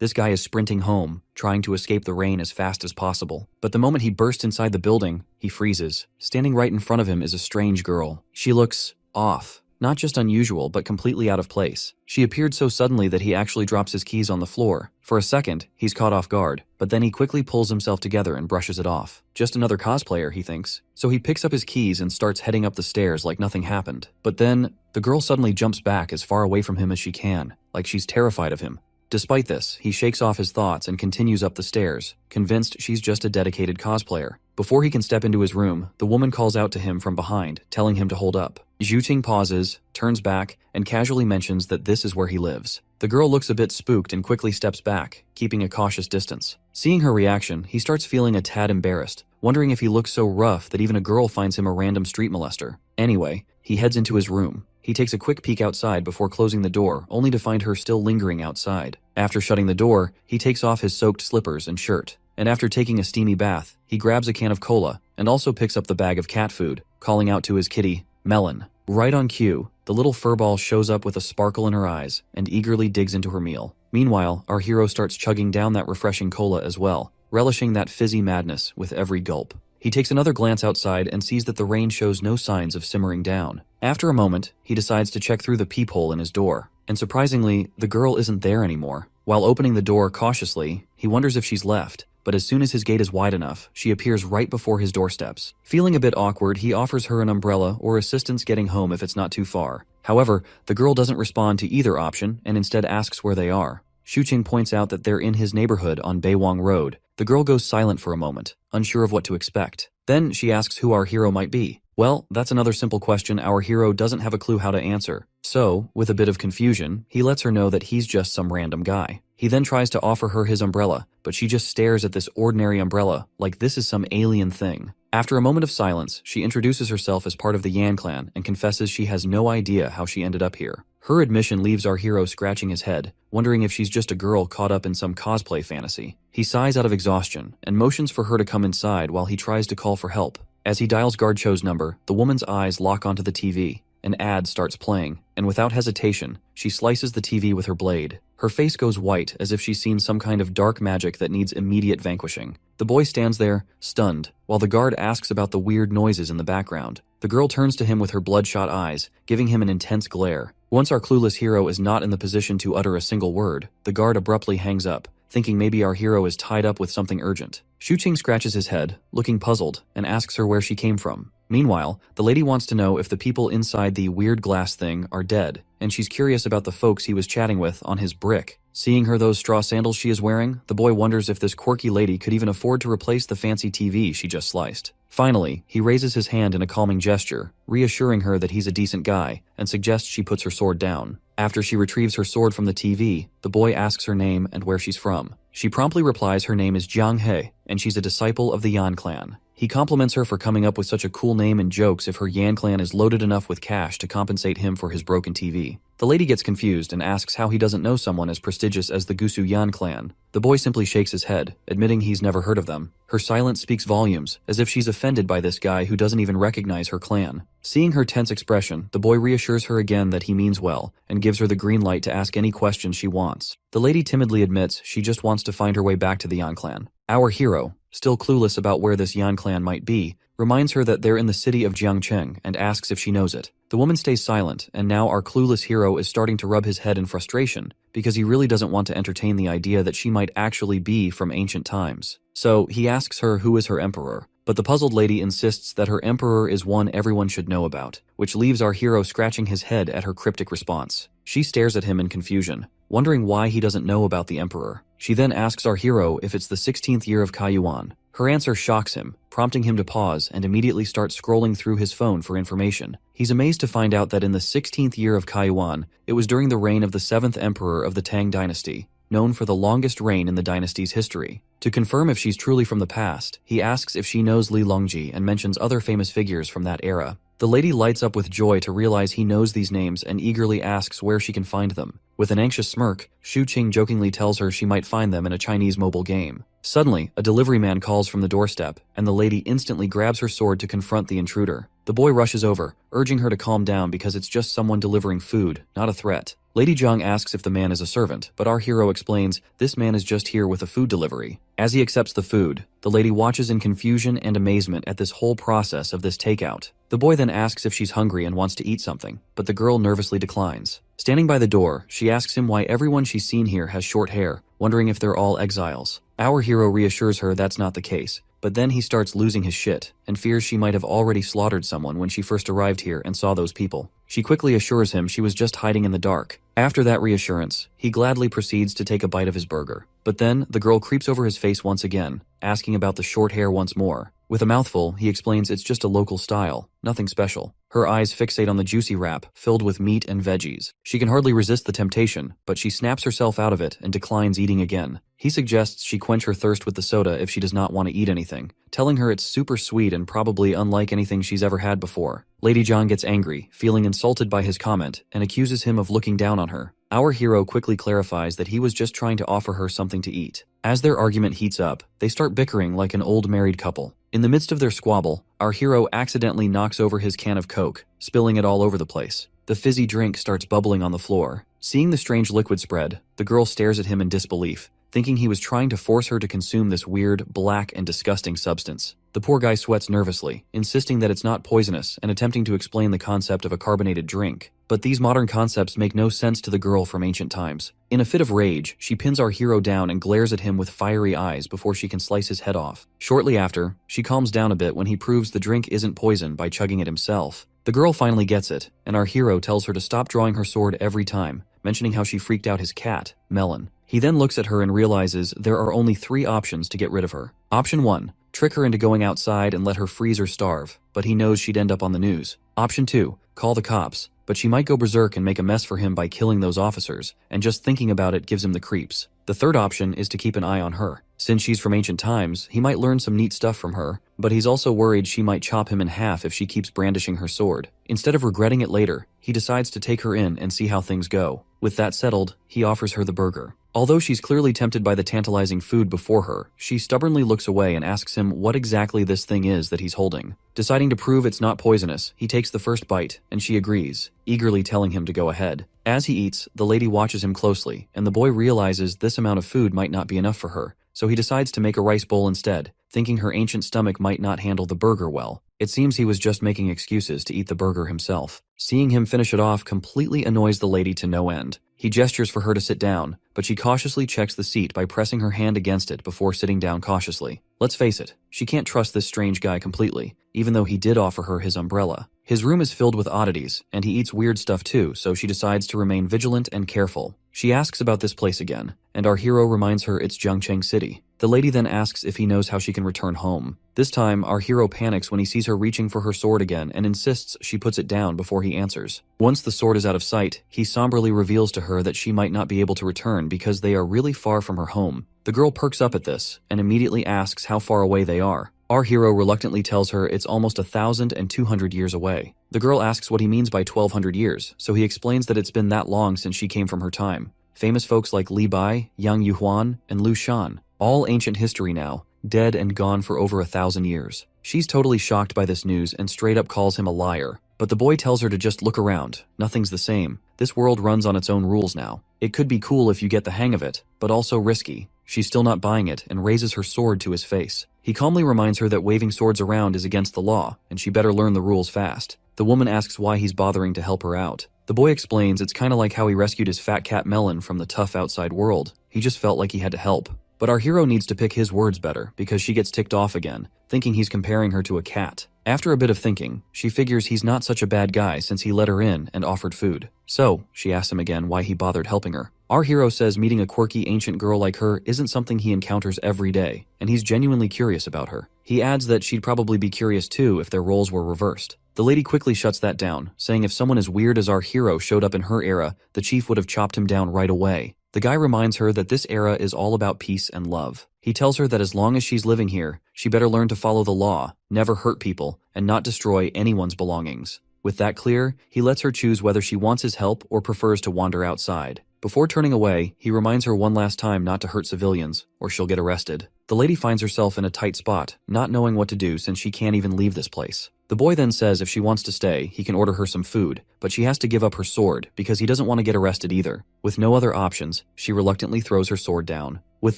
This guy is sprinting home, trying to escape the rain as fast as possible. But the moment he bursts inside the building, he freezes. Standing right in front of him is a strange girl. She looks off. Not just unusual, but completely out of place. She appeared so suddenly that he actually drops his keys on the floor. For a second, he's caught off guard, but then he quickly pulls himself together and brushes it off. Just another cosplayer, he thinks. So he picks up his keys and starts heading up the stairs like nothing happened. But then, the girl suddenly jumps back as far away from him as she can, like she's terrified of him. Despite this, he shakes off his thoughts and continues up the stairs, convinced she's just a dedicated cosplayer. Before he can step into his room, the woman calls out to him from behind, telling him to hold up. Zhuting pauses, turns back, and casually mentions that this is where he lives. The girl looks a bit spooked and quickly steps back, keeping a cautious distance. Seeing her reaction, he starts feeling a tad embarrassed, wondering if he looks so rough that even a girl finds him a random street molester. Anyway, he heads into his room. He takes a quick peek outside before closing the door, only to find her still lingering outside. After shutting the door, he takes off his soaked slippers and shirt. And after taking a steamy bath, he grabs a can of cola and also picks up the bag of cat food, calling out to his kitty, Melon. Right on cue, the little furball shows up with a sparkle in her eyes and eagerly digs into her meal. Meanwhile, our hero starts chugging down that refreshing cola as well, relishing that fizzy madness with every gulp. He takes another glance outside and sees that the rain shows no signs of simmering down. After a moment, he decides to check through the peephole in his door, and surprisingly, the girl isn't there anymore. While opening the door cautiously, he wonders if she's left, but as soon as his gate is wide enough, she appears right before his doorsteps. Feeling a bit awkward, he offers her an umbrella or assistance getting home if it's not too far. However, the girl doesn't respond to either option and instead asks where they are. Shuqing points out that they're in his neighborhood on Beiwang Road. The girl goes silent for a moment, unsure of what to expect. Then she asks who our hero might be. Well, that's another simple question our hero doesn't have a clue how to answer. So, with a bit of confusion, he lets her know that he's just some random guy. He then tries to offer her his umbrella, but she just stares at this ordinary umbrella like this is some alien thing. After a moment of silence, she introduces herself as part of the Yan clan and confesses she has no idea how she ended up here. Her admission leaves our hero scratching his head, wondering if she's just a girl caught up in some cosplay fantasy. He sighs out of exhaustion and motions for her to come inside while he tries to call for help. As he dials Guard Cho's number, the woman's eyes lock onto the TV. An ad starts playing, and without hesitation, she slices the TV with her blade. Her face goes white as if she's seen some kind of dark magic that needs immediate vanquishing. The boy stands there, stunned, while the guard asks about the weird noises in the background. The girl turns to him with her bloodshot eyes, giving him an intense glare. Once our clueless hero is not in the position to utter a single word, the guard abruptly hangs up, thinking maybe our hero is tied up with something urgent. Shuqing scratches his head, looking puzzled, and asks her where she came from. Meanwhile, the lady wants to know if the people inside the weird glass thing are dead, and she's curious about the folks he was chatting with on his brick. Seeing her those straw sandals she is wearing, the boy wonders if this quirky lady could even afford to replace the fancy TV she just sliced. Finally, he raises his hand in a calming gesture, reassuring her that he's a decent guy, and suggests she puts her sword down. After she retrieves her sword from the TV, the boy asks her name and where she's from. She promptly replies her name is Jiang He, and she's a disciple of the Yan clan. He compliments her for coming up with such a cool name and jokes if her Yan clan is loaded enough with cash to compensate him for his broken TV. The lady gets confused and asks how he doesn't know someone as prestigious as the Gusu Yan clan. The boy simply shakes his head, admitting he's never heard of them. Her silence speaks volumes, as if she's offended by this guy who doesn't even recognize her clan. Seeing her tense expression, the boy reassures her again that he means well, and gives her the green light to ask any questions she wants. The lady timidly admits she just wants to find her way back to the Yan clan. Our hero, still clueless about where this Yan clan might be, reminds her that they're in the city of Jiangcheng and asks if she knows it. The woman stays silent, and now our clueless hero is starting to rub his head in frustration because he really doesn't want to entertain the idea that she might actually be from ancient times. So he asks her who is her emperor, but the puzzled lady insists that her emperor is one everyone should know about, which leaves our hero scratching his head at her cryptic response. She stares at him in confusion, wondering why he doesn't know about the emperor. She then asks our hero if it's the 16th year of Kaiyuan. Her answer shocks him, prompting him to pause and immediately start scrolling through his phone for information. He's amazed to find out that in the 16th year of Kaiyuan, it was during the reign of the 7th emperor of the Tang dynasty, known for the longest reign in the dynasty's history. To confirm if she's truly from the past, he asks if she knows Li Longji and mentions other famous figures from that era. The lady lights up with joy to realize he knows these names and eagerly asks where she can find them. With an anxious smirk, Shuqing jokingly tells her she might find them in a Chinese mobile game. Suddenly, a delivery man calls from the doorstep, and the lady instantly grabs her sword to confront the intruder. The boy rushes over, urging her to calm down because it's just someone delivering food, not a threat. Lady Zhang asks if the man is a servant, but our hero explains this man is just here with a food delivery. As he accepts the food, the lady watches in confusion and amazement at this whole process of this takeout. The boy then asks if she's hungry and wants to eat something, but the girl nervously declines. Standing by the door, she asks him why everyone she's seen here has short hair, wondering if they're all exiles. Our hero reassures her that's not the case, but then he starts losing his shit and fears she might have already slaughtered someone when she first arrived here and saw those people. She quickly assures him she was just hiding in the dark. After that reassurance, he gladly proceeds to take a bite of his burger. But then, the girl creeps over his face once again, asking about the short hair once more. With a mouthful, he explains it's just a local style, nothing special. Her eyes fixate on the juicy wrap, filled with meat and veggies. She can hardly resist the temptation, but she snaps herself out of it and declines eating again. He suggests she quench her thirst with the soda if she does not want to eat anything, telling her it's super sweet and probably unlike anything she's ever had before. Lady Zhang gets angry, feeling insulted by his comment, and accuses him of looking down on her. Our hero quickly clarifies that he was just trying to offer her something to eat. As their argument heats up, they start bickering like an old married couple. In the midst of their squabble, our hero accidentally knocks over his can of Coke, spilling it all over the place. The fizzy drink starts bubbling on the floor. Seeing the strange liquid spread, the girl stares at him in disbelief, thinking he was trying to force her to consume this weird, black, and disgusting substance. The poor guy sweats nervously, insisting that it's not poisonous and attempting to explain the concept of a carbonated drink. But these modern concepts make no sense to the girl from ancient times. In a fit of rage, she pins our hero down and glares at him with fiery eyes before she can slice his head off. Shortly after, she calms down a bit when he proves the drink isn't poison by chugging it himself. The girl finally gets it, and our hero tells her to stop drawing her sword every time, mentioning how she freaked out his cat, Melon. He then looks at her and realizes there are only 3 options to get rid of her. Option 1. Trick her into going outside and let her freeze or starve, but he knows she'd end up on the news. Option 2. Call the cops, but she might go berserk and make a mess for him by killing those officers, and just thinking about it gives him the creeps. The third option is to keep an eye on her. Since she's from ancient times, he might learn some neat stuff from her, but he's also worried she might chop him in half if she keeps brandishing her sword. Instead of regretting it later, he decides to take her in and see how things go. With that settled, he offers her the burger. Although she's clearly tempted by the tantalizing food before her, she stubbornly looks away and asks him what exactly this thing is that he's holding. Deciding to prove it's not poisonous, he takes the first bite, and she agrees, eagerly telling him to go ahead. As he eats, the lady watches him closely, and the boy realizes this amount of food might not be enough for her, so he decides to make a rice bowl instead, thinking her ancient stomach might not handle the burger well. It seems he was just making excuses to eat the burger himself. Seeing him finish it off completely annoys the lady to no end. He gestures for her to sit down, but she cautiously checks the seat by pressing her hand against it before sitting down cautiously. Let's face it, she can't trust this strange guy completely, even though he did offer her his umbrella. His room is filled with oddities, and he eats weird stuff too, so she decides to remain vigilant and careful. She asks about this place again, and our hero reminds her it's Jiangcheng City. The lady then asks if he knows how she can return home. This time, our hero panics when he sees her reaching for her sword again and insists she puts it down before he answers. Once the sword is out of sight, he somberly reveals to her that she might not be able to return because they are really far from her home. The girl perks up at this and immediately asks how far away they are. Our hero reluctantly tells her it's almost 1,200 years away. The girl asks what he means by 1,200 years, so he explains that it's been that long since she came from her time. Famous folks like Li Bai, Yang Yuhuan, and Lu Shan, all ancient history now, dead and gone for over 1,000 years. She's totally shocked by this news and straight up calls him a liar. But the boy tells her to just look around. Nothing's the same. This world runs on its own rules now. It could be cool if you get the hang of it, but also risky. She's still not buying it and raises her sword to his face. He calmly reminds her that waving swords around is against the law, and she better learn the rules fast. The woman asks why he's bothering to help her out. The boy explains it's kinda like how he rescued his fat cat Melon from the tough outside world. He just felt like he had to help. But our hero needs to pick his words better because she gets ticked off again, thinking he's comparing her to a cat. After a bit of thinking, she figures he's not such a bad guy since he let her in and offered food. So, she asks him again why he bothered helping her. Our hero says meeting a quirky ancient girl like her isn't something he encounters every day, and he's genuinely curious about her. He adds that she'd probably be curious too if their roles were reversed. The lady quickly shuts that down, saying if someone as weird as our hero showed up in her era, the chief would have chopped him down right away. The guy reminds her that this era is all about peace and love. He tells her that as long as she's living here, she better learn to follow the law, never hurt people, and not destroy anyone's belongings. With that clear, he lets her choose whether she wants his help or prefers to wander outside. Before turning away, he reminds her one last time not to hurt civilians, or she'll get arrested. The lady finds herself in a tight spot, not knowing what to do since she can't even leave this place. The boy then says if she wants to stay, he can order her some food, but she has to give up her sword because he doesn't want to get arrested either. With no other options, she reluctantly throws her sword down. With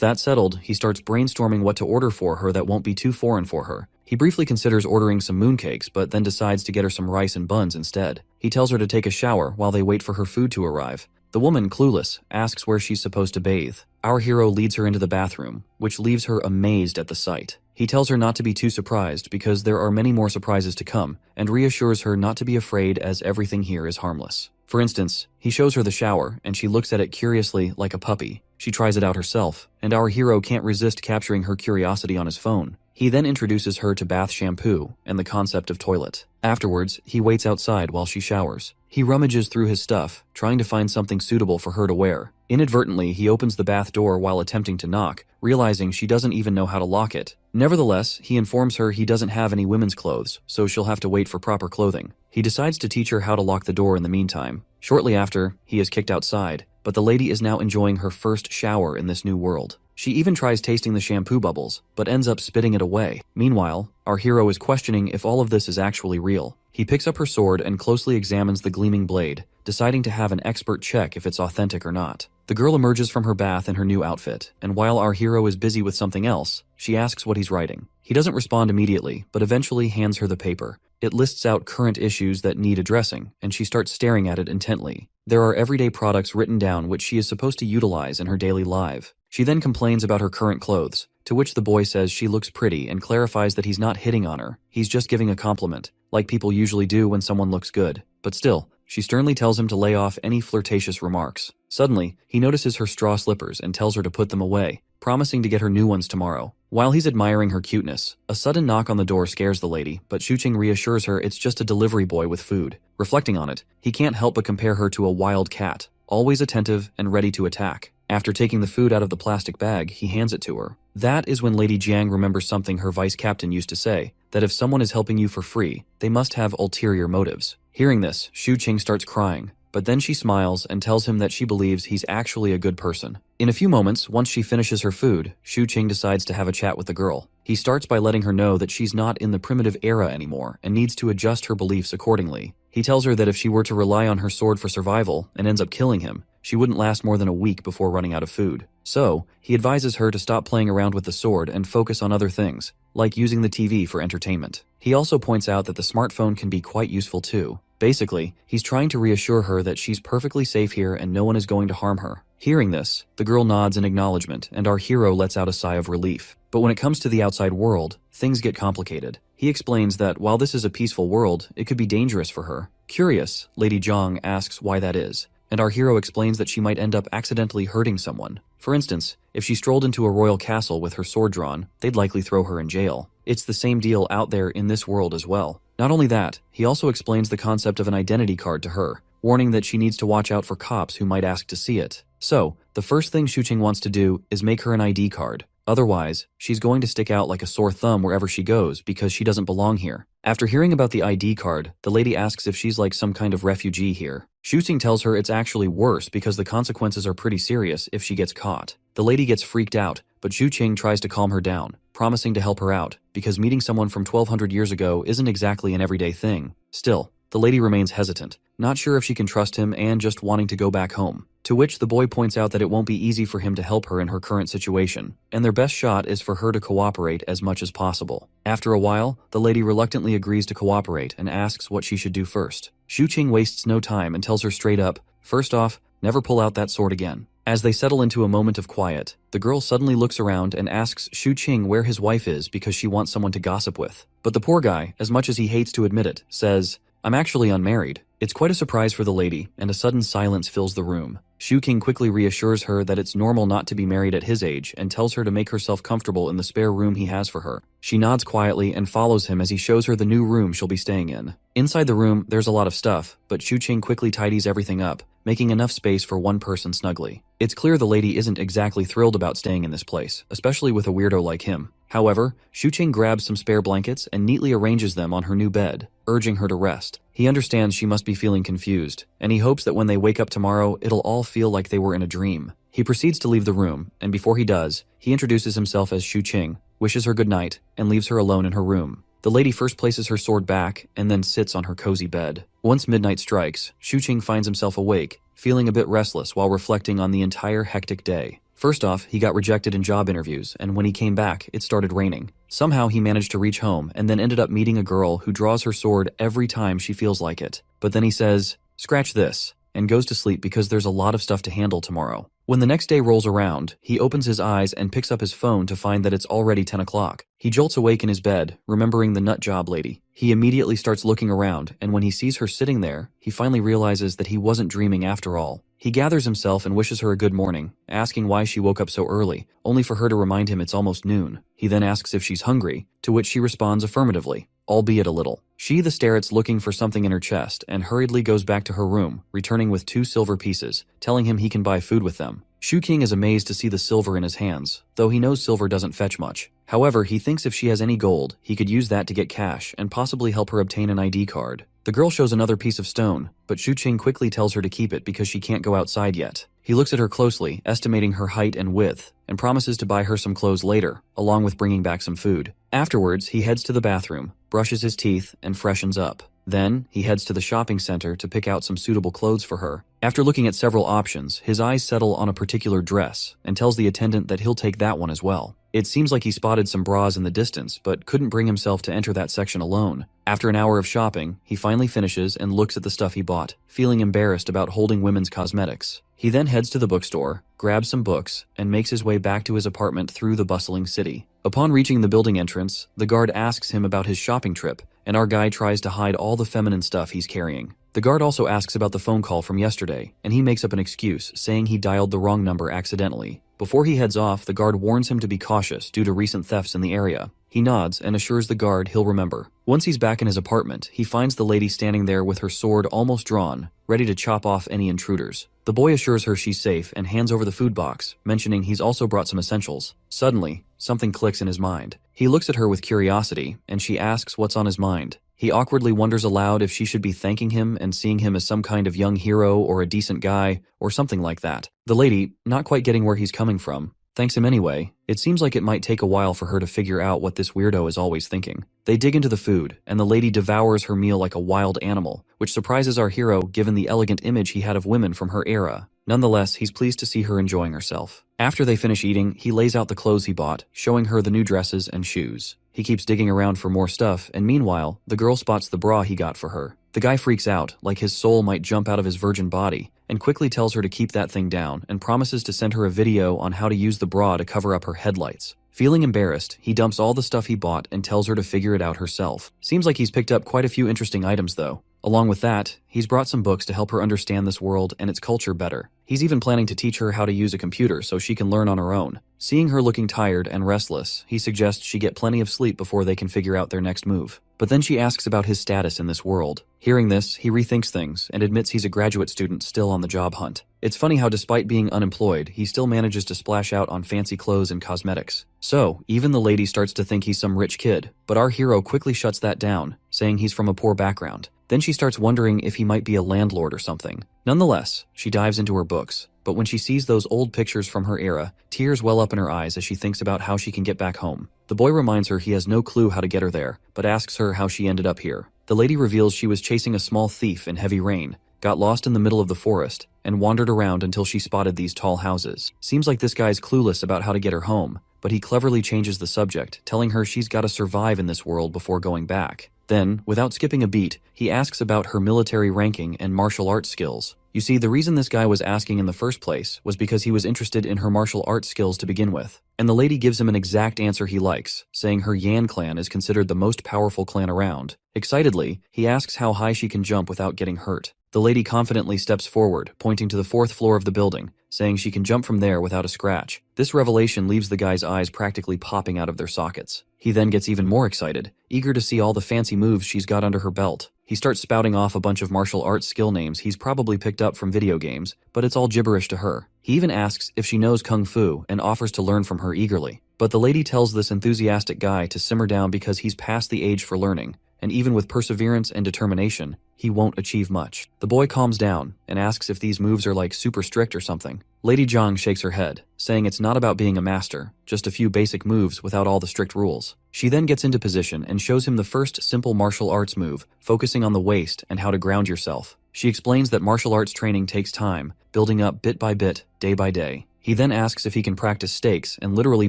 that settled, he starts brainstorming what to order for her that won't be too foreign for her. He briefly considers ordering some mooncakes, but then decides to get her some rice and buns instead. He tells her to take a shower while they wait for her food to arrive. The woman, clueless, asks where she's supposed to bathe. Our hero leads her into the bathroom, which leaves her amazed at the sight. He tells her not to be too surprised because there are many more surprises to come, and reassures her not to be afraid as everything here is harmless. For instance, he shows her the shower, and she looks at it curiously like a puppy. She tries it out herself, and our hero can't resist capturing her curiosity on his phone. He then introduces her to bath shampoo and the concept of toilet. Afterwards, he waits outside while she showers. He rummages through his stuff, trying to find something suitable for her to wear. Inadvertently, he opens the bath door while attempting to knock, realizing she doesn't even know how to lock it. Nevertheless, he informs her he doesn't have any women's clothes, so she'll have to wait for proper clothing. He decides to teach her how to lock the door in the meantime. Shortly after, he is kicked outside, but the lady is now enjoying her first shower in this new world. She even tries tasting the shampoo bubbles, but ends up spitting it away. Meanwhile, our hero is questioning if all of this is actually real. He picks up her sword and closely examines the gleaming blade, deciding to have an expert check if it's authentic or not. The girl emerges from her bath in her new outfit, and while our hero is busy with something else, she asks what he's writing. He doesn't respond immediately, but eventually hands her the paper. It lists out current issues that need addressing, and she starts staring at it intently. There are everyday products written down which she is supposed to utilize in her daily life. She then complains about her current clothes, to which the boy says she looks pretty and clarifies that he's not hitting on her, he's just giving a compliment, like people usually do when someone looks good. But still, she sternly tells him to lay off any flirtatious remarks. Suddenly, he notices her straw slippers and tells her to put them away, promising to get her new ones tomorrow. While he's admiring her cuteness, a sudden knock on the door scares the lady, but Shuqing reassures her it's just a delivery boy with food. Reflecting on it, he can't help but compare her to a wild cat, always attentive and ready to attack. After taking the food out of the plastic bag, he hands it to her. That is when Lady Jiang remembers something her vice captain used to say, that if someone is helping you for free, they must have ulterior motives. Hearing this, Shuqing starts crying, but then she smiles and tells him that she believes he's actually a good person. In a few moments, once she finishes her food, Shuqing decides to have a chat with the girl. He starts by letting her know that she's not in the primitive era anymore and needs to adjust her beliefs accordingly. He tells her that if she were to rely on her sword for survival and ends up killing him, she wouldn't last more than a week before running out of food. So, he advises her to stop playing around with the sword and focus on other things, like using the TV for entertainment. He also points out that the smartphone can be quite useful too. Basically, he's trying to reassure her that she's perfectly safe here and no one is going to harm her. Hearing this, the girl nods in acknowledgement and our hero lets out a sigh of relief. But when it comes to the outside world, things get complicated. He explains that while this is a peaceful world, it could be dangerous for her. Curious, Lady Jiang asks why that is, and our hero explains that she might end up accidentally hurting someone. For instance, if she strolled into a royal castle with her sword drawn, they'd likely throw her in jail. It's the same deal out there in this world as well. Not only that, he also explains the concept of an identity card to her, warning that she needs to watch out for cops who might ask to see it. So, the first thing Shuqing wants to do is make her an ID card. Otherwise, she's going to stick out like a sore thumb wherever she goes because she doesn't belong here. After hearing about the ID card, the lady asks if she's like some kind of refugee here. Shuqing tells her it's actually worse because the consequences are pretty serious if she gets caught. The lady gets freaked out, but Shuqing tries to calm her down, promising to help her out because meeting someone from 1200 years ago isn't exactly an everyday thing. Still, the lady remains hesitant, not sure if she can trust him and just wanting to go back home. To which the boy points out that it won't be easy for him to help her in her current situation, and their best shot is for her to cooperate as much as possible. After a while, the lady reluctantly agrees to cooperate and asks what she should do first. Shuqing wastes no time and tells her straight up, first off, never pull out that sword again. As they settle into a moment of quiet, the girl suddenly looks around and asks Shuqing where his wife is because she wants someone to gossip with. But the poor guy, as much as he hates to admit it, says, I'm actually unmarried. It's quite a surprise for the lady, and a sudden silence fills the room. Shuqing quickly reassures her that it's normal not to be married at his age and tells her to make herself comfortable in the spare room he has for her. She nods quietly and follows him as he shows her the new room she'll be staying in. Inside the room, there's a lot of stuff, but Shuqing quickly tidies everything up, making enough space for one person snugly. It's clear the lady isn't exactly thrilled about staying in this place, especially with a weirdo like him. However, Shuqing grabs some spare blankets and neatly arranges them on her new bed, urging her to rest. He understands she must be feeling confused, and he hopes that when they wake up tomorrow, it'll all feel like they were in a dream. He proceeds to leave the room, and before he does, he introduces himself as Shuqing, wishes her good night, and leaves her alone in her room. The lady first places her sword back and then sits on her cozy bed. Once midnight strikes, Shuqing finds himself awake, feeling a bit restless while reflecting on the entire hectic day. First off, he got rejected in job interviews, and when he came back, it started raining. Somehow he managed to reach home and then ended up meeting a girl who draws her sword every time she feels like it. But then he says, "Scratch this," and goes to sleep because there's a lot of stuff to handle tomorrow. When the next day rolls around, he opens his eyes and picks up his phone to find that it's already 10 o'clock. He jolts awake in his bed, remembering the nut job lady. He immediately starts looking around, and when he sees her sitting there, he finally realizes that he wasn't dreaming after all. He gathers himself and wishes her a good morning, asking why she woke up so early, only for her to remind him it's almost noon. He then asks if she's hungry, to which she responds affirmatively, albeit a little. She starts looking for something in her chest and hurriedly goes back to her room, returning with 2 silver pieces, telling him he can buy food with them. Shuqing is amazed to see the silver in his hands, though he knows silver doesn't fetch much. However, he thinks if she has any gold, he could use that to get cash and possibly help her obtain an ID card. The girl shows another piece of stone, but Shuqing quickly tells her to keep it because she can't go outside yet. He looks at her closely, estimating her height and width, and promises to buy her some clothes later, along with bringing back some food. Afterwards, he heads to the bathroom, brushes his teeth, and freshens up. Then, he heads to the shopping center to pick out some suitable clothes for her. After looking at several options, his eyes settle on a particular dress, and tells the attendant that he'll take that one as well. It seems like he spotted some bras in the distance, but couldn't bring himself to enter that section alone. After an hour of shopping, he finally finishes and looks at the stuff he bought, feeling embarrassed about holding women's cosmetics. He then heads to the bookstore, grabs some books, and makes his way back to his apartment through the bustling city. Upon reaching the building entrance, the guard asks him about his shopping trip, and our guy tries to hide all the feminine stuff he's carrying. The guard also asks about the phone call from yesterday, and he makes up an excuse, saying he dialed the wrong number accidentally. Before he heads off, the guard warns him to be cautious due to recent thefts in the area. He nods and assures the guard he'll remember. Once he's back in his apartment, he finds the lady standing there with her sword almost drawn, ready to chop off any intruders. The boy assures her she's safe and hands over the food box, mentioning he's also brought some essentials. Suddenly, something clicks in his mind. He looks at her with curiosity, and she asks what's on his mind. He awkwardly wonders aloud if she should be thanking him and seeing him as some kind of young hero or a decent guy, or something like that. The lady, not quite getting where he's coming from, thanks him anyway. It seems like it might take a while for her to figure out what this weirdo is always thinking. They dig into the food, and the lady devours her meal like a wild animal, which surprises our hero given the elegant image he had of women from her era. Nonetheless, he's pleased to see her enjoying herself. After they finish eating, he lays out the clothes he bought, showing her the new dresses and shoes. He keeps digging around for more stuff, and meanwhile, the girl spots the bra he got for her. The guy freaks out, like his soul might jump out of his virgin body, and quickly tells her to keep that thing down and promises to send her a video on how to use the bra to cover up her headlights. Feeling embarrassed, he dumps all the stuff he bought and tells her to figure it out herself. Seems like he's picked up quite a few interesting items though. Along with that, he's brought some books to help her understand this world and its culture better. He's even planning to teach her how to use a computer so she can learn on her own. Seeing her looking tired and restless, he suggests she get plenty of sleep before they can figure out their next move. But then she asks about his status in this world. Hearing this, he rethinks things and admits he's a graduate student still on the job hunt. It's funny how despite being unemployed, he still manages to splash out on fancy clothes and cosmetics. So, even the lady starts to think he's some rich kid, but our hero quickly shuts that down, saying he's from a poor background. Then she starts wondering if he might be a landlord or something. Nonetheless, she dives into her books, but when she sees those old pictures from her era, tears well up in her eyes as she thinks about how she can get back home. The boy reminds her he has no clue how to get her there, but asks her how she ended up here. The lady reveals she was chasing a small thief in heavy rain, got lost in the middle of the forest, and wandered around until she spotted these tall houses. Seems like this guy's clueless about how to get her home, but he cleverly changes the subject, telling her she's got to survive in this world before going back. Then, without skipping a beat, he asks about her military ranking and martial arts skills. You see, the reason this guy was asking in the first place was because he was interested in her martial arts skills to begin with. And the lady gives him an exact answer he likes, saying her Yan clan is considered the most powerful clan around. Excitedly, he asks how high she can jump without getting hurt. The lady confidently steps forward, pointing to the 4th floor of the building, saying she can jump from there without a scratch. This revelation leaves the guy's eyes practically popping out of their sockets. He then gets even more excited, eager to see all the fancy moves she's got under her belt. He starts spouting off a bunch of martial arts skill names he's probably picked up from video games, but it's all gibberish to her. He even asks if she knows Kung Fu and offers to learn from her eagerly. But the lady tells this enthusiastic guy to simmer down because he's past the age for learning, and even with perseverance and determination, he won't achieve much. The boy calms down and asks if these moves are like super strict or something. Lady Zhang shakes her head, saying it's not about being a master, just a few basic moves without all the strict rules. She then gets into position and shows him the first simple martial arts move, focusing on the waist and how to ground yourself. She explains that martial arts training takes time, building up bit by bit, day by day. He then asks if he can practice stakes and literally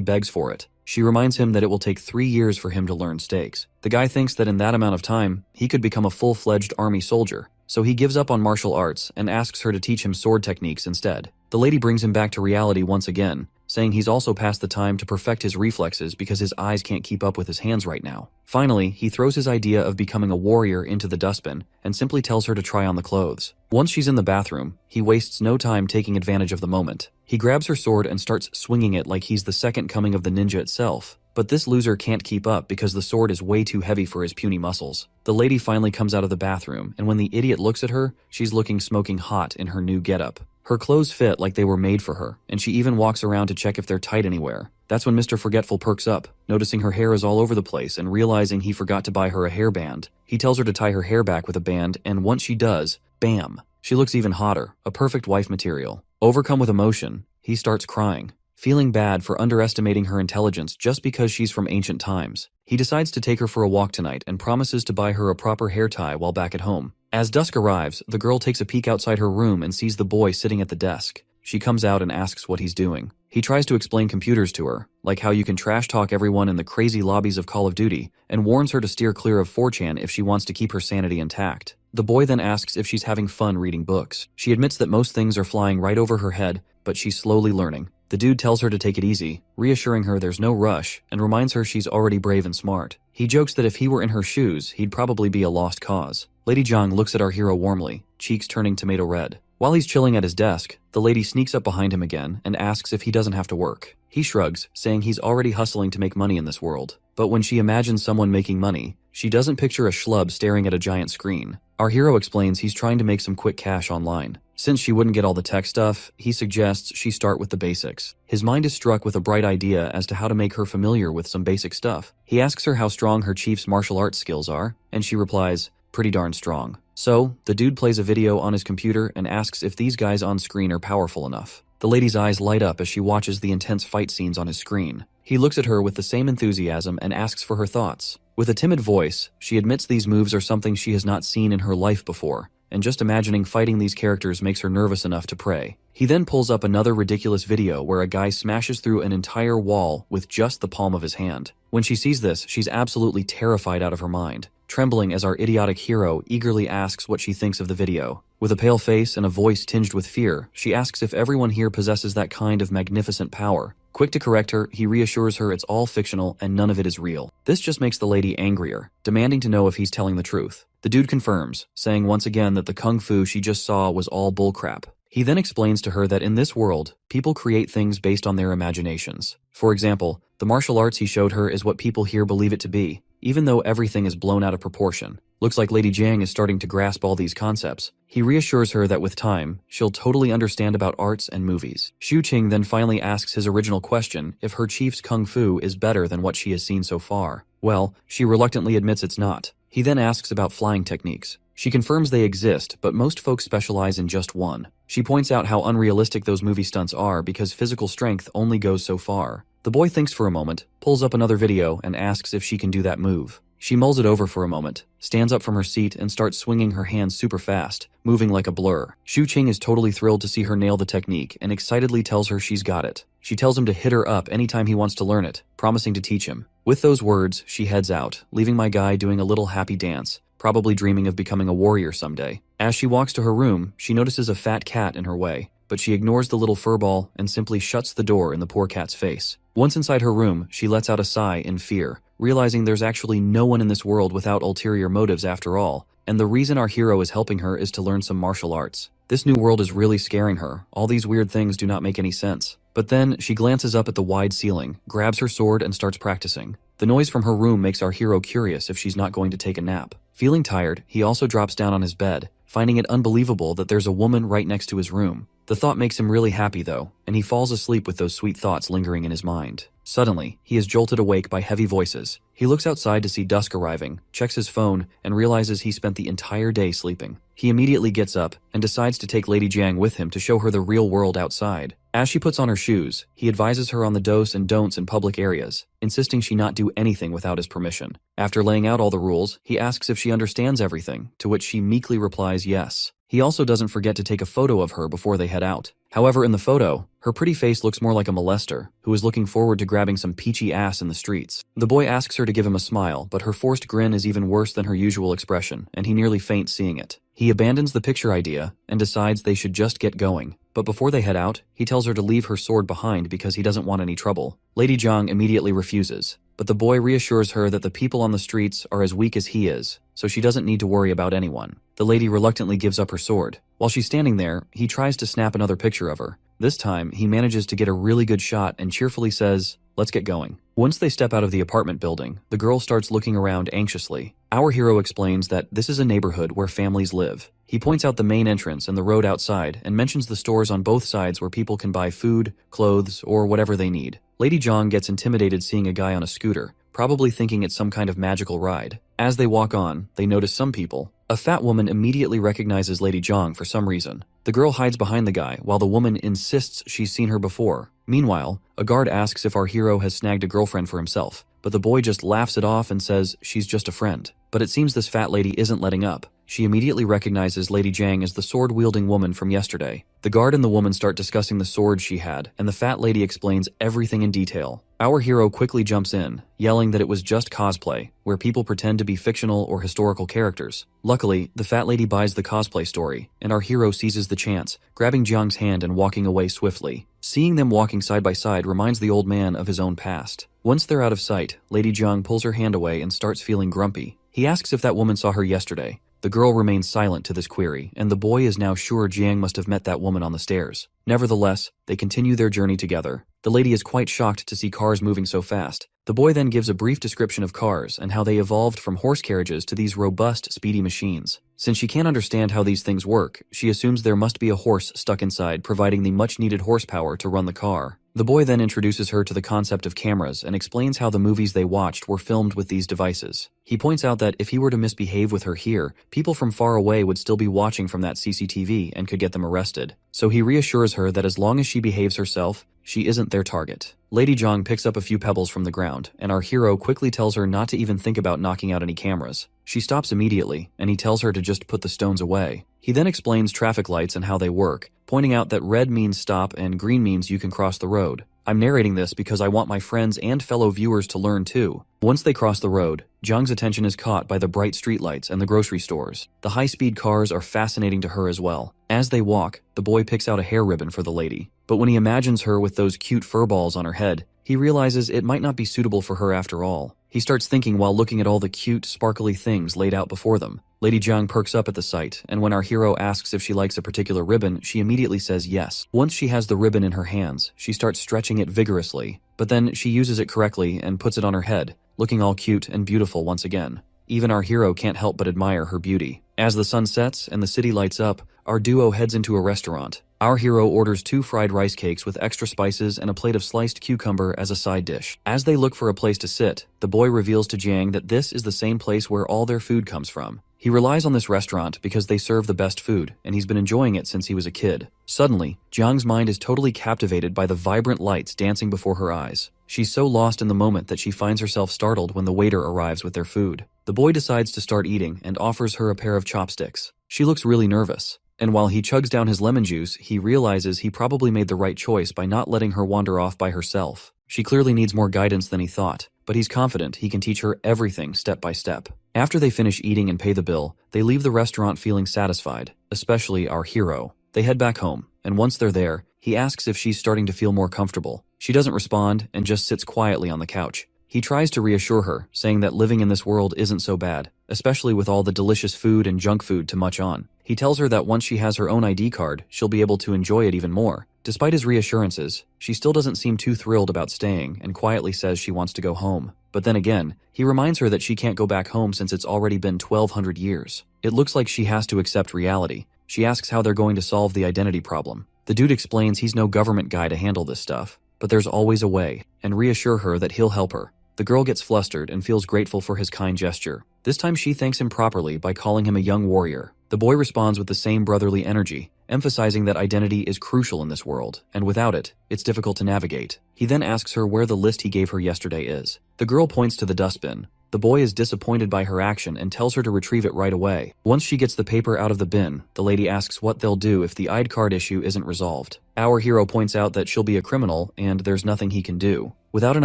begs for it. She reminds him that it will take 3 years for him to learn stakes. The guy thinks that in that amount of time, he could become a full-fledged army soldier. So he gives up on martial arts and asks her to teach him sword techniques instead. The lady brings him back to reality once again, saying he's also past the time to perfect his reflexes because his eyes can't keep up with his hands right now. Finally, he throws his idea of becoming a warrior into the dustbin and simply tells her to try on the clothes. Once she's in the bathroom, he wastes no time taking advantage of the moment. He grabs her sword and starts swinging it like he's the second coming of the ninja itself. But this loser can't keep up because the sword is way too heavy for his puny muscles. The lady finally comes out of the bathroom, and when the idiot looks at her, she's looking smoking hot in her new getup. Her clothes fit like they were made for her, and she even walks around to check if they're tight anywhere. That's when Mr. Forgetful perks up, noticing her hair is all over the place and realizing he forgot to buy her a hairband. He tells her to tie her hair back with a band, and once she does, bam! She looks even hotter, a perfect wife material. Overcome with emotion, he starts crying, feeling bad for underestimating her intelligence just because she's from ancient times. He decides to take her for a walk tonight and promises to buy her a proper hair tie while back at home. As dusk arrives, the girl takes a peek outside her room and sees the boy sitting at the desk. She comes out and asks what he's doing. He tries to explain computers to her, like how you can trash talk everyone in the crazy lobbies of Call of Duty, and warns her to steer clear of 4chan if she wants to keep her sanity intact. The boy then asks if she's having fun reading books. She admits that most things are flying right over her head, but she's slowly learning. The dude tells her to take it easy, reassuring her there's no rush, and reminds her she's already brave and smart. He jokes that if he were in her shoes, he'd probably be a lost cause. Lady Zhang looks at our hero warmly, cheeks turning tomato red. While he's chilling at his desk, the lady sneaks up behind him again and asks if he doesn't have to work. He shrugs, saying he's already hustling to make money in this world. But when she imagines someone making money, she doesn't picture a schlub staring at a giant screen. Our hero explains he's trying to make some quick cash online. Since she wouldn't get all the tech stuff, he suggests she start with the basics. His mind is struck with a bright idea as to how to make her familiar with some basic stuff. He asks her how strong her chief's martial arts skills are, and she replies, pretty darn strong. So, the dude plays a video on his computer and asks if these guys on screen are powerful enough. The lady's eyes light up as she watches the intense fight scenes on his screen. He looks at her with the same enthusiasm and asks for her thoughts. With a timid voice, she admits these moves are something she has not seen in her life before, and just imagining fighting these characters makes her nervous enough to pray. He then pulls up another ridiculous video where a guy smashes through an entire wall with just the palm of his hand. When she sees this, she's absolutely terrified out of her mind, trembling as our idiotic hero eagerly asks what she thinks of the video. With a pale face and a voice tinged with fear, she asks if everyone here possesses that kind of magnificent power. Quick to correct her, he reassures her it's all fictional and none of it is real. This just makes the lady angrier, demanding to know if he's telling the truth. The dude confirms, saying once again that the kung fu she just saw was all bullcrap. He then explains to her that in this world, people create things based on their imaginations. For example, the martial arts he showed her is what people here believe it to be, even though everything is blown out of proportion. Looks like Lady Zhang is starting to grasp all these concepts. He reassures her that with time, she'll totally understand about arts and movies. Xu Qing then finally asks his original question if her chief's kung fu is better than what she has seen so far. Well, she reluctantly admits it's not. He then asks about flying techniques. She confirms they exist, but most folks specialize in just one. She points out how unrealistic those movie stunts are because physical strength only goes so far. The boy thinks for a moment, pulls up another video, and asks if she can do that move. She mulls it over for a moment, stands up from her seat, and starts swinging her hands super fast, moving like a blur. Xu Qing is totally thrilled to see her nail the technique and excitedly tells her she's got it. She tells him to hit her up anytime he wants to learn it, promising to teach him. With those words, she heads out, leaving my guy doing a little happy dance, probably dreaming of becoming a warrior someday. As she walks to her room, she notices a fat cat in her way, but she ignores the little furball and simply shuts the door in the poor cat's face. Once inside her room, she lets out a sigh in fear, realizing there's actually no one in this world without ulterior motives after all, and the reason our hero is helping her is to learn some martial arts. This new world is really scaring her. All these weird things do not make any sense. But then, she glances up at the wide ceiling, grabs her sword and starts practicing. The noise from her room makes our hero curious if she's not going to take a nap. Feeling tired, he also drops down on his bed, finding it unbelievable that there's a woman right next to his room. The thought makes him really happy though, and he falls asleep with those sweet thoughts lingering in his mind. Suddenly, he is jolted awake by heavy voices. He looks outside to see dusk arriving, checks his phone, and realizes he spent the entire day sleeping. He immediately gets up and decides to take Lady Jiang with him to show her the real world outside. As she puts on her shoes, he advises her on the do's and don'ts in public areas, insisting she not do anything without his permission. After laying out all the rules, he asks if she understands everything, to which she meekly replies yes. He also doesn't forget to take a photo of her before they head out. However, in the photo, her pretty face looks more like a molester, who is looking forward to grabbing some peachy ass in the streets. The boy asks her to give him a smile, but her forced grin is even worse than her usual expression, and he nearly faints seeing it. He abandons the picture idea and decides they should just get going. But before they head out, he tells her to leave her sword behind because he doesn't want any trouble. Lady Jiang immediately refuses, but the boy reassures her that the people on the streets are as weak as he is, so she doesn't need to worry about anyone. The lady reluctantly gives up her sword. While she's standing there, he tries to snap another picture of her. This time, he manages to get a really good shot and cheerfully says, "Let's get going." Once they step out of the apartment building, the girl starts looking around anxiously. Our hero explains that this is a neighborhood where families live. He points out the main entrance and the road outside and mentions the stores on both sides where people can buy food, clothes, or whatever they need. Lady Jiang gets intimidated seeing a guy on a scooter, probably thinking it's some kind of magical ride. As they walk on, they notice some people. A fat woman immediately recognizes Lady Jiang for some reason. The girl hides behind the guy while the woman insists she's seen her before. Meanwhile, a guard asks if our hero has snagged a girlfriend for himself, but the boy just laughs it off and says she's just a friend. But it seems this fat lady isn't letting up. She immediately recognizes Lady Jiang as the sword-wielding woman from yesterday. The guard and the woman start discussing the sword she had, and the fat lady explains everything in detail. Our hero quickly jumps in, yelling that it was just cosplay, where people pretend to be fictional or historical characters. Luckily, the fat lady buys the cosplay story, and our hero seizes the chance, grabbing Jiang's hand and walking away swiftly. Seeing them walking side by side reminds the old man of his own past. Once they're out of sight, Lady Jiang pulls her hand away and starts feeling grumpy. He asks if that woman saw her yesterday. The girl remains silent to this query, and the boy is now sure Jiang must have met that woman on the stairs. Nevertheless, they continue their journey together. The lady is quite shocked to see cars moving so fast. The boy then gives a brief description of cars and how they evolved from horse carriages to these robust, speedy machines. Since she can't understand how these things work, she assumes there must be a horse stuck inside, providing the much-needed horsepower to run the car. The boy then introduces her to the concept of cameras and explains how the movies they watched were filmed with these devices. He points out that if he were to misbehave with her here, people from far away would still be watching from that CCTV and could get them arrested. So he reassures her that as long as she behaves herself, she isn't their target. Lady Jiang picks up a few pebbles from the ground, and our hero quickly tells her not to even think about knocking out any cameras. She stops immediately, and he tells her to just put the stones away. He then explains traffic lights and how they work, pointing out that red means stop and green means you can cross the road. I'm narrating this because I want my friends and fellow viewers to learn too. Once they cross the road, Jiang's attention is caught by the bright streetlights and the grocery stores. The high-speed cars are fascinating to her as well. As they walk, the boy picks out a hair ribbon for the lady. But when he imagines her with those cute fur balls on her head, he realizes it might not be suitable for her after all. He starts thinking while looking at all the cute, sparkly things laid out before them. Lady Jiang perks up at the sight, and when our hero asks if she likes a particular ribbon, she immediately says yes. Once she has the ribbon in her hands, she starts stretching it vigorously, but then she uses it correctly and puts it on her head, looking all cute and beautiful once again. Even our hero can't help but admire her beauty. As the sun sets and the city lights up, our duo heads into a restaurant. Our hero orders 2 fried rice cakes with extra spices and a plate of sliced cucumber as a side dish. As they look for a place to sit, the boy reveals to Jiang that this is the same place where all their food comes from. He relies on this restaurant because they serve the best food, and he's been enjoying it since he was a kid. Suddenly, Jiang's mind is totally captivated by the vibrant lights dancing before her eyes. She's so lost in the moment that she finds herself startled when the waiter arrives with their food. The boy decides to start eating and offers her a pair of chopsticks. She looks really nervous, and while he chugs down his lemon juice, he realizes he probably made the right choice by not letting her wander off by herself. She clearly needs more guidance than he thought, but he's confident he can teach her everything step by step. After they finish eating and pay the bill, they leave the restaurant feeling satisfied, especially our hero. They head back home, and once they're there, he asks if she's starting to feel more comfortable. She doesn't respond and just sits quietly on the couch. He tries to reassure her, saying that living in this world isn't so bad, especially with all the delicious food and junk food to munch on. He tells her that once she has her own ID card, she'll be able to enjoy it even more. Despite his reassurances, she still doesn't seem too thrilled about staying and quietly says she wants to go home. But But then again, he reminds her that she can't go back home since it's already been 1200 years. It looks like she has to accept reality. She asks how they're going to solve the identity problem. The dude explains he's no government guy to handle this stuff, but there's always a way, and reassure her that he'll help her. The girl gets flustered and feels grateful for his kind gesture. This time she thanks him properly by calling him a young warrior. The boy responds with the same brotherly energy, emphasizing that identity is crucial in this world, and without it, it's difficult to navigate. He then asks her where the list he gave her yesterday is. The girl points to the dustbin. The boy is disappointed by her action and tells her to retrieve it right away. Once she gets the paper out of the bin, the lady asks what they'll do if the ID card issue isn't resolved. Our hero points out that she'll be a criminal and there's nothing he can do. Without an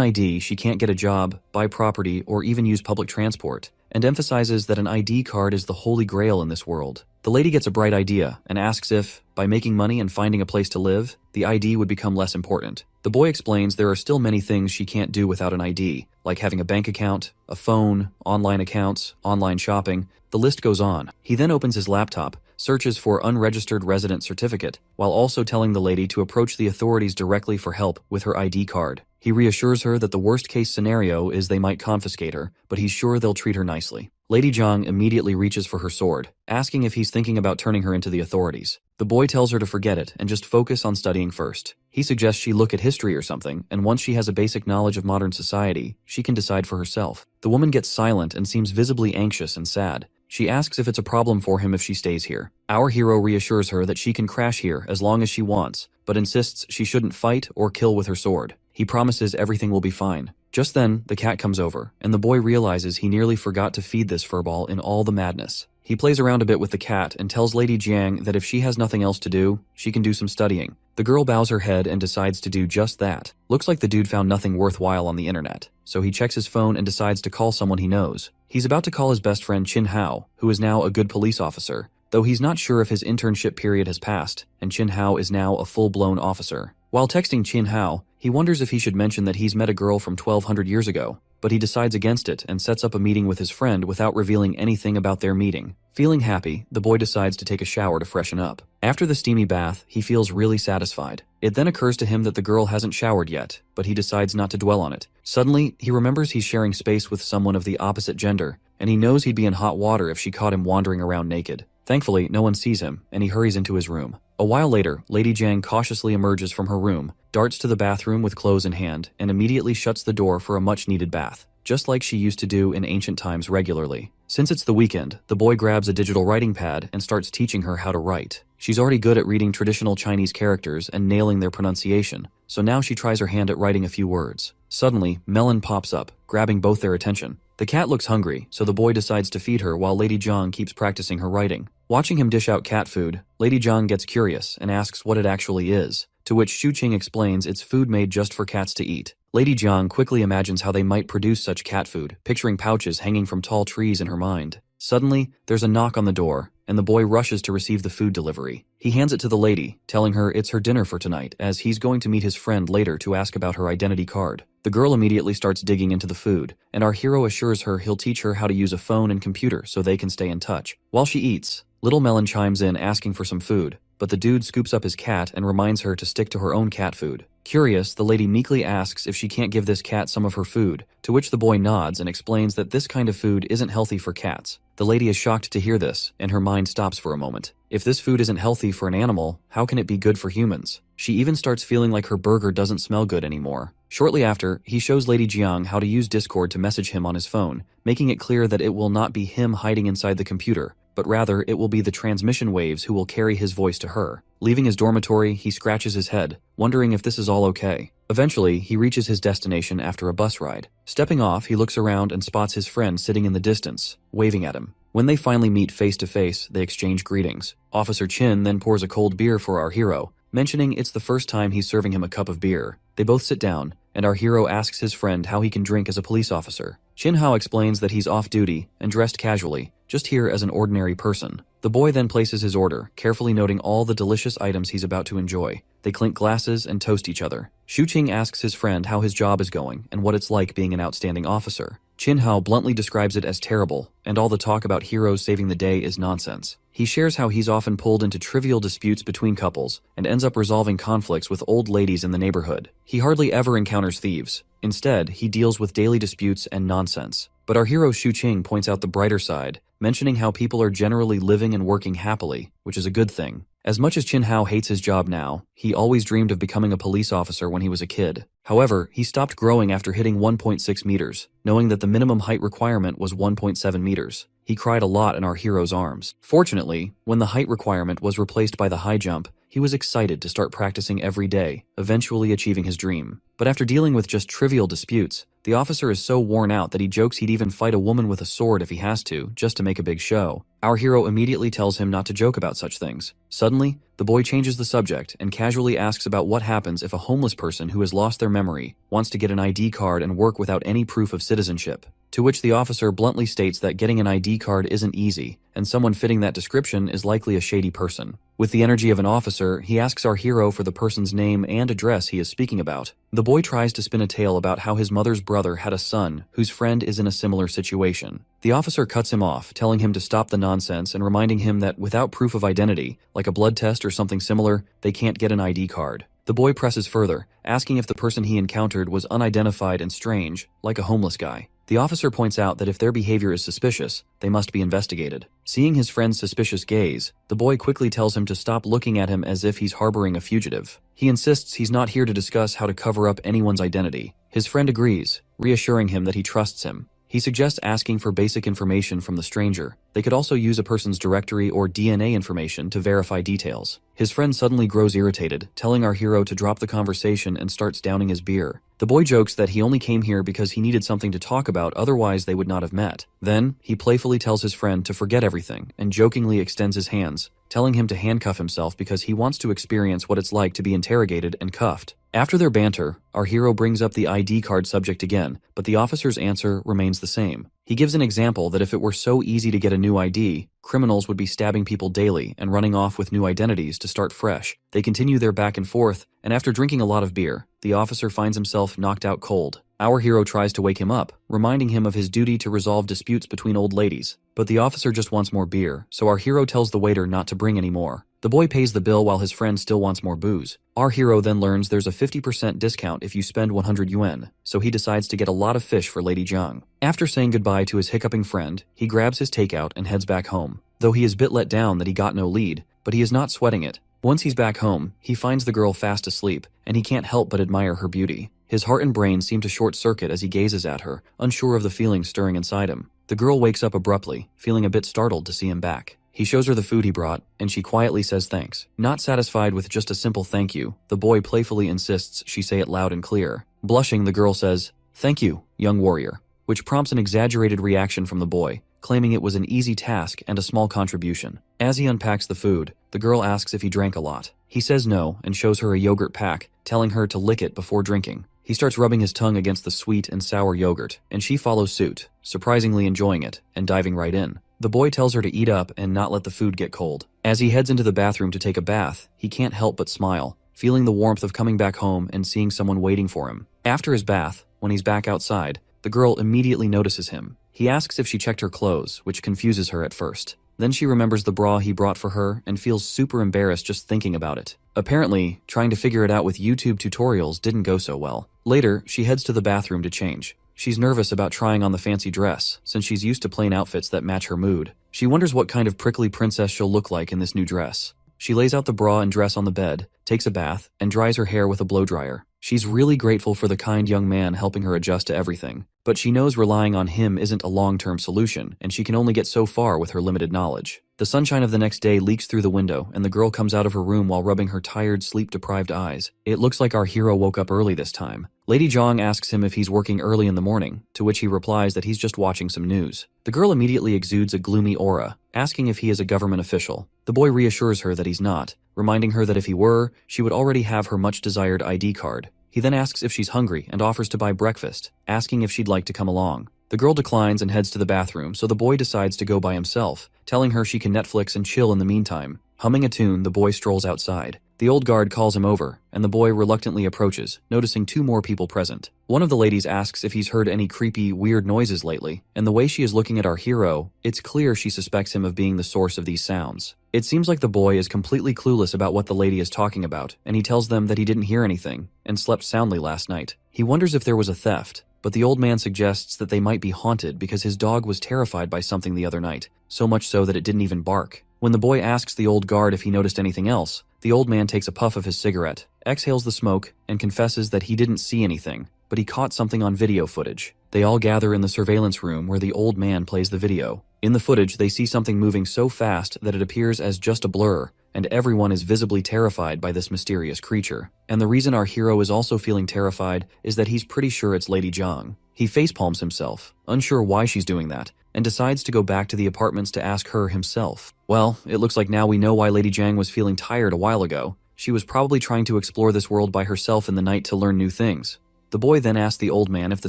ID, she can't get a job, buy property, or even use public transport, and emphasizes that an ID card is the holy grail in this world. The lady gets a bright idea and asks if, by making money and finding a place to live, the ID would become less important. The boy explains there are still many things she can't do without an ID, like having a bank account, a phone, online accounts, online shopping. The list goes on. He then opens his laptop, searches for unregistered resident certificate, while also telling the lady to approach the authorities directly for help with her ID card. He reassures her that the worst-case scenario is they might confiscate her, but he's sure they'll treat her nicely. Lady Zhang immediately reaches for her sword, asking if he's thinking about turning her into the authorities. The boy tells her to forget it and just focus on studying first. He suggests she look at history or something, and once she has a basic knowledge of modern society, she can decide for herself. The woman gets silent and seems visibly anxious and sad. She asks if it's a problem for him if she stays here. Our hero reassures her that she can crash here as long as she wants, but insists she shouldn't fight or kill with her sword. He promises everything will be fine. Just then, the cat comes over, and the boy realizes he nearly forgot to feed this furball in all the madness. He plays around a bit with the cat and tells Lady Jiang that if she has nothing else to do, she can do some studying. The girl bows her head and decides to do just that. Looks like the dude found nothing worthwhile on the internet, so he checks his phone and decides to call someone he knows. He's about to call his best friend Chin Hao, who is now a good police officer, though he's not sure if his internship period has passed, and Chin Hao is now a full-blown officer. While texting Chin Hao, he wonders if he should mention that he's met a girl from 1200 years ago, but he decides against it and sets up a meeting with his friend without revealing anything about their meeting. Feeling happy, the boy decides to take a shower to freshen up. After the steamy bath, he feels really satisfied. It then occurs to him that the girl hasn't showered yet, but he decides not to dwell on it. Suddenly, he remembers he's sharing space with someone of the opposite gender, and he knows he'd be in hot water if she caught him wandering around naked. Thankfully, no one sees him, and he hurries into his room. A while later, Lady Jiang cautiously emerges from her room, darts to the bathroom with clothes in hand, and immediately shuts the door for a much-needed bath, just like she used to do in ancient times regularly. Since it's the weekend, the boy grabs a digital writing pad and starts teaching her how to write. She's already good at reading traditional Chinese characters and nailing their pronunciation, so now she tries her hand at writing a few words. Suddenly, Melon pops up, grabbing both their attention. The cat looks hungry, so the boy decides to feed her while Lady Jiang keeps practicing her writing. Watching him dish out cat food, Lady Jiang gets curious and asks what it actually is, to which Xu Qing explains it's food made just for cats to eat. Lady Jiang quickly imagines how they might produce such cat food, picturing pouches hanging from tall trees in her mind. Suddenly, there's a knock on the door, and the boy rushes to receive the food delivery. He hands it to the lady, telling her it's her dinner for tonight, as he's going to meet his friend later to ask about her identity card. The girl immediately starts digging into the food, and our hero assures her he'll teach her how to use a phone and computer so they can stay in touch. While she eats, Little Melon chimes in asking for some food, but the dude scoops up his cat and reminds her to stick to her own cat food. Curious, the lady meekly asks if she can't give this cat some of her food, to which the boy nods and explains that this kind of food isn't healthy for cats. The lady is shocked to hear this, and her mind stops for a moment. If this food isn't healthy for an animal, how can it be good for humans? She even starts feeling like her burger doesn't smell good anymore. Shortly after, he shows Lady Jiang how to use Discord to message him on his phone, making it clear that it will not be him hiding inside the computer, but rather it will be the transmission waves who will carry his voice to her. Leaving his dormitory, he scratches his head, wondering if this is all okay. Eventually, he reaches his destination after a bus ride. Stepping off, he looks around and spots his friend sitting in the distance, waving at him. When they finally meet face to face, they exchange greetings. Officer Chin then pours a cold beer for our hero, mentioning it's the first time he's serving him a cup of beer. They both sit down, and our hero asks his friend how he can drink as a police officer. Chin Hao explains that he's off duty and dressed casually, just here as an ordinary person. The boy then places his order, carefully noting all the delicious items he's about to enjoy. They clink glasses and toast each other. Xu Qing asks his friend how his job is going and what it's like being an outstanding officer. Chin Hao bluntly describes it as terrible, and all the talk about heroes saving the day is nonsense. He shares how he's often pulled into trivial disputes between couples and ends up resolving conflicts with old ladies in the neighborhood. He hardly ever encounters thieves. Instead, he deals with daily disputes and nonsense. But our hero Shu Qing points out the brighter side, mentioning how people are generally living and working happily, which is a good thing. As much as Qin Hao hates his job now, he always dreamed of becoming a police officer when he was a kid. However, he stopped growing after hitting 1.6 meters, knowing that the minimum height requirement was 1.7 meters. He cried a lot in our hero's arms. Fortunately, when the height requirement was replaced by the high jump, he was excited to start practicing every day, eventually achieving his dream. But after dealing with just trivial disputes, the officer is so worn out that he jokes he'd even fight a woman with a sword if he has to, just to make a big show. Our hero immediately tells him not to joke about such things. Suddenly, the boy changes the subject and casually asks about what happens if a homeless person who has lost their memory wants to get an ID card and work without any proof of citizenship. To which the officer bluntly states that getting an ID card isn't easy, and someone fitting that description is likely a shady person. With the energy of an officer, he asks our hero for the person's name and address he is speaking about. The boy tries to spin a tale about how his mother's brother had a son whose friend is in a similar situation. The officer cuts him off, telling him to stop the nonsense and reminding him that without proof of identity, like a blood test or something similar, they can't get an ID card. The boy presses further, asking if the person he encountered was unidentified and strange, like a homeless guy. The officer points out that if their behavior is suspicious, they must be investigated. Seeing his friend's suspicious gaze, the boy quickly tells him to stop looking at him as if he's harboring a fugitive. He insists he's not here to discuss how to cover up anyone's identity. His friend agrees, reassuring him that he trusts him. He suggests asking for basic information from the stranger. They could also use a person's directory or DNA information to verify details. His friend suddenly grows irritated, telling our hero to drop the conversation and starts downing his beer. The boy jokes that he only came here because he needed something to talk about, otherwise they would not have met. Then, he playfully tells his friend to forget everything and jokingly extends his hands, telling him to handcuff himself because he wants to experience what it's like to be interrogated and cuffed. After their banter, our hero brings up the ID card subject again, but the officer's answer remains the same. He gives an example that if it were so easy to get a new ID, criminals would be stabbing people daily and running off with new identities to start fresh. They continue their back and forth, and after drinking a lot of beer, the officer finds himself knocked out cold. Our hero tries to wake him up, reminding him of his duty to resolve disputes between old ladies. But the officer just wants more beer, so our hero tells the waiter not to bring any more. The boy pays the bill while his friend still wants more booze. Our hero then learns there's a 50% discount if you spend 100 yuan, so he decides to get a lot of fish for Lady Zhang. After saying goodbye to his hiccuping friend, he grabs his takeout and heads back home. Though he is a bit let down that he got no lead, but he is not sweating it. Once he's back home, he finds the girl fast asleep, and he can't help but admire her beauty. His heart and brain seem to short-circuit as he gazes at her, unsure of the feelings stirring inside him. The girl wakes up abruptly, feeling a bit startled to see him back. He shows her the food he brought, and she quietly says thanks. Not satisfied with just a simple thank you, the boy playfully insists she say it loud and clear. Blushing, the girl says, "Thank you, young warrior," which prompts an exaggerated reaction from the boy, claiming it was an easy task and a small contribution. As he unpacks the food, the girl asks if he drank a lot. He says no and shows her a yogurt pack, telling her to lick it before drinking. He starts rubbing his tongue against the sweet and sour yogurt, and she follows suit, surprisingly enjoying it and diving right in. The boy tells her to eat up and not let the food get cold. As he heads into the bathroom to take a bath, he can't help but smile, feeling the warmth of coming back home and seeing someone waiting for him. After his bath, when he's back outside, the girl immediately notices him. He asks if she checked her clothes, which confuses her at first. Then she remembers the bra he brought for her and feels super embarrassed just thinking about it. Apparently, trying to figure it out with YouTube tutorials didn't go so well. Later, she heads to the bathroom to change. She's nervous about trying on the fancy dress, since she's used to plain outfits that match her mood. She wonders what kind of prickly princess she'll look like in this new dress. She lays out the bra and dress on the bed, takes a bath, and dries her hair with a blow dryer. She's really grateful for the kind young man helping her adjust to everything, but she knows relying on him isn't a long-term solution, and she can only get so far with her limited knowledge. The sunshine of the next day leaks through the window, and the girl comes out of her room while rubbing her tired, sleep-deprived eyes. It looks like our hero woke up early this time. Lady Zhang asks him if he's working early in the morning, to which he replies that he's just watching some news. The girl immediately exudes a gloomy aura, asking if he is a government official. The boy reassures her that he's not, reminding her that if he were, she would already have her much-desired ID card. He then asks if she's hungry and offers to buy breakfast, asking if she'd like to come along. The girl declines and heads to the bathroom, so the boy decides to go by himself, telling her she can Netflix and chill in the meantime. Humming a tune, the boy strolls outside. The old guard calls him over, and the boy reluctantly approaches, noticing 2 more people present. One of the ladies asks if he's heard any creepy, weird noises lately, and the way she is looking at our hero, it's clear she suspects him of being the source of these sounds. It seems like the boy is completely clueless about what the lady is talking about, and he tells them that he didn't hear anything, and slept soundly last night. He wonders if there was a theft, but the old man suggests that they might be haunted because his dog was terrified by something the other night, so much so that it didn't even bark. When the boy asks the old guard if he noticed anything else, the old man takes a puff of his cigarette, exhales the smoke, and confesses that he didn't see anything, but he caught something on video footage. They all gather in the surveillance room where the old man plays the video. In the footage, they see something moving so fast that it appears as just a blur, and everyone is visibly terrified by this mysterious creature. And the reason our hero is also feeling terrified is that he's pretty sure it's Lady Jiang. He facepalms himself, unsure why she's doing that, and decides to go back to the apartments to ask her himself. Well, it looks like now we know why Lady Jiang was feeling tired a while ago. She was probably trying to explore this world by herself in the night to learn new things. The boy then asks the old man if the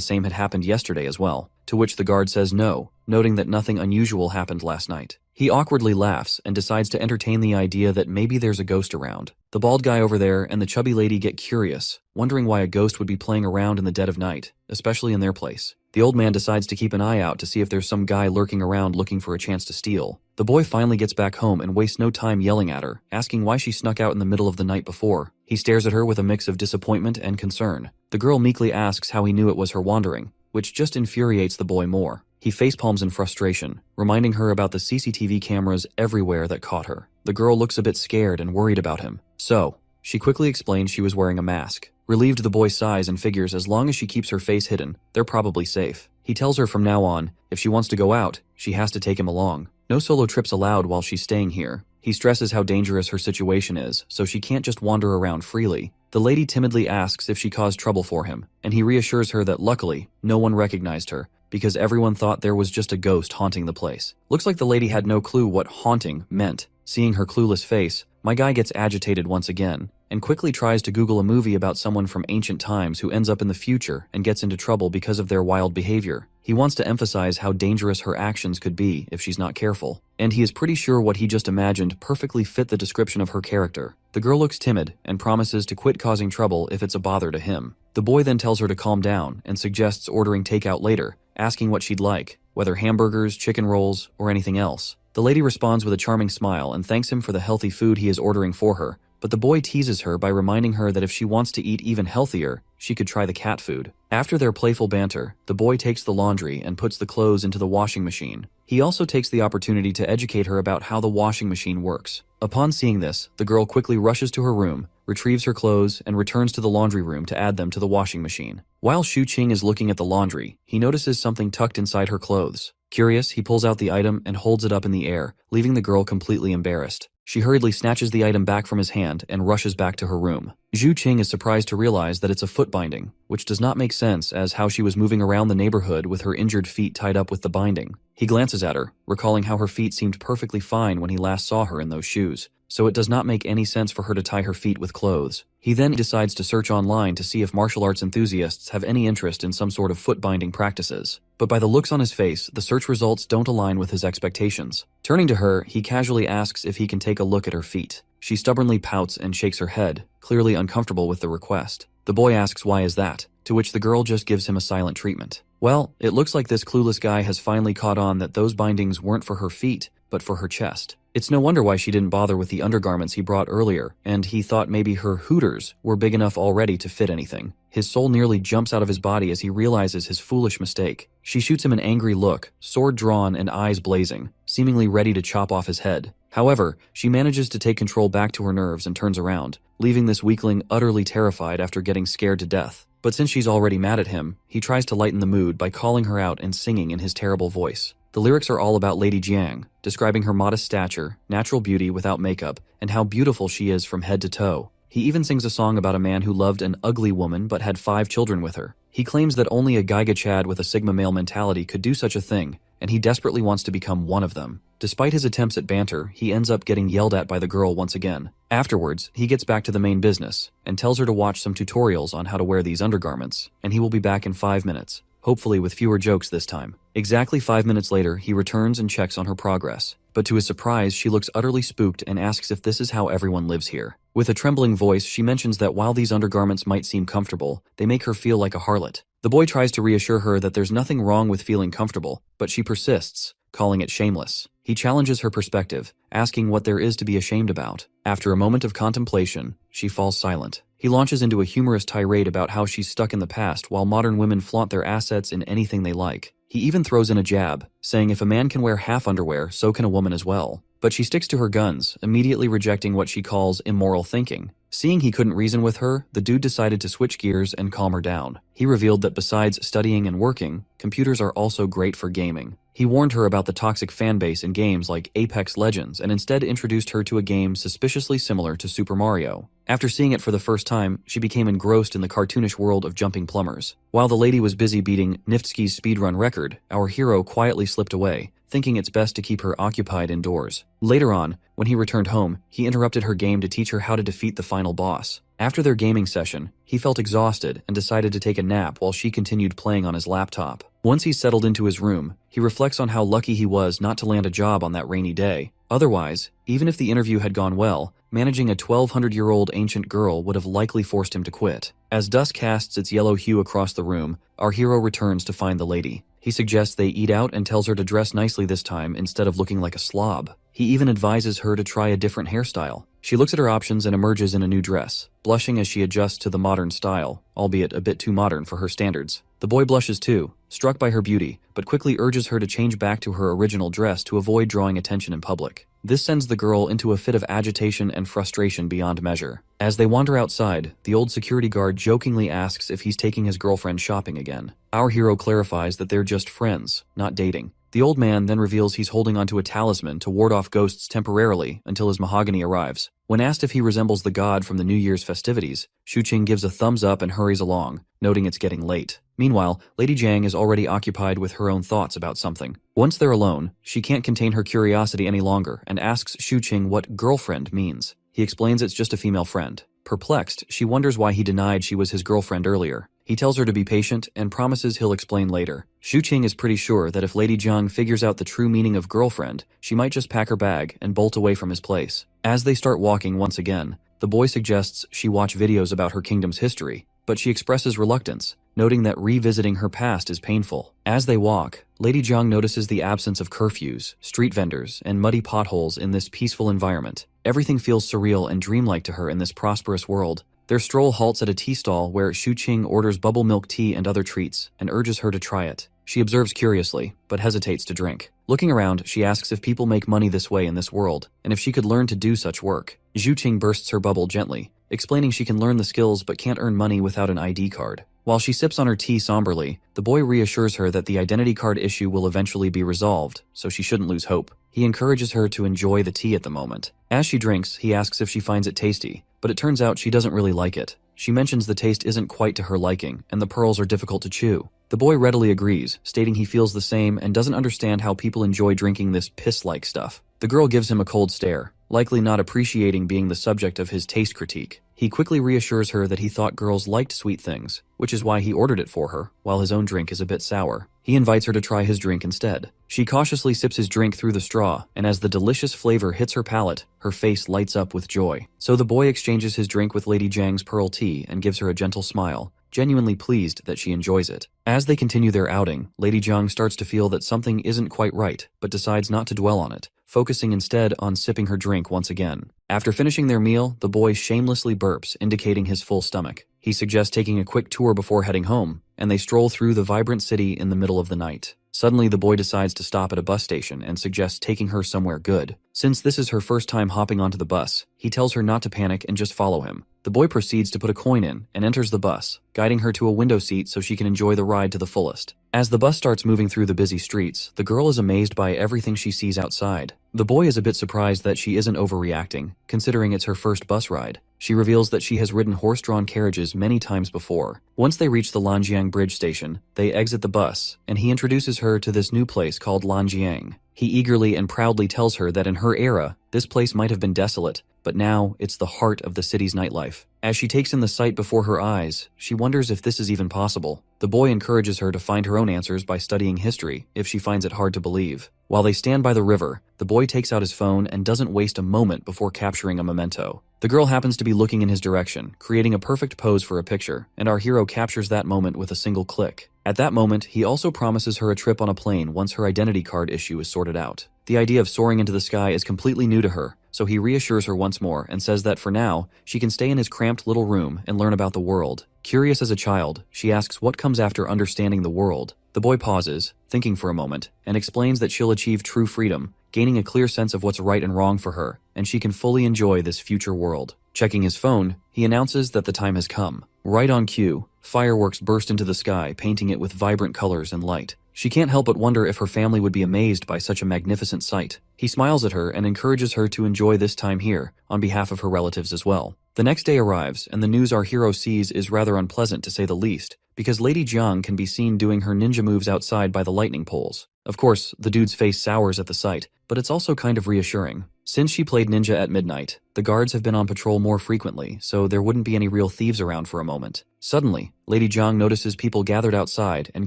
same had happened yesterday as well, to which the guard says no, noting that nothing unusual happened last night. He awkwardly laughs and decides to entertain the idea that maybe there's a ghost around. The bald guy over there and the chubby lady get curious, wondering why a ghost would be playing around in the dead of night, especially in their place. The old man decides to keep an eye out to see if there's some guy lurking around looking for a chance to steal. The boy finally gets back home and wastes no time yelling at her, asking why she snuck out in the middle of the night before. He stares at her with a mix of disappointment and concern. The girl meekly asks how he knew it was her wandering, which just infuriates the boy more. He facepalms in frustration, reminding her about the CCTV cameras everywhere that caught her. The girl looks a bit scared and worried about him. So, she quickly explains she was wearing a mask. Relieved, the boy sighs and figures as long as she keeps her face hidden, they're probably safe. He tells her from now on, if she wants to go out, she has to take him along. No solo trips allowed while she's staying here. He stresses how dangerous her situation is, so she can't just wander around freely. The lady timidly asks if she caused trouble for him, and he reassures her that luckily, no one recognized her, because everyone thought there was just a ghost haunting the place. Looks like the lady had no clue what haunting meant. Seeing her clueless face, my guy gets agitated once again, and quickly tries to Google a movie about someone from ancient times who ends up in the future and gets into trouble because of their wild behavior. He wants to emphasize how dangerous her actions could be if she's not careful, and he is pretty sure what he just imagined perfectly fit the description of her character. The girl looks timid and promises to quit causing trouble if it's a bother to him. The boy then tells her to calm down and suggests ordering takeout later, asking what she'd like, whether hamburgers, chicken rolls, or anything else. The lady responds with a charming smile and thanks him for the healthy food he is ordering for her, but the boy teases her by reminding her that if she wants to eat even healthier, she could try the cat food. After their playful banter, the boy takes the laundry and puts the clothes into the washing machine. He also takes the opportunity to educate her about how the washing machine works. Upon seeing this, the girl quickly rushes to her room, retrieves her clothes, and returns to the laundry room to add them to the washing machine. While Shu Qing is looking at the laundry, he notices something tucked inside her clothes. Curious, he pulls out the item and holds it up in the air, leaving the girl completely embarrassed. She hurriedly snatches the item back from his hand and rushes back to her room. Zhu Qing is surprised to realize that it's a foot binding, which does not make sense as how she was moving around the neighborhood with her injured feet tied up with the binding. He glances at her, recalling how her feet seemed perfectly fine when he last saw her in those shoes, so it does not make any sense for her to tie her feet with clothes. He then decides to search online to see if martial arts enthusiasts have any interest in some sort of foot binding practices. But by the looks on his face, the search results don't align with his expectations. Turning to her, he casually asks if he can take a look at her feet. She stubbornly pouts and shakes her head, clearly uncomfortable with the request. The boy asks why is that, to which the girl just gives him a silent treatment. Well, it looks like this clueless guy has finally caught on that those bindings weren't for her feet, but for her chest. It's no wonder why she didn't bother with the undergarments he brought earlier, and he thought maybe her hooters were big enough already to fit anything. His soul nearly jumps out of his body as he realizes his foolish mistake. She shoots him an angry look, sword drawn and eyes blazing, seemingly ready to chop off his head. However, she manages to take control back to her nerves and turns around, leaving this weakling utterly terrified after getting scared to death. But since she's already mad at him, he tries to lighten the mood by calling her out and singing in his terrible voice. The lyrics are all about Lady Jiang, describing her modest stature, natural beauty without makeup, and how beautiful she is from head to toe. He even sings a song about a man who loved an ugly woman but had 5 children with her. He claims that only a Gaiga Chad with a Sigma male mentality could do such a thing, and he desperately wants to become one of them. Despite his attempts at banter, he ends up getting yelled at by the girl once again. Afterwards, he gets back to the main business, and tells her to watch some tutorials on how to wear these undergarments, and he will be back in 5 minutes. hopefully with fewer jokes this time. Exactly 5 minutes later, he returns and checks on her progress. But to his surprise, she looks utterly spooked and asks if this is how everyone lives here. With a trembling voice, she mentions that while these undergarments might seem comfortable, they make her feel like a harlot. The boy tries to reassure her that there's nothing wrong with feeling comfortable, but she persists, calling it shameless. He challenges her perspective, asking what there is to be ashamed about. After a moment of contemplation, she falls silent. He launches into a humorous tirade about how she's stuck in the past while modern women flaunt their assets in anything they like. He even throws in a jab, saying if a man can wear half underwear, so can a woman as well. But she sticks to her guns, immediately rejecting what she calls immoral thinking. Seeing he couldn't reason with her, the dude decided to switch gears and calm her down. He revealed that besides studying and working, computers are also great for gaming. He warned her about the toxic fanbase in games like Apex Legends and instead introduced her to a game suspiciously similar to Super Mario. After seeing it for the first time, she became engrossed in the cartoonish world of jumping plumbers. While the lady was busy beating Niftsky's speedrun record, our hero quietly slipped away, thinking it's best to keep her occupied indoors. Later on, when he returned home, he interrupted her game to teach her how to defeat the final boss. After their gaming session, he felt exhausted and decided to take a nap while she continued playing on his laptop. Once he settled into his room, he reflects on how lucky he was not to land a job on that rainy day. Otherwise, even if the interview had gone well, managing a 1,200-year-old ancient girl would have likely forced him to quit. As dusk casts its yellow hue across the room, our hero returns to find the lady. He suggests they eat out and tells her to dress nicely this time instead of looking like a slob. He even advises her to try a different hairstyle. She looks at her options and emerges in a new dress, blushing as she adjusts to the modern style, albeit a bit too modern for her standards. The boy blushes too, struck by her beauty, but quickly urges her to change back to her original dress to avoid drawing attention in public. This sends the girl into a fit of agitation and frustration beyond measure. As they wander outside, the old security guard jokingly asks if he's taking his girlfriend shopping again. Our hero clarifies that they're just friends, not dating. The old man then reveals he's holding onto a talisman to ward off ghosts temporarily until his mahogany arrives. When asked if he resembles the god from the New Year's festivities, Shuqing gives a thumbs up and hurries along, noting it's getting late. Meanwhile, Lady Jiang is already occupied with her own thoughts about something. Once they're alone, she can't contain her curiosity any longer and asks Shuqing what girlfriend means. He explains it's just a female friend. Perplexed, she wonders why he denied she was his girlfriend earlier. He tells her to be patient and promises he'll explain later. Shuqing is pretty sure that if Lady Jiang figures out the true meaning of girlfriend, she might just pack her bag and bolt away from his place. As they start walking once again, the boy suggests she watch videos about her kingdom's history, but she expresses reluctance, noting that revisiting her past is painful. As they walk, Lady Jiang notices the absence of curfews, street vendors, and muddy potholes in this peaceful environment. Everything feels surreal and dreamlike to her in this prosperous world. Their stroll halts at a tea stall where Shuqing orders bubble milk tea and other treats and urges her to try it. She observes curiously, but hesitates to drink. Looking around, she asks if people make money this way in this world, and if she could learn to do such work. Shuqing bursts her bubble gently, explaining she can learn the skills but can't earn money without an ID card. While she sips on her tea somberly, the boy reassures her that the identity card issue will eventually be resolved, so she shouldn't lose hope. He encourages her to enjoy the tea at the moment. As she drinks, he asks if she finds it tasty, but it turns out she doesn't really like it. She mentions the taste isn't quite to her liking, and the pearls are difficult to chew. The boy readily agrees, stating he feels the same and doesn't understand how people enjoy drinking this piss-like stuff. The girl gives him a cold stare, likely not appreciating being the subject of his taste critique. He quickly reassures her that he thought girls liked sweet things, which is why he ordered it for her, while his own drink is a bit sour. He invites her to try his drink instead. She cautiously sips his drink through the straw, and as the delicious flavor hits her palate, her face lights up with joy. So the boy exchanges his drink with Lady Jiang's pearl tea and gives her a gentle smile, genuinely pleased that she enjoys it. As they continue their outing, Lady Jiang starts to feel that something isn't quite right, but decides not to dwell on it, focusing instead on sipping her drink once again. After finishing their meal, the boy shamelessly burps, indicating his full stomach. He suggests taking a quick tour before heading home, and they stroll through the vibrant city in the middle of the night. Suddenly, the boy decides to stop at a bus station and suggests taking her somewhere good. Since this is her first time hopping onto the bus, he tells her not to panic and just follow him. The boy proceeds to put a coin in and enters the bus, guiding her to a window seat so she can enjoy the ride to the fullest. As the bus starts moving through the busy streets, the girl is amazed by everything she sees outside. The boy is a bit surprised that she isn't overreacting, considering it's her first bus ride. She reveals that she has ridden horse-drawn carriages many times before. Once they reach the Lanjiang bridge station, they exit the bus, and he introduces her to this new place called Lanjiang. He eagerly and proudly tells her that in her era, this place might have been desolate, but now it's the heart of the city's nightlife. As she takes in the sight before her eyes, she wonders if this is even possible. The boy encourages her to find her own answers by studying history, if she finds it hard to believe. While they stand by the river, the boy takes out his phone and doesn't waste a moment before capturing a memento. The girl happens to be looking in his direction, creating a perfect pose for a picture, and our hero captures that moment with a single click. At that moment, he also promises her a trip on a plane once her identity card issue is sorted out. The idea of soaring into the sky is completely new to her, so he reassures her once more and says that for now, she can stay in his cramped little room and learn about the world. Curious as a child, she asks what comes after understanding the world. The boy pauses, thinking for a moment, and explains that she'll achieve true freedom, gaining a clear sense of what's right and wrong for her, and she can fully enjoy this future world. Checking his phone, he announces that the time has come. Right on cue, fireworks burst into the sky, painting it with vibrant colors and light. She can't help but wonder if her family would be amazed by such a magnificent sight. He smiles at her and encourages her to enjoy this time here, on behalf of her relatives as well. The next day arrives, and the news our hero sees is rather unpleasant to say the least, because Lady Jiang can be seen doing her ninja moves outside by the lightning poles. Of course, the dude's face sours at the sight, but it's also kind of reassuring. Since she played ninja at midnight, the guards have been on patrol more frequently, so there wouldn't be any real thieves around for a moment. Suddenly, Lady Jiang notices people gathered outside and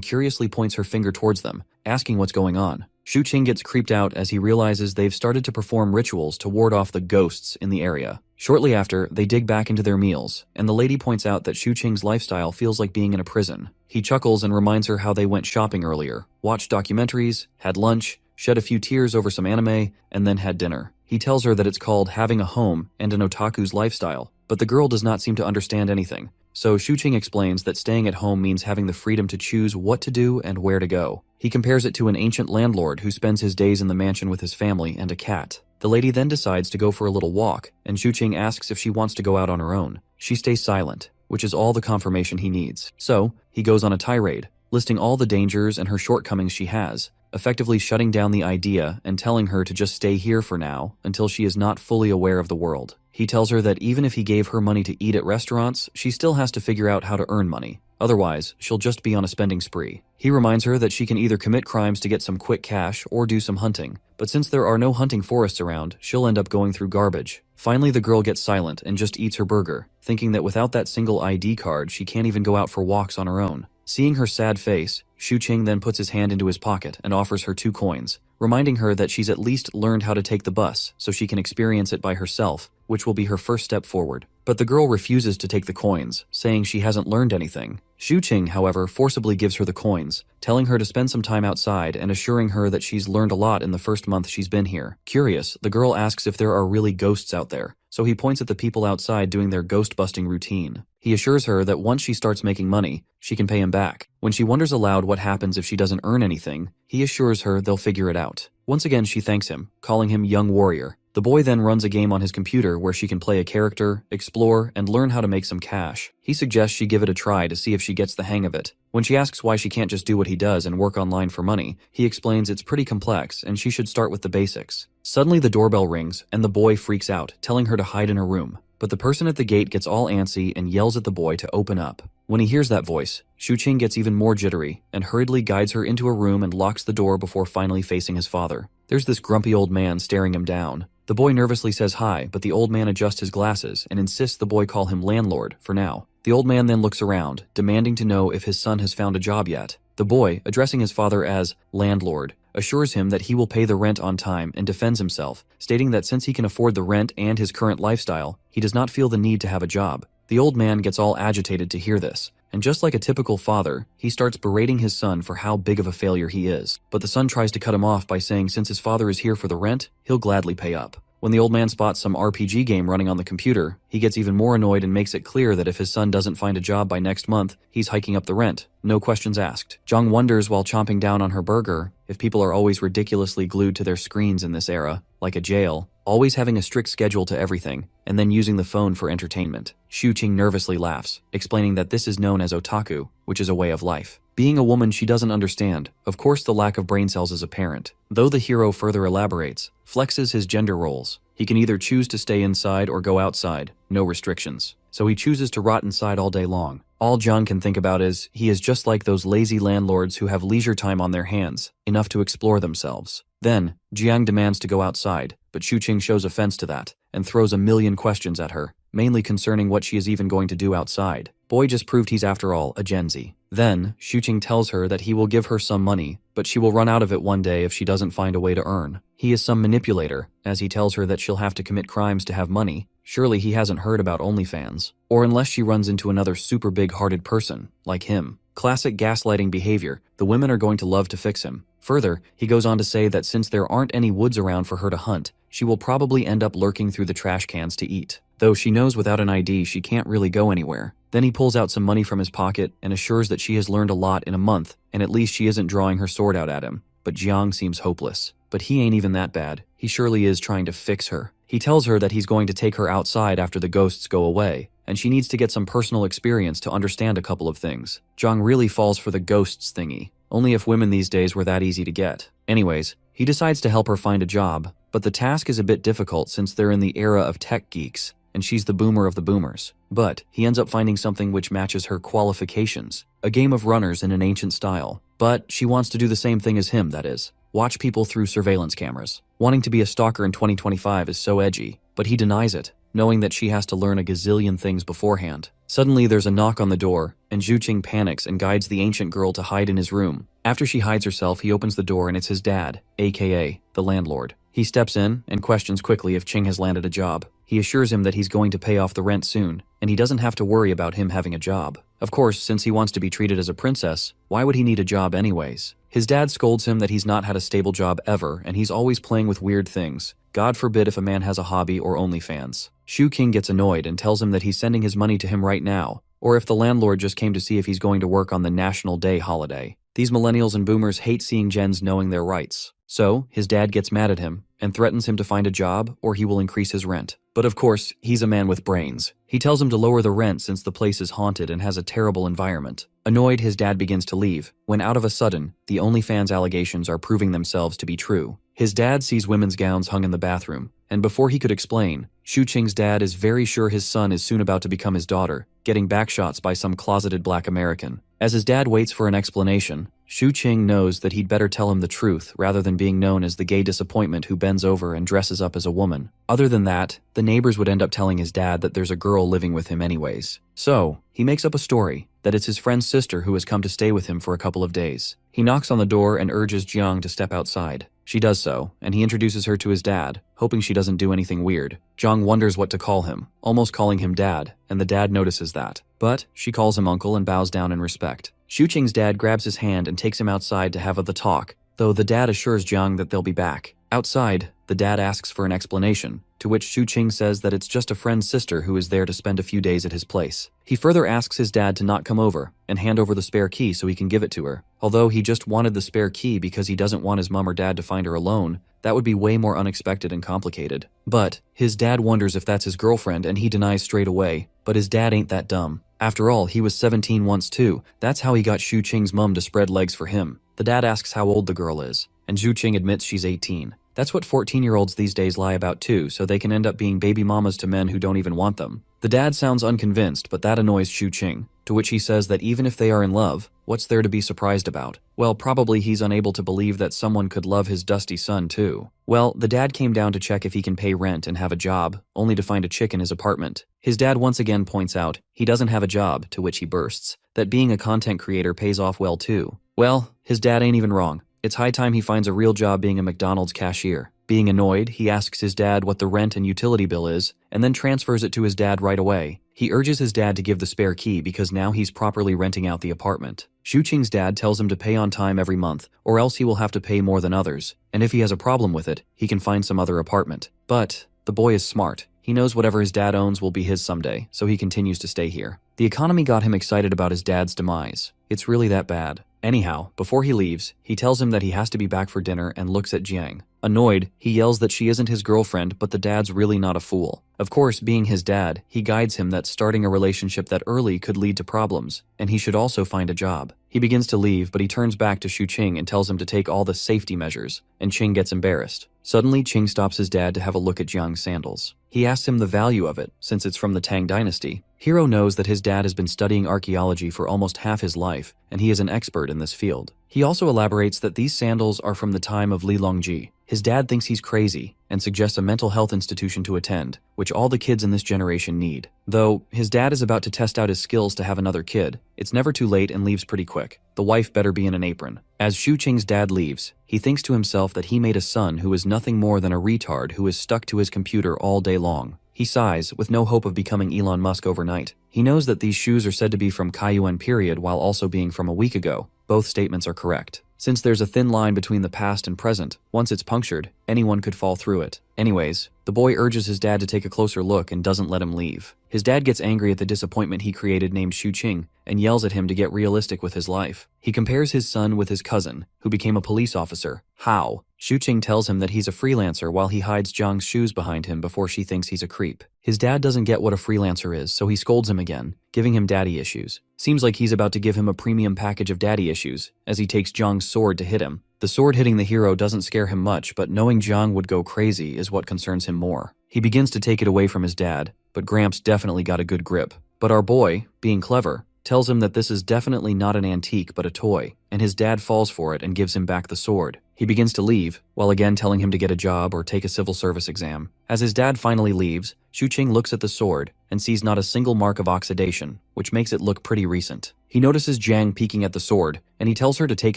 curiously points her finger towards them, asking what's going on. Shu Qing gets creeped out as he realizes they've started to perform rituals to ward off the ghosts in the area. Shortly after, they dig back into their meals, and the lady points out that Shu Qing's lifestyle feels like being in a prison. He chuckles and reminds her how they went shopping earlier, watched documentaries, had lunch, shed a few tears over some anime, and then had dinner. He tells her that it's called having a home and an otaku's lifestyle, but the girl does not seem to understand anything. So Shu Qing explains that staying at home means having the freedom to choose what to do and where to go. He compares it to an ancient landlord who spends his days in the mansion with his family and a cat. The lady then decides to go for a little walk, and Shu Qing asks if she wants to go out on her own. She stays silent, which is all the confirmation he needs. So, he goes on a tirade, listing all the dangers and her shortcomings she has, effectively shutting down the idea and telling her to just stay here for now until she is not fully aware of the world. He tells her that even if he gave her money to eat at restaurants, she still has to figure out how to earn money. Otherwise, she'll just be on a spending spree. He reminds her that she can either commit crimes to get some quick cash or do some hunting, but since there are no hunting forests around, she'll end up going through garbage. Finally, the girl gets silent and just eats her burger, thinking that without that single ID card, she can't even go out for walks on her own. Seeing her sad face, Shu Qing then puts his hand into his pocket and offers her 2 coins, reminding her that she's at least learned how to take the bus so she can experience it by herself, which will be her first step forward. But the girl refuses to take the coins, saying she hasn't learned anything. Shu Qing, however, forcibly gives her the coins, telling her to spend some time outside and assuring her that she's learned a lot in the first month she's been here. Curious, the girl asks if there are really ghosts out there, so he points at the people outside doing their ghost-busting routine. He assures her that once she starts making money, she can pay him back. When she wonders aloud what happens if she doesn't earn anything, he assures her they'll figure it out. Once again, she thanks him, calling him Young Warrior. The boy then runs a game on his computer where she can play a character, explore, and learn how to make some cash. He suggests she give it a try to see if she gets the hang of it. When she asks why she can't just do what he does and work online for money, he explains it's pretty complex and she should start with the basics. Suddenly the doorbell rings and the boy freaks out, telling her to hide in her room. But the person at the gate gets all antsy and yells at the boy to open up. When he hears that voice, Shu Qing gets even more jittery and hurriedly guides her into a room and locks the door before finally facing his father. There's this grumpy old man staring him down. The boy nervously says hi, but the old man adjusts his glasses and insists the boy call him landlord for now. The old man then looks around, demanding to know if his son has found a job yet. The boy, addressing his father as landlord, assures him that he will pay the rent on time and defends himself, stating that since he can afford the rent and his current lifestyle, he does not feel the need to have a job. The old man gets all agitated to hear this, and just like a typical father, he starts berating his son for how big of a failure he is. But the son tries to cut him off by saying since his father is here for the rent, he'll gladly pay up. When the old man spots some RPG game running on the computer, he gets even more annoyed and makes it clear that if his son doesn't find a job by next month, he's hiking up the rent. No questions asked. Zhang wonders while chomping down on her burger if people are always ridiculously glued to their screens in this era, like a jail, always having a strict schedule to everything, and then using the phone for entertainment. Shu Qing nervously laughs, explaining that this is known as otaku, which is a way of life. Being a woman she doesn't understand, of course the lack of brain cells is apparent. Though the hero further elaborates, flexes his gender roles. He can either choose to stay inside or go outside, no restrictions. So he chooses to rot inside all day long. All John can think about is, he is just like those lazy landlords who have leisure time on their hands, enough to explore themselves. Then, Jiang demands to go outside, but Shu Qing shows offense to that, and throws a million questions at her, mainly concerning what she is even going to do outside. Boy just proved he's after all a Gen Z. Then, Xuqing tells her that he will give her some money, but she will run out of it one day if she doesn't find a way to earn. He is some manipulator, as he tells her that she'll have to commit crimes to have money. Surely he hasn't heard about OnlyFans. Or unless she runs into another super big-hearted person, like him. Classic gaslighting behavior. The women are going to love to fix him. Further, he goes on to say that since there aren't any woods around for her to hunt, she will probably end up lurking through the trash cans to eat. Though she knows without an ID she can't really go anywhere. Then he pulls out some money from his pocket and assures that she has learned a lot in a month, and at least she isn't drawing her sword out at him. But Jiang seems hopeless. But he ain't even that bad. He surely is trying to fix her. He tells her that he's going to take her outside after the ghosts go away, and she needs to get some personal experience to understand a couple of things. Jiang really falls for the ghosts thingy. Only if women these days were that easy to get. Anyways, he decides to help her find a job, but the task is a bit difficult since they're in the era of tech geeks, and she's the boomer of the boomers. But he ends up finding something which matches her qualifications, a game of runners in an ancient style. But she wants to do the same thing as him, that is, watch people through surveillance cameras. Wanting to be a stalker in 2025 is so edgy, but he denies it, knowing that she has to learn a gazillion things beforehand. Suddenly there's a knock on the door, and Xuqing panics and guides the ancient girl to hide in his room. After she hides herself, he opens the door and it's his dad, aka the landlord. He steps in and questions quickly if Qing has landed a job. He assures him that he's going to pay off the rent soon, and he doesn't have to worry about him having a job. Of course, since he wants to be treated as a princess, why would he need a job anyways? His dad scolds him that he's not had a stable job ever, and he's always playing with weird things. God forbid if a man has a hobby or OnlyFans. Xuqing gets annoyed and tells him that he's sending his money to him right now, or if the landlord just came to see if he's going to work on the National Day holiday. These millennials and boomers hate seeing gens knowing their rights. So, his dad gets mad at him and threatens him to find a job or he will increase his rent. But of course, he's a man with brains. He tells him to lower the rent since the place is haunted and has a terrible environment. Annoyed, his dad begins to leave, when out of a sudden, the OnlyFans allegations are proving themselves to be true. His dad sees women's gowns hung in the bathroom, and before he could explain, Xuqing's dad is very sure his son is soon about to become his daughter, getting backshots by some closeted black American. As his dad waits for an explanation, Xuqing knows that he'd better tell him the truth rather than being known as the gay disappointment who bends over and dresses up as a woman. Other than that, the neighbors would end up telling his dad that there's a girl living with him anyways. So, he makes up a story that it's his friend's sister who has come to stay with him for a couple of days. He knocks on the door and urges Jiang to step outside. She does so, and he introduces her to his dad, hoping she doesn't do anything weird. Jiang wonders what to call him, almost calling him dad, and the dad notices that. But she calls him uncle and bows down in respect. Xuqing's dad grabs his hand and takes him outside to have the talk, though the dad assures Jiang that they'll be back. Outside, the dad asks for an explanation, to which Xuqing says that it's just a friend's sister who is there to spend a few days at his place. He further asks his dad to not come over and hand over the spare key so he can give it to her. Although he just wanted the spare key because he doesn't want his mom or dad to find her alone, that would be way more unexpected and complicated. But his dad wonders if that's his girlfriend and he denies straight away, but his dad ain't that dumb. After all, he was 17 once too. That's how he got Xuqing's mom to spread legs for him. The dad asks how old the girl is, and Xuqing admits she's 18. That's what 14-year-olds these days lie about too, so they can end up being baby mamas to men who don't even want them. The dad sounds unconvinced, but that annoys Xuqing, to which he says that even if they are in love, what's there to be surprised about? Well, probably he's unable to believe that someone could love his dusty son too. Well, the dad came down to check if he can pay rent and have a job, only to find a chick in his apartment. His dad once again points out he doesn't have a job, to which he bursts that being a content creator pays off well too. Well, his dad ain't even wrong. It's high time he finds a real job being a McDonald's cashier. Being annoyed, he asks his dad what the rent and utility bill is, and then transfers it to his dad right away. He urges his dad to give the spare key because now he's properly renting out the apartment. Xuqing's dad tells him to pay on time every month, or else he will have to pay more than others, and if he has a problem with it, he can find some other apartment. But the boy is smart. He knows whatever his dad owns will be his someday, so he continues to stay here. The economy got him excited about his dad's demise. It's really that bad. Anyhow, before he leaves, he tells him that he has to be back for dinner and looks at Jiang. Annoyed, he yells that she isn't his girlfriend, but the dad's really not a fool. Of course, being his dad, he guides him that starting a relationship that early could lead to problems, and he should also find a job. He begins to leave, but he turns back to Xuqing and tells him to take all the safety measures, and Qing gets embarrassed. Suddenly, Qing stops his dad to have a look at Jiang's sandals. He asks him the value of it, since it's from the Tang dynasty. Hero knows that his dad has been studying archaeology for almost half his life, and he is an expert in this field. He also elaborates that these sandals are from the time of Li Longji. His dad thinks he's crazy and suggests a mental health institution to attend, which all the kids in this generation need. Though his dad is about to test out his skills to have another kid, it's never too late and leaves pretty quick. The wife better be in an apron. As Shu Qing's dad leaves, he thinks to himself that he made a son who is nothing more than a retard who is stuck to his computer all day long. He sighs, with no hope of becoming Elon Musk overnight. He knows that these shoes are said to be from Kaiyuan period while also being from a week ago. Both statements are correct. Since there's a thin line between the past and present, once it's punctured, anyone could fall through it. Anyways, the boy urges his dad to take a closer look and doesn't let him leave. His dad gets angry at the disappointment he created named Shu Qing and yells at him to get realistic with his life. He compares his son with his cousin, who became a police officer, Hao. Shu Qing tells him that he's a freelancer while he hides Zhang's shoes behind him before she thinks he's a creep. His dad doesn't get what a freelancer is, so he scolds him again, giving him daddy issues. Seems like he's about to give him a premium package of daddy issues, as he takes Zhang's sword to hit him. The sword hitting the hero doesn't scare him much, but knowing Zhang would go crazy is what concerns him more. He begins to take it away from his dad, but Gramps definitely got a good grip. But our boy, being clever, tells him that this is definitely not an antique but a toy, and his dad falls for it and gives him back the sword. He begins to leave, while again telling him to get a job or take a civil service exam. As his dad finally leaves, Shu Qing looks at the sword and sees not a single mark of oxidation, which makes it look pretty recent. He notices Zhang peeking at the sword, and he tells her to take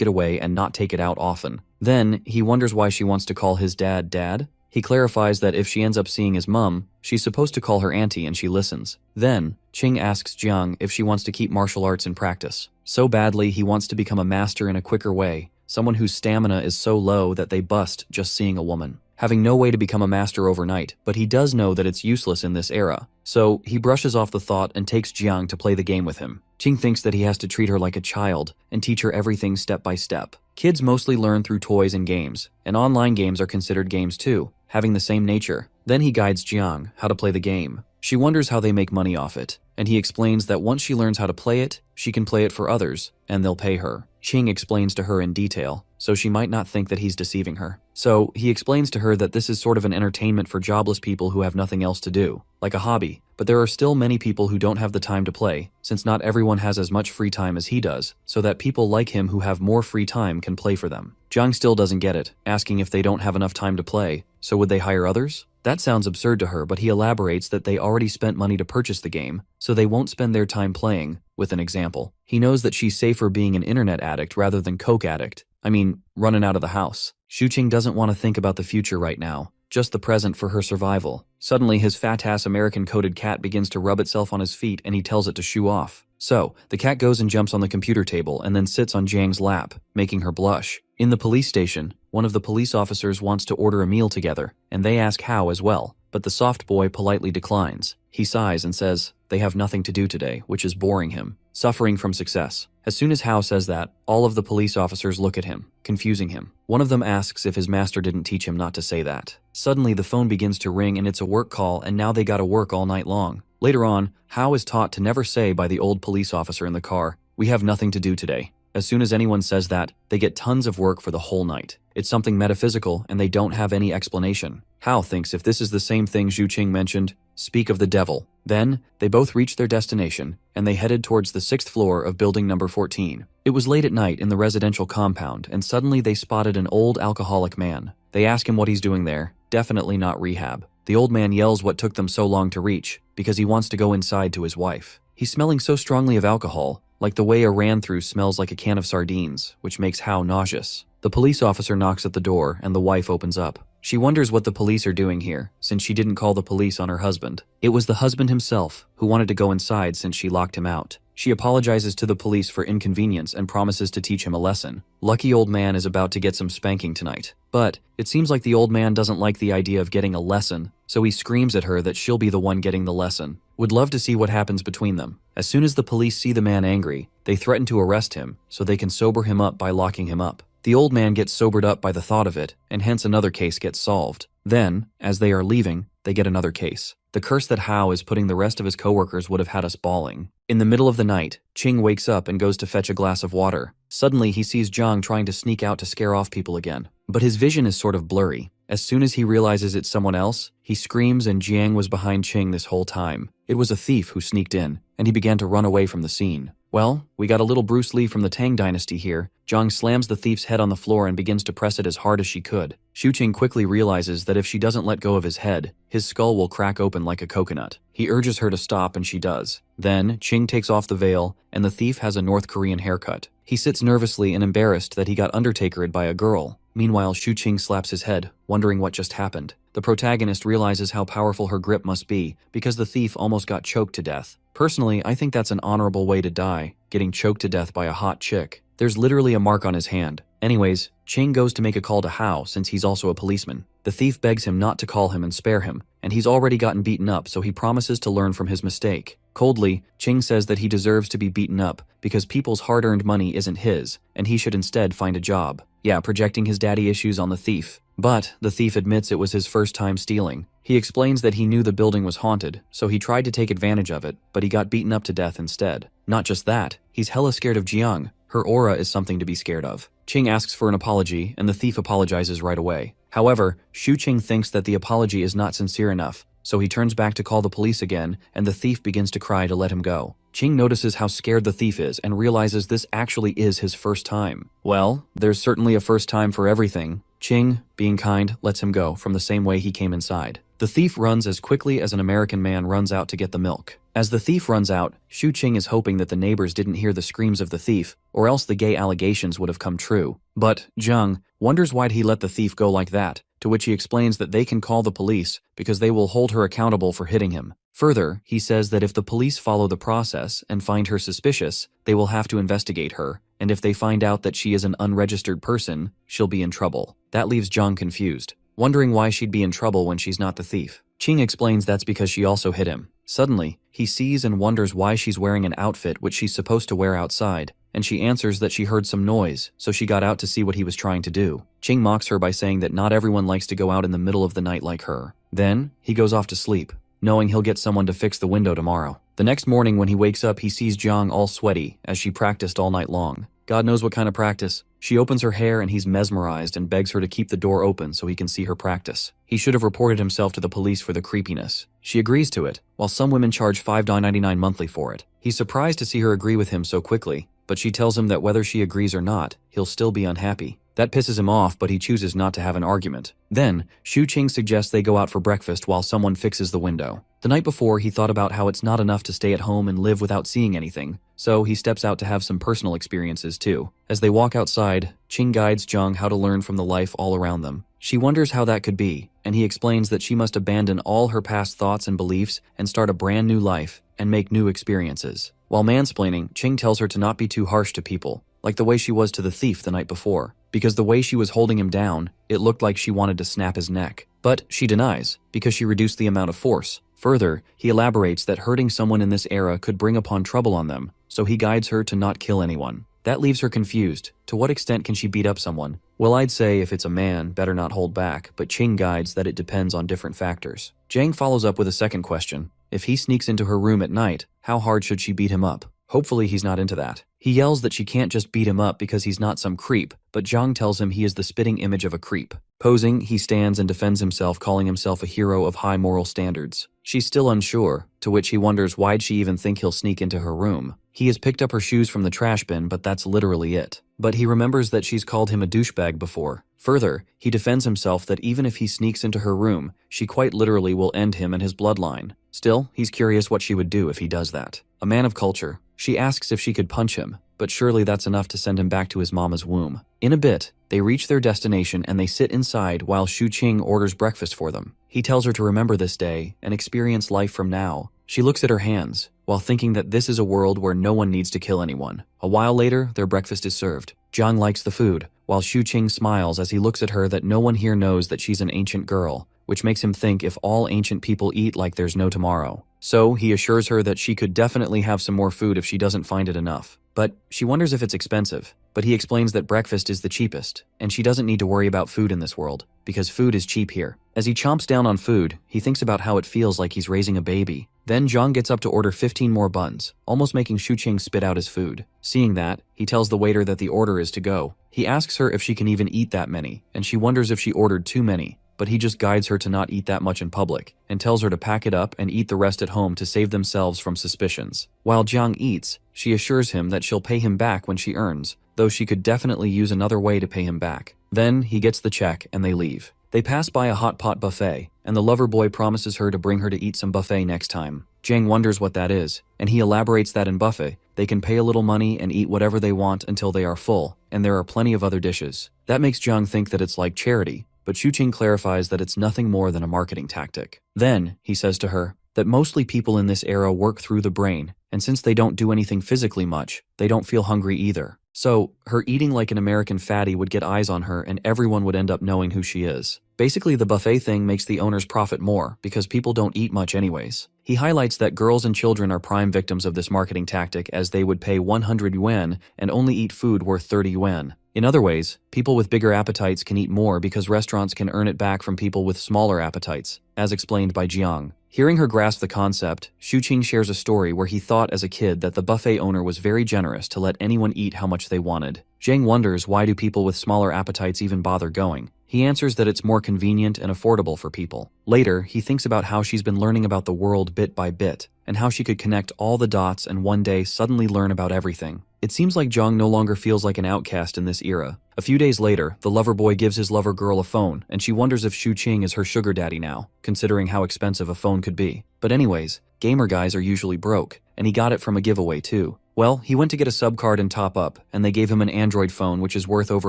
it away and not take it out often. Then, he wonders why she wants to call his dad Dad. He clarifies that if she ends up seeing his mum, she's supposed to call her auntie and she listens. Then, Qing asks Jiang if she wants to keep martial arts in practice. So badly, he wants to become a master in a quicker way, someone whose stamina is so low that they bust just seeing a woman. Having no way to become a master overnight, but he does know that it's useless in this era. So, he brushes off the thought and takes Jiang to play the game with him. Qing thinks that he has to treat her like a child and teach her everything step by step. Kids mostly learn through toys and games, and online games are considered games too, having the same nature. Then he guides Jiang how to play the game. She wonders how they make money off it, and he explains that once she learns how to play it, she can play it for others, and they'll pay her. Qing explains to her in detail, so she might not think that he's deceiving her. So he explains to her that this is sort of an entertainment for jobless people who have nothing else to do, like a hobby. But there are still many people who don't have the time to play, since not everyone has as much free time as he does, so that people like him who have more free time can play for them. Jiang still doesn't get it, asking if they don't have enough time to play, so would they hire others? That sounds absurd to her, but he elaborates that they already spent money to purchase the game, so they won't spend their time playing, with an example. He knows that she's safer being an internet addict rather than coke addict. I mean, running out of the house. Shu Qing doesn't want to think about the future right now, just the present for her survival. Suddenly, his fat-ass American-coated cat begins to rub itself on his feet and he tells it to shoo off. So, the cat goes and jumps on the computer table and then sits on Jiang's lap, making her blush. In the police station, one of the police officers wants to order a meal together, and they ask how as well, but the soft boy politely declines. He sighs and says they have nothing to do today, which is boring him, suffering from success. As soon as Hao says that, all of the police officers look at him, confusing him. One of them asks if his master didn't teach him not to say that. Suddenly, the phone begins to ring and it's a work call, and now they gotta work all night long. Later on, Hao is taught to never say by the old police officer in the car, "We have nothing to do today." As soon as anyone says that, they get tons of work for the whole night. It's something metaphysical, and they don't have any explanation. Hao thinks if this is the same thing Shu Qing mentioned, speak of the devil. Then, they both reach their destination, and they headed towards the 6th floor of building number 14. It was late at night in the residential compound, and suddenly they spotted an old alcoholic man. They ask him what he's doing there. Definitely not rehab. The old man yells what took them so long to reach, because he wants to go inside to his wife. He's smelling so strongly of alcohol, like the way a ran-through smells like a can of sardines, which makes Hao nauseous. The police officer knocks at the door, and the wife opens up. She wonders what the police are doing here, since she didn't call the police on her husband. It was the husband himself, who wanted to go inside since she locked him out. She apologizes to the police for inconvenience and promises to teach him a lesson. Lucky old man is about to get some spanking tonight. But it seems like the old man doesn't like the idea of getting a lesson, so he screams at her that she'll be the one getting the lesson. Would love to see what happens between them. As soon as the police see the man angry, they threaten to arrest him so they can sober him up by locking him up. The old man gets sobered up by the thought of it, and hence another case gets solved. Then, as they are leaving, they get another case. The curse that Hao is putting the rest of his coworkers would have had us bawling. In the middle of the night, Qing wakes up and goes to fetch a glass of water. Suddenly, he sees Zhang trying to sneak out to scare off people again. But his vision is sort of blurry. As soon as he realizes it's someone else, he screams and Jiang was behind Ching this whole time. It was a thief who sneaked in, and he began to run away from the scene. Well, we got a little Bruce Lee from the Tang Dynasty here. Jiang slams the thief's head on the floor and begins to press it as hard as she could. Xu Qing quickly realizes that if she doesn't let go of his head, his skull will crack open like a coconut. He urges her to stop and she does. Then, Qing takes off the veil, and the thief has a North Korean haircut. He sits nervously and embarrassed that he got Undertakered by a girl. Meanwhile, Xu Qing slaps his head, wondering what just happened. The protagonist realizes how powerful her grip must be, because the thief almost got choked to death. Personally, I think that's an honorable way to die, getting choked to death by a hot chick. There's literally a mark on his hand. Anyways, Qing goes to make a call to Hao since he's also a policeman. The thief begs him not to call him and spare him, and he's already gotten beaten up, so he promises to learn from his mistake. Coldly, Qing says that he deserves to be beaten up because people's hard-earned money isn't his, and he should instead find a job. Yeah, projecting his daddy issues on the thief. But the thief admits it was his first time stealing. He explains that he knew the building was haunted, so he tried to take advantage of it, but he got beaten up to death instead. Not just that, he's hella scared of Jiang. Her aura is something to be scared of. Qing asks for an apology, and the thief apologizes right away. However, Xu Qing thinks that the apology is not sincere enough, so he turns back to call the police again, and the thief begins to cry to let him go. Qing notices how scared the thief is and realizes this actually is his first time. Well, there's certainly a first time for everything. Qing, being kind, lets him go from the same way he came inside. The thief runs as quickly as an American man runs out to get the milk. As the thief runs out, Xu Qing is hoping that the neighbors didn't hear the screams of the thief, or else the gay allegations would have come true. But Jiang wonders why'd he let the thief go like that, to which he explains that they can call the police because they will hold her accountable for hitting him. Further, he says that if the police follow the process and find her suspicious, they will have to investigate her, and if they find out that she is an unregistered person, she'll be in trouble. That leaves Jiang confused, wondering why she'd be in trouble when she's not the thief. Qing explains that's because she also hit him. Suddenly, he sees and wonders why she's wearing an outfit which she's supposed to wear outside, and she answers that she heard some noise, so she got out to see what he was trying to do. Qing mocks her by saying that not everyone likes to go out in the middle of the night like her. Then, he goes off to sleep, knowing he'll get someone to fix the window tomorrow. The next morning when he wakes up, he sees Jiang all sweaty, as she practiced all night long. God knows what kind of practice. She opens her hair and he's mesmerized and begs her to keep the door open so he can see her practice. He should have reported himself to the police for the creepiness. She agrees to it, while some women charge $5.99 monthly for it. He's surprised to see her agree with him so quickly, but she tells him that whether she agrees or not, he'll still be unhappy. That pisses him off, but he chooses not to have an argument. Then, Xu Qing suggests they go out for breakfast while someone fixes the window. The night before, he thought about how it's not enough to stay at home and live without seeing anything, so he steps out to have some personal experiences too. As they walk outside, Qing guides Jiang how to learn from the life all around them. She wonders how that could be, and he explains that she must abandon all her past thoughts and beliefs and start a brand new life and make new experiences. While mansplaining, Qing tells her to not be too harsh to people, like the way she was to the thief the night before, because the way she was holding him down, it looked like she wanted to snap his neck. But she denies, because she reduced the amount of force. Further, he elaborates that hurting someone in this era could bring upon trouble on them, so he guides her to not kill anyone. That leaves her confused. To what extent can she beat up someone? Well, I'd say if it's a man, better not hold back, but Qing guides that it depends on different factors. Jiang follows up with a second question. If he sneaks into her room at night, how hard should she beat him up? Hopefully he's not into that. He yells that she can't just beat him up because he's not some creep, but Jiang tells him he is the spitting image of a creep. Posing, he stands and defends himself, calling himself a hero of high moral standards. She's still unsure, to which he wonders why'd she even think he'll sneak into her room. He has picked up her shoes from the trash bin, but that's literally it. But he remembers that she's called him a douchebag before. Further, he defends himself that even if he sneaks into her room, she quite literally will end him and his bloodline. Still, he's curious what she would do if he does that. A man of culture, she asks if she could punch him, but surely that's enough to send him back to his mama's womb. In a bit, they reach their destination and they sit inside while Xu Qing orders breakfast for them. He tells her to remember this day and experience life from now. She looks at her hands, while thinking that this is a world where no one needs to kill anyone. A while later, their breakfast is served. Jiang likes the food, while Xu Qing smiles as he looks at her that no one here knows that she's an ancient girl, which makes him think if all ancient people eat like there's no tomorrow. So he assures her that she could definitely have some more food if she doesn't find it enough. But she wonders if it's expensive. But he explains that breakfast is the cheapest, and she doesn't need to worry about food in this world, because food is cheap here. As he chomps down on food, he thinks about how it feels like he's raising a baby. Then Jiang gets up to order 15 more buns, almost making Xu Qing spit out his food. Seeing that, he tells the waiter that the order is to go. He asks her if she can even eat that many, and she wonders if she ordered too many. but he just guides her to not eat that much in public, and tells her to pack it up and eat the rest at home to save themselves from suspicions. While Jiang eats, she assures him that she'll pay him back when she earns, though she could definitely use another way to pay him back. Then he gets the check and they leave. They pass by a hot pot buffet, and the lover boy promises her to bring her to eat some buffet next time. Jiang wonders what that is, and he elaborates that in buffet, they can pay a little money and eat whatever they want until they are full, and there are plenty of other dishes. That makes Jiang think that it's like charity, but Xuqing clarifies that it's nothing more than a marketing tactic. Then, he says to her, that mostly people in this era work through the brain, and since they don't do anything physically much, they don't feel hungry either. So, her eating like an American fatty would get eyes on her and everyone would end up knowing who she is. Basically, the buffet thing makes the owners profit more because people don't eat much anyways. He highlights that girls and children are prime victims of this marketing tactic as they would pay 100 yuan and only eat food worth 30 yuan. In other ways, people with bigger appetites can eat more because restaurants can earn it back from people with smaller appetites, as explained by Jiang. Hearing her grasp the concept, Xuqing shares a story where he thought as a kid that the buffet owner was very generous to let anyone eat how much they wanted. Jiang wonders why do people with smaller appetites even bother going. He answers that it's more convenient and affordable for people. Later, he thinks about how she's been learning about the world bit by bit, and how she could connect all the dots and one day suddenly learn about everything. It seems like Jiang no longer feels like an outcast in this era. A few days later, the lover boy gives his lover girl a phone, and she wonders if Xuqing is her sugar daddy now, considering how expensive a phone could be. But anyways, gamer guys are usually broke, and he got it from a giveaway too. Well, he went to get a sub card and top up, and they gave him an Android phone which is worth over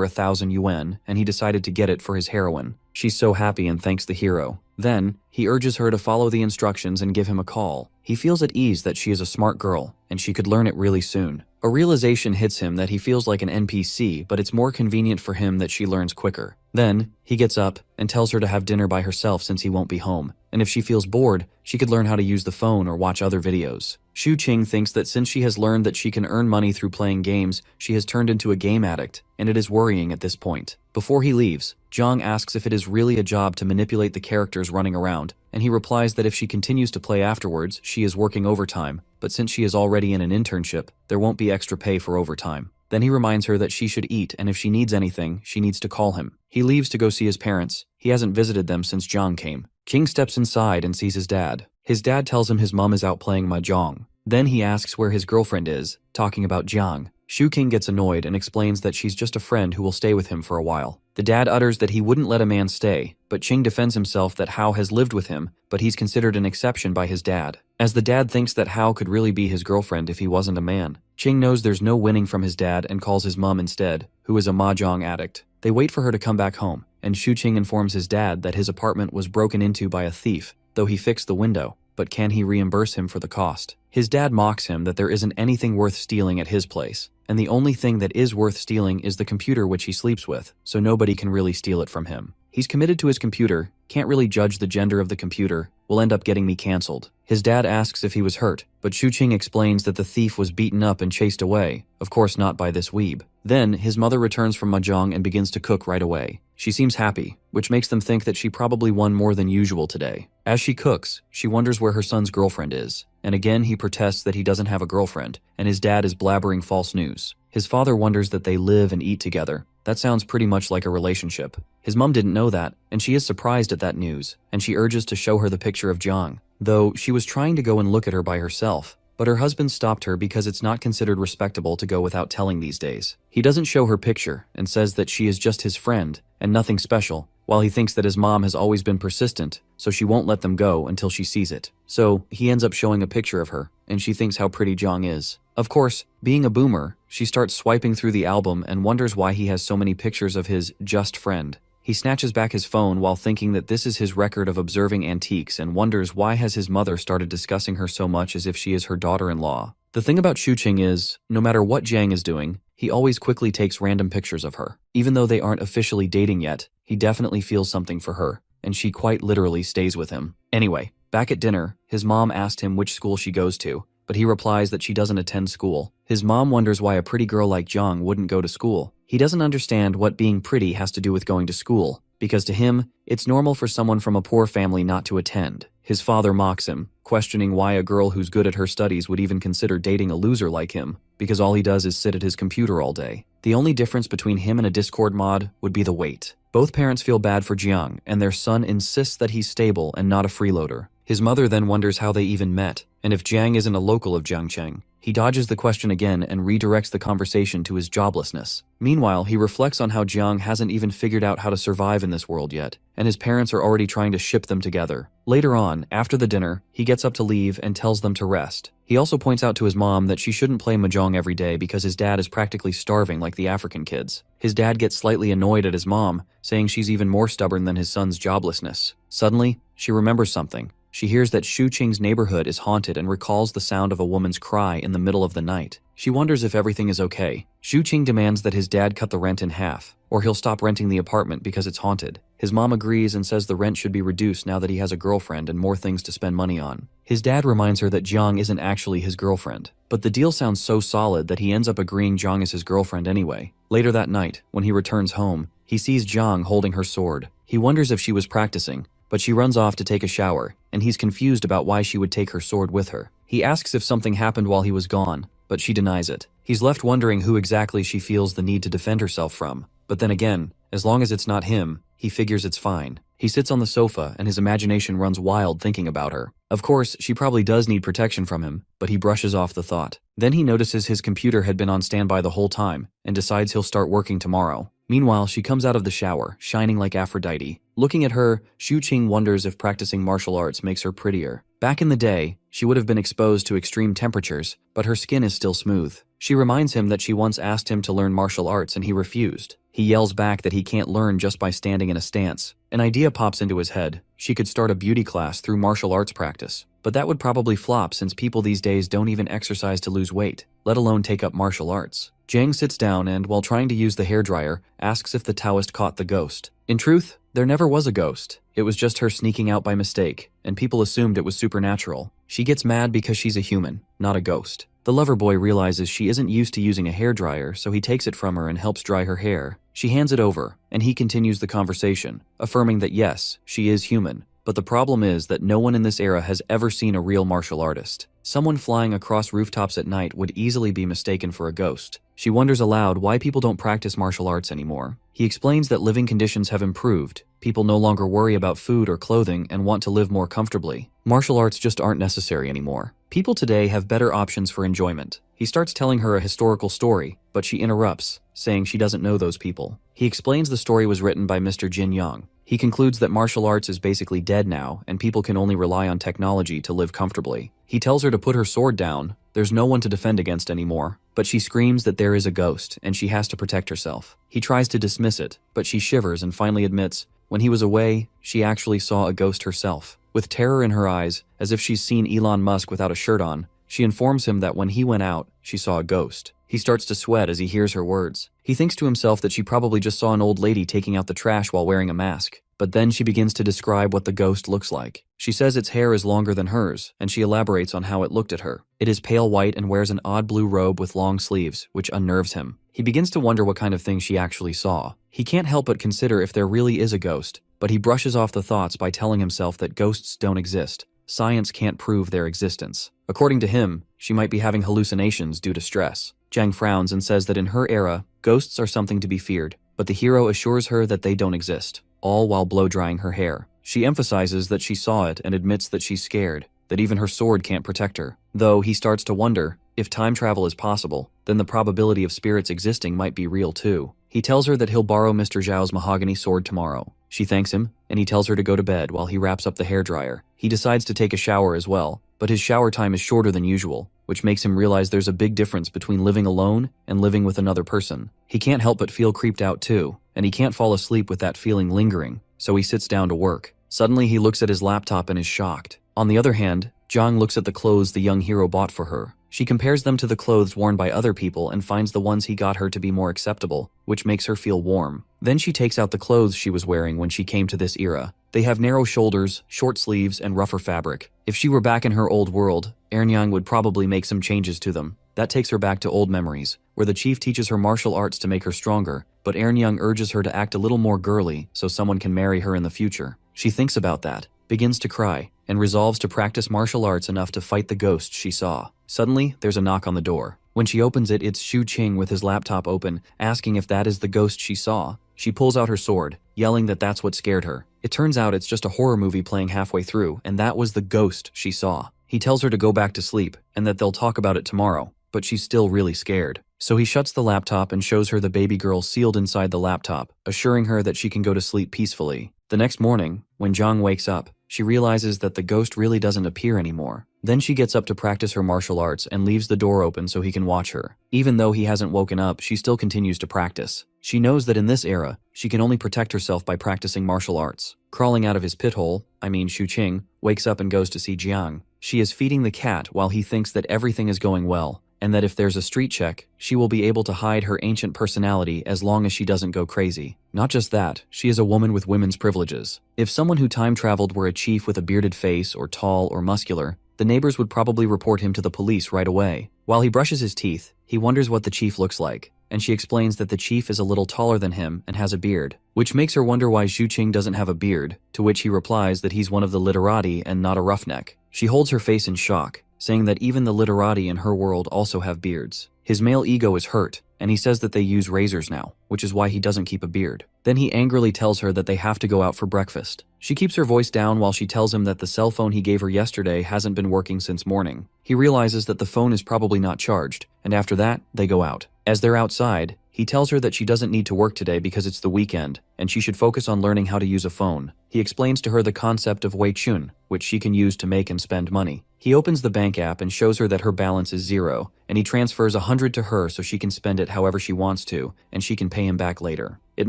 1,000 yuan, and he decided to get it for his heroine. She's so happy and thanks the hero. Then, he urges her to follow the instructions and give him a call. He feels at ease that she is a smart girl, and she could learn it really soon. A realization hits him that he feels like an NPC, but it's more convenient for him that she learns quicker. Then, he gets up and tells her to have dinner by herself since he won't be home, and if she feels bored, she could learn how to use the phone or watch other videos. Xuqing thinks that since she has learned that she can earn money through playing games, she has turned into a game addict, and it is worrying at this point. Before he leaves, Jiang asks if it is really a job to manipulate the characters running around, and he replies that if she continues to play afterwards, she is working overtime, but since she is already in an internship, there won't be extra pay for overtime. Then he reminds her that she should eat, and if she needs anything, she needs to call him. He leaves to go see his parents. He hasn't visited them since Jiang came. King steps inside and sees his dad. His dad tells him his mom is out playing mahjong. Then he asks where his girlfriend is, talking about Jiang. Xuqing gets annoyed and explains that she's just a friend who will stay with him for a while. The dad utters that he wouldn't let a man stay, but Qing defends himself that Hao has lived with him, but he's considered an exception by his dad. As the dad thinks that Hao could really be his girlfriend if he wasn't a man, Qing knows there's no winning from his dad and calls his mom instead, who is a mahjong addict. They wait for her to come back home, and Xuqing informs his dad that his apartment was broken into by a thief, though he fixed the window, but can he reimburse him for the cost? His dad mocks him that there isn't anything worth stealing at his place, and the only thing that is worth stealing is the computer which he sleeps with, so nobody can really steal it from him. He's committed to his computer, can't really judge the gender of the computer, will end up getting me cancelled. His dad asks if he was hurt, but Xuqing explains that the thief was beaten up and chased away, of course not by this weeb. Then, his mother returns from mahjong and begins to cook right away. She seems happy, which makes them think that she probably won more than usual today. As she cooks, she wonders where her son's girlfriend is, and again he protests that he doesn't have a girlfriend, and his dad is blabbering false news. His father wonders that they live and eat together. That sounds pretty much like a relationship. His mom didn't know that, and she is surprised at that news, and she urges to show her the picture of Jiang, though she was trying to go and look at her by herself. But her husband stopped her because it's not considered respectable to go without telling these days. He doesn't show her picture and says that she is just his friend and nothing special, while he thinks that his mom has always been persistent, so she won't let them go until she sees it. So he ends up showing a picture of her, and she thinks how pretty Jiang is. Of course, being a boomer, she starts swiping through the album and wonders why he has so many pictures of his just friend. He snatches back his phone while thinking that this is his record of observing antiques and wonders why has his mother started discussing her so much as if she is her daughter-in-law. The thing about Xuqing is, no matter what Jiang is doing, he always quickly takes random pictures of her. Even though they aren't officially dating yet, he definitely feels something for her, and she quite literally stays with him. Anyway, back at dinner, his mom asked him which school she goes to, but he replies that she doesn't attend school. His mom wonders why a pretty girl like Jiang wouldn't go to school. He doesn't understand what being pretty has to do with going to school, because to him, it's normal for someone from a poor family not to attend. His father mocks him, questioning why a girl who's good at her studies would even consider dating a loser like him, because all he does is sit at his computer all day. The only difference between him and a Discord mod would be the weight. Both parents feel bad for Jiang, and their son insists that he's stable and not a freeloader. His mother then wonders how they even met, and if Jiang isn't a local of Jiangcheng. He dodges the question again and redirects the conversation to his joblessness. Meanwhile, he reflects on how Jiang hasn't even figured out how to survive in this world yet, and his parents are already trying to ship them together. Later on, after the dinner, he gets up to leave and tells them to rest. He also points out to his mom that she shouldn't play mahjong every day because his dad is practically starving like the African kids. His dad gets slightly annoyed at his mom, saying she's even more stubborn than his son's joblessness. Suddenly, she remembers something. She hears that Shu Qing's neighborhood is haunted and recalls the sound of a woman's cry in the middle of the night. She wonders if everything is okay. Shu Qing demands that his dad cut the rent in half, or he'll stop renting the apartment because it's haunted. His mom agrees and says the rent should be reduced now that he has a girlfriend and more things to spend money on. His dad reminds her that Jiang isn't actually his girlfriend, but the deal sounds so solid that he ends up agreeing Jiang is his girlfriend anyway. Later that night, when he returns home, he sees Jiang holding her sword. He wonders if she was practicing, but she runs off to take a shower, and he's confused about why she would take her sword with her. He asks if something happened while he was gone, but she denies it. He's left wondering who exactly she feels the need to defend herself from. But then again, as long as it's not him, he figures it's fine. He sits on the sofa and his imagination runs wild thinking about her. Of course, she probably does need protection from him, but he brushes off the thought. Then he notices his computer had been on standby the whole time and decides he'll start working tomorrow. Meanwhile, she comes out of the shower, shining like Aphrodite. Looking at her, Shu Qing wonders if practicing martial arts makes her prettier. Back in the day, she would have been exposed to extreme temperatures, but her skin is still smooth. She reminds him that she once asked him to learn martial arts and he refused. He yells back that he can't learn just by standing in a stance. An idea pops into his head. She could start a beauty class through martial arts practice. But that would probably flop since people these days don't even exercise to lose weight, let alone take up martial arts. Jiang sits down and, while trying to use the hairdryer, asks if the Taoist caught the ghost. In truth, there never was a ghost. It was just her sneaking out by mistake, and people assumed it was supernatural. She gets mad because she's a human, not a ghost. The lover boy realizes she isn't used to using a hairdryer, so he takes it from her and helps dry her hair. She hands it over, and he continues the conversation, affirming that yes, she is human. But the problem is that no one in this era has ever seen a real martial artist. Someone flying across rooftops at night would easily be mistaken for a ghost. She wonders aloud why people don't practice martial arts anymore. He explains that living conditions have improved. People no longer worry about food or clothing and want to live more comfortably. Martial arts just aren't necessary anymore. People today have better options for enjoyment. He starts telling her a historical story, but she interrupts, saying she doesn't know those people. He explains the story was written by Mr. Jin Yang. He concludes that martial arts is basically dead now and people can only rely on technology to live comfortably. He tells her to put her sword down. There's no one to defend against anymore. But she screams that there is a ghost and she has to protect herself. He tries to dismiss it, but she shivers and finally admits, when he was away, she actually saw a ghost herself. With terror in her eyes, as if she's seen Elon Musk without a shirt on, she informs him that when he went out, she saw a ghost. He starts to sweat as he hears her words. He thinks to himself that she probably just saw an old lady taking out the trash while wearing a mask. But then she begins to describe what the ghost looks like. She says its hair is longer than hers, and she elaborates on how it looked at her. It is pale white and wears an odd blue robe with long sleeves, which unnerves him. He begins to wonder what kind of thing she actually saw. He can't help but consider if there really is a ghost, but he brushes off the thoughts by telling himself that ghosts don't exist. Science can't prove their existence. According to him, she might be having hallucinations due to stress. Jiang frowns and says that in her era, ghosts are something to be feared, but the hero assures her that they don't exist, all while blow-drying her hair. She emphasizes that she saw it and admits that she's scared, that even her sword can't protect her. Though he starts to wonder, if time travel is possible, then the probability of spirits existing might be real too. He tells her that he'll borrow Mr. Zhao's mahogany sword tomorrow. She thanks him, and he tells her to go to bed while he wraps up the hairdryer. He decides to take a shower as well, but his shower time is shorter than usual, which makes him realize there's a big difference between living alone and living with another person. He can't help but feel creeped out too, and he can't fall asleep with that feeling lingering, so he sits down to work. Suddenly he looks at his laptop and is shocked. On the other hand, Jiang looks at the clothes the young hero bought for her. She compares them to the clothes worn by other people and finds the ones he got her to be more acceptable, which makes her feel warm. Then she takes out the clothes she was wearing when she came to this era. They have narrow shoulders, short sleeves, and rougher fabric. If she were back in her old world, Ernyang would probably make some changes to them. That takes her back to old memories, where the chief teaches her martial arts to make her stronger, but Eunyoung urges her to act a little more girly so someone can marry her in the future. She thinks about that, begins to cry, and resolves to practice martial arts enough to fight the ghost she saw. Suddenly, there's a knock on the door. When she opens it, it's Shu Qing with his laptop open, asking if that is the ghost she saw. She pulls out her sword, yelling that that's what scared her. It turns out it's just a horror movie playing halfway through, and that was the ghost she saw. He tells her to go back to sleep, and that they'll talk about it tomorrow, but she's still really scared. So he shuts the laptop and shows her the baby girl sealed inside the laptop, assuring her that she can go to sleep peacefully. The next morning, when Zhang wakes up, she realizes that the ghost really doesn't appear anymore. Then she gets up to practice her martial arts and leaves the door open so he can watch her. Even though he hasn't woken up, she still continues to practice. She knows that in this era, she can only protect herself by practicing martial arts. Crawling out of his pit hole, Shu Qing, wakes up and goes to see Jiang. She is feeding the cat while he thinks that everything is going well, and that if there's a street check, she will be able to hide her ancient personality as long as she doesn't go crazy. Not just that, she is a woman with women's privileges. If someone who time-traveled were a chief with a bearded face or tall or muscular, the neighbors would probably report him to the police right away. While he brushes his teeth, he wonders what the chief looks like, and she explains that the chief is a little taller than him and has a beard, which makes her wonder why Shu Qing doesn't have a beard, to which he replies that he's one of the literati and not a roughneck. She holds her face in shock, saying that even the literati in her world also have beards. His male ego is hurt, and he says that they use razors now, which is why he doesn't keep a beard. Then he angrily tells her that they have to go out for breakfast. She keeps her voice down while she tells him that the cell phone he gave her yesterday hasn't been working since morning. He realizes that the phone is probably not charged, and after that, they go out. As they're outside, he tells her that she doesn't need to work today because it's the weekend, and she should focus on learning how to use a phone. He explains to her the concept of Wei Chun, which she can use to make and spend money. He opens the bank app and shows her that her balance is 0, and he transfers 100 to her so she can spend it however she wants to, and she can pay him back later. It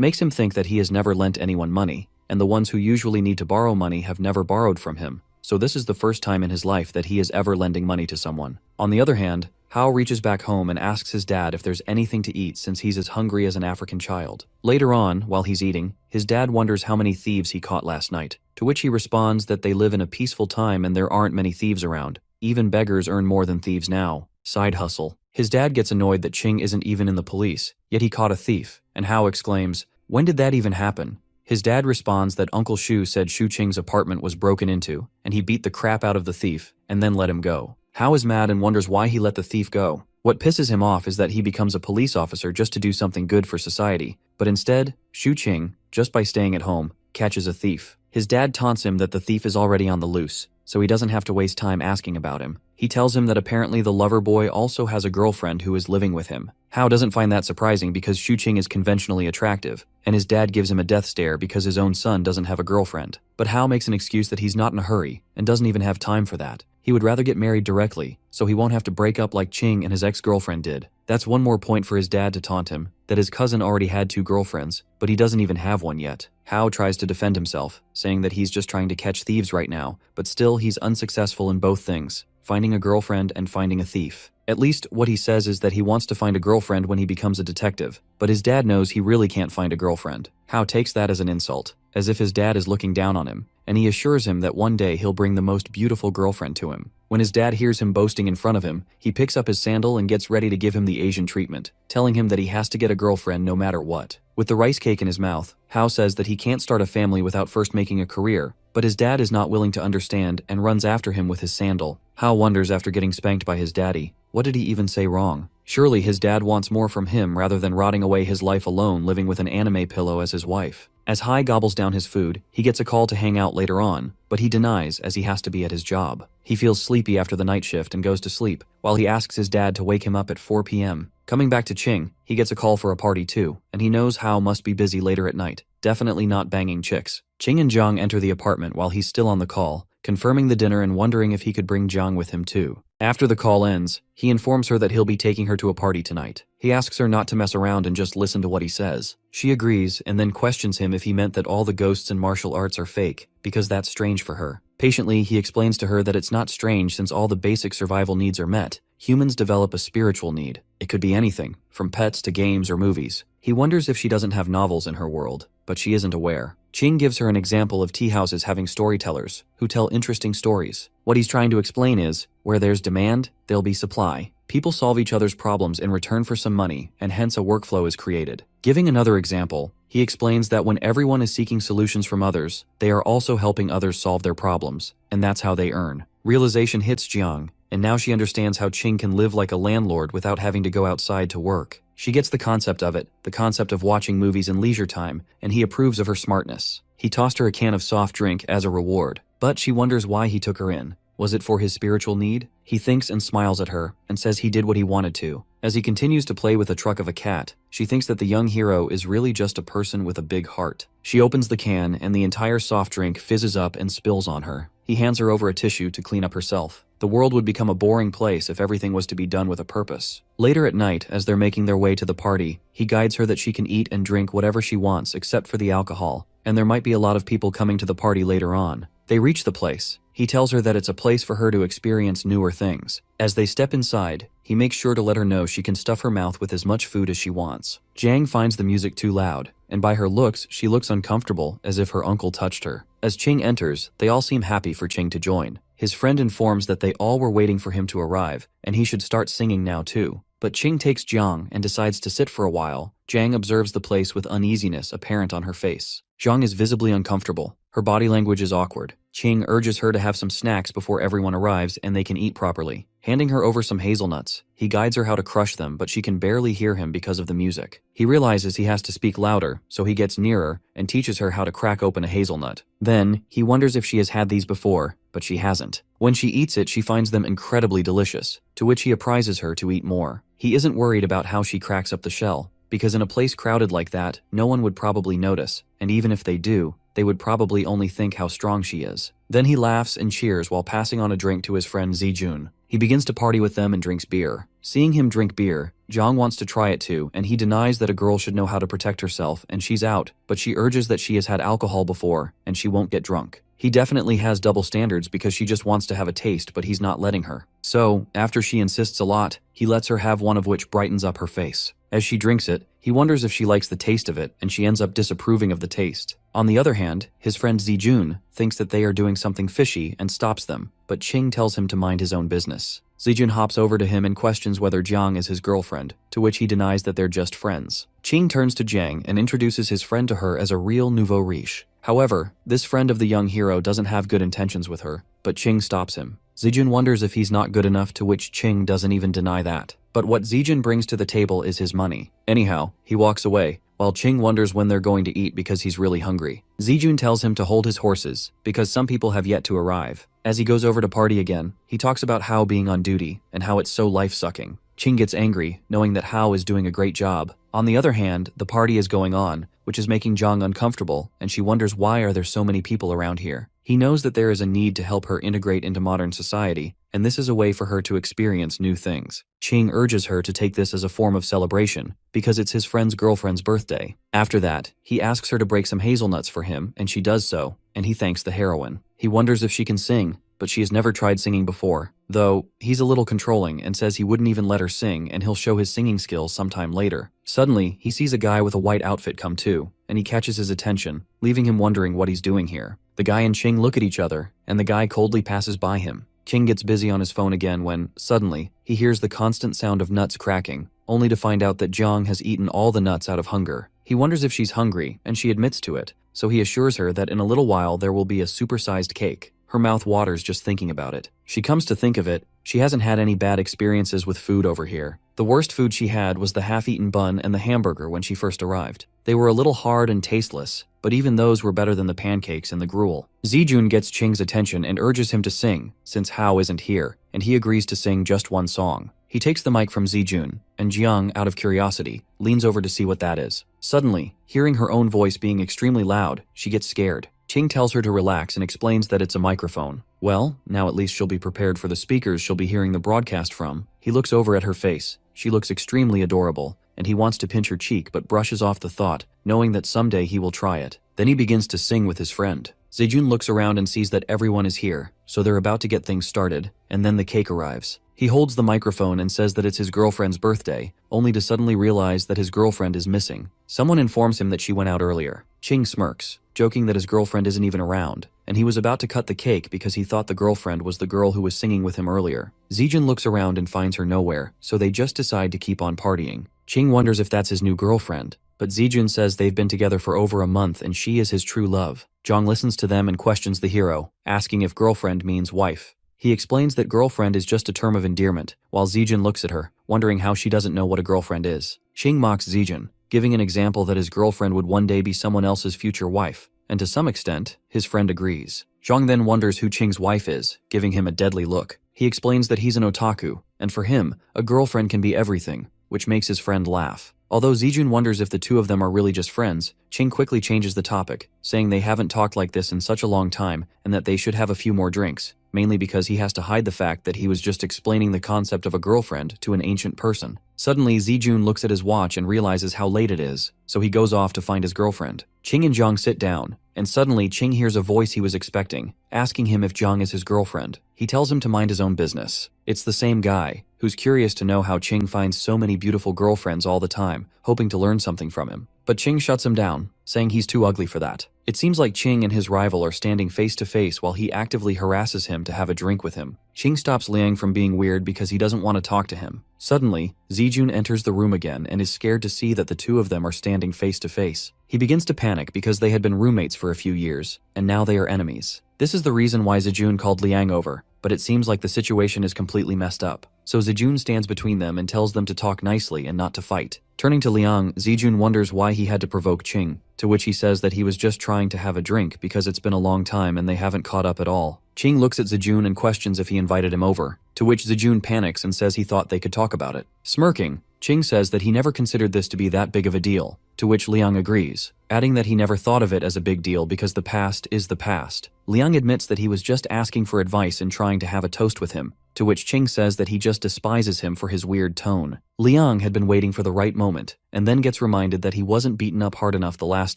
makes him think that he has never lent anyone money, and the ones who usually need to borrow money have never borrowed from him, so this is the first time in his life that he is ever lending money to someone. On the other hand, Hao reaches back home and asks his dad if there's anything to eat since he's as hungry as an African child. Later on, while he's eating, his dad wonders how many thieves he caught last night, to which he responds that they live in a peaceful time and there aren't many thieves around. Even beggars earn more than thieves now. Side hustle. His dad gets annoyed that Qing isn't even in the police, yet he caught a thief, and Hao exclaims, "When did that even happen?" His dad responds that Uncle Shu said Shu Qing's apartment was broken into, and he beat the crap out of the thief, and then let him go. Hao is mad and wonders why he let the thief go. What pisses him off is that he becomes a police officer just to do something good for society, but instead, Shu Qing, just by staying at home, catches a thief. His dad taunts him that the thief is already on the loose, so he doesn't have to waste time asking about him. He tells him that apparently the lover boy also has a girlfriend who is living with him. Hao doesn't find that surprising because Shu Qing is conventionally attractive, and his dad gives him a death stare because his own son doesn't have a girlfriend. But Hao makes an excuse that he's not in a hurry, and doesn't even have time for that. He would rather get married directly, so he won't have to break up like Qing and his ex-girlfriend did. That's one more point for his dad to taunt him, that his cousin already had 2 girlfriends, but he doesn't even have one yet. Hao tries to defend himself, saying that he's just trying to catch thieves right now, but still he's unsuccessful in both things, finding a girlfriend and finding a thief. At least, what he says is that he wants to find a girlfriend when he becomes a detective, but his dad knows he really can't find a girlfriend. Hao takes that as an insult, as if his dad is looking down on him, and he assures him that one day he'll bring the most beautiful girlfriend to him. When his dad hears him boasting in front of him, he picks up his sandal and gets ready to give him the Asian treatment, telling him that he has to get a girlfriend no matter what. With the rice cake in his mouth, Hao says that he can't start a family without first making a career, but his dad is not willing to understand and runs after him with his sandal. Hao wonders after getting spanked by his daddy, what did he even say wrong? Surely his dad wants more from him rather than rotting away his life alone living with an anime pillow as his wife. As Hai gobbles down his food, he gets a call to hang out later on, but he denies as he has to be at his job. He feels sleepy after the night shift and goes to sleep, while he asks his dad to wake him up at 4 p.m. Coming back to Qing, he gets a call for a party too, and he knows Hao must be busy later at night, definitely not banging chicks. Qing and Zhang enter the apartment while he's still on the call, confirming the dinner and wondering if he could bring Zhang with him too. After the call ends, he informs her that he'll be taking her to a party tonight. He asks her not to mess around and just listen to what he says. She agrees and then questions him if he meant that all the ghosts in martial arts are fake, because that's strange for her. Patiently, he explains to her that it's not strange since all the basic survival needs are met. Humans develop a spiritual need. It could be anything, from pets to games or movies. He wonders if she doesn't have novels in her world, but she isn't aware. Ching gives her an example of tea houses having storytellers who tell interesting stories. What he's trying to explain is, where there's demand, there'll be supply. People solve each other's problems in return for some money, and hence a workflow is created. Giving another example, he explains that when everyone is seeking solutions from others, they are also helping others solve their problems, and that's how they earn. Realization hits Jiang, and now she understands how Ching can live like a landlord without having to go outside to work. She gets the concept of it, the concept of watching movies in leisure time, and he approves of her smartness. He tossed her a can of soft drink as a reward, but she wonders why he took her in. Was it for his spiritual need? He thinks and smiles at her, and says he did what he wanted to. As he continues to play with the truck of a cat, she thinks that the young hero is really just a person with a big heart. She opens the can, and the entire soft drink fizzes up and spills on her. He hands her over a tissue to clean up herself. The world would become a boring place if everything was to be done with a purpose. Later at night, as they're making their way to the party, he guides her that she can eat and drink whatever she wants except for the alcohol, and there might be a lot of people coming to the party later on. They reach the place. He tells her that it's a place for her to experience newer things. As they step inside, he makes sure to let her know she can stuff her mouth with as much food as she wants. Jiang finds the music too loud, and by her looks, she looks uncomfortable, as if her uncle touched her. As Ching enters, they all seem happy for Ching to join. His friend informs that they all were waiting for him to arrive, and he should start singing now too. But Ching takes Jiang and decides to sit for a while. Jiang observes the place with uneasiness apparent on her face. Jiang is visibly uncomfortable. Her body language is awkward. Ching urges her to have some snacks before everyone arrives and they can eat properly. Handing her over some hazelnuts, he guides her how to crush them, but she can barely hear him because of the music. He realizes he has to speak louder, so he gets nearer and teaches her how to crack open a hazelnut. Then, he wonders if she has had these before, but she hasn't. When she eats it, she finds them incredibly delicious, to which he apprises her to eat more. He isn't worried about how she cracks up the shell, because in a place crowded like that, no one would probably notice, and even if they do, they would probably only think how strong she is. Then he laughs and cheers while passing on a drink to his friend Zijun. He begins to party with them and drinks beer. Seeing him drink beer, Jiang wants to try it too, and he denies that a girl should know how to protect herself, and she's out, but she urges that she has had alcohol before, and she won't get drunk. He definitely has double standards because she just wants to have a taste, but he's not letting her. So, after she insists a lot, he lets her have one of which brightens up her face. As she drinks it, he wonders if she likes the taste of it, and she ends up disapproving of the taste. On the other hand, his friend Zijun thinks that they are doing something fishy and stops them, but Ching tells him to mind his own business. Zijun hops over to him and questions whether Jiang is his girlfriend, to which he denies that they're just friends. Ching turns to Jiang and introduces his friend to her as a real nouveau riche. However, this friend of the young hero doesn't have good intentions with her, but Ching stops him. Zijun wonders if he's not good enough, to which Ching doesn't even deny that. But what Zijun brings to the table is his money. Anyhow, he walks away, while Ching wonders when they're going to eat because he's really hungry. Zijun tells him to hold his horses, because some people have yet to arrive. As he goes over to party again, he talks about Hao being on duty, and how it's so life-sucking. Ching gets angry, knowing that Hao is doing a great job. On the other hand, the party is going on, which is making Jiang uncomfortable, and she wonders why are there so many people around here. He knows that there is a need to help her integrate into modern society, and this is a way for her to experience new things. Ching urges her to take this as a form of celebration, because it's his friend's girlfriend's birthday. After that, he asks her to break some hazelnuts for him, and she does so, and he thanks the heroine. He wonders if she can sing, but she has never tried singing before, though he's a little controlling and says he wouldn't even let her sing and he'll show his singing skills sometime later. Suddenly, he sees a guy with a white outfit come too, and he catches his attention, leaving him wondering what he's doing here. The guy and Ching look at each other, and the guy coldly passes by him. Ching gets busy on his phone again when, suddenly, he hears the constant sound of nuts cracking, only to find out that Jiang has eaten all the nuts out of hunger. He wonders if she's hungry, and she admits to it, so he assures her that in a little while there will be a supersized cake. Her mouth waters just thinking about it. She comes to think of it, she hasn't had any bad experiences with food over here. The worst food she had was the half-eaten bun and the hamburger when she first arrived. They were a little hard and tasteless, but even those were better than the pancakes and the gruel. Zijun gets Ching's attention and urges him to sing, since Hao isn't here, and he agrees to sing just one song. He takes the mic from Zijun, and Jiang, out of curiosity, leans over to see what that is. Suddenly, hearing her own voice being extremely loud, she gets scared. Ching tells her to relax and explains that it's a microphone. Well, now at least she'll be prepared for the speakers she'll be hearing the broadcast from. He looks over at her face. She looks extremely adorable, and he wants to pinch her cheek but brushes off the thought, knowing that someday he will try it. Then he begins to sing with his friend. Zejun looks around and sees that everyone is here, so they're about to get things started, and then the cake arrives. He holds the microphone and says that it's his girlfriend's birthday, only to suddenly realize that his girlfriend is missing. Someone informs him that she went out earlier. Ching smirks, joking that his girlfriend isn't even around, and he was about to cut the cake because he thought the girlfriend was the girl who was singing with him earlier. Zejun looks around and finds her nowhere, so they just decide to keep on partying. Ching wonders if that's his new girlfriend, but Zejun says they've been together for over a month and she is his true love. Jong listens to them and questions the hero, asking if girlfriend means wife. He explains that girlfriend is just a term of endearment, while Zejun looks at her, wondering how she doesn't know what a girlfriend is. Ching mocks Zejun, giving an example that his girlfriend would one day be someone else's future wife, and to some extent, his friend agrees. Zhang then wonders who Ching's wife is, giving him a deadly look. He explains that he's an otaku, and for him, a girlfriend can be everything, which makes his friend laugh. Although Zejun wonders if the two of them are really just friends, Ching quickly changes the topic, saying they haven't talked like this in such a long time and that they should have a few more drinks, mainly because he has to hide the fact that he was just explaining the concept of a girlfriend to an ancient person. Suddenly, Zejun looks at his watch and realizes how late it is, so he goes off to find his girlfriend. Ching and Zhang sit down, and suddenly Ching hears a voice he was expecting, asking him if Zhang is his girlfriend. He tells him to mind his own business. It's the same guy, who's curious to know how Ching finds so many beautiful girlfriends all the time, hoping to learn something from him. But Ching shuts him down, saying he's too ugly for that. It seems like Ching and his rival are standing face to face while he actively harasses him to have a drink with him. Ching stops Liang from being weird because he doesn't want to talk to him. Suddenly, Zejun enters the room again and is scared to see that the two of them are standing face to face. He begins to panic because they had been roommates for a few years, and now they are enemies. This is the reason why Zejun called Liang over, but it seems like the situation is completely messed up. So Zejun stands between them and tells them to talk nicely and not to fight. Turning to Liang, Zejun wonders why he had to provoke Ching, to which he says that he was just trying to have a drink because it's been a long time and they haven't caught up at all. Ching looks at Zejun and questions if he invited him over, to which Zejun panics and says he thought they could talk about it. Smirking, Ching says that he never considered this to be that big of a deal, to which Liang agrees, adding that he never thought of it as a big deal because the past is the past. Liang admits that he was just asking for advice and trying to have a toast with him, to which Ching says that he just despises him for his weird tone. Liang had been waiting for the right moment, and then gets reminded that he wasn't beaten up hard enough the last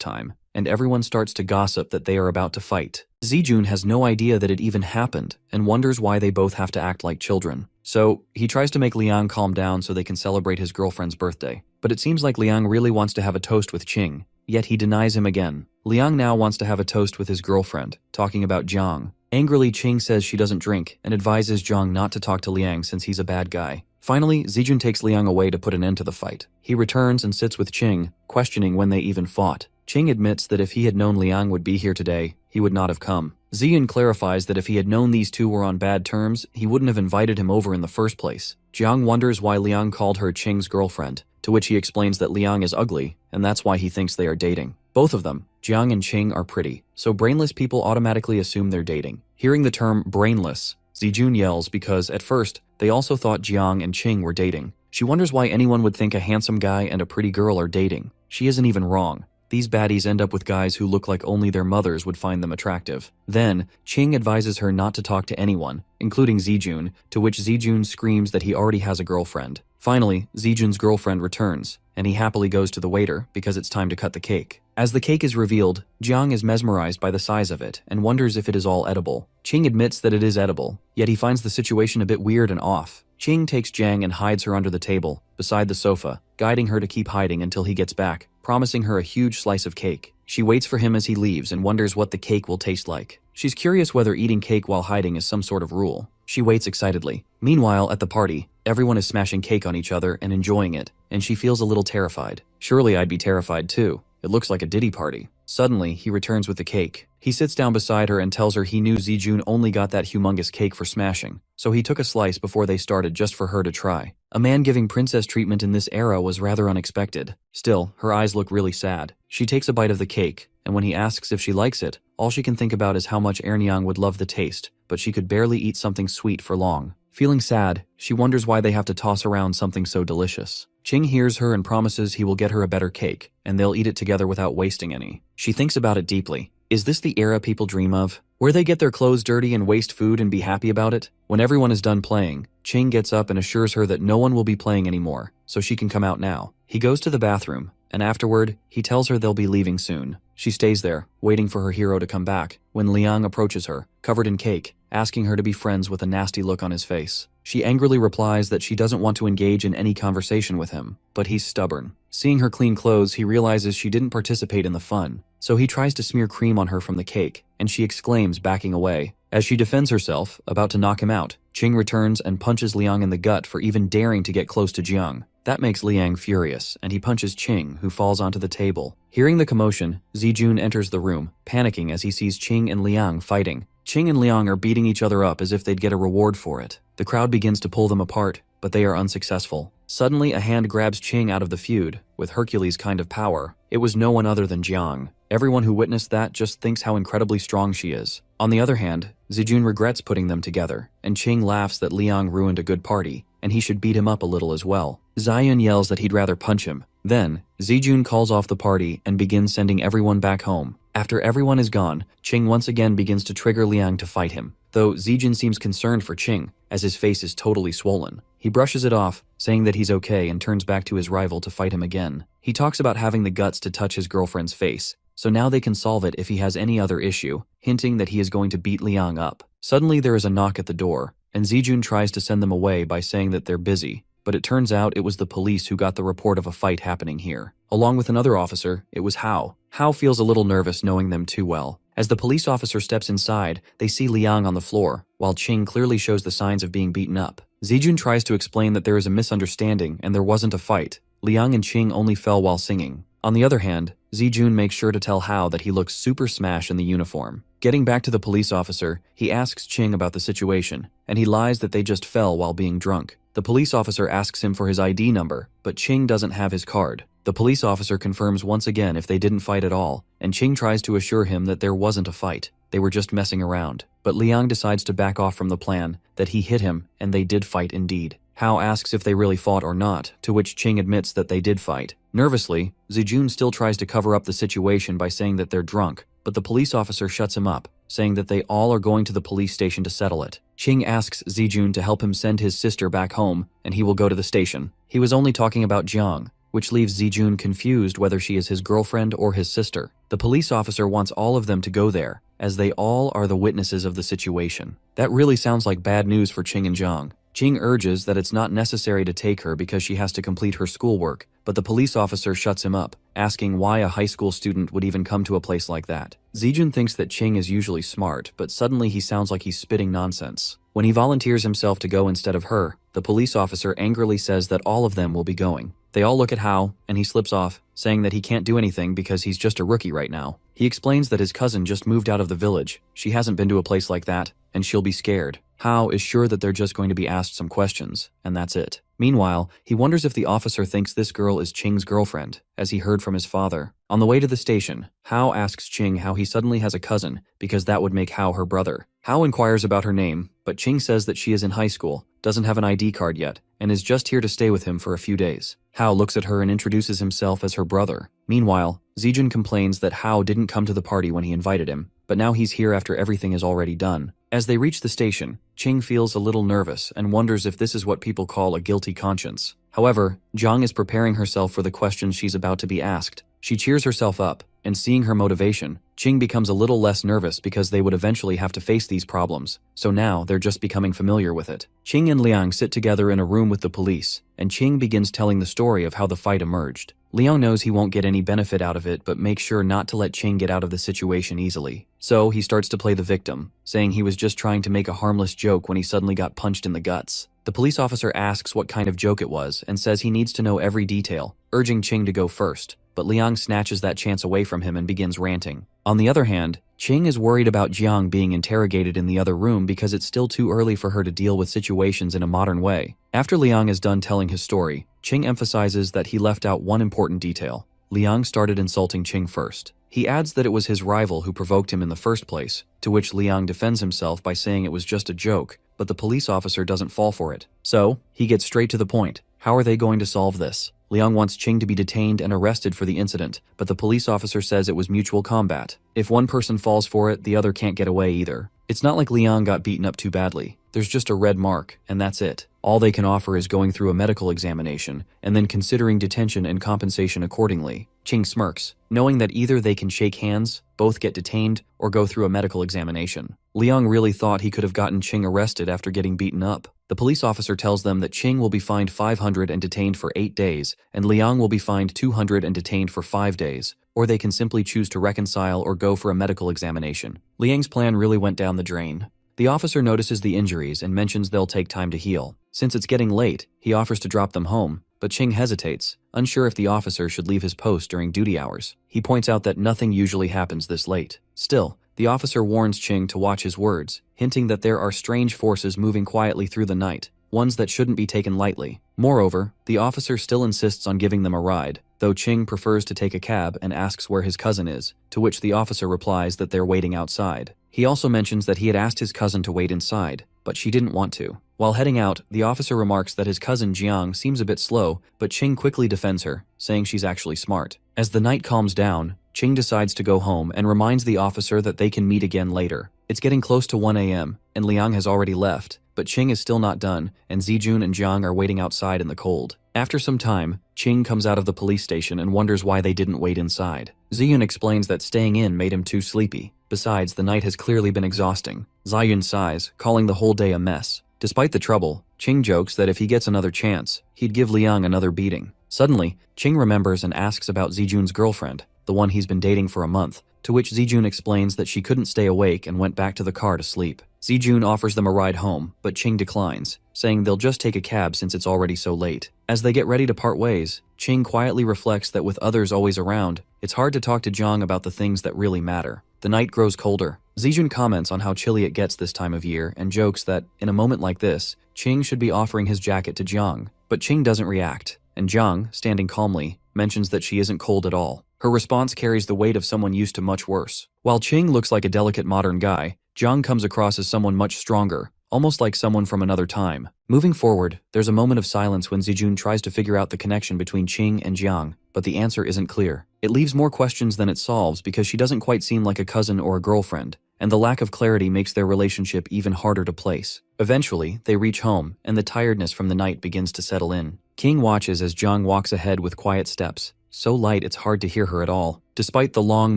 time, and everyone starts to gossip that they are about to fight. Zejun has no idea that it even happened, and wonders why they both have to act like children. So, he tries to make Liang calm down so they can celebrate his girlfriend's birthday. But it seems like Liang really wants to have a toast with Ching, yet he denies him again. Liang now wants to have a toast with his girlfriend, talking about Zhang. Angrily, Ching says she doesn't drink, and advises Zhang not to talk to Liang since he's a bad guy. Finally, Zejun takes Liang away to put an end to the fight. He returns and sits with Ching, questioning when they even fought. Ching admits that if he had known Liang would be here today, he would not have come. Zejun clarifies that if he had known these two were on bad terms, he wouldn't have invited him over in the first place. Jiang wonders why Liang called her Ching's girlfriend, to which he explains that Liang is ugly, and that's why he thinks they are dating. Both of them, Jiang and Ching, are pretty, so brainless people automatically assume they're dating. Hearing the term brainless, Zejun yells because, at first, they also thought Jiang and Ching were dating. She wonders why anyone would think a handsome guy and a pretty girl are dating. She isn't even wrong. These baddies end up with guys who look like only their mothers would find them attractive. Then, Ching advises her not to talk to anyone, including Zejun, to which Zejun screams that he already has a girlfriend. Finally, Zejun's girlfriend returns, and he happily goes to the waiter because it's time to cut the cake. As the cake is revealed, Jiang is mesmerized by the size of it and wonders if it is all edible. Ching admits that it is edible, yet he finds the situation a bit weird and off. Ching takes Jiang and hides her under the table, beside the sofa, guiding her to keep hiding until he gets back, promising her a huge slice of cake. She waits for him as he leaves and wonders what the cake will taste like. She's curious whether eating cake while hiding is some sort of rule. She waits excitedly. Meanwhile, at the party, everyone is smashing cake on each other and enjoying it, and she feels a little terrified. Surely I'd be terrified too. It looks like a Diddy party. Suddenly, he returns with the cake. He sits down beside her and tells her he knew Zejun only got that humongous cake for smashing, so he took a slice before they started just for her to try. A man giving princess treatment in this era was rather unexpected. Still, her eyes look really sad. She takes a bite of the cake, and when he asks if she likes it, all she can think about is how much Ernyang would love the taste, but she could barely eat something sweet for long. Feeling sad, she wonders why they have to toss around something so delicious. Ching hears her and promises he will get her a better cake, and they'll eat it together without wasting any. She thinks about it deeply. Is this the era people dream of, where they get their clothes dirty and waste food and be happy about it? When everyone is done playing, Ching gets up and assures her that no one will be playing anymore, so she can come out now. He goes to the bathroom, and afterward, he tells her they'll be leaving soon. She stays there, waiting for her hero to come back, when Liang approaches her, covered in cake, asking her to be friends with a nasty look on his face. She angrily replies that she doesn't want to engage in any conversation with him, but he's stubborn. Seeing her clean clothes, he realizes she didn't participate in the fun, so he tries to smear cream on her from the cake, and she exclaims, backing away. As she defends herself, about to knock him out, Qing returns and punches Liang in the gut for even daring to get close to Jiang. That makes Liang furious, and he punches Qing, who falls onto the table. Hearing the commotion, Zijun enters the room, panicking as he sees Qing and Liang fighting. Qing and Liang are beating each other up as if they'd get a reward for it. The crowd begins to pull them apart, but they are unsuccessful. Suddenly, a hand grabs Qing out of the feud, with Hercules kind of power. It was no one other than Jiang. Everyone who witnessed that just thinks how incredibly strong she is. On the other hand, Zijun regrets putting them together, and Qing laughs that Liang ruined a good party, and he should beat him up a little as well. Ziyun yells that he'd rather punch him. Then, Zijun calls off the party and begins sending everyone back home. After everyone is gone, Qing once again begins to trigger Liang to fight him, though Zijun seems concerned for Qing, as his face is totally swollen. He brushes it off, saying that he's okay, and turns back to his rival to fight him again. He talks about having the guts to touch his girlfriend's face, so now they can solve it if he has any other issue, hinting that he is going to beat Liang up. Suddenly there is a knock at the door, and Zijun tries to send them away by saying that they're busy, but it turns out it was the police who got the report of a fight happening here. Along with another officer, it was Hao. Hao feels a little nervous knowing them too well. As the police officer steps inside, they see Liang on the floor, while Qing clearly shows the signs of being beaten up. Zijun tries to explain that there is a misunderstanding and there wasn't a fight. Liang and Qing only fell while singing. On the other hand, Zijun makes sure to tell Hao that he looks super smash in the uniform. Getting back to the police officer, he asks Qing about the situation, and he lies that they just fell while being drunk. The police officer asks him for his ID number, but Qing doesn't have his card. The police officer confirms once again if they didn't fight at all, and Qing tries to assure him that there wasn't a fight. They were just messing around. But Liang decides to back off from the plan, that he hit him, and they did fight indeed. Hao asks if they really fought or not, to which Qing admits that they did fight. Nervously, Zijun still tries to cover up the situation by saying that they're drunk, but the police officer shuts him up, saying that they all are going to the police station to settle it. Qing asks Zijun to help him send his sister back home, and he will go to the station. He was only talking about Jiang, which leaves Zijun confused whether she is his girlfriend or his sister. The police officer wants all of them to go there, as they all are the witnesses of the situation. That really sounds like bad news for Qing and Jiang. Qing urges that it's not necessary to take her because she has to complete her schoolwork, but the police officer shuts him up, asking why a high school student would even come to a place like that. Zijun thinks that Qing is usually smart, but suddenly he sounds like he's spitting nonsense. When he volunteers himself to go instead of her, the police officer angrily says that all of them will be going. They all look at Hao, and he slips off, saying that he can't do anything because he's just a rookie right now. He explains that his cousin just moved out of the village. She hasn't been to a place like that, and she'll be scared. Hao is sure that they're just going to be asked some questions, and that's it. Meanwhile, he wonders if the officer thinks this girl is Qing's girlfriend, as he heard from his father. On the way to the station, Hao asks Qing how he suddenly has a cousin, because that would make Hao her brother. Hao inquires about her name, but Qing says that she is in high school, doesn't have an ID card yet, and is just here to stay with him for a few days. Hao looks at her and introduces himself as her brother. Meanwhile, Zijun complains that Hao didn't come to the party when he invited him, but now he's here after everything is already done. As they reach the station, Qing feels a little nervous and wonders if this is what people call a guilty conscience. However, Jiang is preparing herself for the questions she's about to be asked. She cheers herself up, and seeing her motivation, Qing becomes a little less nervous because they would eventually have to face these problems, so now they're just becoming familiar with it. Qing and Liang sit together in a room with the police, and Qing begins telling the story of how the fight emerged. Liang knows he won't get any benefit out of it, but makes sure not to let Qing get out of the situation easily. So he starts to play the victim, saying he was just trying to make a harmless joke when he suddenly got punched in the guts. The police officer asks what kind of joke it was and says he needs to know every detail, urging Qing to go first, but Liang snatches that chance away from him and begins ranting. On the other hand, Qing is worried about Jiang being interrogated in the other room because it's still too early for her to deal with situations in a modern way. After Liang is done telling his story, Qing emphasizes that he left out one important detail. Liang started insulting Qing first. He adds that it was his rival who provoked him in the first place, to which Liang defends himself by saying it was just a joke, but the police officer doesn't fall for it. So, he gets straight to the point. How are they going to solve this? Liang wants Qing to be detained and arrested for the incident, but the police officer says it was mutual combat. If one person falls for it, the other can't get away either. It's not like Liang got beaten up too badly. There's just a red mark, and that's it. All they can offer is going through a medical examination and then considering detention and compensation accordingly. Ching smirks, knowing that either they can shake hands, both get detained, or go through a medical examination. Liang really thought he could have gotten Ching arrested after getting beaten up. The police officer tells them that Ching will be fined 500 and detained for 8 days, and Liang will be fined 200 and detained for 5 days, or they can simply choose to reconcile or go for a medical examination. Liang's plan really went down the drain. The officer notices the injuries and mentions they'll take time to heal. Since it's getting late, he offers to drop them home, but Ching hesitates, unsure if the officer should leave his post during duty hours. He points out that nothing usually happens this late. Still, the officer warns Ching to watch his words, hinting that there are strange forces moving quietly through the night, ones that shouldn't be taken lightly. Moreover, the officer still insists on giving them a ride, though Ching prefers to take a cab and asks where his cousin is, to which the officer replies that they're waiting outside. He also mentions that he had asked his cousin to wait inside, but she didn't want to. While heading out, the officer remarks that his cousin Jiang seems a bit slow, but Ching quickly defends her, saying she's actually smart. As the night calms down, Ching decides to go home and reminds the officer that they can meet again later. It's getting close to 1 a.m., and Liang has already left, but Ching is still not done, and Zijun and Jiang are waiting outside in the cold. After some time, Ching comes out of the police station and wonders why they didn't wait inside. Ziyun explains that staying in made him too sleepy. Besides, the night has clearly been exhausting. Ziyun sighs, calling the whole day a mess. Despite the trouble, Ching jokes that if he gets another chance, he'd give Liang another beating. Suddenly, Ching remembers and asks about Zijun's girlfriend, the one he's been dating for a month, to which Zijun explains that she couldn't stay awake and went back to the car to sleep. Zijun offers them a ride home, but Ching declines, saying they'll just take a cab since it's already so late. As they get ready to part ways, Ching quietly reflects that with others always around, it's hard to talk to Jiang about the things that really matter. The night grows colder. Zijun comments on how chilly it gets this time of year and jokes that, in a moment like this, Ching should be offering his jacket to Jiang, but Ching doesn't react, and Jiang, standing calmly, mentions that she isn't cold at all. Her response carries the weight of someone used to much worse. While Ching looks like a delicate modern guy, Jiang comes across as someone much stronger, almost like someone from another time. Moving forward, there's a moment of silence when Zijun tries to figure out the connection between Ching and Jiang, but the answer isn't clear. It leaves more questions than it solves because she doesn't quite seem like a cousin or a girlfriend, and the lack of clarity makes their relationship even harder to place. Eventually, they reach home, and the tiredness from the night begins to settle in. King watches as Jiang walks ahead with quiet steps, so light it's hard to hear her at all. Despite the long,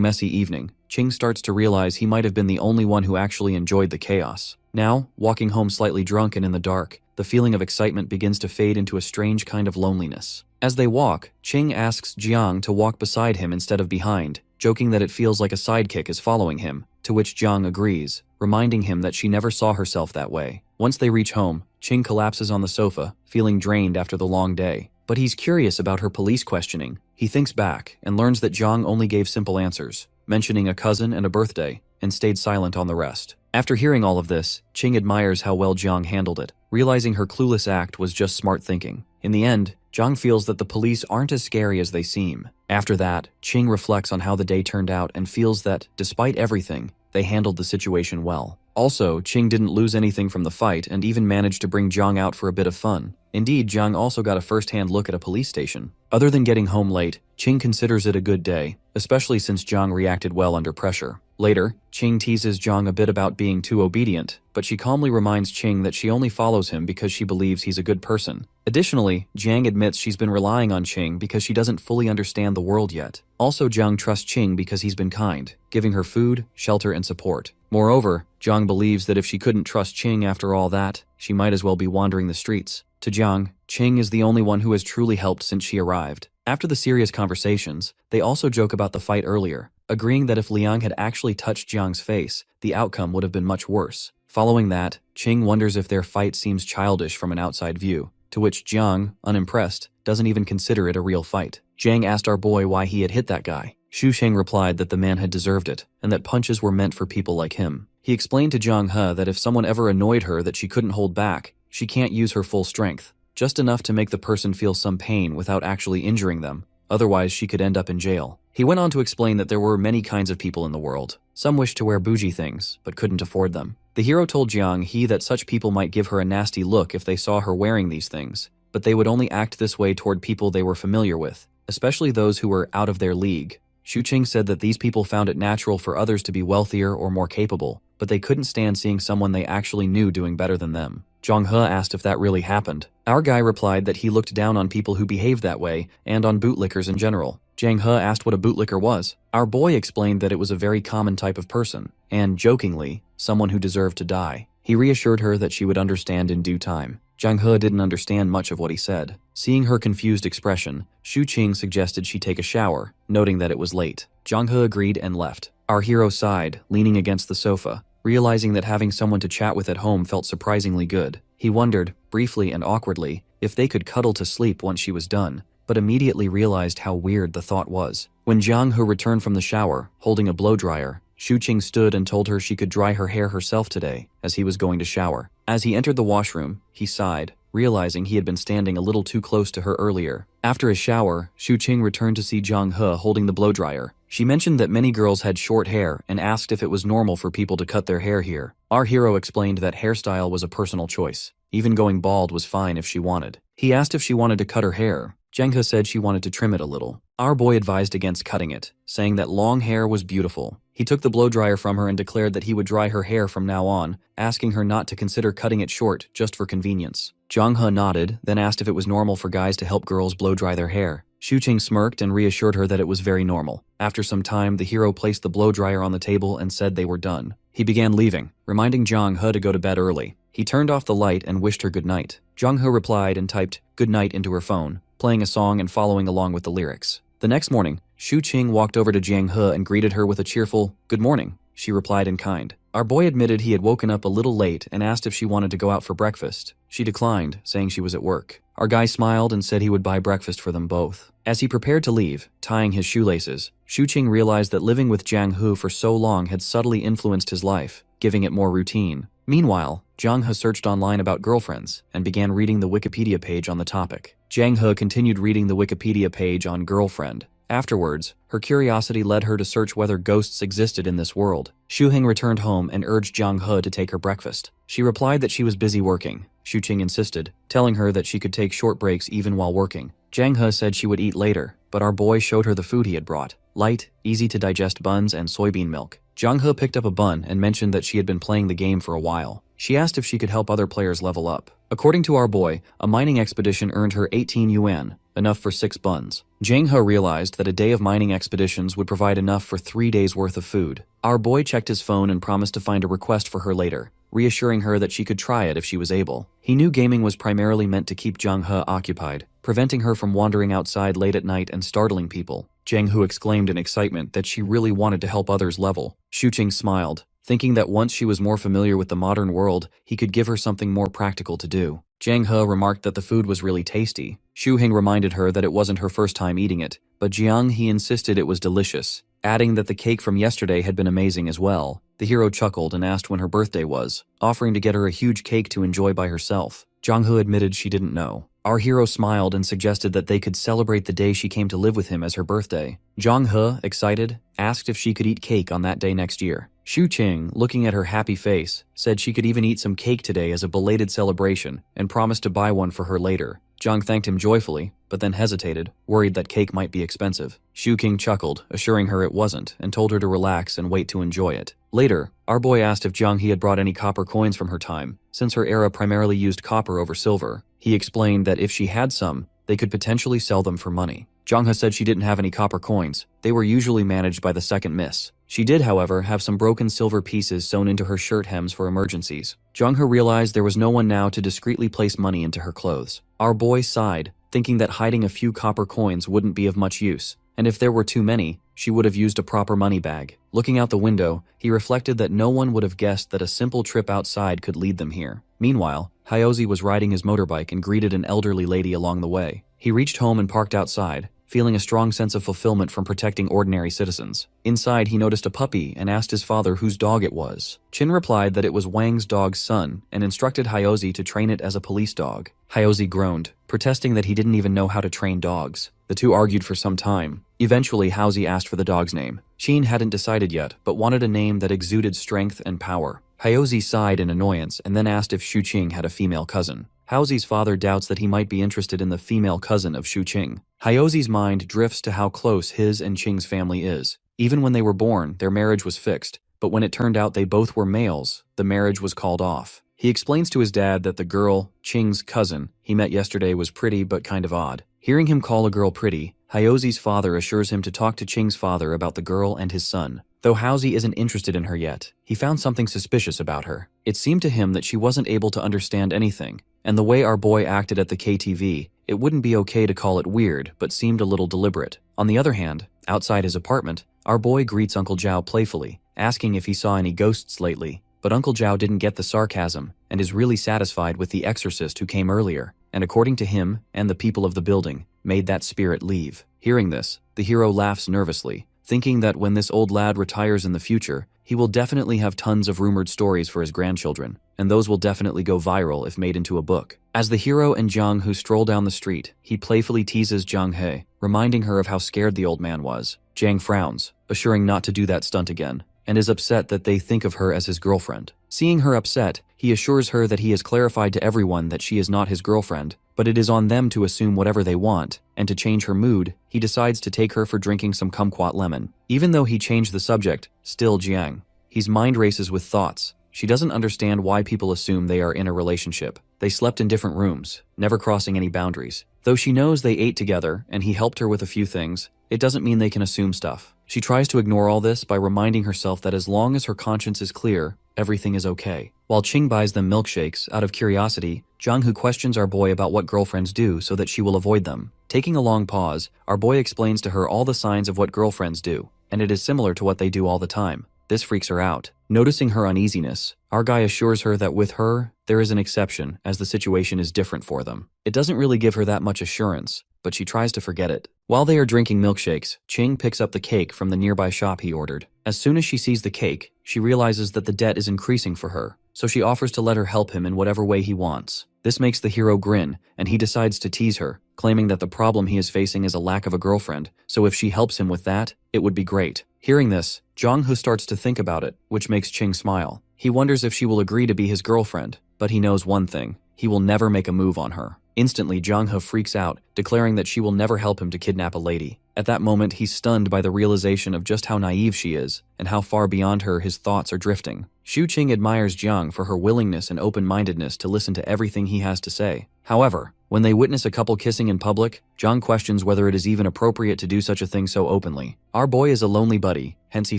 messy evening, Ching starts to realize he might have been the only one who actually enjoyed the chaos. Now, walking home slightly drunk and in the dark, the feeling of excitement begins to fade into a strange kind of loneliness. As they walk, Ching asks Jiang to walk beside him instead of behind, joking that it feels like a sidekick is following him, to which Jiang agrees, reminding him that she never saw herself that way. Once they reach home, Ching collapses on the sofa, feeling drained after the long day. But he's curious about her police questioning. He thinks back and learns that Jiang only gave simple answers, mentioning a cousin and a birthday, and stayed silent on the rest. After hearing all of this, Ching admires how well Jiang handled it, realizing her clueless act was just smart thinking. In the end, Jiang feels that the police aren't as scary as they seem. After that, Ching reflects on how the day turned out and feels that, despite everything, they handled the situation well. Also, Ching didn't lose anything from the fight and even managed to bring Jiang out for a bit of fun. Indeed, Jiang also got a first-hand look at a police station. Other than getting home late, Ching considers it a good day, especially since Jiang reacted well under pressure. Later, Ching teases Jiang a bit about being too obedient, but she calmly reminds Ching that she only follows him because she believes he's a good person. Additionally, Jiang admits she's been relying on Ching because she doesn't fully understand the world yet. Also, Jiang trusts Ching because he's been kind, giving her food, shelter, and support. Moreover, Jiang believes that if she couldn't trust Ching after all that, she might as well be wandering the streets. To Jiang, Ching is the only one who has truly helped since she arrived. After the serious conversations, they also joke about the fight earlier, agreeing that if Liang had actually touched Jiang's face, the outcome would have been much worse. Following that, Ching wonders if their fight seems childish from an outside view, to which Jiang, unimpressed, doesn't even consider it a real fight. Jiang asked our boy why he had hit that guy. Xu Sheng replied that the man had deserved it, and that punches were meant for people like him. He explained to Jiang He that if someone ever annoyed her that she couldn't hold back, she can't use her full strength, just enough to make the person feel some pain without actually injuring them, otherwise she could end up in jail. He went on to explain that there were many kinds of people in the world. Some wished to wear bougie things, but couldn't afford them. The hero told Jiang He that such people might give her a nasty look if they saw her wearing these things, but they would only act this way toward people they were familiar with, especially those who were out of their league. Xu Qing said that these people found it natural for others to be wealthier or more capable, but they couldn't stand seeing someone they actually knew doing better than them. Jong-he asked if that really happened. Our guy replied that he looked down on people who behaved that way and on bootlickers in general. Jang-he asked what a bootlicker was. Our boy explained that it was a very common type of person, and jokingly, someone who deserved to die. He reassured her that she would understand in due time. Jang-he didn't understand much of what he said. Seeing her confused expression, Shu-Qing suggested she take a shower, noting that it was late. Jang-he agreed and left. Our hero sighed, leaning against the sofa, realizing that having someone to chat with at home felt surprisingly good. He wondered, briefly and awkwardly, if they could cuddle to sleep once she was done, but immediately realized how weird the thought was. When Jang-he returned from the shower, holding a blow-dryer, Shu-Qing stood and told her she could dry her hair herself today, as he was going to shower. As he entered the washroom, he sighed, realizing he had been standing a little too close to her earlier. After his shower, Shu-Qing returned to see Jang-he holding the blow-dryer. She mentioned that many girls had short hair and asked if it was normal for people to cut their hair here. Our hero explained that hairstyle was a personal choice. Even going bald was fine if she wanted. He asked if she wanted to cut her hair. Jang-he said she wanted to trim it a little. Our boy advised against cutting it, saying that long hair was beautiful. He took the blow-dryer from her and declared that he would dry her hair from now on, asking her not to consider cutting it short just for convenience. Jang-he nodded, then asked if it was normal for guys to help girls blow-dry their hair. Shu-Qing smirked and reassured her that it was very normal. After some time, the hero placed the blow-dryer on the table and said they were done. He began leaving, reminding Jang-he to go to bed early. He turned off the light and wished her good night. Jang-he replied and typed "good night" into her phone, playing a song and following along with the lyrics. The next morning, Shu-Qing walked over to Jang-he and greeted her with a cheerful "good morning." She replied in kind. Our boy admitted he had woken up a little late and asked if she wanted to go out for breakfast. She declined, saying she was at work. Our guy smiled and said he would buy breakfast for them both. As he prepared to leave, tying his shoelaces, Shu-Qing realized that living with Jang-he for so long had subtly influenced his life, giving it more routine. Meanwhile, Jang-he searched online about girlfriends and began reading the Wikipedia page on the topic. Jang-he continued reading the Wikipedia page on girlfriend. Afterwards, her curiosity led her to search whether ghosts existed in this world. Shu-Qing returned home and urged Jang-he to take her breakfast. She replied that she was busy working. Shu-Qing insisted, telling her that she could take short breaks even while working. Jang-he said she would eat later, but our boy showed her the food he had brought: light, easy-to-digest buns and soybean milk. Jang-he picked up a bun and mentioned that she had been playing the game for a while. She asked if she could help other players level up. According to our boy, a mining expedition earned her 18 yuan, enough for 6 buns. Jang-he realized that a day of mining expeditions would provide enough for 3 days worth of food. Our boy checked his phone and promised to find a request for her later, reassuring her that she could try it if she was able. He knew gaming was primarily meant to keep Jang-he occupied, preventing her from wandering outside late at night and startling people. Jang-he exclaimed in excitement that she really wanted to help others level. Shu-Qing smiled, thinking that once she was more familiar with the modern world, he could give her something more practical to do. Jang-he remarked that the food was really tasty. Shu-Qing reminded her that it wasn't her first time eating it, but Jiang-he insisted it was delicious, adding that the cake from yesterday had been amazing as well. The hero chuckled and asked when her birthday was, offering to get her a huge cake to enjoy by herself. Jang-he admitted she didn't know. Our hero smiled and suggested that they could celebrate the day she came to live with him as her birthday. Jang-he, excited, asked if she could eat cake on that day next year. Shu-Qing, looking at her happy face, said she could even eat some cake today as a belated celebration and promised to buy one for her later. Jang thanked him joyfully, but then hesitated, worried that cake might be expensive. Shu-Qing chuckled, assuring her it wasn't, and told her to relax and wait to enjoy it. Later, our boy asked if Jang-he had brought any copper coins from her time, since her era primarily used copper over silver. He explained that if she had some, they could potentially sell them for money. Jang-he said she didn't have any copper coins. They were usually managed by the second miss. She did, however, have some broken silver pieces sewn into her shirt hems for emergencies. Jang-he realized there was no one now to discreetly place money into her clothes. Our boy sighed, thinking that hiding a few copper coins wouldn't be of much use, and if there were too many, she would have used a proper money bag. Looking out the window, he reflected that no one would have guessed that a simple trip outside could lead them here. Meanwhile, Hyozi was riding his motorbike and greeted an elderly lady along the way. He reached home and parked outside, feeling a strong sense of fulfillment from protecting ordinary citizens. Inside, he noticed a puppy and asked his father whose dog it was. Chin replied that it was Wang's dog's son and instructed Hyozi to train it as a police dog. Hyozi groaned, protesting that he didn't even know how to train dogs. The two argued for some time. Eventually, Hyozi asked for the dog's name. Chin hadn't decided yet, but wanted a name that exuded strength and power. Hyozi sighed in annoyance and then asked if Shu-Qing had a female cousin. Hyozi's father doubts that he might be interested in the female cousin of Shu-Qing. Hyozi's mind drifts to how close his and Qing's family is. Even when they were born, their marriage was fixed, but but when it turned out they both were males, the marriage was called off. He explains to his dad that the girl, Ching's cousin, he met yesterday was pretty but kind of odd. Hearing him call a girl pretty, Hyozi's father assures him to talk to Ching's father about the girl and his son. Though Hyozi isn't interested in her yet, he found something suspicious about her. It seemed to him that she wasn't able to understand anything, and the way our boy acted at the KTV, it wouldn't be okay to call it weird, but seemed a little deliberate. On the other hand, outside his apartment, our boy greets Uncle Zhao playfully, asking if he saw any ghosts lately. But Uncle Zhao didn't get the sarcasm and is really satisfied with the exorcist who came earlier, and according to him and the people of the building, made that spirit leave. Hearing this, the hero laughs nervously, thinking that when this old lad retires in the future, he will definitely have tons of rumored stories for his grandchildren, and those will definitely go viral if made into a book. As the hero and Jiang He stroll down the street, he playfully teases Jiang He, reminding her of how scared the old man was. Jiang frowns, assuring not to do that stunt again, and is upset that they think of her as his girlfriend. Seeing her upset, he assures her that he has clarified to everyone that she is not his girlfriend, but it is on them to assume whatever they want, and to change her mood, he decides to take her for drinking some kumquat lemon. Even though he changed the subject, still Jiang. His mind races with thoughts. She doesn't understand why people assume they are in a relationship. They slept in different rooms, never crossing any boundaries. Though she knows they ate together and he helped her with a few things, it doesn't mean they can assume stuff. She tries to ignore all this by reminding herself that as long as her conscience is clear, everything is okay. While Ching buys them milkshakes, out of curiosity, Jiang He questions our boy about what girlfriends do so that she will avoid them. Taking a long pause, our boy explains to her all the signs of what girlfriends do, and it is similar to what they do all the time. This freaks her out. Noticing her uneasiness, our guy assures her that with her, there is an exception, as the situation is different for them. It doesn't really give her that much assurance, but she tries to forget it. While they are drinking milkshakes, Ching picks up the cake from the nearby shop he ordered. As soon as she sees the cake, she realizes that the debt is increasing for her, so she offers to let her help him in whatever way he wants. This makes the hero grin, and he decides to tease her, claiming that the problem he is facing is a lack of a girlfriend, so if she helps him with that, it would be great. Hearing this, Jiang He starts to think about it, which makes Ching smile. He wonders if she will agree to be his girlfriend, but he knows one thing: he will never make a move on her. Instantly, Jiang He freaks out, declaring that she will never help him to kidnap a lady. At that moment, he's stunned by the realization of just how naive she is, and how far beyond her his thoughts are drifting. Xu Qing admires Jiang for her willingness and open-mindedness to listen to everything he has to say. However, when they witness a couple kissing in public, Jiang questions whether it is even appropriate to do such a thing so openly. Our boy is a lonely buddy, hence he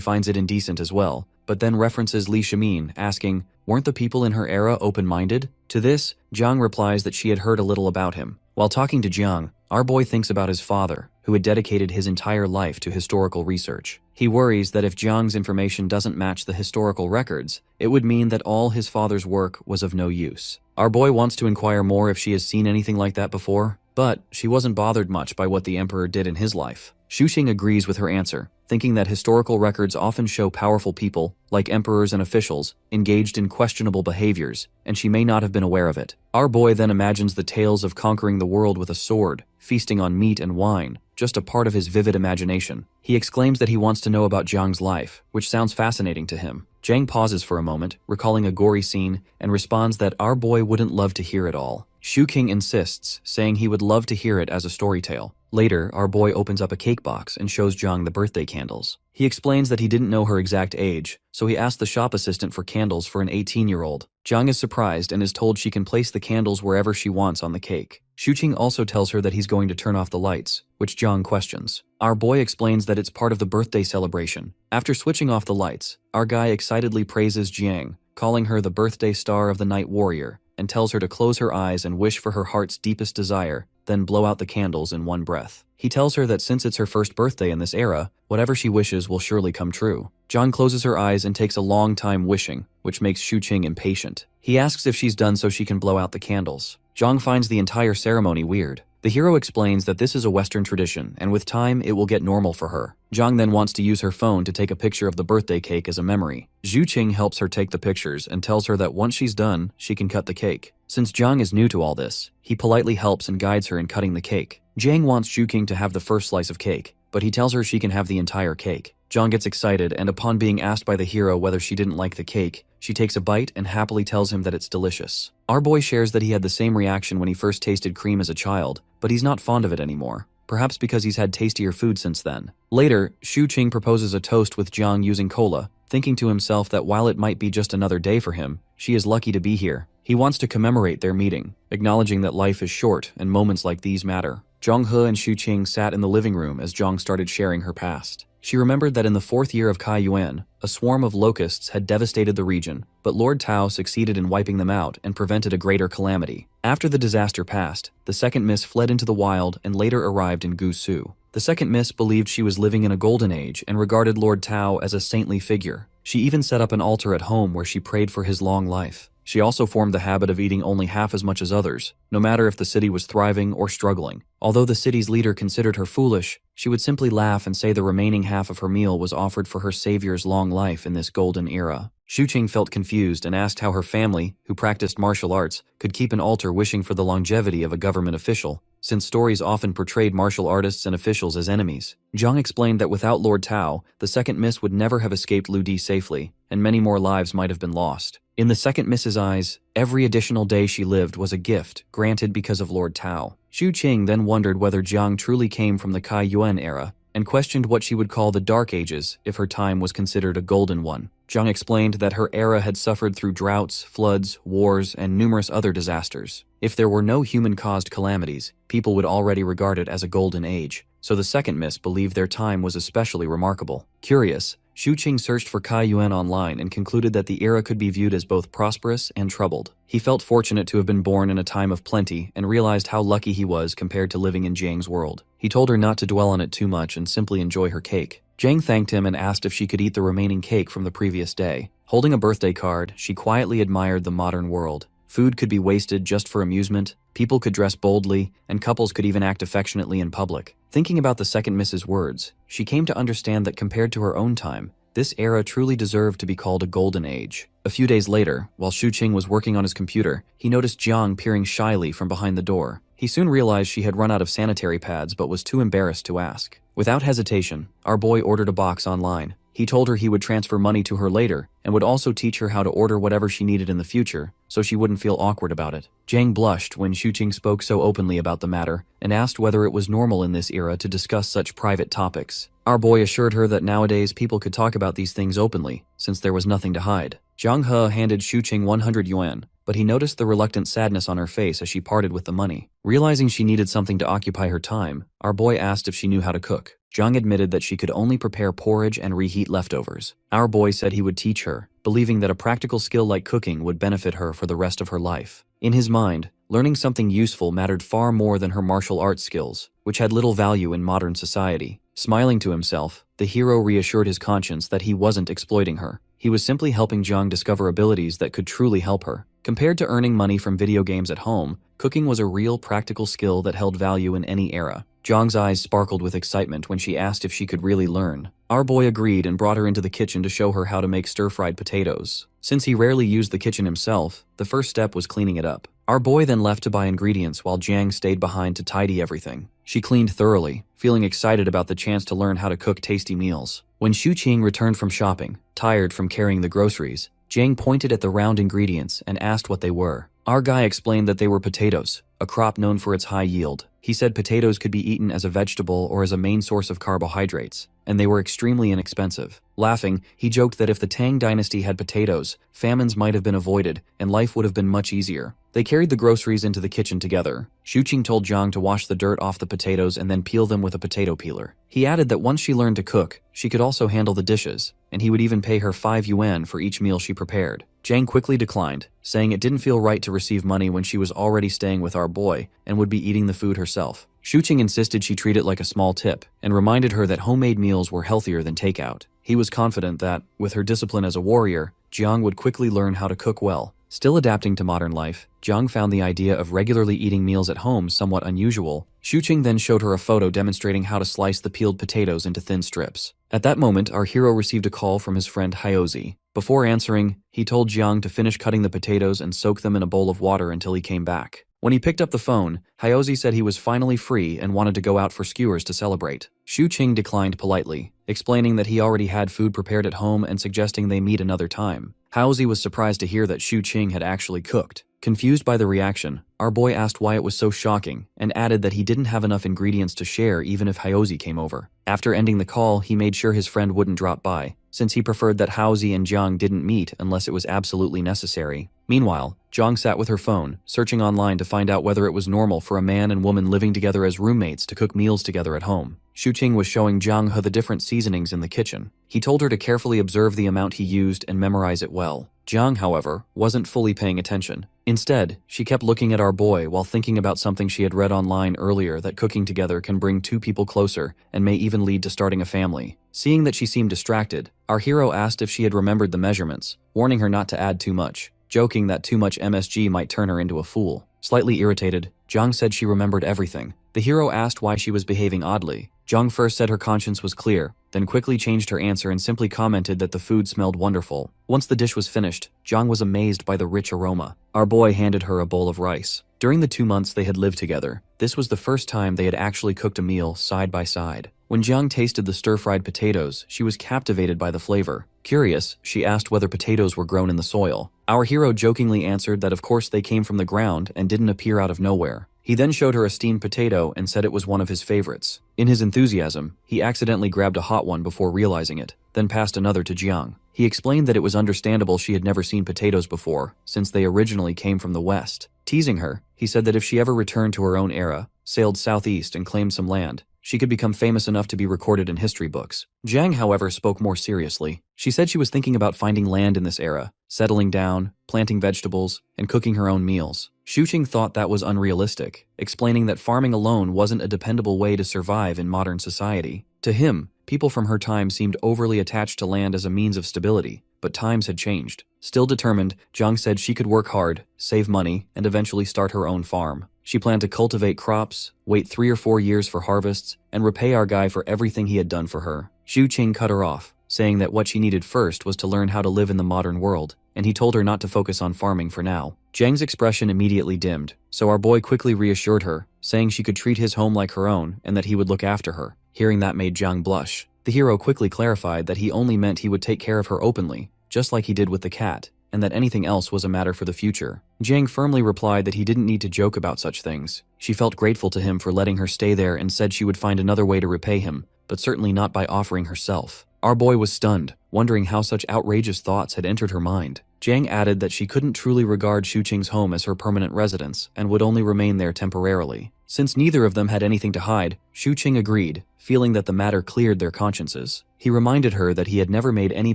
finds it indecent as well, but then references Li Shimin, asking, weren't the people in her era open-minded? To this, Jiang replies that she had heard a little about him. While talking to Jiang, our boy thinks about his father, who had dedicated his entire life to historical research. He worries that if Jiang's information doesn't match the historical records, it would mean that all his father's work was of no use. Our boy wants to inquire more if she has seen anything like that before, but she wasn't bothered much by what the emperor did in his life. Xu Qing agrees with her answer, thinking that historical records often show powerful people, like emperors and officials, engaged in questionable behaviors, and she may not have been aware of it. Our boy then imagines the tales of conquering the world with a sword, feasting on meat and wine, just a part of his vivid imagination. He exclaims that he wants to know about Jiang's life, which sounds fascinating to him. Jiang pauses for a moment, recalling a gory scene, and responds that our boy wouldn't love to hear it all. Xu Qing insists, saying he would love to hear it as a story tale. Later, our boy opens up a cake box and shows Jiang the birthday candles. He explains that he didn't know her exact age, so he asked the shop assistant for candles for an 18-year-old. Jiang is surprised and is told she can place the candles wherever she wants on the cake. Xu Qing also tells her that he's going to turn off the lights, which Jiang questions. Our boy explains that it's part of the birthday celebration. After switching off the lights, our guy excitedly praises Jiang, calling her the birthday star of the night warrior, and tells her to close her eyes and wish for her heart's deepest desire, then blow out the candles in one breath. He tells her that since it's her first birthday in this era, whatever she wishes will surely come true. Jiang closes her eyes and takes a long time wishing, which makes Xu Qing impatient. He asks if she's done so she can blow out the candles. Jiang finds the entire ceremony weird. The hero explains that this is a Western tradition, and with time, it will get normal for her. Jiang then wants to use her phone to take a picture of the birthday cake as a memory. Xu Qing helps her take the pictures and tells her that once she's done, she can cut the cake. Since Jiang is new to all this, he politely helps and guides her in cutting the cake. Jiang wants Xu Qing to have the first slice of cake, but he tells her she can have the entire cake. Jiang gets excited, and upon being asked by the hero whether she didn't like the cake, she takes a bite and happily tells him that it's delicious. Our boy shares that he had the same reaction when he first tasted cream as a child, but he's not fond of it anymore, perhaps because he's had tastier food since then. Later, Xu Qing proposes a toast with Jiang using cola, thinking to himself that while it might be just another day for him, she is lucky to be here. He wants to commemorate their meeting, acknowledging that life is short and moments like these matter. Jong-he and Shu-Qing sat in the living room as Jong started sharing her past. She remembered that in the 4th year of Kai Yuan, a swarm of locusts had devastated the region, but Lord Tao succeeded in wiping them out and prevented a greater calamity. After the disaster passed, the second miss fled into the wild and later arrived in Gusu. The second miss believed she was living in a golden age and regarded Lord Tao as a saintly figure. She even set up an altar at home where she prayed for his long life. She also formed the habit of eating only half as much as others, no matter if the city was thriving or struggling. Although the city's leader considered her foolish, she would simply laugh and say the remaining half of her meal was offered for her savior's long life in this golden era. Shu-Qing felt confused and asked how her family, who practiced martial arts, could keep an altar wishing for the longevity of a government official, since stories often portrayed martial artists and officials as enemies. Zhang explained that without Lord Tao, the second miss would never have escaped Lu Di safely, and many more lives might have been lost. In the second miss's eyes, every additional day she lived was a gift granted because of Lord Tao. Shu-Qing then wondered whether Jiang truly came from the Kai Yuan era, and questioned what she would call the Dark Ages if her time was considered a golden one. Jiang explained that her era had suffered through droughts, floods, wars, and numerous other disasters. If there were no human-caused calamities, people would already regard it as a golden age, so the second miss believed their time was especially remarkable. Curious, Shu-Qing searched for Kai Yuan online and concluded that the era could be viewed as both prosperous and troubled. He felt fortunate to have been born in a time of plenty and realized how lucky he was compared to living in Jiang's world. He told her not to dwell on it too much and simply enjoy her cake. Jiang thanked him and asked if she could eat the remaining cake from the previous day. Holding a birthday card, she quietly admired the modern world. Food could be wasted just for amusement, people could dress boldly, and couples could even act affectionately in public. Thinking about the second miss's words, she came to understand that compared to her own time, this era truly deserved to be called a golden age. A few days later, while Shu-Qing was working on his computer, he noticed Jiang peering shyly from behind the door. He soon realized she had run out of sanitary pads but was too embarrassed to ask. Without hesitation, our boy ordered a box online. He told her he would transfer money to her later and would also teach her how to order whatever she needed in the future so she wouldn't feel awkward about it. Jiang blushed when Shu-Qing spoke so openly about the matter and asked whether it was normal in this era to discuss such private topics. Our boy assured her that nowadays people could talk about these things openly since there was nothing to hide. Jiang He handed Shu-Qing 100 yuan, but he noticed the reluctant sadness on her face as she parted with the money. Realizing she needed something to occupy her time, our boy asked if she knew how to cook. Jiang admitted that she could only prepare porridge and reheat leftovers. Our boy said he would teach her, believing that a practical skill like cooking would benefit her for the rest of her life. In his mind, learning something useful mattered far more than her martial arts skills, which had little value in modern society. Smiling to himself, the hero reassured his conscience that he wasn't exploiting her. He was simply helping Jiang discover abilities that could truly help her. Compared to earning money from video games at home, cooking was a real practical skill that held value in any era. Jiang's eyes sparkled with excitement when she asked if she could really learn. Our boy agreed and brought her into the kitchen to show her how to make stir-fried potatoes. Since he rarely used the kitchen himself, the first step was cleaning it up. Our boy then left to buy ingredients while Jiang stayed behind to tidy everything. She cleaned thoroughly, feeling excited about the chance to learn how to cook tasty meals. When Shu-Qing returned from shopping, tired from carrying the groceries, Jiang pointed at the round ingredients and asked what they were. Our guy explained that they were potatoes, a crop known for its high yield. He said potatoes could be eaten as a vegetable or as a main source of carbohydrates, and they were extremely inexpensive. Laughing, he joked that if the Tang dynasty had potatoes, famines might have been avoided and life would have been much easier. They carried the groceries into the kitchen together. Shu-Qing told Jiang to wash the dirt off the potatoes and then peel them with a potato peeler. He added that once she learned to cook, she could also handle the dishes, and he would even pay her 5 yuan for each meal she prepared. Jiang quickly declined, saying it didn't feel right to receive money when she was already staying with our boy and would be eating the food herself. Shu-Qing insisted she treat it like a small tip and reminded her that homemade meals were healthier than takeout. He was confident that, with her discipline as a warrior, Jiang would quickly learn how to cook well. Still adapting to modern life, Jiang found the idea of regularly eating meals at home somewhat unusual. Shu-Qing then showed her a photo demonstrating how to slice the peeled potatoes into thin strips. At that moment, our hero received a call from his friend Hyozi. Before answering, he told Jiang to finish cutting the potatoes and soak them in a bowl of water until he came back. When he picked up the phone, Hyozi said he was finally free and wanted to go out for skewers to celebrate. Shu-Qing declined politely, explaining that he already had food prepared at home and suggesting they meet another time. Hyozi was surprised to hear that Shu-Qing had actually cooked. Confused by the reaction, our boy asked why it was so shocking and added that he didn't have enough ingredients to share even if Hyozi came over. After ending the call, he made sure his friend wouldn't drop by, since he preferred that Hyozi and Jiang didn't meet unless it was absolutely necessary. Meanwhile, Jiang sat with her phone, searching online to find out whether it was normal for a man and woman living together as roommates to cook meals together at home. Shuqing was showing Jiang He the different seasonings in the kitchen. He told her to carefully observe the amount he used and memorize it well. Jiang, however, wasn't fully paying attention. Instead, she kept looking at our boy while thinking about something she had read online earlier, that cooking together can bring two people closer and may even lead to starting a family. Seeing that she seemed distracted, our hero asked if she had remembered the measurements, warning her not to add too much, joking that too much MSG might turn her into a fool. Slightly irritated, Jiang said she remembered everything. The hero asked why she was behaving oddly. Jiang first said her conscience was clear, then quickly changed her answer and simply commented that the food smelled wonderful. Once the dish was finished, Jiang was amazed by the rich aroma. Our boy handed her a bowl of rice. During the 2 months they had lived together, this was the first time they had actually cooked a meal side by side. When Jiang tasted the stir-fried potatoes, she was captivated by the flavor. Curious, she asked whether potatoes were grown in the soil. Our hero jokingly answered that of course they came from the ground and didn't appear out of nowhere. He then showed her a steamed potato and said it was one of his favorites. In his enthusiasm, he accidentally grabbed a hot one before realizing it, then passed another to Jiang. He explained that it was understandable she had never seen potatoes before, since they originally came from the West. Teasing her, he said that if she ever returned to her own era, sailed southeast and claimed some land, she could become famous enough to be recorded in history books. Jiang, however, spoke more seriously. She said she was thinking about finding land in this era, settling down, planting vegetables, and cooking her own meals. Shuqing thought that was unrealistic, explaining that farming alone wasn't a dependable way to survive in modern society. To him, people from her time seemed overly attached to land as a means of stability, but times had changed. Still determined, Jiang said she could work hard, save money, and eventually start her own farm. She planned to cultivate crops, wait 3 or 4 years for harvests, and repay our guy for everything he had done for her. Shuqing cut her off, saying that what she needed first was to learn how to live in the modern world, and he told her not to focus on farming for now. Jiang's expression immediately dimmed, so our boy quickly reassured her, saying she could treat his home like her own and that he would look after her. Hearing that made Jiang blush. The hero quickly clarified that he only meant he would take care of her openly, just like he did with the cat, and that anything else was a matter for the future. Jiang firmly replied that he didn't need to joke about such things. She felt grateful to him for letting her stay there and said she would find another way to repay him, but certainly not by offering herself. Our boy was stunned, wondering how such outrageous thoughts had entered her mind. Jiang added that she couldn't truly regard Shuqing's home as her permanent residence and would only remain there temporarily. Since neither of them had anything to hide, Shuqing agreed, feeling that the matter cleared their consciences. He reminded her that he had never made any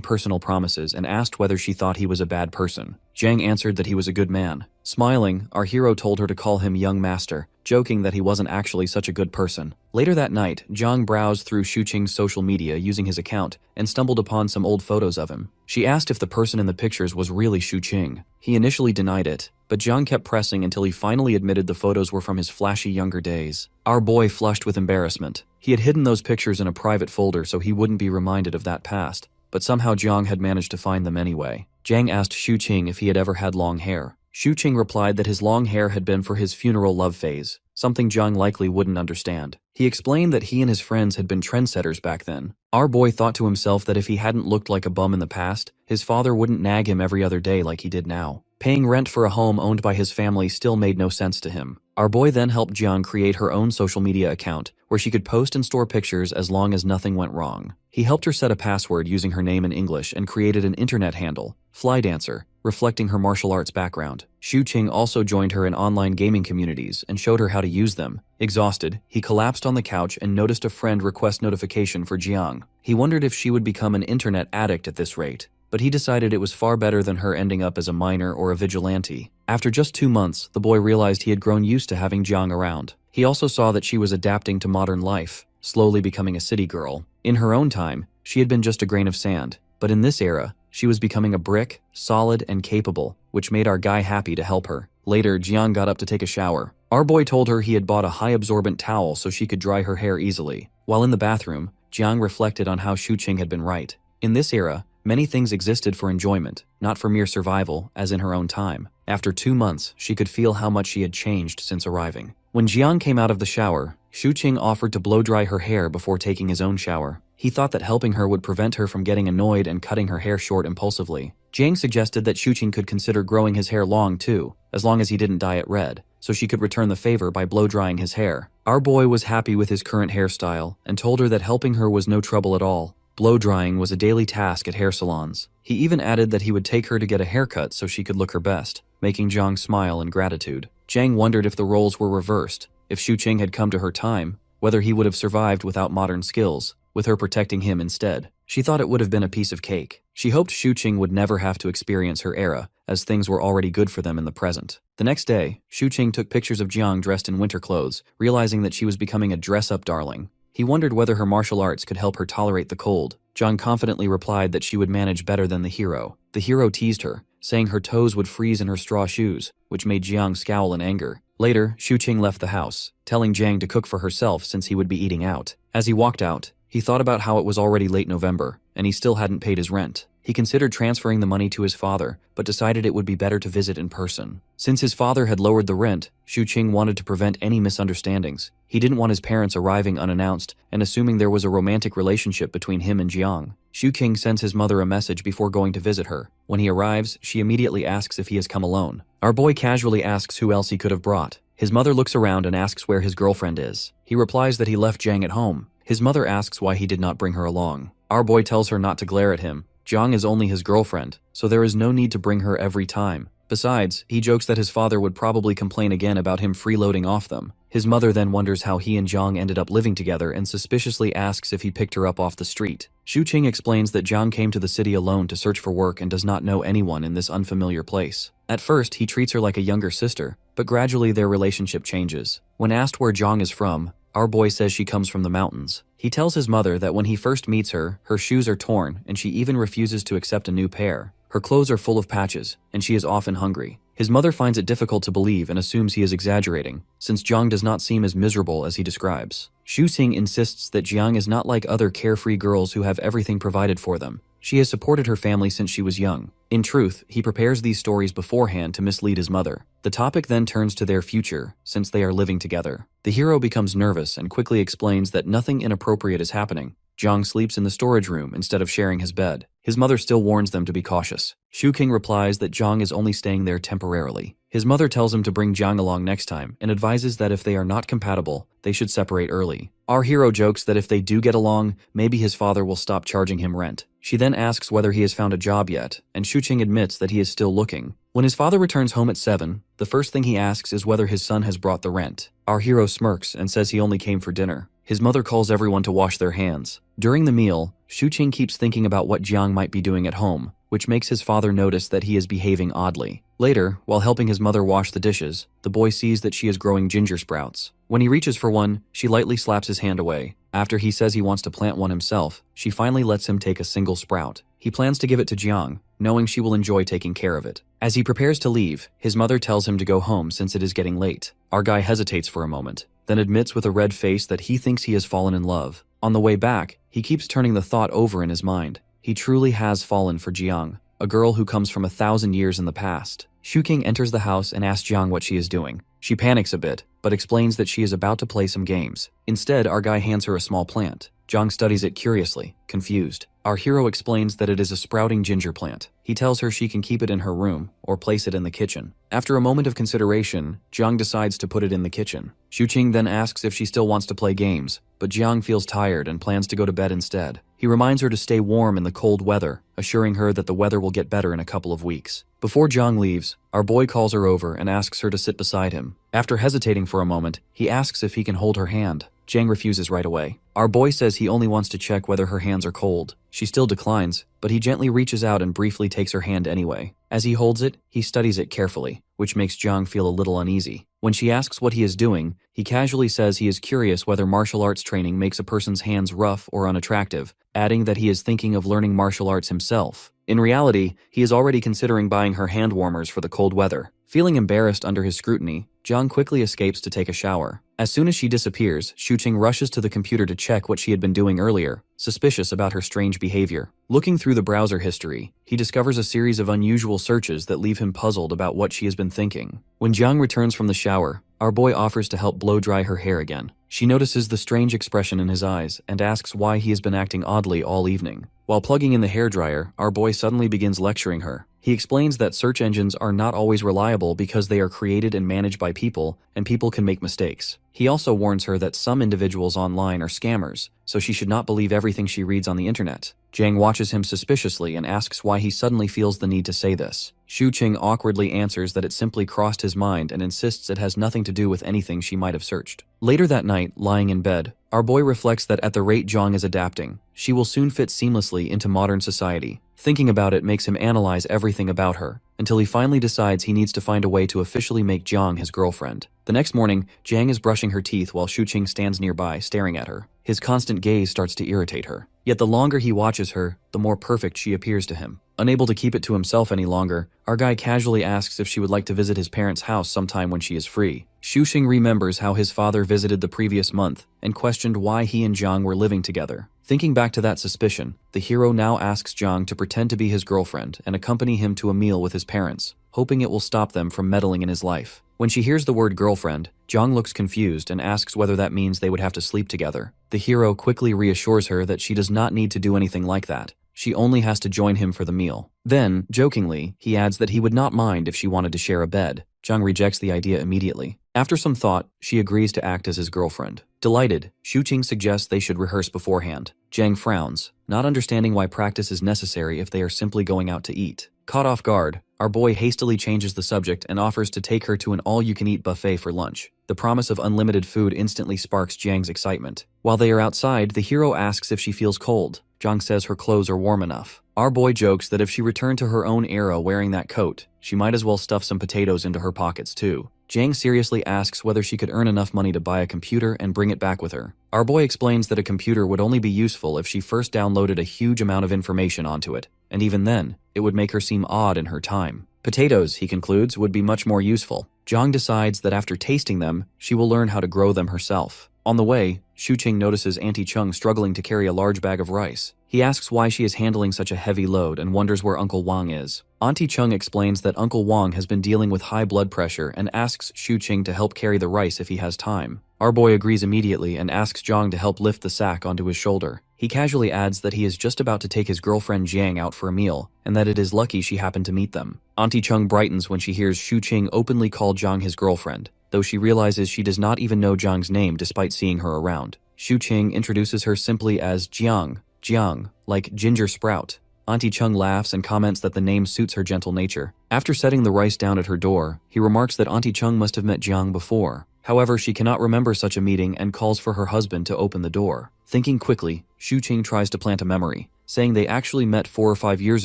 personal promises and asked whether she thought he was a bad person. Jiang answered that he was a good man. Smiling, our hero told her to call him young master, joking that he wasn't actually such a good person. Later that night, Jiang browsed through Shuqing's social media using his account and stumbled upon some old photos of him. She asked if the person in the pictures was really Shuqing. He initially denied it, but Jiang kept pressing until he finally admitted the photos were from his flashy younger days. Our boy flushed with embarrassment. He had hidden those pictures in a private folder so he wouldn't be reminded of that past, but somehow Jiang had managed to find them anyway. Jiang asked Shuqing if he had ever had long hair. Shuqing replied that his long hair had been for his funeral love phase, something Jiang likely wouldn't understand. He explained that he and his friends had been trendsetters back then. Our boy thought to himself that if he hadn't looked like a bum in the past, his father wouldn't nag him every other day like he did now. Paying rent for a home owned by his family still made no sense to him. Our boy then helped Jiang create her own social media account, where she could post and store pictures as long as nothing went wrong. He helped her set a password using her name in English and created an internet handle, Fly Dancer, reflecting her martial arts background. Shuqing also joined her in online gaming communities and showed her how to use them. Exhausted, he collapsed on the couch and noticed a friend request notification for Jiang. He wondered if she would become an internet addict at this rate, but he decided it was far better than her ending up as a miner or a vigilante. After just 2 months, the boy realized he had grown used to having Jiang around. He also saw that she was adapting to modern life, slowly becoming a city girl. In her own time, she had been just a grain of sand, but in this era, she was becoming a brick, solid and capable, which made our guy happy to help her. Later, Jiang got up to take a shower. Our boy told her he had bought a high-absorbent towel so she could dry her hair easily. While in the bathroom, Jiang reflected on how Shuqing had been right. In this era, many things existed for enjoyment, not for mere survival, as in her own time. After 2 months, she could feel how much she had changed since arriving. When Jiang came out of the shower, Shuqing offered to blow-dry her hair before taking his own shower. He thought that helping her would prevent her from getting annoyed and cutting her hair short impulsively. Jiang suggested that Shuqing could consider growing his hair long too, as long as he didn't dye it red, so she could return the favor by blow-drying his hair. Our boy was happy with his current hairstyle and told her that helping her was no trouble at all. Blow-drying was a daily task at hair salons. He even added that he would take her to get a haircut so she could look her best, making Jiang smile in gratitude. Jiang wondered if the roles were reversed, if Xuqing had come to her time, whether he would have survived without modern skills, with her protecting him instead. She thought it would have been a piece of cake. She hoped Xuqing would never have to experience her era, as things were already good for them in the present. The next day, Xuqing took pictures of Jiang dressed in winter clothes, realizing that she was becoming a dress-up darling. He wondered whether her martial arts could help her tolerate the cold. Jiang confidently replied that she would manage better than the hero. The hero teased her, saying her toes would freeze in her straw shoes, which made Jiang scowl in anger. Later, Xuqing left the house, telling Jiang to cook for herself since he would be eating out. As he walked out, he thought about how it was already late November, and he still hadn't paid his rent. He considered transferring the money to his father, but decided it would be better to visit in person. Since his father had lowered the rent, Xuqing wanted to prevent any misunderstandings. He didn't want his parents arriving unannounced and assuming there was a romantic relationship between him and Jiang. Xuqing sends his mother a message before going to visit her. When he arrives, she immediately asks if he has come alone. Our boy casually asks who else he could have brought. His mother looks around and asks where his girlfriend is. He replies that he left Jiang at home. His mother asks why he did not bring her along. Our boy tells her not to glare at him. Jiang is only his girlfriend, so there is no need to bring her every time. Besides, he jokes that his father would probably complain again about him freeloading off them. His mother then wonders how he and Jiang ended up living together and suspiciously asks if he picked her up off the street. Xuqing explains that Jiang came to the city alone to search for work and does not know anyone in this unfamiliar place. At first, he treats her like a younger sister, but gradually their relationship changes. When asked where Jiang is from, our boy says she comes from the mountains. He tells his mother that when he first meets her, her shoes are torn and she even refuses to accept a new pair. Her clothes are full of patches, and she is often hungry. His mother finds it difficult to believe and assumes he is exaggerating, since Jiang does not seem as miserable as he describes. Xuqing insists that Jiang is not like other carefree girls who have everything provided for them. She has supported her family since she was young. In truth, he prepares these stories beforehand to mislead his mother. The topic then turns to their future, since they are living together. The hero becomes nervous and quickly explains that nothing inappropriate is happening. Jiang sleeps in the storage room instead of sharing his bed. His mother still warns them to be cautious. Xuqing replies that Jiang is only staying there temporarily. His mother tells him to bring Jiang along next time and advises that if they are not compatible, they should separate early. Our hero jokes that if they do get along, maybe his father will stop charging him rent. She then asks whether he has found a job yet, and Xuqing admits that he is still looking. When his father returns home at 7, the first thing he asks is whether his son has brought the rent. Our hero smirks and says he only came for dinner. His mother calls everyone to wash their hands. During the meal, Xuqing keeps thinking about what Jiang might be doing at home, which makes his father notice that he is behaving oddly. Later, while helping his mother wash the dishes, the boy sees that she is growing ginger sprouts. When he reaches for one, she lightly slaps his hand away. After he says he wants to plant one himself, she finally lets him take a single sprout. He plans to give it to Jiang, knowing she will enjoy taking care of it. As he prepares to leave, his mother tells him to go home since it is getting late. Our guy hesitates for a moment, then admits with a red face that he thinks he has fallen in love. On the way back, he keeps turning the thought over in his mind. He truly has fallen for Jiang, a girl who comes from 1,000 years in the past. Xuqing enters the house and asks Jiang what she is doing. She panics a bit, but explains that she is about to play some games. Instead, our guy hands her a small plant. Jiang studies it curiously, confused. Our hero explains that it is a sprouting ginger plant. He tells her she can keep it in her room, or place it in the kitchen. After a moment of consideration, Jiang decides to put it in the kitchen. Xuqing then asks if she still wants to play games, but Jiang feels tired and plans to go to bed instead. He reminds her to stay warm in the cold weather, assuring her that the weather will get better in a couple of weeks. Before Jiang leaves, our boy calls her over and asks her to sit beside him. After hesitating for a moment, he asks if he can hold her hand. Jiang refuses right away. Our boy says he only wants to check whether her hands are cold. She still declines, but he gently reaches out and briefly takes her hand anyway. As he holds it, he studies it carefully, which makes Jiang feel a little uneasy. When she asks what he is doing, he casually says he is curious whether martial arts training makes a person's hands rough or unattractive, adding that he is thinking of learning martial arts himself. In reality, he is already considering buying her hand warmers for the cold weather. Feeling embarrassed under his scrutiny, Jiang quickly escapes to take a shower. As soon as she disappears, Xuqing rushes to the computer to check what she had been doing earlier, suspicious about her strange behavior. Looking through the browser history, he discovers a series of unusual searches that leave him puzzled about what she has been thinking. When Jiang returns from the shower, our boy offers to help blow dry her hair again. She notices the strange expression in his eyes and asks why he has been acting oddly all evening. While plugging in the hairdryer, our boy suddenly begins lecturing her. He explains that search engines are not always reliable because they are created and managed by people, and people can make mistakes. He also warns her that some individuals online are scammers, so she should not believe everything she reads on the internet. Jang watches him suspiciously and asks why he suddenly feels the need to say this. Shu-Ching awkwardly answers that it simply crossed his mind and insists it has nothing to do with anything she might have searched. Later that night, lying in bed, our boy reflects that at the rate Jang is adapting, she will soon fit seamlessly into modern society. Thinking about it makes him analyze everything about her, until he finally decides he needs to find a way to officially make Jang his girlfriend. The next morning, Jang is brushing her teeth while Shu-Ching stands nearby, staring at her. His constant gaze starts to irritate her. Yet the longer he watches her, the more perfect she appears to him. Unable to keep it to himself any longer, our guy casually asks if she would like to visit his parents' house sometime when she is free. Shu-Ching remembers how his father visited the previous month and questioned why he and Jang were living together. Thinking back to that suspicion, the hero now asks Jang to pretend to be his girlfriend and accompany him to a meal with his parents, hoping it will stop them from meddling in his life. When she hears the word girlfriend, Jang looks confused and asks whether that means they would have to sleep together. The hero quickly reassures her that she does not need to do anything like that. She only has to join him for the meal. Then, jokingly, he adds that he would not mind if she wanted to share a bed. Jang rejects the idea immediately. After some thought, she agrees to act as his girlfriend. Delighted, Shu-Ching suggests they should rehearse beforehand. Jang frowns, not understanding why practice is necessary if they are simply going out to eat. Caught off guard, our boy hastily changes the subject and offers to take her to an all-you-can-eat buffet for lunch. The promise of unlimited food instantly sparks Jang's excitement. While they are outside, the hero asks if she feels cold. Jang says her clothes are warm enough. Our boy jokes that if she returned to her own era wearing that coat, she might as well stuff some potatoes into her pockets too. Jang seriously asks whether she could earn enough money to buy a computer and bring it back with her. Our boy explains that a computer would only be useful if she first downloaded a huge amount of information onto it, and even then, it would make her seem odd in her time. Potatoes, he concludes, would be much more useful. Jang decides that after tasting them, she will learn how to grow them herself. On the way, Shu-Ching notices Auntie Chung struggling to carry a large bag of rice. He asks why she is handling such a heavy load and wonders where Uncle Wang is. Auntie Chung explains that Uncle Wang has been dealing with high blood pressure and asks Shu-Ching to help carry the rice if he has time. Our boy agrees immediately and asks Jang to help lift the sack onto his shoulder. He casually adds that he is just about to take his girlfriend Jang out for a meal, and that it is lucky she happened to meet them. Auntie Chung brightens when she hears Shu-Ching openly call Jang his girlfriend, though she realizes she does not even know Jang's name despite seeing her around. Shu-Ching introduces her simply as Jiang, like ginger sprout. Auntie Chung laughs and comments that the name suits her gentle nature. After setting the rice down at her door, he remarks that Auntie Chung must have met Jiang before. However, she cannot remember such a meeting and calls for her husband to open the door. Thinking quickly, Shu-Ching tries to plant a memory, saying they actually met 4 or 5 years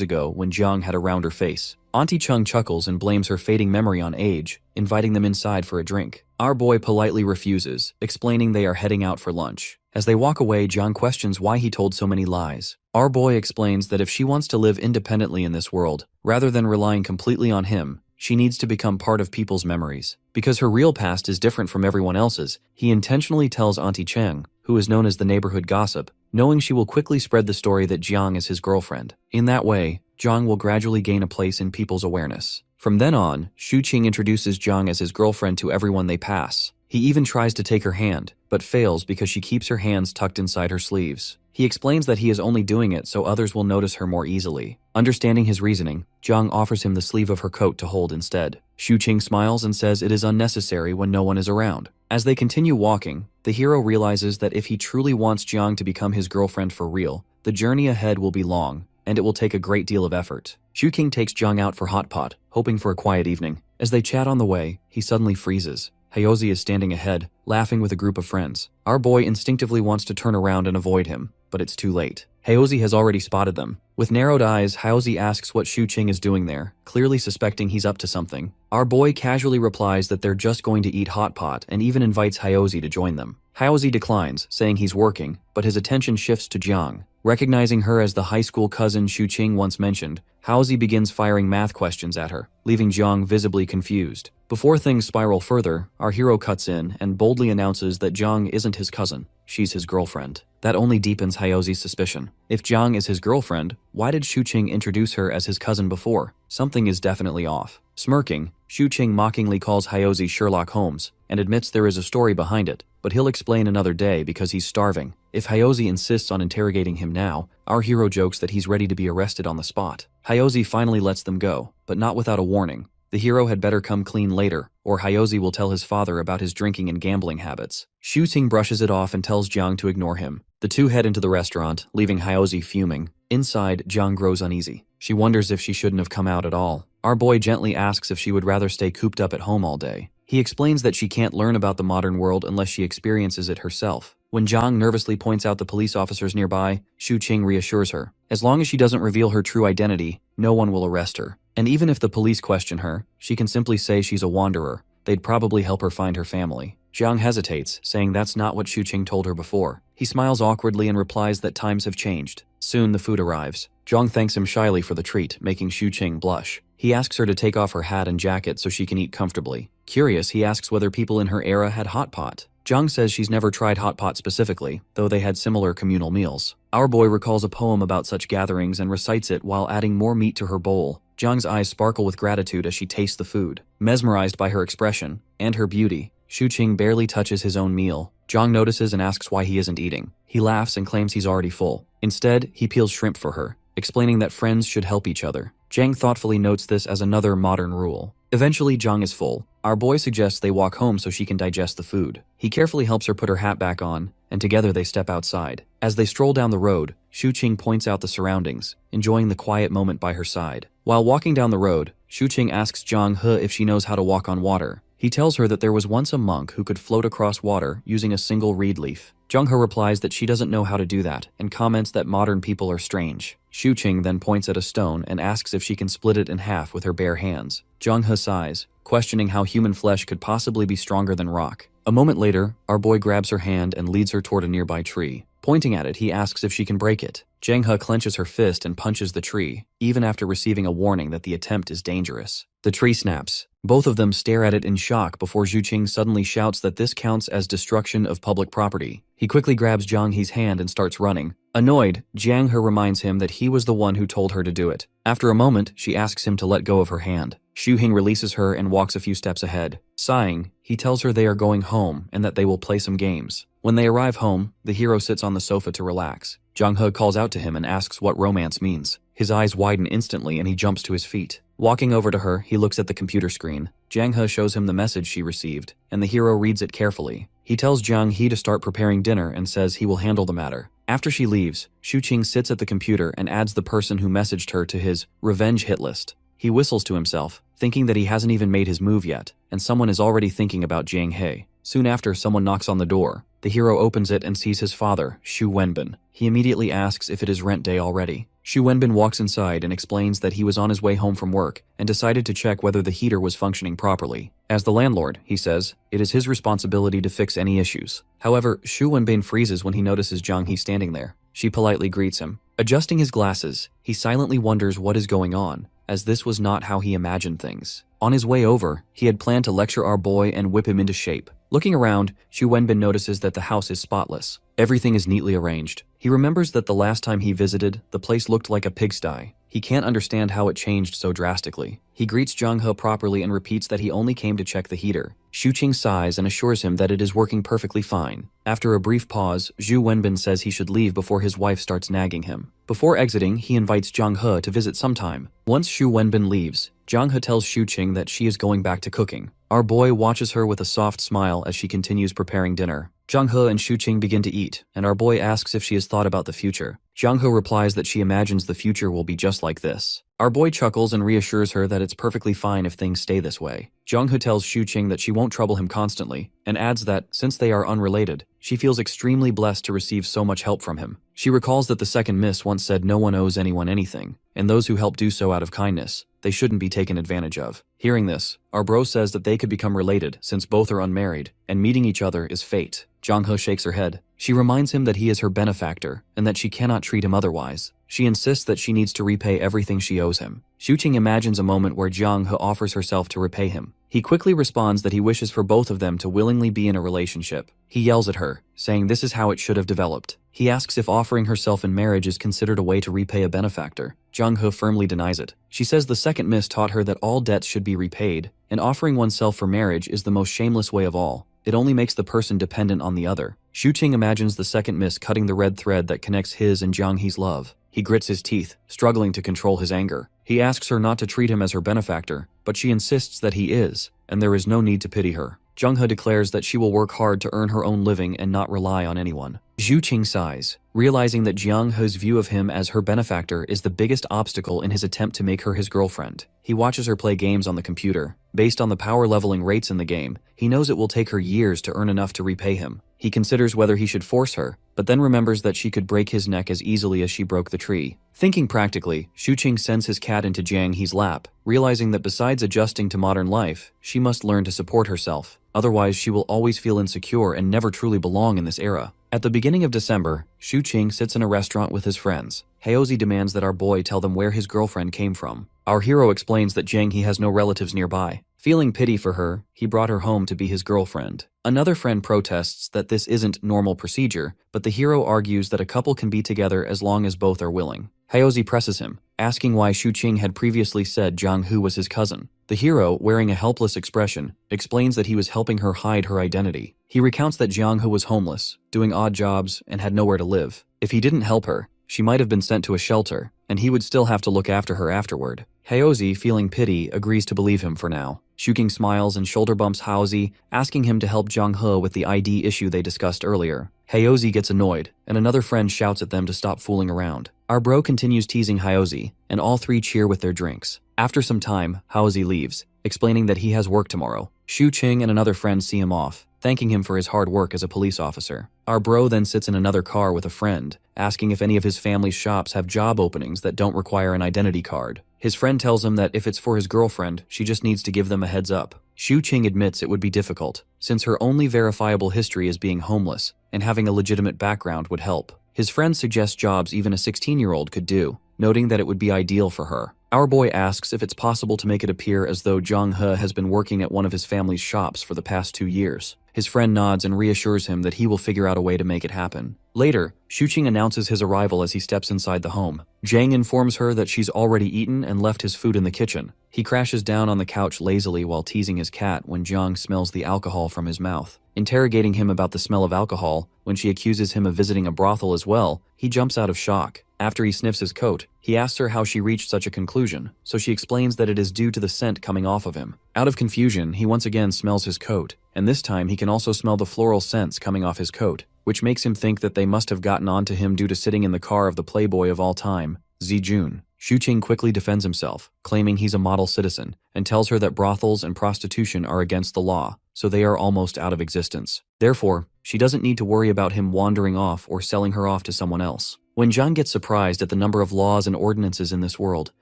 ago when Jiang had a rounder face. Auntie Chung chuckles and blames her fading memory on age, inviting them inside for a drink. Our boy politely refuses, explaining they are heading out for lunch. As they walk away, Jiang questions why he told so many lies. Our boy explains that if she wants to live independently in this world, rather than relying completely on him, she needs to become part of people's memories. Because her real past is different from everyone else's, he intentionally tells Auntie Cheng, who is known as the neighborhood gossip, knowing she will quickly spread the story that Jiang is his girlfriend. In that way, Jiang will gradually gain a place in people's awareness. From then on, Shu-Ching introduces Jiang as his girlfriend to everyone they pass. He even tries to take her hand, but fails because she keeps her hands tucked inside her sleeves. He explains that he is only doing it so others will notice her more easily. Understanding his reasoning, Jiang offers him the sleeve of her coat to hold instead. Shu-Ching smiles and says it is unnecessary when no one is around. As they continue walking, the hero realizes that if he truly wants Jiang to become his girlfriend for real, the journey ahead will be long, and it will take a great deal of effort. Shu-King takes Jiang out for hot pot, hoping for a quiet evening. As they chat on the way, he suddenly freezes. Hayozi is standing ahead, laughing with a group of friends. Our boy instinctively wants to turn around and avoid him, but it's too late. Hayozi has already spotted them. With narrowed eyes, Hayozi asks what Shu-Ching is doing there, clearly suspecting he's up to something. Our boy casually replies that they're just going to eat hot pot and even invites Hayozi to join them. Hayozi declines, saying he's working, but his attention shifts to Jiang. Recognizing her as the high school cousin Shu-Ching once mentioned, Hayozi begins firing math questions at her, leaving Jiang visibly confused. Before things spiral further, our hero cuts in and boldly announces that Jiang isn't his cousin, she's his girlfriend. That only deepens Hayozi's suspicion. If Jiang is his girlfriend, why did Shu-Ching introduce her as his cousin before? something is definitely off. Smirking, Shu-Ching mockingly calls Hyozi Sherlock Holmes and admits there is a story behind it, but he'll explain another day because he's starving. If Hyozi insists on interrogating him now, our hero jokes that he's ready to be arrested on the spot. Hyozi finally lets them go, but not without a warning. The hero had better come clean later, or Hyozi will tell his father about his drinking and gambling habits. Shu-Ching brushes it off and tells Jiang to ignore him. The two head into the restaurant, leaving Hyozi fuming. Inside, Jiang grows uneasy. She wonders if she shouldn't have come out at all. Our boy gently asks if she would rather stay cooped up at home all day. He explains that she can't learn about the modern world unless she experiences it herself. When Jiang nervously points out the police officers nearby, Shu-Ching reassures her. As long as she doesn't reveal her true identity, no one will arrest her. And even if the police question her, she can simply say she's a wanderer. They'd probably help her find her family. Jiang hesitates, saying that's not what Shu-Ching told her before. He smiles awkwardly and replies that times have changed. Soon the food arrives. Jiang thanks him shyly for the treat, making Shu-Ching blush. He asks her to take off her hat and jacket so she can eat comfortably. Curious, he asks whether people in her era had hot pot. Jiang says she's never tried hot pot specifically, though they had similar communal meals. Our boy recalls a poem about such gatherings and recites it while adding more meat to her bowl. Jiang's eyes sparkle with gratitude as she tastes the food. Mesmerized by her expression and her beauty, Shu-Ching barely touches his own meal. Jiang notices and asks why he isn't eating. He laughs and claims he's already full. Instead, he peels shrimp for her, explaining that friends should help each other. Jiang thoughtfully notes this as another modern rule. Eventually, Jiang is full. Our boy suggests they walk home so she can digest the food. He carefully helps her put her hat back on, and together they step outside. As they stroll down the road, Shu-Ching points out the surroundings, enjoying the quiet moment by her side. While walking down the road, Shu-Ching asks Jiang He if she knows how to walk on water. He tells her that there was once a monk who could float across water using a single reed leaf. Jiang He replies that she doesn't know how to do that, and comments that modern people are strange. Shu-Ching then points at a stone and asks if she can split it in half with her bare hands. Jiang He sighs, questioning how human flesh could possibly be stronger than rock. A moment later, our boy grabs her hand and leads her toward a nearby tree. Pointing at it, he asks if she can break it. Jiang He clenches her fist and punches the tree, even after receiving a warning that the attempt is dangerous. The tree snaps. Both of them stare at it in shock before Shu-Ching suddenly shouts that this counts as destruction of public property. He quickly grabs Jiang He's hand and starts running. Annoyed, Jiang He reminds him that he was the one who told her to do it. After a moment, she asks him to let go of her hand. Shu-Ching releases her and walks a few steps ahead. Sighing, he tells her they are going home and that they will play some games. When they arrive home, the hero sits on the sofa to relax. Jiang He calls out to him and asks what romance means. His eyes widen instantly and he jumps to his feet. Walking over to her, he looks at the computer screen. Jiang He shows him the message she received, and the hero reads it carefully. He tells Jiang He to start preparing dinner and says he will handle the matter. After she leaves, Shu-Ching sits at the computer and adds the person who messaged her to his revenge hit list. He whistles to himself, thinking that he hasn't even made his move yet, and someone is already thinking about Jiang He. Soon after, someone knocks on the door. The hero opens it and sees his father, Xu Wenbin. He immediately asks if it is rent day already. Xu Wenbin walks inside and explains that he was on his way home from work and decided to check whether the heater was functioning properly. As the landlord, he says, it is his responsibility to fix any issues. However, Xu Wenbin freezes when he notices Jiang He standing there. She politely greets him. Adjusting his glasses, he silently wonders what is going on, as this was not how he imagined things. On his way over, he had planned to lecture our boy and whip him into shape. Looking around, Xu Wenbin notices that the house is spotless. Everything is neatly arranged. He remembers that the last time he visited, the place looked like a pigsty. He can't understand how it changed so drastically. He greets Jiang He properly and repeats that he only came to check the heater. Shu-Ching sighs and assures him that it is working perfectly fine. After a brief pause, Xu Wenbin says he should leave before his wife starts nagging him. Before exiting, he invites Jiang He to visit sometime. Once Xu Wenbin leaves, Jiang He tells Shu-Ching that she is going back to cooking. Our boy watches her with a soft smile as she continues preparing dinner. Jiang He and Shu-Ching begin to eat, and our boy asks if she has thought about the future. Jiang He replies that she imagines the future will be just like this. Our boy chuckles and reassures her that it's perfectly fine if things stay this way. Jiang He tells Shu-Ching that she won't trouble him constantly, and adds that, since they are unrelated, she feels extremely blessed to receive so much help from him. She recalls that the second miss once said no one owes anyone anything, and those who help do so out of kindness, they shouldn't be taken advantage of. Hearing this, our bro says that they could become related since both are unmarried, and meeting each other is fate. Jiang He shakes her head. She reminds him that he is her benefactor, and that she cannot treat him otherwise. She insists that she needs to repay everything she owes him. Shu-Ching imagines a moment where Jiang He offers herself to repay him. He quickly responds that he wishes for both of them to willingly be in a relationship. He yells at her, saying this is how it should have developed. He asks if offering herself in marriage is considered a way to repay a benefactor. Jung-ho firmly denies it. She says the second miss taught her that all debts should be repaid, and offering oneself for marriage is the most shameless way of all. It only makes the person dependent on the other. Shu-ching imagines the second miss cutting the red thread that connects his and Jang-hee's love. He grits his teeth, struggling to control his anger. He asks her not to treat him as her benefactor, but she insists that he is, and there is no need to pity her. Jung-ho declares that she will work hard to earn her own living and not rely on anyone. Shu-ching sighs, realizing that Jung-ho's view of him as her benefactor is the biggest obstacle in his attempt to make her his girlfriend. He watches her play games on the computer. Based on the power leveling rates in the game, he knows it will take her years to earn enough to repay him. He considers whether he should force her, but then remembers that she could break his neck as easily as she broke the tree. Thinking practically, Shu-ching sends his cat into Jang-hee's lap, realizing that besides adjusting to modern life, she must learn to support herself. Otherwise, she will always feel insecure and never truly belong in this era. At the beginning of December, Shu-ching sits in a restaurant with his friends. Haozi demands that our boy tell them where his girlfriend came from. Our hero explains that Jang-hee has no relatives nearby. Feeling pity for her, he brought her home to be his girlfriend. Another friend protests that this isn't normal procedure, but the hero argues that a couple can be together as long as both are willing. Haozi presses him, asking why Shu-ching had previously said Jang-hoo was his cousin. The hero, wearing a helpless expression, explains that he was helping her hide her identity. He recounts that Jang-hoo was homeless, doing odd jobs, and had nowhere to live. If he didn't help her, she might have been sent to a shelter, and he would still have to look after her afterward. Haozi, feeling pity, agrees to believe him for now. Shu-ching smiles and shoulder bumps Haozi, asking him to help Jang-ho with the ID issue they discussed earlier. Haozi gets annoyed, and another friend shouts at them to stop fooling around. Our bro continues teasing Haozi, and all three cheer with their drinks. After some time, Haozi leaves, explaining that he has work tomorrow. Shu-ching and another friend see him off, thanking him for his hard work as a police officer. Our bro then sits in another car with a friend, asking if any of his family's shops have job openings that don't require an identity card. His friend tells him that if it's for his girlfriend, she just needs to give them a heads up. Shu-ching admits it would be difficult, since her only verifiable history is being homeless, and having a legitimate background would help. His friend suggests jobs even a 16-year-old could do, noting that it would be ideal for her. Our boy asks if it's possible to make it appear as though Jang-ho has been working at one of his family's shops for the past 2 years. His friend nods and reassures him that he will figure out a way to make it happen. Later, Shu-ching announces his arrival as he steps inside the home. Jang informs her that she's already eaten and left his food in the kitchen. He crashes down on the couch lazily while teasing his cat when Jang smells the alcohol from his mouth. Interrogating him about the smell of alcohol, when she accuses him of visiting a brothel as well, he jumps out of shock. After he sniffs his coat, he asks her how she reached such a conclusion, so she explains that it is due to the scent coming off of him. Out of confusion, he once again smells his coat, and this time he can also smell the floral scents coming off his coat, which makes him think that they must have gotten onto him due to sitting in the car of the playboy of all time, Zi-jun. Shu-ching quickly defends himself, claiming he's a model citizen, and tells her that brothels and prostitution are against the law, so they are almost out of existence. Therefore, she doesn't need to worry about him wandering off or selling her off to someone else. When Jang gets surprised at the number of laws and ordinances in this world,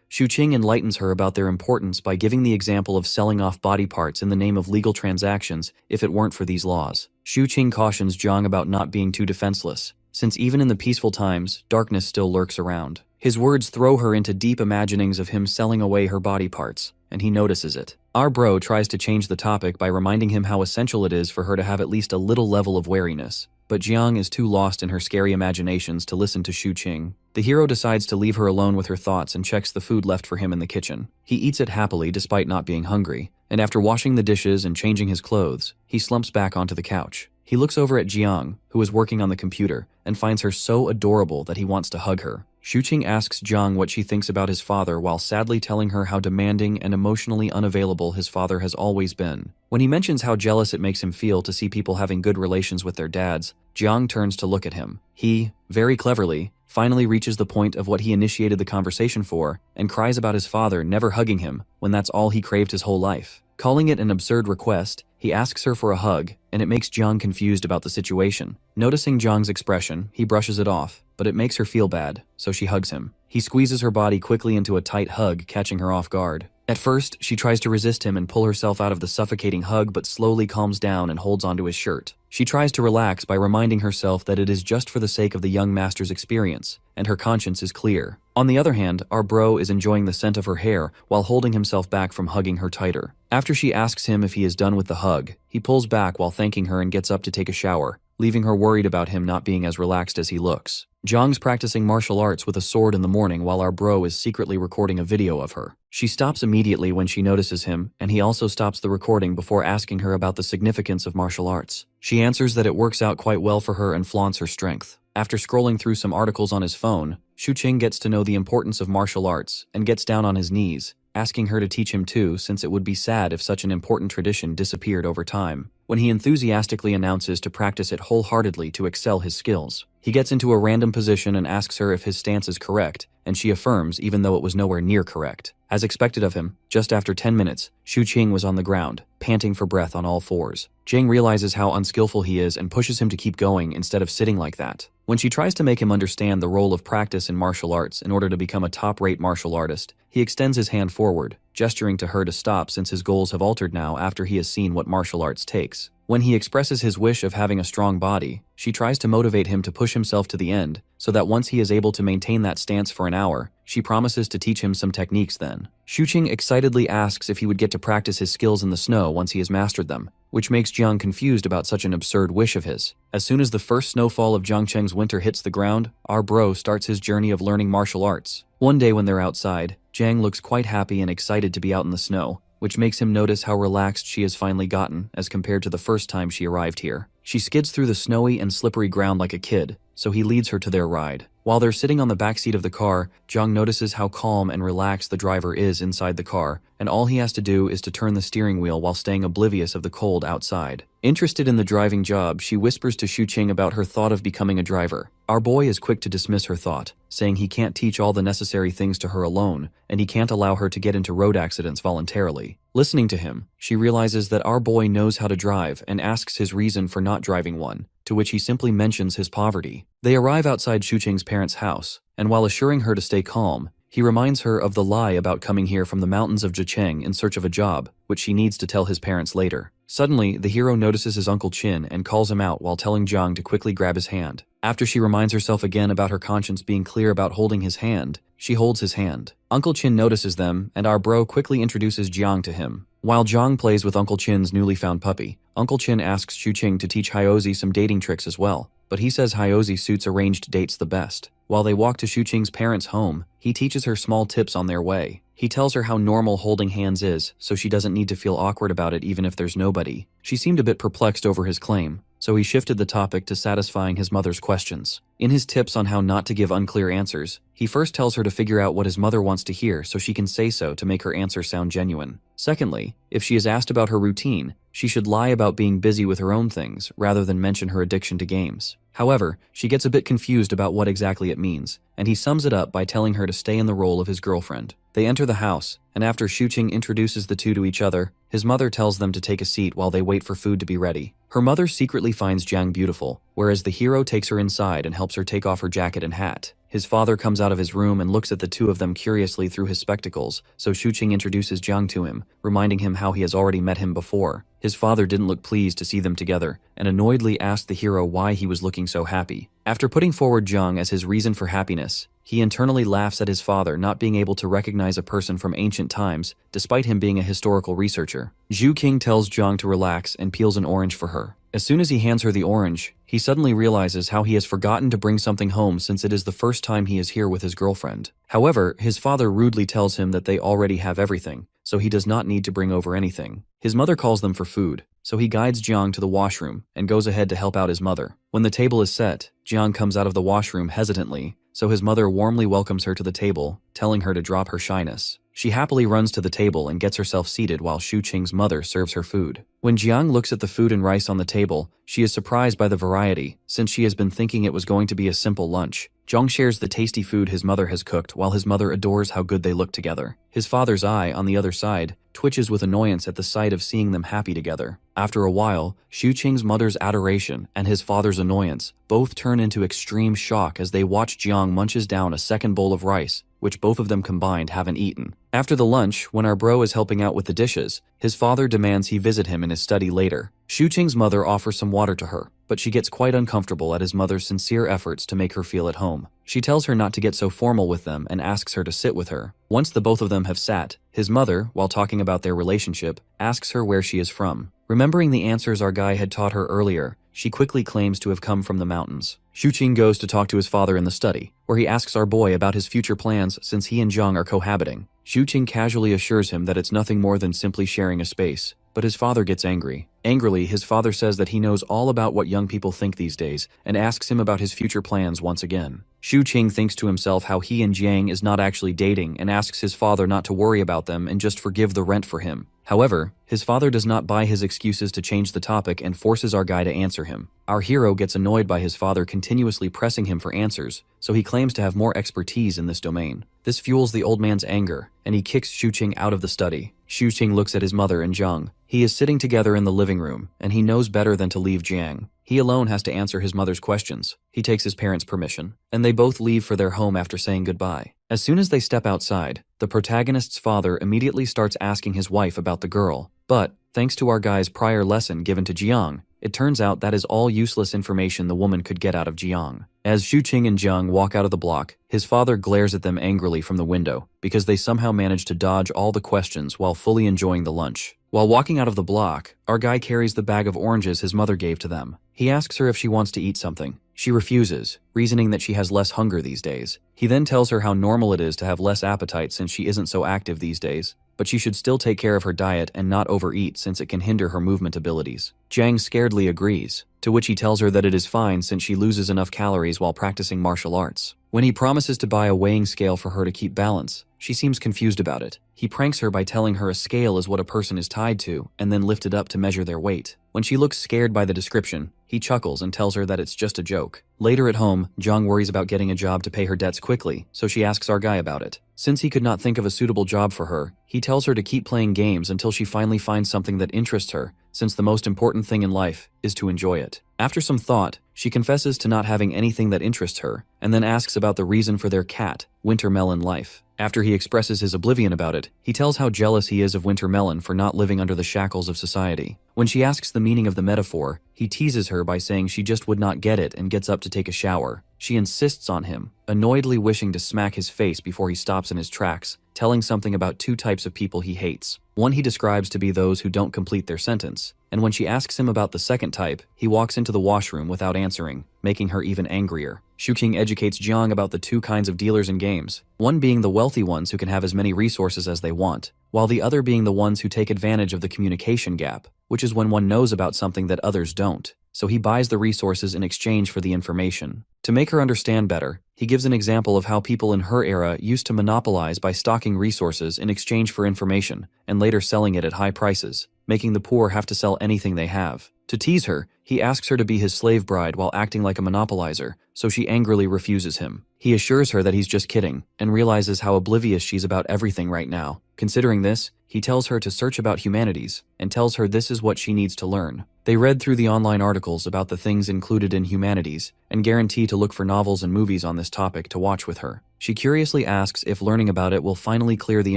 Shu-ching enlightens her about their importance by giving the example of selling off body parts in the name of legal transactions if it weren't for these laws. Shu-ching cautions Jang about not being too defenseless, since even in the peaceful times, darkness still lurks around. His words throw her into deep imaginings of him selling away her body parts, and he notices it. Our bro tries to change the topic by reminding him how essential it is for her to have at least a little level of wariness. But Jiang is too lost in her scary imaginations to listen to Shu-ching. The hero decides to leave her alone with her thoughts and checks the food left for him in the kitchen. He eats it happily despite not being hungry, and after washing the dishes and changing his clothes, he slumps back onto the couch. He looks over at Jiang, who is working on the computer, and finds her so adorable that he wants to hug her. Shu-ching asks Jiang what she thinks about his father while sadly telling her how demanding and emotionally unavailable his father has always been. When he mentions how jealous it makes him feel to see people having good relations with their dads, Jiang turns to look at him. He, very cleverly, finally reaches the point of what he initiated the conversation for and cries about his father never hugging him when that's all he craved his whole life. Calling it an absurd request, he asks her for a hug, and it makes Jiang confused about the situation. Noticing Jiang's expression, he brushes it off, but it makes her feel bad, so she hugs him. He squeezes her body quickly into a tight hug, catching her off guard. At first, she tries to resist him and pull herself out of the suffocating hug but slowly calms down and holds onto his shirt. She tries to relax by reminding herself that it is just for the sake of the young master's experience, and her conscience is clear. On the other hand, our bro is enjoying the scent of her hair while holding himself back from hugging her tighter. After she asks him if he is done with the hug, he pulls back while thanking her and gets up to take a shower. leaving her worried about him not being as relaxed as he looks. Jiang's practicing martial arts with a sword in the morning while our bro is secretly recording a video of her. She stops immediately when she notices him, and he also stops the recording before asking her about the significance of martial arts. She answers that it works out quite well for her and flaunts her strength. After scrolling through some articles on his phone, Shuqing gets to know the importance of martial arts and gets down on his knees, asking her to teach him too, since it would be sad if such an important tradition disappeared over time. When he enthusiastically announces to practice it wholeheartedly to excel his skills, he gets into a random position and asks her if his stance is correct, and she affirms even though it was nowhere near correct. As expected of him, just after 10 minutes, Shuqing was on the ground, panting for breath on all fours. Jing realizes how unskillful he is and pushes him to keep going instead of sitting like that. When she tries to make him understand the role of practice in martial arts in order to become a top-rate martial artist, he extends his hand forward, gesturing to her to stop since his goals have altered now after he has seen what martial arts takes. When he expresses his wish of having a strong body, she tries to motivate him to push himself to the end, so that once he is able to maintain that stance for an hour, she promises to teach him some techniques then. Shuqing excitedly asks if he would get to practice his skills in the snow once he has mastered them, which makes Jiang confused about such an absurd wish of his. As soon as the first snowfall of Jiangcheng's winter hits the ground, our bro starts his journey of learning martial arts. One day when they're outside, Jiang looks quite happy and excited to be out in the snow, which makes him notice how relaxed she has finally gotten as compared to the first time she arrived here. She skids through the snowy and slippery ground like a kid, so he leads her to their ride. While they're sitting on the backseat of the car, Jiang notices how calm and relaxed the driver is inside the car, and all he has to do is to turn the steering wheel while staying oblivious of the cold outside. Interested in the driving job, she whispers to Shuqing about her thought of becoming a driver. Our boy is quick to dismiss her thought, saying he can't teach all the necessary things to her alone, and he can't allow her to get into road accidents voluntarily. Listening to him, she realizes that our boy knows how to drive and asks his reason for not driving one, to which he simply mentions his poverty. They arrive outside Shuqing's parents' house, and while assuring her to stay calm, he reminds her of the lie about coming here from the mountains of Zhejiang in search of a job, which she needs to tell his parents later. Suddenly, the hero notices his Uncle Qin and calls him out while telling Jiang to quickly grab his hand. After she reminds herself again about her conscience being clear about holding his hand, she holds his hand. Uncle Qin notices them, and our bro quickly introduces Jiang to him. While Jiang plays with Uncle Qin's newly found puppy, Uncle Qin asks Shuqing to teach Hyozi some dating tricks as well, but he says Hyozi suits arranged dates the best. While they walk to Shuqing's parents' home, he teaches her small tips on their way. He tells her how normal holding hands is, so she doesn't need to feel awkward about it even if there's nobody. She seemed a bit perplexed over his claim, so he shifted the topic to satisfying his mother's questions. In his tips on how not to give unclear answers, he first tells her to figure out what his mother wants to hear so she can say so to make her answer sound genuine. Secondly, if she is asked about her routine, she should lie about being busy with her own things rather than mention her addiction to games. However, she gets a bit confused about what exactly it means, and he sums it up by telling her to stay in the role of his girlfriend. They enter the house, and after Shuqing introduces the two to each other, his mother tells them to take a seat while they wait for food to be ready. Her mother secretly finds Jiang beautiful, whereas the hero takes her inside and helps her take off her jacket and hat. His father comes out of his room and looks at the two of them curiously through his spectacles, so Shuqing introduces Jiang to him, reminding him how he has already met him before. His father didn't look pleased to see them together, and annoyedly asked the hero why he was looking so happy. After putting forward Jiang as his reason for happiness, he internally laughs at his father not being able to recognize a person from ancient times, despite him being a historical researcher. Zhu King tells Jiang to relax and peels an orange for her. As soon as he hands her the orange, he suddenly realizes how he has forgotten to bring something home since it is the first time he is here with his girlfriend. However, his father rudely tells him that they already have everything, so he does not need to bring over anything. His mother calls them for food, so he guides Jiang to the washroom and goes ahead to help out his mother. When the table is set, Jiang comes out of the washroom hesitantly, so his mother warmly welcomes her to the table, telling her to drop her shyness. She happily runs to the table and gets herself seated while Shuqing's mother serves her food. When Jiang looks at the food and rice on the table, she is surprised by the variety, since she has been thinking it was going to be a simple lunch. Jiang shares the tasty food his mother has cooked while his mother adores how good they look together. His father's eye, on the other side, twitches with annoyance at the sight of seeing them happy together. After a while, Shuqing's mother's adoration and his father's annoyance both turn into extreme shock as they watch Jiang munches down a second bowl of rice, which both of them combined haven't eaten. After the lunch, when our bro is helping out with the dishes, his father demands he visit him in his study later. Shuqing's mother offers some water to her, but she gets quite uncomfortable at his mother's sincere efforts to make her feel at home. She tells her not to get so formal with them and asks her to sit with her. Once the both of them have sat, his mother, while talking about their relationship, asks her where she is from. Remembering the answers our guy had taught her earlier, she quickly claims to have come from the mountains. Shuqing goes to talk to his father in the study, where he asks our boy about his future plans since he and Zhang are cohabiting. Shuqing casually assures him that it's nothing more than simply sharing a space, but his father gets angry. Angrily, his father says that he knows all about what young people think these days and asks him about his future plans once again. Shuqing thinks to himself how he and Jiang is not actually dating and asks his father not to worry about them and just forgive the rent for him. However, his father does not buy his excuses to change the topic and forces our guy to answer him. Our hero gets annoyed by his father continuously pressing him for answers, so he claims to have more expertise in this domain. This fuels the old man's anger, and he kicks Shuqing out of the study. Shuqing looks at his mother and Zhang. He is sitting together in the living room, and he knows better than to leave Jiang. He alone has to answer his mother's questions. He takes his parents' permission, and they both leave for their home after saying goodbye. As soon as they step outside, the protagonist's father immediately starts asking his wife about the girl. But, thanks to our guy's prior lesson given to Jiang, it turns out that is all useless information the woman could get out of Jiang. As Shuqing and Zhang walk out of the block, his father glares at them angrily from the window because they somehow managed to dodge all the questions while fully enjoying the lunch. While walking out of the block, our guy carries the bag of oranges his mother gave to them. He asks her if she wants to eat something. She refuses, reasoning that she has less hunger these days. He then tells her how normal it is to have less appetite since she isn't so active these days, but she should still take care of her diet and not overeat since it can hinder her movement abilities. Jiang scaredly agrees, to which he tells her that it is fine since she loses enough calories while practicing martial arts. When he promises to buy a weighing scale for her to keep balance, she seems confused about it. He pranks her by telling her a scale is what a person is tied to and then lifted up to measure their weight. When she looks scared by the description, he chuckles and tells her that it's just a joke. Later at home, Zhang worries about getting a job to pay her debts quickly, so she asks our guy about it. Since he could not think of a suitable job for her, he tells her to keep playing games until she finally finds something that interests her, since the most important thing in life is to enjoy it. After some thought, she confesses to not having anything that interests her, and then asks about the reason for their cat, Winter Melon life. After he expresses his oblivion about it, he tells how jealous he is of Winter Melon for not living under the shackles of society. When she asks the meaning of the metaphor, he teases her by saying she just would not get it and gets up to take a shower. She insists on him, annoyedly wishing to smack his face before he stops in his tracks, telling something about two types of people he hates. One he describes to be those who don't complete their sentence, and when she asks him about the second type, he walks into the washroom without answering, making her even angrier. Shuqing educates Jiang about the two kinds of dealers in games, one being the wealthy ones who can have as many resources as they want, while the other being the ones who take advantage of the communication gap, which is when one knows about something that others don't, so he buys the resources in exchange for the information. To make her understand better, he gives an example of how people in her era used to monopolize by stocking resources in exchange for information, and later selling it at high prices, making the poor have to sell anything they have. To tease her, he asks her to be his slave bride while acting like a monopolizer, so she angrily refuses him. He assures her that he's just kidding, and realizes how oblivious she's about everything right now. Considering this, he tells her to search about humanities, and tells her this is what she needs to learn. They read through the online articles about the things included in humanities, and guarantee to look for novels and movies on this topic to watch with her. She curiously asks if learning about it will finally clear the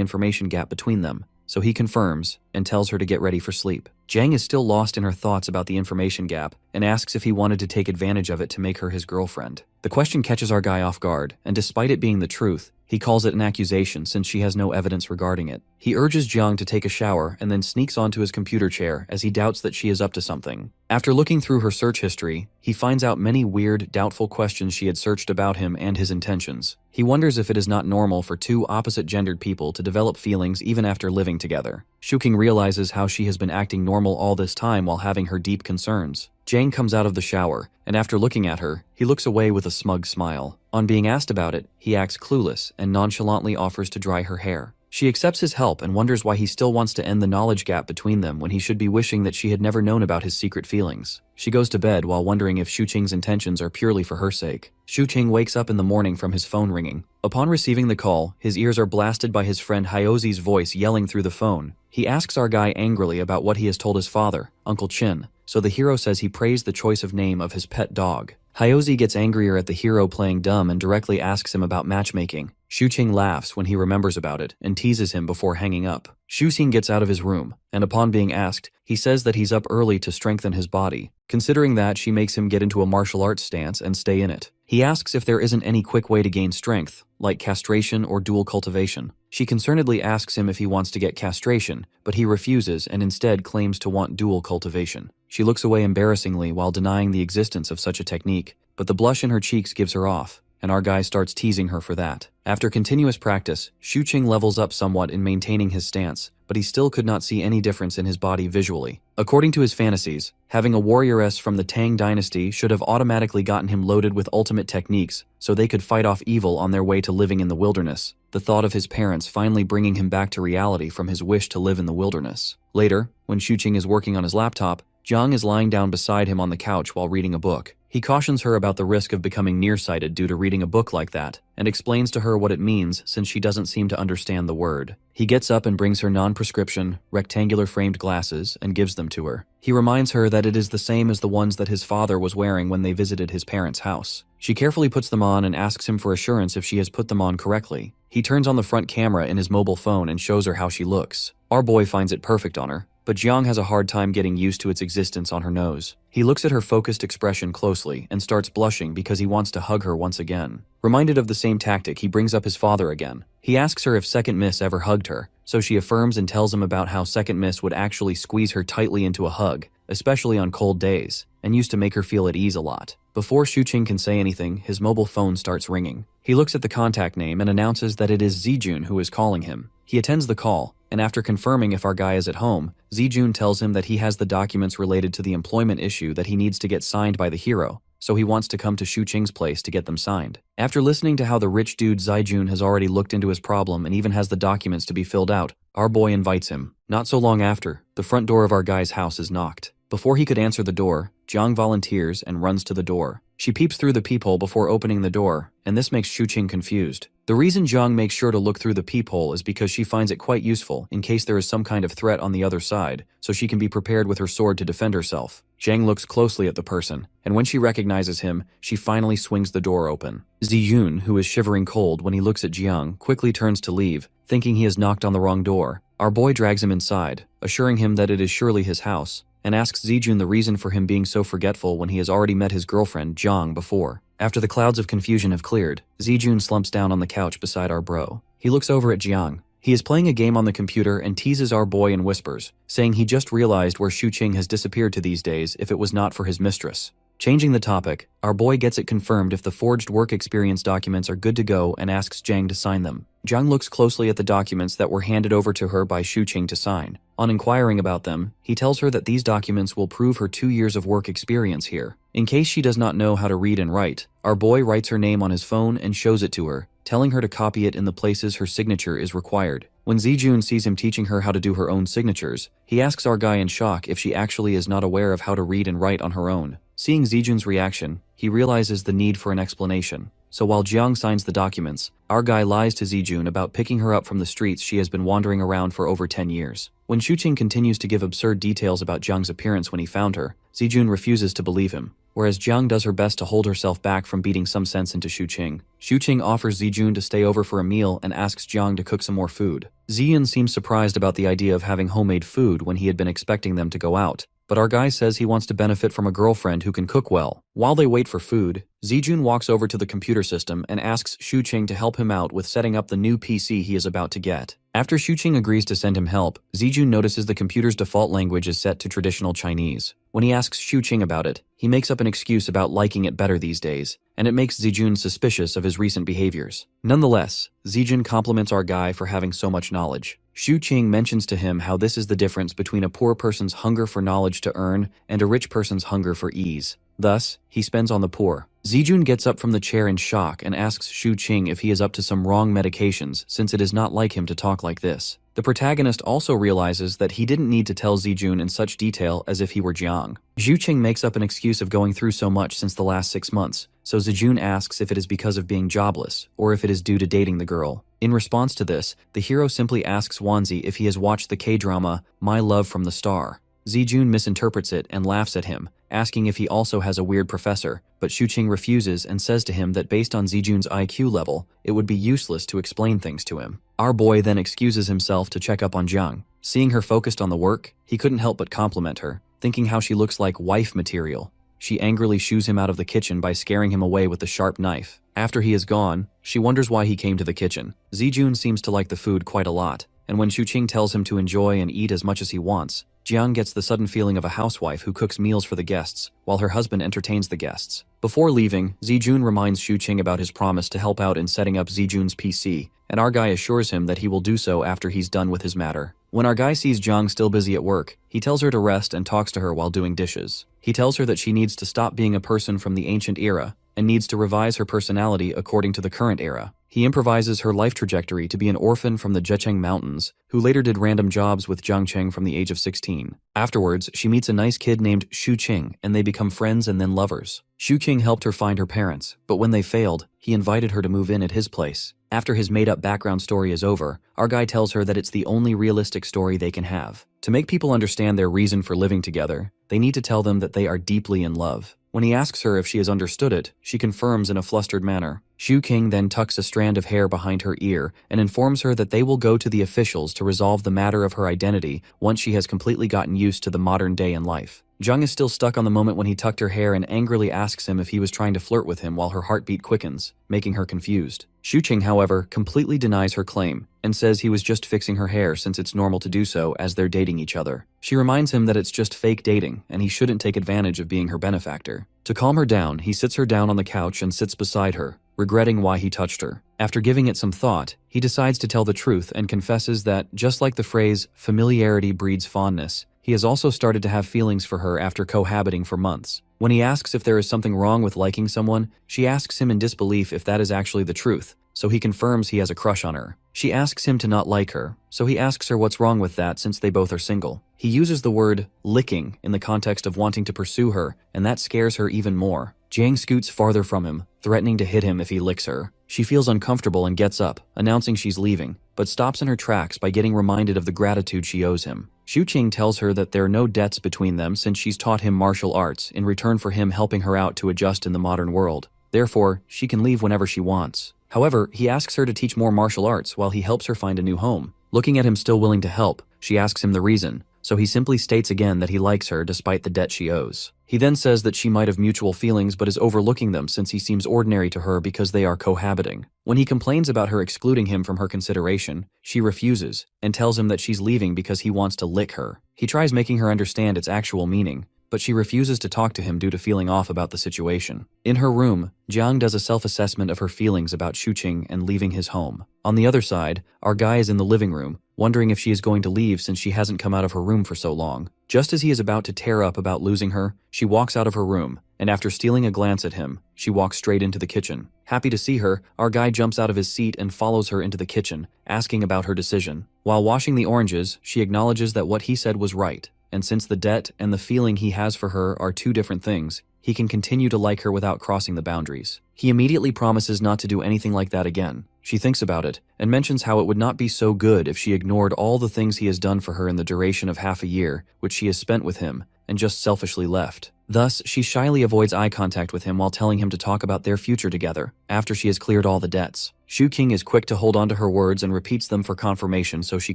information gap between them, so he confirms and tells her to get ready for sleep. Jiang is still lost in her thoughts about the information gap and asks if he wanted to take advantage of it to make her his girlfriend. The question catches our guy off guard, and despite it being the truth, he calls it an accusation since she has no evidence regarding it. He urges Jiang to take a shower and then sneaks onto his computer chair as he doubts that she is up to something. After looking through her search history, he finds out many weird, doubtful questions she had searched about him and his intentions. He wonders if it is not normal for two opposite-gendered people to develop feelings even after living together. Shuqing realizes how she has been acting normal all this time while having her deep concerns. Jiang comes out of the shower, and after looking at her, he looks away with a smug smile. On being asked about it, he acts clueless and nonchalantly offers to dry her hair. She accepts his help and wonders why he still wants to end the knowledge gap between them when he should be wishing that she had never known about his secret feelings. She goes to bed while wondering if Shuqing's intentions are purely for her sake. Shuqing wakes up in the morning from his phone ringing. Upon receiving the call, his ears are blasted by his friend Hyozi's voice yelling through the phone. He asks our guy angrily about what he has told his father, Uncle Chin, so the hero says he praised the choice of name of his pet dog. Hyozi gets angrier at the hero playing dumb and directly asks him about matchmaking. Xing laughs when he remembers about it and teases him before hanging up. Xing gets out of his room, and upon being asked, he says that he's up early to strengthen his body. Considering that, she makes him get into a martial arts stance and stay in it. He asks if there isn't any quick way to gain strength, like castration or dual cultivation. She concernedly asks him if he wants to get castration, but he refuses and instead claims to want dual cultivation. She looks away embarrassingly while denying the existence of such a technique, but the blush in her cheeks gives her off, and our guy starts teasing her for that. After continuous practice, Xing levels up somewhat in maintaining his stance, but he still could not see any difference in his body visually. According to his fantasies, having a warrioress from the Tang dynasty should have automatically gotten him loaded with ultimate techniques so they could fight off evil on their way to living in the wilderness. The thought of his parents finally bringing him back to reality from his wish to live in the wilderness. Later, when Xing is working on his laptop, Jiang is lying down beside him on the couch while reading a book. He cautions her about the risk of becoming nearsighted due to reading a book like that, and explains to her what it means since she doesn't seem to understand the word. He gets up and brings her non-prescription, rectangular framed glasses and gives them to her. He reminds her that it is the same as the ones that his father was wearing when they visited his parents' house. She carefully puts them on and asks him for assurance if she has put them on correctly. He turns on the front camera in his mobile phone and shows her how she looks. Our boy finds it perfect on her, but Jiang has a hard time getting used to its existence on her nose. He looks at her focused expression closely and starts blushing because he wants to hug her once again. Reminded of the same tactic, he brings up his father again. He asks her if Second Miss ever hugged her, so she affirms and tells him about how Second Miss would actually squeeze her tightly into a hug, especially on cold days, and used to make her feel at ease a lot. Before Xing can say anything, his mobile phone starts ringing. He looks at the contact name and announces that it is Zijun who is calling him. He attends the call, and after confirming if our guy is at home, Zijun tells him that he has the documents related to the employment issue that he needs to get signed by the hero, so he wants to come to Xing's place to get them signed. After listening to how the rich dude Zijun has already looked into his problem and even has the documents to be filled out, our boy invites him. Not so long after, the front door of our guy's house is knocked. Before he could answer the door, Jiang volunteers and runs to the door. She peeps through the peephole before opening the door, and this makes Xing confused. The reason Jiang makes sure to look through the peephole is because she finds it quite useful in case there is some kind of threat on the other side, so she can be prepared with her sword to defend herself. Jiang looks closely at the person, and when she recognizes him, she finally swings the door open. Zijun, who is shivering cold when he looks at Jiang, quickly turns to leave, thinking he has knocked on the wrong door. Our boy drags him inside, assuring him that it is surely his house, and asks Zijun the reason for him being so forgetful when he has already met his girlfriend, Jiang, before. After the clouds of confusion have cleared, Zijun slumps down on the couch beside our bro. He looks over at Jiang. He is playing a game on the computer and teases our boy in whispers, saying he just realized where Xing has disappeared to these days if it was not for his mistress. Changing the topic, our boy gets it confirmed if the forged work experience documents are good to go and asks Jiang to sign them. Jiang looks closely at the documents that were handed over to her by Xing to sign. On inquiring about them, he tells her that these documents will prove her 2 years of work experience here. In case she does not know how to read and write, our boy writes her name on his phone and shows it to her, telling her to copy it in the places her signature is required. When Zijun sees him teaching her how to do her own signatures, he asks our guy in shock if she actually is not aware of how to read and write on her own. Seeing Zijun's reaction, he realizes the need for an explanation. So while Jiang signs the documents, our guy lies to Zijun about picking her up from the streets she has been wandering around for over 10 years. When Xing continues to give absurd details about Jiang's appearance when he found her, Zijun refuses to believe him, whereas Jiang does her best to hold herself back from beating some sense into Xing. Xing offers Zijun to stay over for a meal and asks Jiang to cook some more food. Zijun seems surprised about the idea of having homemade food when he had been expecting them to go out, but our guy says he wants to benefit from a girlfriend who can cook well. While they wait for food, Zijun walks over to the computer system and asks Xing to help him out with setting up the new PC he is about to get. After Xing agrees to send him help, Zijun notices the computer's default language is set to traditional Chinese. When he asks Xing about it, he makes up an excuse about liking it better these days, and it makes Zijun suspicious of his recent behaviors. Nonetheless, Zijun compliments our guy for having so much knowledge. Xing mentions to him how this is the difference between a poor person's hunger for knowledge to earn and a rich person's hunger for ease. Thus, he spends on the poor. Zijun gets up from the chair in shock and asks Xing if he is up to some wrong medications since it is not like him to talk like this. The protagonist also realizes that he didn't need to tell Zijun in such detail as if he were Jiang. Xing makes up an excuse of going through so much since the last 6 months, so Zijun asks if it is because of being jobless or if it is due to dating the girl. In response to this, the hero simply asks Wanzi if he has watched the K-drama My Love from the Star. Zijun misinterprets it and laughs at him, asking if he also has a weird professor, but Xuqing refuses and says to him that based on Zijun's IQ level, it would be useless to explain things to him. Our boy then excuses himself to check up on Jiang. Seeing her focused on the work, he couldn't help but compliment her, thinking how she looks like wife material. She angrily shoos him out of the kitchen by scaring him away with the sharp knife. After he is gone, she wonders why he came to the kitchen. Zijun seems to like the food quite a lot, and when Xuqing tells him to enjoy and eat as much as he wants, Jiang gets the sudden feeling of a housewife who cooks meals for the guests, while her husband entertains the guests. Before leaving, Zijun reminds Xuqing about his promise to help out in setting up Zijun's PC, and our guy assures him that he will do so after he's done with his matter. When our guy sees Jiang still busy at work, he tells her to rest and talks to her while doing dishes. He tells her that she needs to stop being a person from the ancient era and needs to revise her personality according to the current era. He improvises her life trajectory to be an orphan from the Zhejiang Mountains, who later did random jobs with Jiang Cheng from the age of 16. Afterwards, she meets a nice kid named Xu Qing, and they become friends and then lovers. Xu Qing helped her find her parents, but when they failed, he invited her to move in at his place. After his made-up background story is over, our guy tells her that it's the only realistic story they can have. To make people understand their reason for living together, they need to tell them that they are deeply in love. When he asks her if she has understood it, she confirms in a flustered manner. Xu Qing then tucks a strand of hair behind her ear and informs her that they will go to the officials to resolve the matter of her identity once she has completely gotten used to the modern day in life. Jiang is still stuck on the moment when he tucked her hair and angrily asks him if he was trying to flirt with him while her heartbeat quickens, making her confused. Xu Qing, however, completely denies her claim and says he was just fixing her hair since it's normal to do so as they're dating each other. She reminds him that it's just fake dating and he shouldn't take advantage of being her benefactor. To calm her down, he sits her down on the couch and sits beside her, regretting why he touched her. After giving it some thought, he decides to tell the truth and confesses that, just like the phrase, familiarity breeds fondness, he has also started to have feelings for her after cohabiting for months. When he asks if there is something wrong with liking someone, she asks him in disbelief if that is actually the truth, so he confirms he has a crush on her. She asks him to not like her, so he asks her what's wrong with that since they both are single. He uses the word licking in the context of wanting to pursue her, and that scares her even more. Jiang scoots farther from him, threatening to hit him if he licks her. She feels uncomfortable and gets up, announcing she's leaving, but stops in her tracks by getting reminded of the gratitude she owes him. Xu Qing tells her that there are no debts between them since she's taught him martial arts in return for him helping her out to adjust in the modern world. Therefore, she can leave whenever she wants. However, he asks her to teach more martial arts while he helps her find a new home. Looking at him still willing to help, she asks him the reason, so he simply states again that he likes her despite the debt she owes. He then says that she might have mutual feelings but is overlooking them since he seems ordinary to her because they are cohabiting. When he complains about her excluding him from her consideration, she refuses and tells him that she's leaving because he wants to lick her. He tries making her understand its actual meaning, but she refuses to talk to him due to feeling off about the situation. In her room, Jiang does a self-assessment of her feelings about Xuqing and leaving his home. On the other side, our guy is in the living room, wondering if she is going to leave since she hasn't come out of her room for so long. Just as he is about to tear up about losing her, she walks out of her room, and after stealing a glance at him, she walks straight into the kitchen. Happy to see her, our guy jumps out of his seat and follows her into the kitchen, asking about her decision. While washing the oranges, she acknowledges that what he said was right, and since the debt and the feeling he has for her are two different things, he can continue to like her without crossing the boundaries. He immediately promises not to do anything like that again. She thinks about it, and mentions how it would not be so good if she ignored all the things he has done for her in the duration of half a year, which she has spent with him, and just selfishly left. Thus, she shyly avoids eye contact with him while telling him to talk about their future together, after she has cleared all the debts. Xu Qing is quick to hold on to her words and repeats them for confirmation so she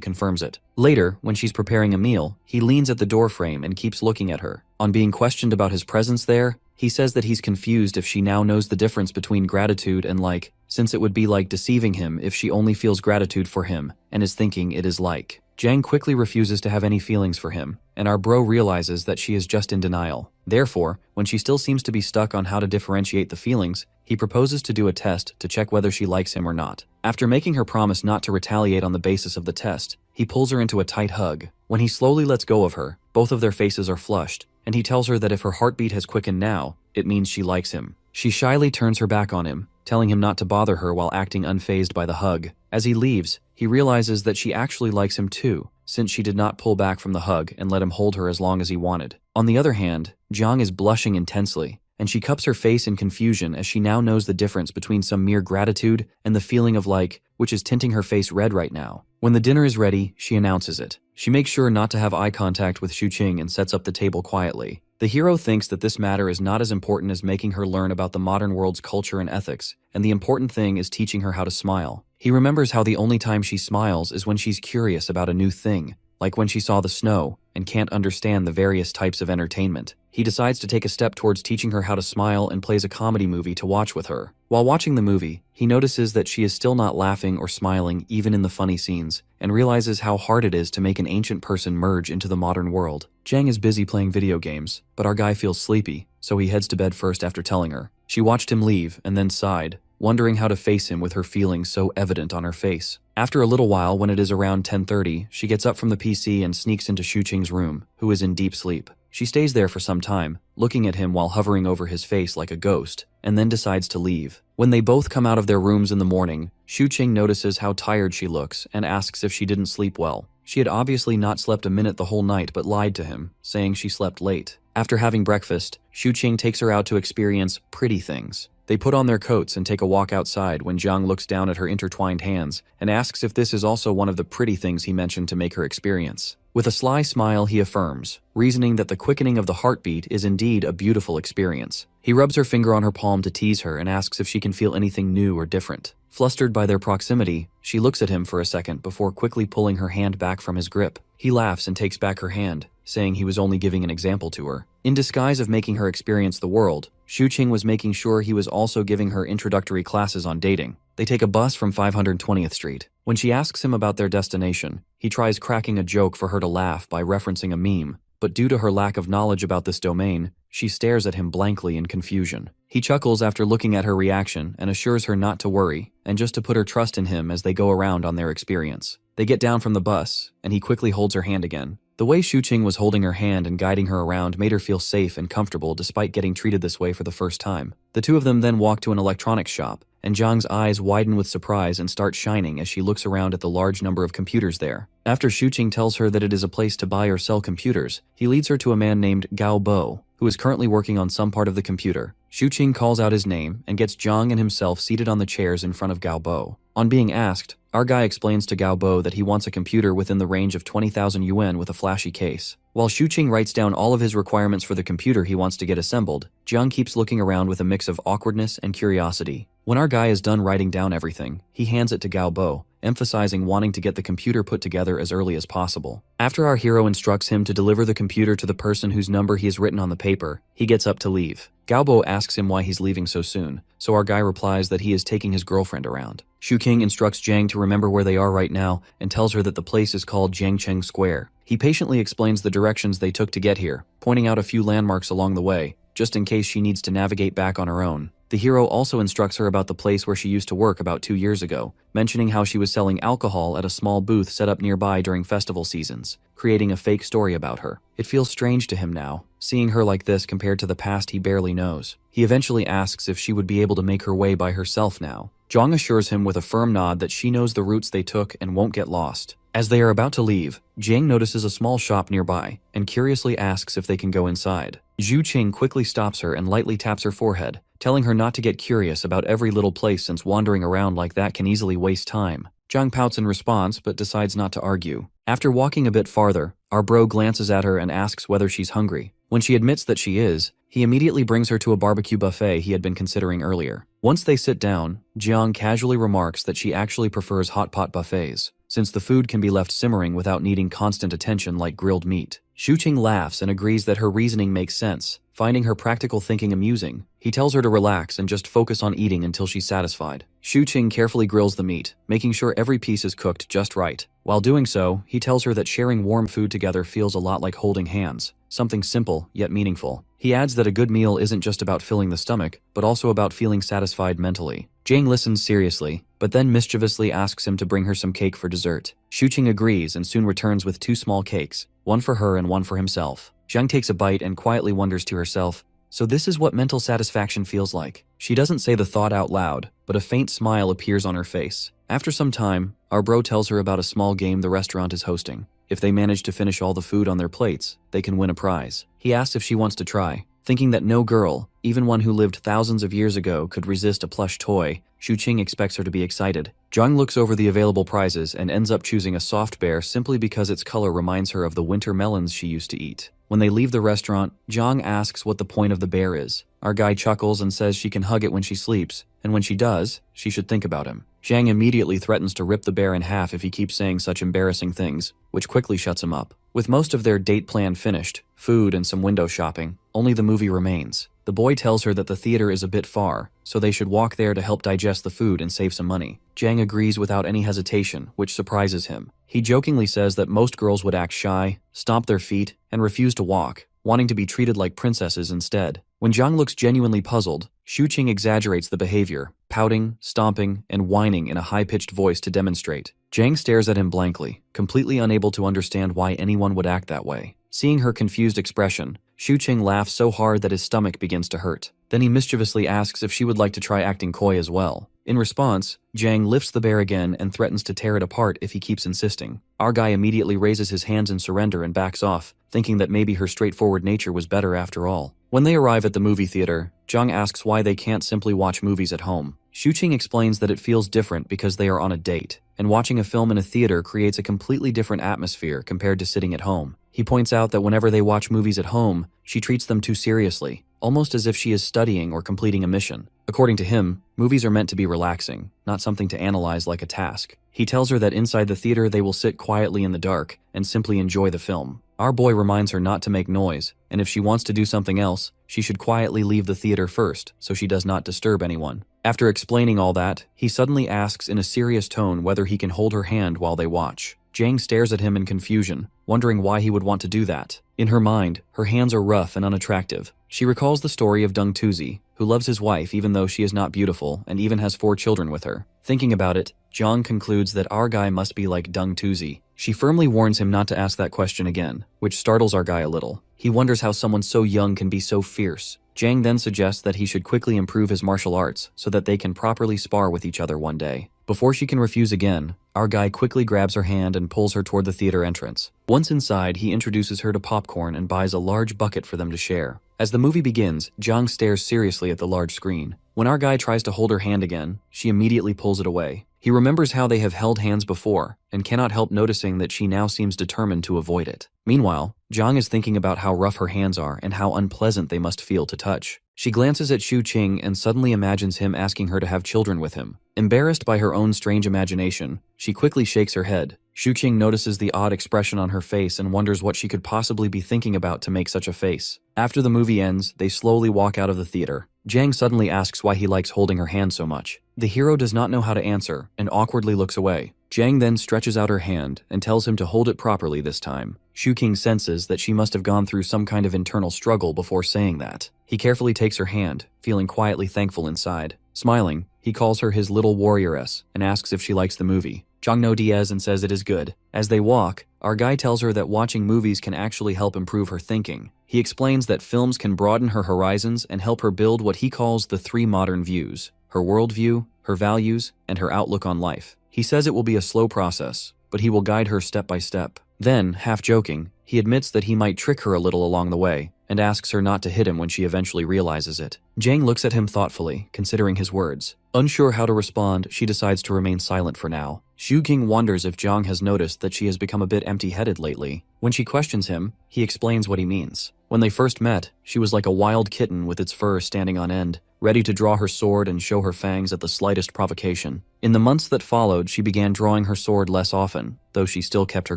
confirms it. Later, when she's preparing a meal, he leans at the doorframe and keeps looking at her. On being questioned about his presence there, he says that he's confused if she now knows the difference between gratitude and like, since it would be like deceiving him if she only feels gratitude for him and is thinking it is like. Jiang quickly refuses to have any feelings for him, and our bro realizes that she is just in denial. Therefore, when she still seems to be stuck on how to differentiate the feelings, he proposes to do a test to check whether she likes him or not. After making her promise not to retaliate on the basis of the test, he pulls her into a tight hug. When he slowly lets go of her, both of their faces are flushed, and he tells her that if her heartbeat has quickened now, it means she likes him. She shyly turns her back on him, telling him not to bother her while acting unfazed by the hug. As he leaves, he realizes that she actually likes him too, since she did not pull back from the hug and let him hold her as long as he wanted. On the other hand, Jiang is blushing intensely, and she cups her face in confusion as she now knows the difference between some mere gratitude and the feeling of like, which is tinting her face red right now. When the dinner is ready, she announces it. She makes sure not to have eye contact with Xuqing and sets up the table quietly. The hero thinks that this matter is not as important as making her learn about the modern world's culture and ethics, and the important thing is teaching her how to smile. He remembers how the only time she smiles is when she's curious about a new thing, like when she saw the snow and can't understand the various types of entertainment. He decides to take a step towards teaching her how to smile and plays a comedy movie to watch with her. While watching the movie, he notices that she is still not laughing or smiling even in the funny scenes, and realizes how hard it is to make an ancient person merge into the modern world. Jang is busy playing video games, but our guy feels sleepy, so he heads to bed first after telling her. She watched him leave and then sighed, wondering how to face him with her feelings so evident on her face. After a little while, when it is around 10:30, she gets up from the PC and sneaks into Xuqing's room, who is in deep sleep. She stays there for some time, looking at him while hovering over his face like a ghost, and then decides to leave. When they both come out of their rooms in the morning, Xuqing notices how tired she looks and asks if she didn't sleep well. She had obviously not slept a minute the whole night but lied to him, saying she slept late. After having breakfast, Xuqing takes her out to experience pretty things. They put on their coats and take a walk outside when Jiang looks down at her intertwined hands and asks if this is also one of the pretty things he mentioned to make her experience. With a sly smile, he affirms, reasoning that the quickening of the heartbeat is indeed a beautiful experience. He rubs her finger on her palm to tease her and asks if she can feel anything new or different. Flustered by their proximity, she looks at him for a second before quickly pulling her hand back from his grip. He laughs and takes back her hand, saying he was only giving an example to her. In disguise of making her experience the world, Xuqing was making sure he was also giving her introductory classes on dating. They take a bus from 520th Street. When she asks him about their destination, he tries cracking a joke for her to laugh by referencing a meme, but due to her lack of knowledge about this domain, she stares at him blankly in confusion. He chuckles after looking at her reaction and assures her not to worry, and just to put her trust in him as they go around on their experience. They get down from the bus, and he quickly holds her hand again. The way Xuqing was holding her hand and guiding her around made her feel safe and comfortable despite getting treated this way for the first time. The two of them then walk to an electronics shop, and Zhang's eyes widen with surprise and start shining as she looks around at the large number of computers there. After Xuqing tells her that it is a place to buy or sell computers, he leads her to a man named Gao Bo, who is currently working on some part of the computer. Xuqing calls out his name and gets Zhang and himself seated on the chairs in front of Gao Bo. On being asked, our guy explains to Gao Bo that he wants a computer within the range of 20,000 yuan with a flashy case. While Xuqing writes down all of his requirements for the computer he wants to get assembled, Zhang keeps looking around with a mix of awkwardness and curiosity. When our guy is done writing down everything, he hands it to Gao Bo, emphasizing wanting to get the computer put together as early as possible. After our hero instructs him to deliver the computer to the person whose number he has written on the paper, he gets up to leave. Gao Bo asks him why he's leaving so soon, so our guy replies that he is taking his girlfriend around. Xuqing instructs Zhang to remember where they are right now and tells her that the place is called Jiangcheng Square. He patiently explains the directions they took to get here, pointing out a few landmarks along the way, just in case she needs to navigate back on her own. The hero also instructs her about the place where she used to work about 2 years ago, mentioning how she was selling alcohol at a small booth set up nearby during festival seasons, creating a fake story about her. It feels strange to him now, seeing her like this compared to the past he barely knows. He eventually asks if she would be able to make her way by herself now. Zhang assures him with a firm nod that she knows the routes they took and won't get lost. As they are about to leave, Jiang notices a small shop nearby and curiously asks if they can go inside. Xuqing quickly stops her and lightly taps her forehead, telling her not to get curious about every little place since wandering around like that can easily waste time. Zhang pouts in response but decides not to argue. After walking a bit farther, our bro glances at her and asks whether she's hungry. When she admits that she is, he immediately brings her to a barbecue buffet he had been considering earlier. Once they sit down, Jiang casually remarks that she actually prefers hot pot buffets, since the food can be left simmering without needing constant attention like grilled meat. Xuqing laughs and agrees that her reasoning makes sense, finding her practical thinking amusing. He tells her to relax and just focus on eating until she's satisfied. Xuqing carefully grills the meat, making sure every piece is cooked just right. While doing so, he tells her that sharing warm food together feels a lot like holding hands, something simple yet meaningful. He adds that a good meal isn't just about filling the stomach, but also about feeling satisfied mentally. Jang listens seriously, but then mischievously asks him to bring her some cake for dessert. Xuqing agrees and soon returns with 2 small cakes, one for her and one for himself. Zhang takes a bite and quietly wonders to herself, so this is what mental satisfaction feels like. She doesn't say the thought out loud, but a faint smile appears on her face. After some time, our bro tells her about a small game the restaurant is hosting. If they manage to finish all the food on their plates, they can win a prize. He asks if she wants to try, thinking that no girl, Even one who lived thousands of years ago could resist a plush toy. Shuqing expects her to be excited. Zhang looks over the available prizes and ends up choosing a soft bear simply because its color reminds her of the winter melons she used to eat. When they leave the restaurant, Zhang asks what the point of the bear is. Our guy chuckles and says she can hug it when she sleeps, and when she does, she should think about him. Zhang immediately threatens to rip the bear in half if he keeps saying such embarrassing things, which quickly shuts him up. With most of their date plan finished, food and some window shopping, only the movie remains. The boy tells her that the theater is a bit far, so they should walk there to help digest the food and save some money. Zhang agrees without any hesitation, which surprises him. He jokingly says that most girls would act shy, stomp their feet, and refuse to walk, wanting to be treated like princesses instead. When Zhang looks genuinely puzzled, Shuqing exaggerates the behavior, pouting, stomping, and whining in a high-pitched voice to demonstrate. Zhang stares at him blankly, completely unable to understand why anyone would act that way. Seeing her confused expression, Shuqing laughs so hard that his stomach begins to hurt. Then he mischievously asks if she would like to try acting coy as well. In response, Zhang lifts the bear again and threatens to tear it apart if he keeps insisting. Our guy immediately raises his hands in surrender and backs off, thinking that maybe her straightforward nature was better after all. When they arrive at the movie theater, Zhang asks why they can't simply watch movies at home. Shuqing explains that it feels different because they are on a date, and watching a film in a theater creates a completely different atmosphere compared to sitting at home. He points out that whenever they watch movies at home, she treats them too seriously, almost as if she is studying or completing a mission. According to him, movies are meant to be relaxing, not something to analyze like a task. He tells her that inside the theater they will sit quietly in the dark and simply enjoy the film. Our boy reminds her not to make noise, and if she wants to do something else, she should quietly leave the theater first so she does not disturb anyone. After explaining all that, he suddenly asks in a serious tone whether he can hold her hand while they watch. Zhang stares at him in confusion, wondering why he would want to do that. In her mind, her hands are rough and unattractive. She recalls the story of Deng Tuzi, who loves his wife even though she is not beautiful and even has 4 children with her. Thinking about it, Zhang concludes that our guy must be like Deng Tuzi. She firmly warns him not to ask that question again, which startles our guy a little. He wonders how someone so young can be so fierce. Zhang then suggests that he should quickly improve his martial arts so that they can properly spar with each other one day. Before she can refuse again, our guy quickly grabs her hand and pulls her toward the theater entrance. Once inside, he introduces her to popcorn and buys a large bucket for them to share. As the movie begins, Zhang stares seriously at the large screen. When our guy tries to hold her hand again, she immediately pulls it away. He remembers how they have held hands before, and cannot help noticing that she now seems determined to avoid it. Meanwhile, Zhang is thinking about how rough her hands are and how unpleasant they must feel to touch. She glances at Shuqing and suddenly imagines him asking her to have children with him. Embarrassed by her own strange imagination, she quickly shakes her head. Shuqing notices the odd expression on her face and wonders what she could possibly be thinking about to make such a face. After the movie ends, they slowly walk out of the theater. Zhang suddenly asks why he likes holding her hand so much. The hero does not know how to answer and awkwardly looks away. Zhang then stretches out her hand and tells him to hold it properly this time. Shuqing senses that she must have gone through some kind of internal struggle before saying that. He carefully takes her hand, feeling quietly thankful inside. Smiling, he calls her his little warrioress and asks if she likes the movie. Zhang nods and says it is good. As they walk, our guy tells her that watching movies can actually help improve her thinking. He explains that films can broaden her horizons and help her build what he calls the 3 modern views: her worldview, her values, and her outlook on life. He says it will be a slow process, but he will guide her step by step. Then, half joking, he admits that he might trick her a little along the way, and asks her not to hit him when she eventually realizes it. Zhang looks at him thoughtfully, considering his words. Unsure how to respond, she decides to remain silent for now. Shuqing wonders if Zhang has noticed that she has become a bit empty-headed lately. When she questions him, he explains what he means. When they first met, she was like a wild kitten with its fur standing on end, ready to draw her sword and show her fangs at the slightest provocation. In the months that followed, she began drawing her sword less often, though she still kept her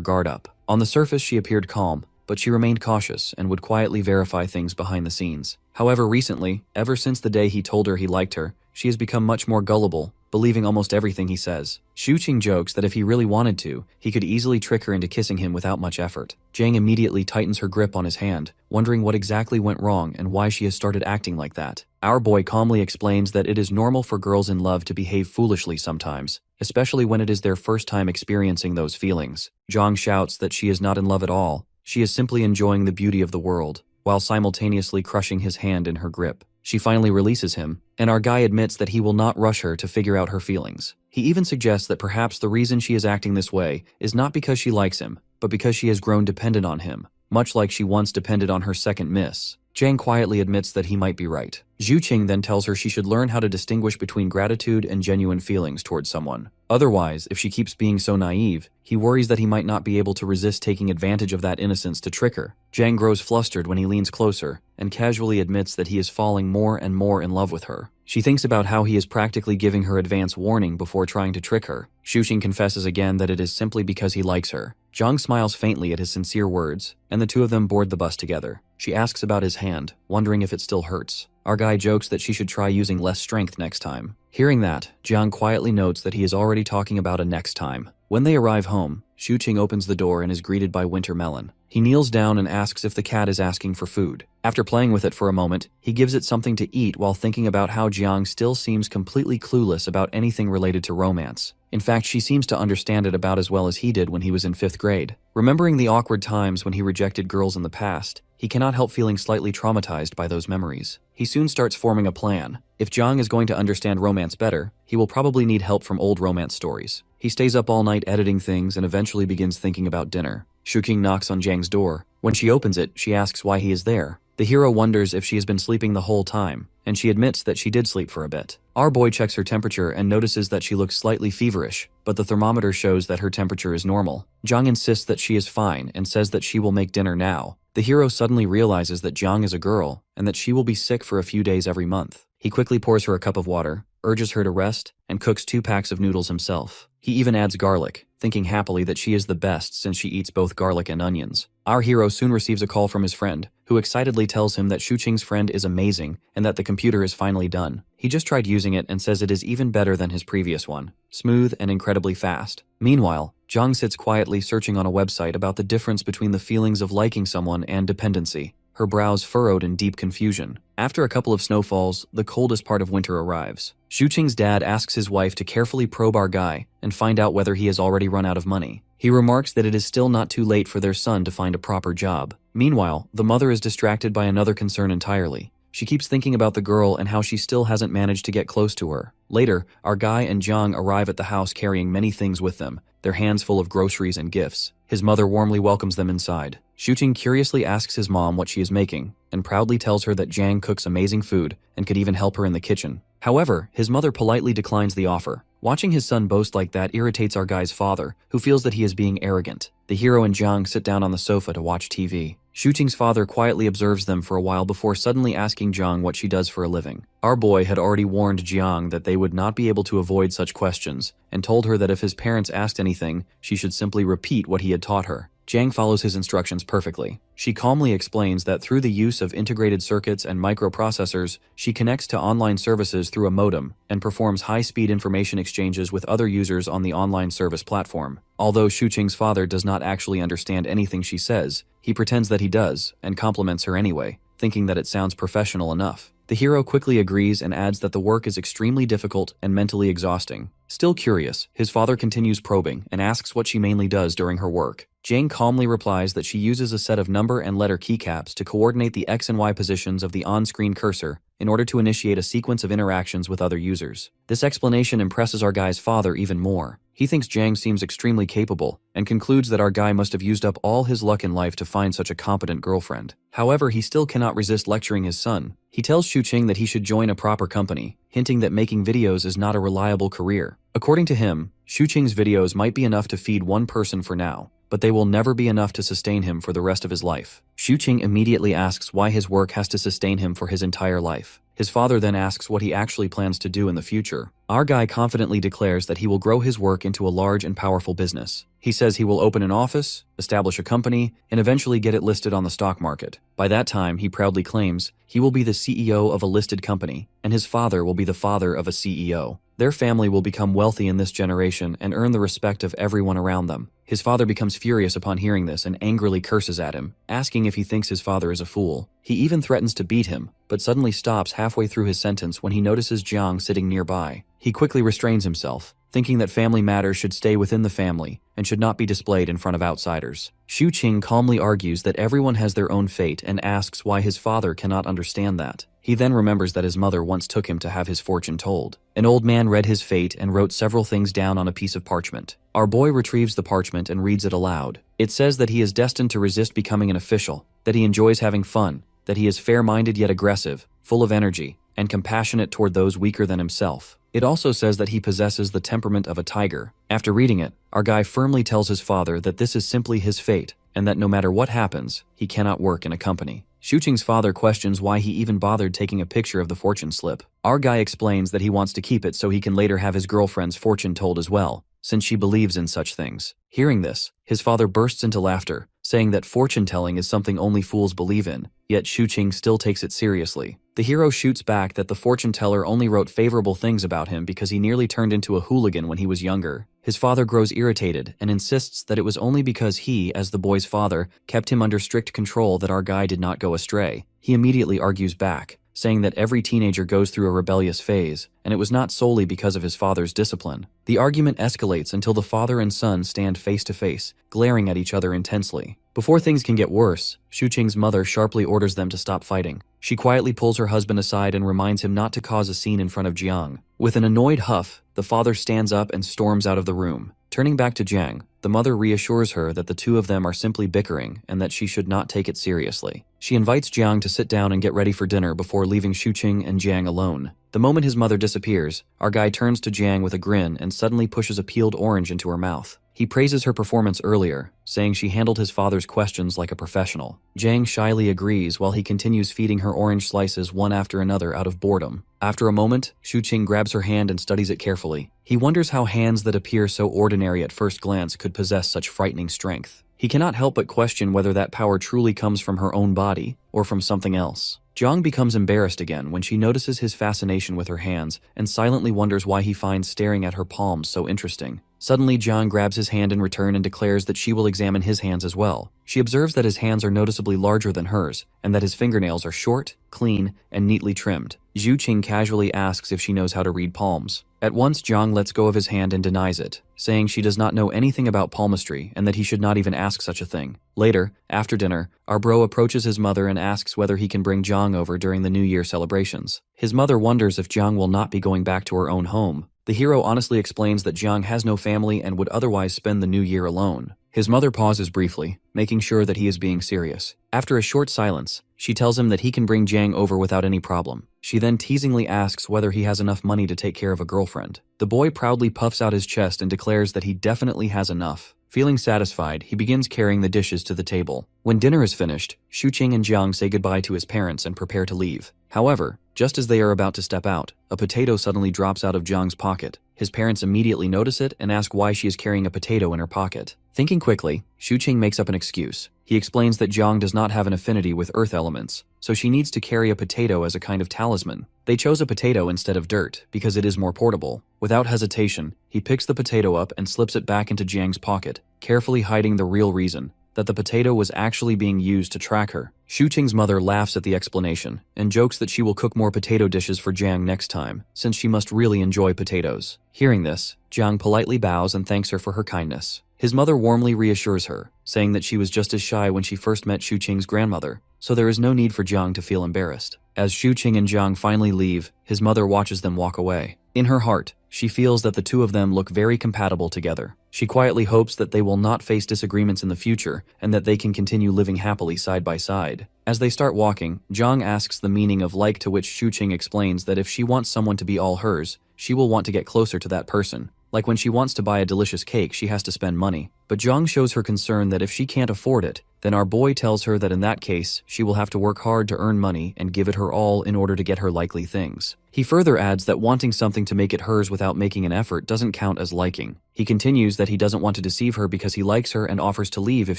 guard up. On the surface, she appeared calm, but she remained cautious and would quietly verify things behind the scenes. However, recently, ever since the day he told her he liked her, she has become much more gullible, believing almost everything he says. Shuqing jokes that if he really wanted to, he could easily trick her into kissing him without much effort. Zhang immediately tightens her grip on his hand, wondering what exactly went wrong and why she has started acting like that. Our boy calmly explains that it is normal for girls in love to behave foolishly sometimes, especially when it is their first time experiencing those feelings. Zhang shouts that she is not in love at all. She is simply enjoying the beauty of the world, while simultaneously crushing his hand in her grip. She finally releases him, and our guy admits that he will not rush her to figure out her feelings. He even suggests that perhaps the reason she is acting this way is not because she likes him, but because she has grown dependent on him. much like she once depended on her second miss. Jiang quietly admits that he might be right. Zhu then tells her she should learn how to distinguish between gratitude and genuine feelings towards someone. Otherwise, if she keeps being so naive, he worries that he might not be able to resist taking advantage of that innocence to trick her. Jiang grows flustered when he leans closer and casually admits that he is falling more and more in love with her. She thinks about how he is practically giving her advance warning before trying to trick her. Zhu confesses again that it is simply because he likes her. Jiang smiles faintly at his sincere words, and the two of them board the bus together. She asks about his hand, wondering if it still hurts. Our guy jokes that she should try using less strength next time. Hearing that, Jiang quietly notes that he is already talking about a next time. When they arrive home, Zhu opens the door and is greeted by Winter Melon. He kneels down and asks if the cat is asking for food. After playing with it for a moment, he gives it something to eat while thinking about how Jiang still seems completely clueless about anything related to romance. In fact, she seems to understand it about as well as he did when he was in 5th grade. Remembering the awkward times when he rejected girls in the past, he cannot help feeling slightly traumatized by those memories. He soon starts forming a plan. If Jiang is going to understand romance better, he will probably need help from old romance stories. He stays up all night editing things and eventually begins thinking about dinner. Zhu knocks on Jiang's door. When she opens it, she asks why he is there. The hero wonders if she has been sleeping the whole time, and she admits that she did sleep for a bit. Our boy checks her temperature and notices that she looks slightly feverish, but the thermometer shows that her temperature is normal. Jiang insists that she is fine and says that she will make dinner now. The hero suddenly realizes that Jiang is a girl and that she will be sick for a few days every month. He quickly pours her a cup of water, urges her to rest, and cooks 2 packs of noodles himself. He even adds garlic, thinking happily that she is the best since she eats both garlic and onions. Our hero soon receives a call from his friend, who excitedly tells him that Zhu's friend is amazing and that the computer is finally done. He just tried using it and says it is even better than his previous one, smooth and incredibly fast. Meanwhile, Jiang sits quietly searching on a website about the difference between the feelings of liking someone and dependency, her brows furrowed in deep confusion. After a couple of snowfalls, the coldest part of winter arrives. Zhu's dad asks his wife to carefully probe our guy and find out whether he has already run out of money. He remarks that it is still not too late for their son to find a proper job. Meanwhile, the mother is distracted by another concern entirely. She keeps thinking about the girl and how she still hasn't managed to get close to her. Later, our guy and Jiang arrive at the house carrying many things with them, their hands full of groceries and gifts. His mother warmly welcomes them inside. Zhu curiously asks his mom what she is making, and proudly tells her that Jiang cooks amazing food and could even help her in the kitchen. However, his mother politely declines the offer. Watching his son boast like that irritates our guy's father, who feels that he is being arrogant. The hero and Jiang sit down on the sofa to watch TV. Zhu's father quietly observes them for a while before suddenly asking Jiang what she does for a living. Our boy had already warned Jiang that they would not be able to avoid such questions, and told her that if his parents asked anything, she should simply repeat what he had taught her. Jiang follows his instructions perfectly. She calmly explains that through the use of integrated circuits and microprocessors, she connects to online services through a modem and performs high-speed information exchanges with other users on the online service platform. Although Zhu's father does not actually understand anything she says, he pretends that he does and compliments her anyway, thinking that it sounds professional enough. The hero quickly agrees and adds that the work is extremely difficult and mentally exhausting. Still curious, his father continues probing and asks what she mainly does during her work. Jiang calmly replies that she uses a set of number and letter keycaps to coordinate the X and Y positions of the on-screen cursor in order to initiate a sequence of interactions with other users. This explanation impresses our guy's father even more. He thinks Jiang seems extremely capable and concludes that our guy must have used up all his luck in life to find such a competent girlfriend. However, he still cannot resist lecturing his son. He tells Zhu that he should join a proper company, hinting that making videos is not a reliable career. According to him, Zhu's videos might be enough to feed one person for now, but they will never be enough to sustain him for the rest of his life. Zhu immediately asks why his work has to sustain him for his entire life. His father then asks what he actually plans to do in the future. Our guy confidently declares that he will grow his work into a large and powerful business. He says he will open an office, establish a company, and eventually get it listed on the stock market. By that time, he proudly claims, he will be the CEO of a listed company, and his father will be the father of a CEO. Their family will become wealthy in this generation and earn the respect of everyone around them. His father becomes furious upon hearing this and angrily curses at him, asking if he thinks his father is a fool. He even threatens to beat him, but suddenly stops halfway through his sentence when he notices Jiang sitting nearby. He quickly restrains himself, thinking that family matters should stay within the family and should not be displayed in front of outsiders. Zhu calmly argues that everyone has their own fate and asks why his father cannot understand that. He then remembers that his mother once took him to have his fortune told. An old man read his fate and wrote several things down on a piece of parchment. Our boy retrieves the parchment and reads it aloud. It says that he is destined to resist becoming an official, that he enjoys having fun, that he is fair-minded yet aggressive, full of energy, and compassionate toward those weaker than himself. It also says that he possesses the temperament of a tiger. After reading it, our guy firmly tells his father that this is simply his fate, and that no matter what happens, he cannot work in a company. Shuqing's father questions why he even bothered taking a picture of the fortune slip. Our guy explains that he wants to keep it so he can later have his girlfriend's fortune told as well, since she believes in such things. Hearing this, his father bursts into laughter, saying that fortune-telling is something only fools believe in, yet Shuqing still takes it seriously. The hero shoots back that the fortune-teller only wrote favorable things about him because he nearly turned into a hooligan when he was younger. His father grows irritated and insists that it was only because he, as the boy's father, kept him under strict control that our guy did not go astray. He immediately argues back, saying that every teenager goes through a rebellious phase, and it was not solely because of his father's discipline. The argument escalates until the father and son stand face to face, glaring at each other intensely. Before things can get worse, Shuqing's mother sharply orders them to stop fighting. She quietly pulls her husband aside and reminds him not to cause a scene in front of Jiang. With an annoyed huff, the father stands up and storms out of the room. Turning back to Jiang, the mother reassures her that the two of them are simply bickering and that she should not take it seriously. She invites Jiang to sit down and get ready for dinner before leaving Shuqing and Jiang alone. The moment his mother disappears, our guy turns to Jiang with a grin and suddenly pushes a peeled orange into her mouth. He praises her performance earlier, saying she handled his father's questions like a professional. Jiang shyly agrees while he continues feeding her orange slices one after another out of boredom. After a moment, Shuqing grabs her hand and studies it carefully. He wonders how hands that appear so ordinary at first glance could possess such frightening strength. He cannot help but question whether that power truly comes from her own body or from something else. Jiang becomes embarrassed again when she notices his fascination with her hands and silently wonders why he finds staring at her palms so interesting. Suddenly, Jiang grabs his hand in return and declares that she will examine his hands as well. She observes that his hands are noticeably larger than hers, and that his fingernails are short, clean, and neatly trimmed. Shuqing casually asks if she knows how to read palms. At once, Jiang lets go of his hand and denies it, saying she does not know anything about palmistry and that he should not even ask such a thing. Later, after dinner, our bro approaches his mother and asks whether he can bring Jiang over during the New Year celebrations. His mother wonders if Jiang will not be going back to her own home. The hero honestly explains that Jiang has no family and would otherwise spend the new year alone. His mother pauses briefly, making sure that he is being serious. After a short silence, she tells him that he can bring Jiang over without any problem. She then teasingly asks whether he has enough money to take care of a girlfriend. The boy proudly puffs out his chest and declares that he definitely has enough. Feeling satisfied, he begins carrying the dishes to the table. When dinner is finished, Shuqing and Jiang say goodbye to his parents and prepare to leave. However, just as they are about to step out, a potato suddenly drops out of Jiang's pocket. His parents immediately notice it and ask why she is carrying a potato in her pocket. Thinking quickly, Shuqing makes up an excuse. He explains that Jiang does not have an affinity with earth elements, so she needs to carry a potato as a kind of talisman. They chose a potato instead of dirt because it is more portable. Without hesitation, he picks the potato up and slips it back into Jiang's pocket, carefully hiding the real reason, that the potato was actually being used to track her. Shuqing's mother laughs at the explanation and jokes that she will cook more potato dishes for Jiang next time, since she must really enjoy potatoes. Hearing this, Jiang politely bows and thanks her for her kindness. His mother warmly reassures her, saying that she was just as shy when she first met Shuqing's grandmother, so there is no need for Jiang to feel embarrassed. As Shuqing and Jiang finally leave, his mother watches them walk away. In her heart, she feels that the two of them look very compatible together. She quietly hopes that they will not face disagreements in the future and that they can continue living happily side by side. As they start walking, Jiang asks the meaning of like, to which Shuqing explains that if she wants someone to be all hers, she will want to get closer to that person. Like when she wants to buy a delicious cake, she has to spend money. But Jiang shows her concern that if she can't afford it, then our boy tells her that in that case, she will have to work hard to earn money and give it her all in order to get her likely things. He further adds that wanting something to make it hers without making an effort doesn't count as liking. He continues that he doesn't want to deceive her because he likes her and offers to leave if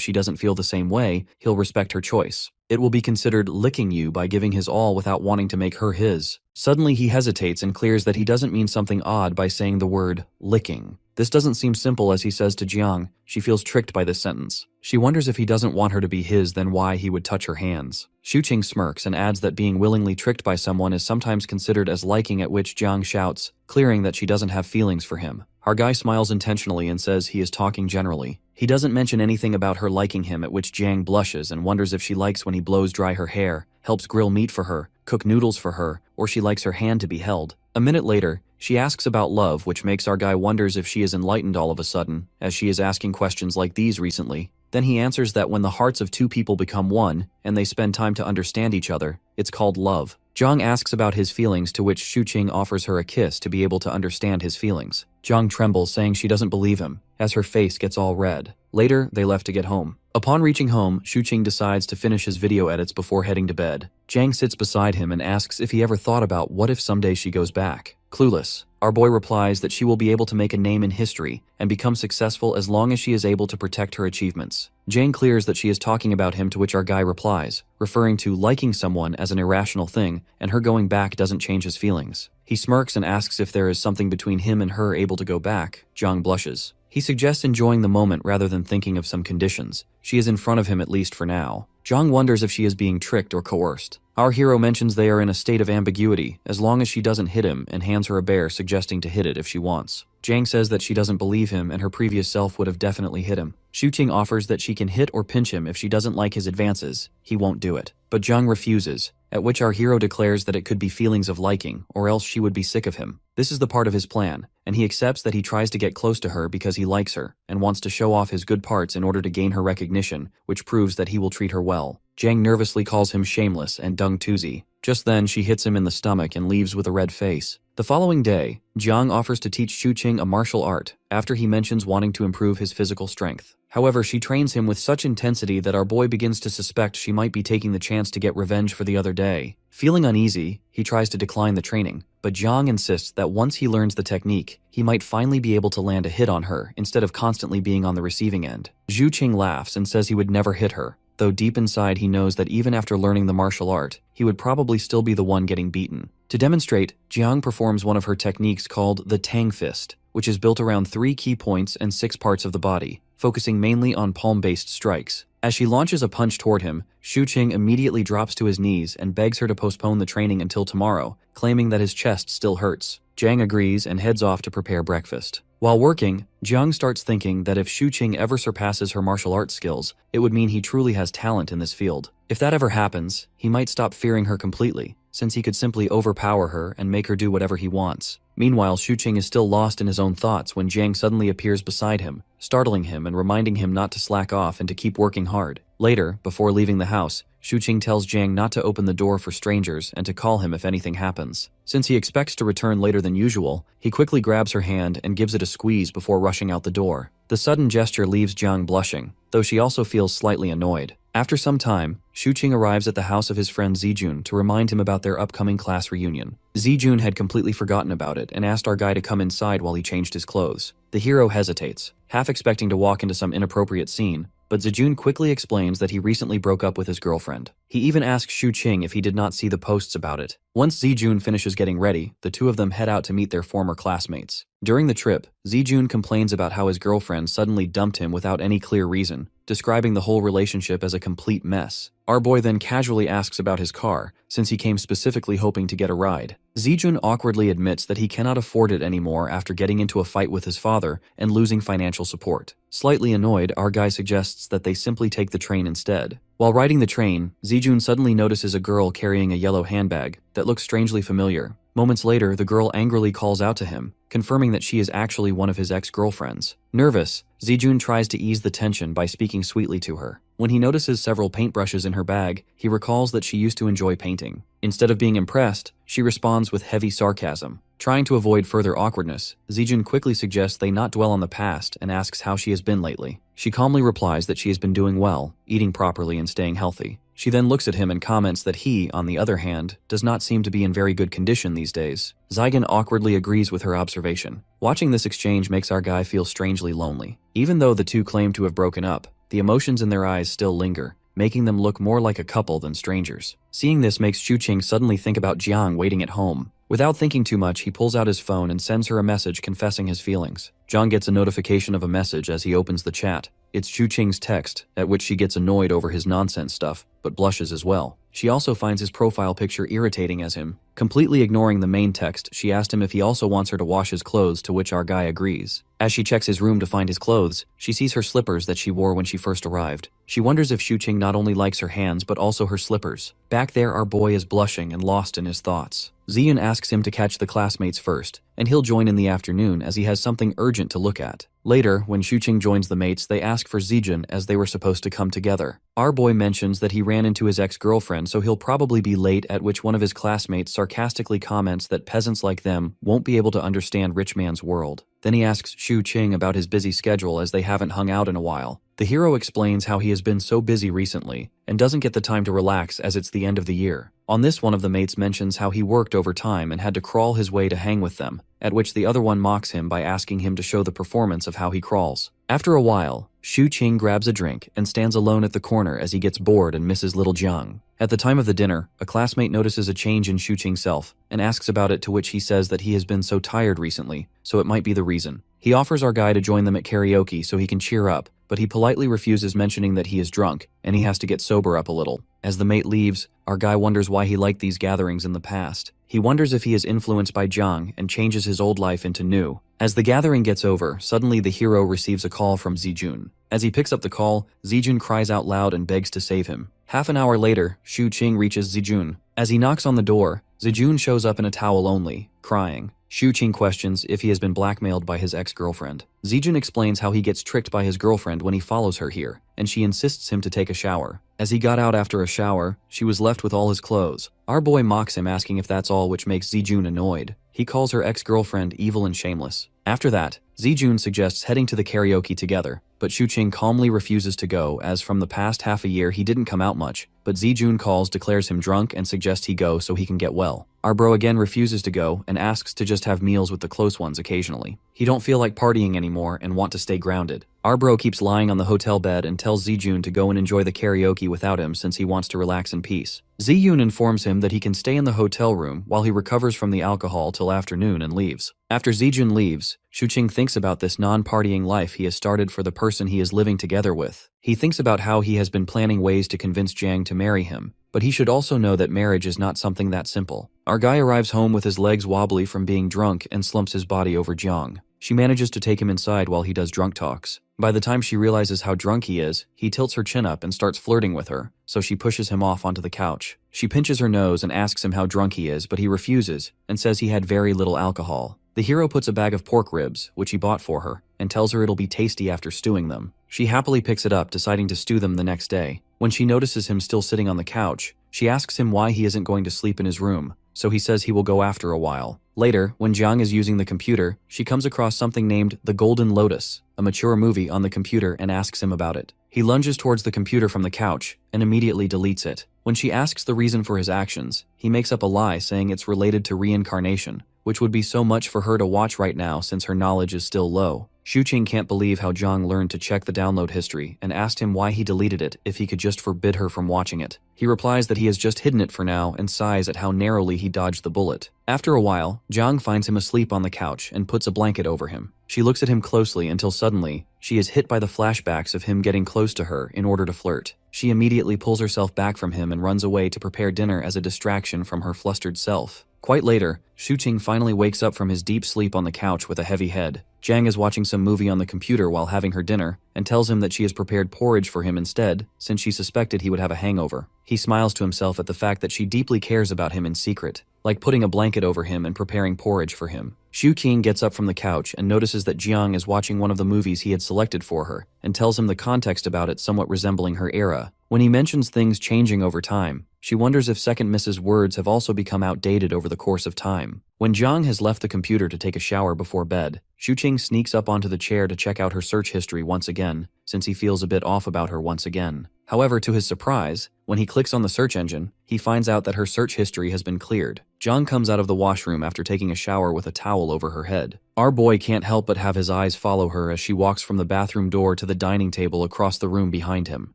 she doesn't feel the same way. He'll respect her choice. It will be considered licking you by giving his all without wanting to make her his. Suddenly he hesitates and clears that he doesn't mean something odd by saying the word licking. This doesn't seem simple as he says to Jiang. She feels tricked by this sentence. She wonders if he doesn't want her to be his, then why he would touch her hands. Shuqing smirks and adds that being willingly tricked by someone is sometimes considered as liking, at which Jiang shouts, clearing that she doesn't have feelings for him. Our guy smiles intentionally and says he is talking generally. He doesn't mention anything about her liking him, at which Jiang blushes and wonders if she likes when he blows dry her hair, helps grill meat for her, cook noodles for her, or she likes her hand to be held. A minute later, she asks about love, which makes our guy wonders if she is enlightened all of a sudden, as she is asking questions like these recently. Then he answers that when the hearts of two people become one, and they spend time to understand each other, it's called love. Jiang asks about his feelings, to which Xuqing offers her a kiss to be able to understand his feelings. Jiang trembles, saying she doesn't believe him, as her face gets all red. Later, they left to get home. Upon reaching home, Xuqing decides to finish his video edits before heading to bed. Jiang sits beside him and asks if he ever thought about what if someday she goes back. Clueless, our boy replies that she will be able to make a name in history and become successful as long as she is able to protect her achievements. Jane clears that she is talking about him, to which our guy replies, referring to liking someone as an irrational thing, and her going back doesn't change his feelings. He smirks and asks if there is something between him and her able to go back. Jiang blushes. He suggests enjoying the moment rather than thinking of some conditions. She is in front of him, at least for now. Jiang wonders if she is being tricked or coerced. Our hero mentions they are in a state of ambiguity as long as she doesn't hit him, and hands her a bear, suggesting to hit it if she wants. Jiang says that she doesn't believe him and her previous self would have definitely hit him. Xuqing offers that she can hit or pinch him if she doesn't like his advances. He won't do it. But Jiang refuses, at which our hero declares that it could be feelings of liking, or else she would be sick of him. This is the part of his plan, and he accepts that he tries to get close to her because he likes her and wants to show off his good parts in order to gain her recognition, which proves that he will treat her well. Jiang nervously calls him shameless and dung tuzi. Just then, she hits him in the stomach and leaves with a red face. The following day, Jiang offers to teach Xuqing a martial art after he mentions wanting to improve his physical strength. However, she trains him with such intensity that our boy begins to suspect she might be taking the chance to get revenge for the other day. Feeling uneasy, he tries to decline the training, but Jiang insists that once he learns the technique, he might finally be able to land a hit on her instead of constantly being on the receiving end. Xuqing laughs and says he would never hit her, though deep inside he knows that even after learning the martial art, he would probably still be the one getting beaten. To demonstrate, Jiang performs one of her techniques called the Tang Fist, which is built around 3 key points and 6 parts of the body, focusing mainly on palm-based strikes. As she launches a punch toward him, Xuqing immediately drops to his knees and begs her to postpone the training until tomorrow, claiming that his chest still hurts. Jiang agrees and heads off to prepare breakfast. While working, Jiang starts thinking that if Xuqing ever surpasses her martial arts skills, it would mean he truly has talent in this field. If that ever happens, he might stop fearing her completely, since he could simply overpower her and make her do whatever he wants. Meanwhile, Xuqing is still lost in his own thoughts when Jiang suddenly appears beside him, startling him and reminding him not to slack off and to keep working hard. Later, before leaving the house, Xuqing tells Jiang not to open the door for strangers and to call him if anything happens. Since he expects to return later than usual, he quickly grabs her hand and gives it a squeeze before rushing out the door. The sudden gesture leaves Jiang blushing, though she also feels slightly annoyed. After some time, Xuqing arrives at the house of his friend Zijun to remind him about their upcoming class reunion. Zijun had completely forgotten about it and asked our guy to come inside while he changed his clothes. The hero hesitates, half expecting to walk into some inappropriate scene, but Zijun quickly explains that he recently broke up with his girlfriend. He even asks Xuqing if he did not see the posts about it. Once Zijun finishes getting ready, the two of them head out to meet their former classmates. During the trip, Zijun complains about how his girlfriend suddenly dumped him without any clear reason, describing the whole relationship as a complete mess. Our boy then casually asks about his car, since he came specifically hoping to get a ride. Zijun awkwardly admits that he cannot afford it anymore after getting into a fight with his father and losing financial support. Slightly annoyed, our guy suggests that they simply take the train instead. While riding the train, Zijun suddenly notices a girl carrying a yellow handbag that looks strangely familiar. Moments later, the girl angrily calls out to him, confirming that she is actually one of his ex-girlfriends. Nervous, Zijun tries to ease the tension by speaking sweetly to her. When he notices several paintbrushes in her bag, he recalls that she used to enjoy painting. Instead of being impressed, she responds with heavy sarcasm. Trying to avoid further awkwardness, Zijun quickly suggests they not dwell on the past and asks how she has been lately. She calmly replies that she has been doing well, eating properly and staying healthy. She then looks at him and comments that he, on the other hand, does not seem to be in very good condition these days. Zygon awkwardly agrees with her observation. Watching this exchange makes our guy feel strangely lonely. Even though the two claim to have broken up, the emotions in their eyes still linger, making them look more like a couple than strangers. Seeing this makes Xuqing suddenly think about Jiang waiting at home. Without thinking too much, he pulls out his phone and sends her a message confessing his feelings. Jiang gets a notification of a message as he opens the chat. It's Xuqing's text, at which she gets annoyed over his nonsense stuff, but blushes as well. She also finds his profile picture irritating as him Completely ignoring the main text, she asked him if he also wants her to wash his clothes, to which our guy agrees. As she checks his room to find his clothes, she sees her slippers that she wore when she first arrived. She wonders if Xuqing not only likes her hands but also her slippers. Back there, our boy is blushing and lost in his thoughts. Ziyun asks him to catch the classmates first, and he'll join in the afternoon as he has something urgent to look at. Later, when Xuqing joins the mates, they ask for Zijun as they were supposed to come together. Our boy mentions that he ran into his ex-girlfriend, so he'll probably be late, at which one of his classmates sarcastically comments that peasants like them won't be able to understand rich man's world. Then he asks Xuqing about his busy schedule as they haven't hung out in a while. The hero explains how he has been so busy recently and doesn't get the time to relax as it's the end of the year. On this, one of the mates mentions how he worked overtime and had to crawl his way to hang with them, at which the other one mocks him by asking him to show the performance of how he crawls. After a while, Xuqing grabs a drink and stands alone at the corner as he gets bored and misses little Jiang. At the time of the dinner, a classmate notices a change in Xuqing's self and asks about it, to which he says that he has been so tired recently, so it might be the reason. He offers our guy to join them at karaoke so he can cheer up, but he politely refuses, mentioning that he is drunk and he has to get sober up a little. As the mate leaves, our guy wonders why he liked these gatherings in the past. He wonders if he is influenced by Jiang and changes his old life into new. As the gathering gets over, suddenly the hero receives a call from Zijun. As he picks up the call, Zijun cries out loud and begs to save him. Half an hour later, Xuqing reaches Zijun. As he knocks on the door, Zijun shows up in a towel only, crying. Xuqing questions if he has been blackmailed by his ex-girlfriend. Zijun explains how he gets tricked by his girlfriend when he follows her here, and she insists him to take a shower. As he got out after a shower, she was left with all his clothes. Our boy mocks him, asking if that's all, which makes Zijun annoyed. He calls her ex-girlfriend evil and shameless. After that, Zijun suggests heading to the karaoke together, but Xuqing calmly refuses to go, as from the past half a year he didn't come out much, but Zijun calls, declares him drunk, and suggests he go so he can get well. Our bro again refuses to go and asks to just have meals with the close ones occasionally. He don't feel like partying anymore and want to stay grounded. Our bro keeps lying on the hotel bed and tells Zijun to go and enjoy the karaoke without him since he wants to relax in peace. Zijun informs him that he can stay in the hotel room while he recovers from the alcohol till afternoon and leaves. After Zijun leaves, Xuqing thinks about this non-partying life he has started for the person he is living together with. He thinks about how he has been planning ways to convince Jiang to marry him, but he should also know that marriage is not something that simple. Our guy arrives home with his legs wobbly from being drunk and slumps his body over Jiang. She manages to take him inside while he does drunk talks. By the time she realizes how drunk he is, he tilts her chin up and starts flirting with her, so she pushes him off onto the couch. She pinches her nose and asks him how drunk he is, but he refuses and says he had very little alcohol. The hero puts a bag of pork ribs, which he bought for her, and tells her it'll be tasty after stewing them. She happily picks it up, deciding to stew them the next day. When she notices him still sitting on the couch, she asks him why he isn't going to sleep in his room, so he says he will go after a while. Later, when Jiang is using the computer, she comes across something named The Golden Lotus, a mature movie, on the computer and asks him about it. He lunges towards the computer from the couch and immediately deletes it. When she asks the reason for his actions, he makes up a lie saying it's related to reincarnation, which would be so much for her to watch right now since her knowledge is still low. Xuqing can't believe how Jiang learned to check the download history and asked him why he deleted it if he could just forbid her from watching it. He replies that he has just hidden it for now and sighs at how narrowly he dodged the bullet. After a while, Jiang finds him asleep on the couch and puts a blanket over him. She looks at him closely until suddenly, she is hit by the flashbacks of him getting close to her in order to flirt. She immediately pulls herself back from him and runs away to prepare dinner as a distraction from her flustered self. Quite later, Xuqing finally wakes up from his deep sleep on the couch with a heavy head. Jiang is watching some movie on the computer while having her dinner and tells him that she has prepared porridge for him instead, since she suspected he would have a hangover. He smiles to himself at the fact that she deeply cares about him in secret, like putting a blanket over him and preparing porridge for him. Xuqing gets up from the couch and notices that Jiang is watching one of the movies he had selected for her and tells him the context about it somewhat resembling her era. When he mentions things changing over time, she wonders if Second Mrs. words have also become outdated over the course of time. When Jiang has left the computer to take a shower before bed, Xuqing sneaks up onto the chair to check out her search history once again, since he feels a bit off about her once again. However, to his surprise, when he clicks on the search engine, he finds out that her search history has been cleared. Jiang comes out of the washroom after taking a shower with a towel over her head. Our boy can't help but have his eyes follow her as she walks from the bathroom door to the dining table across the room behind him.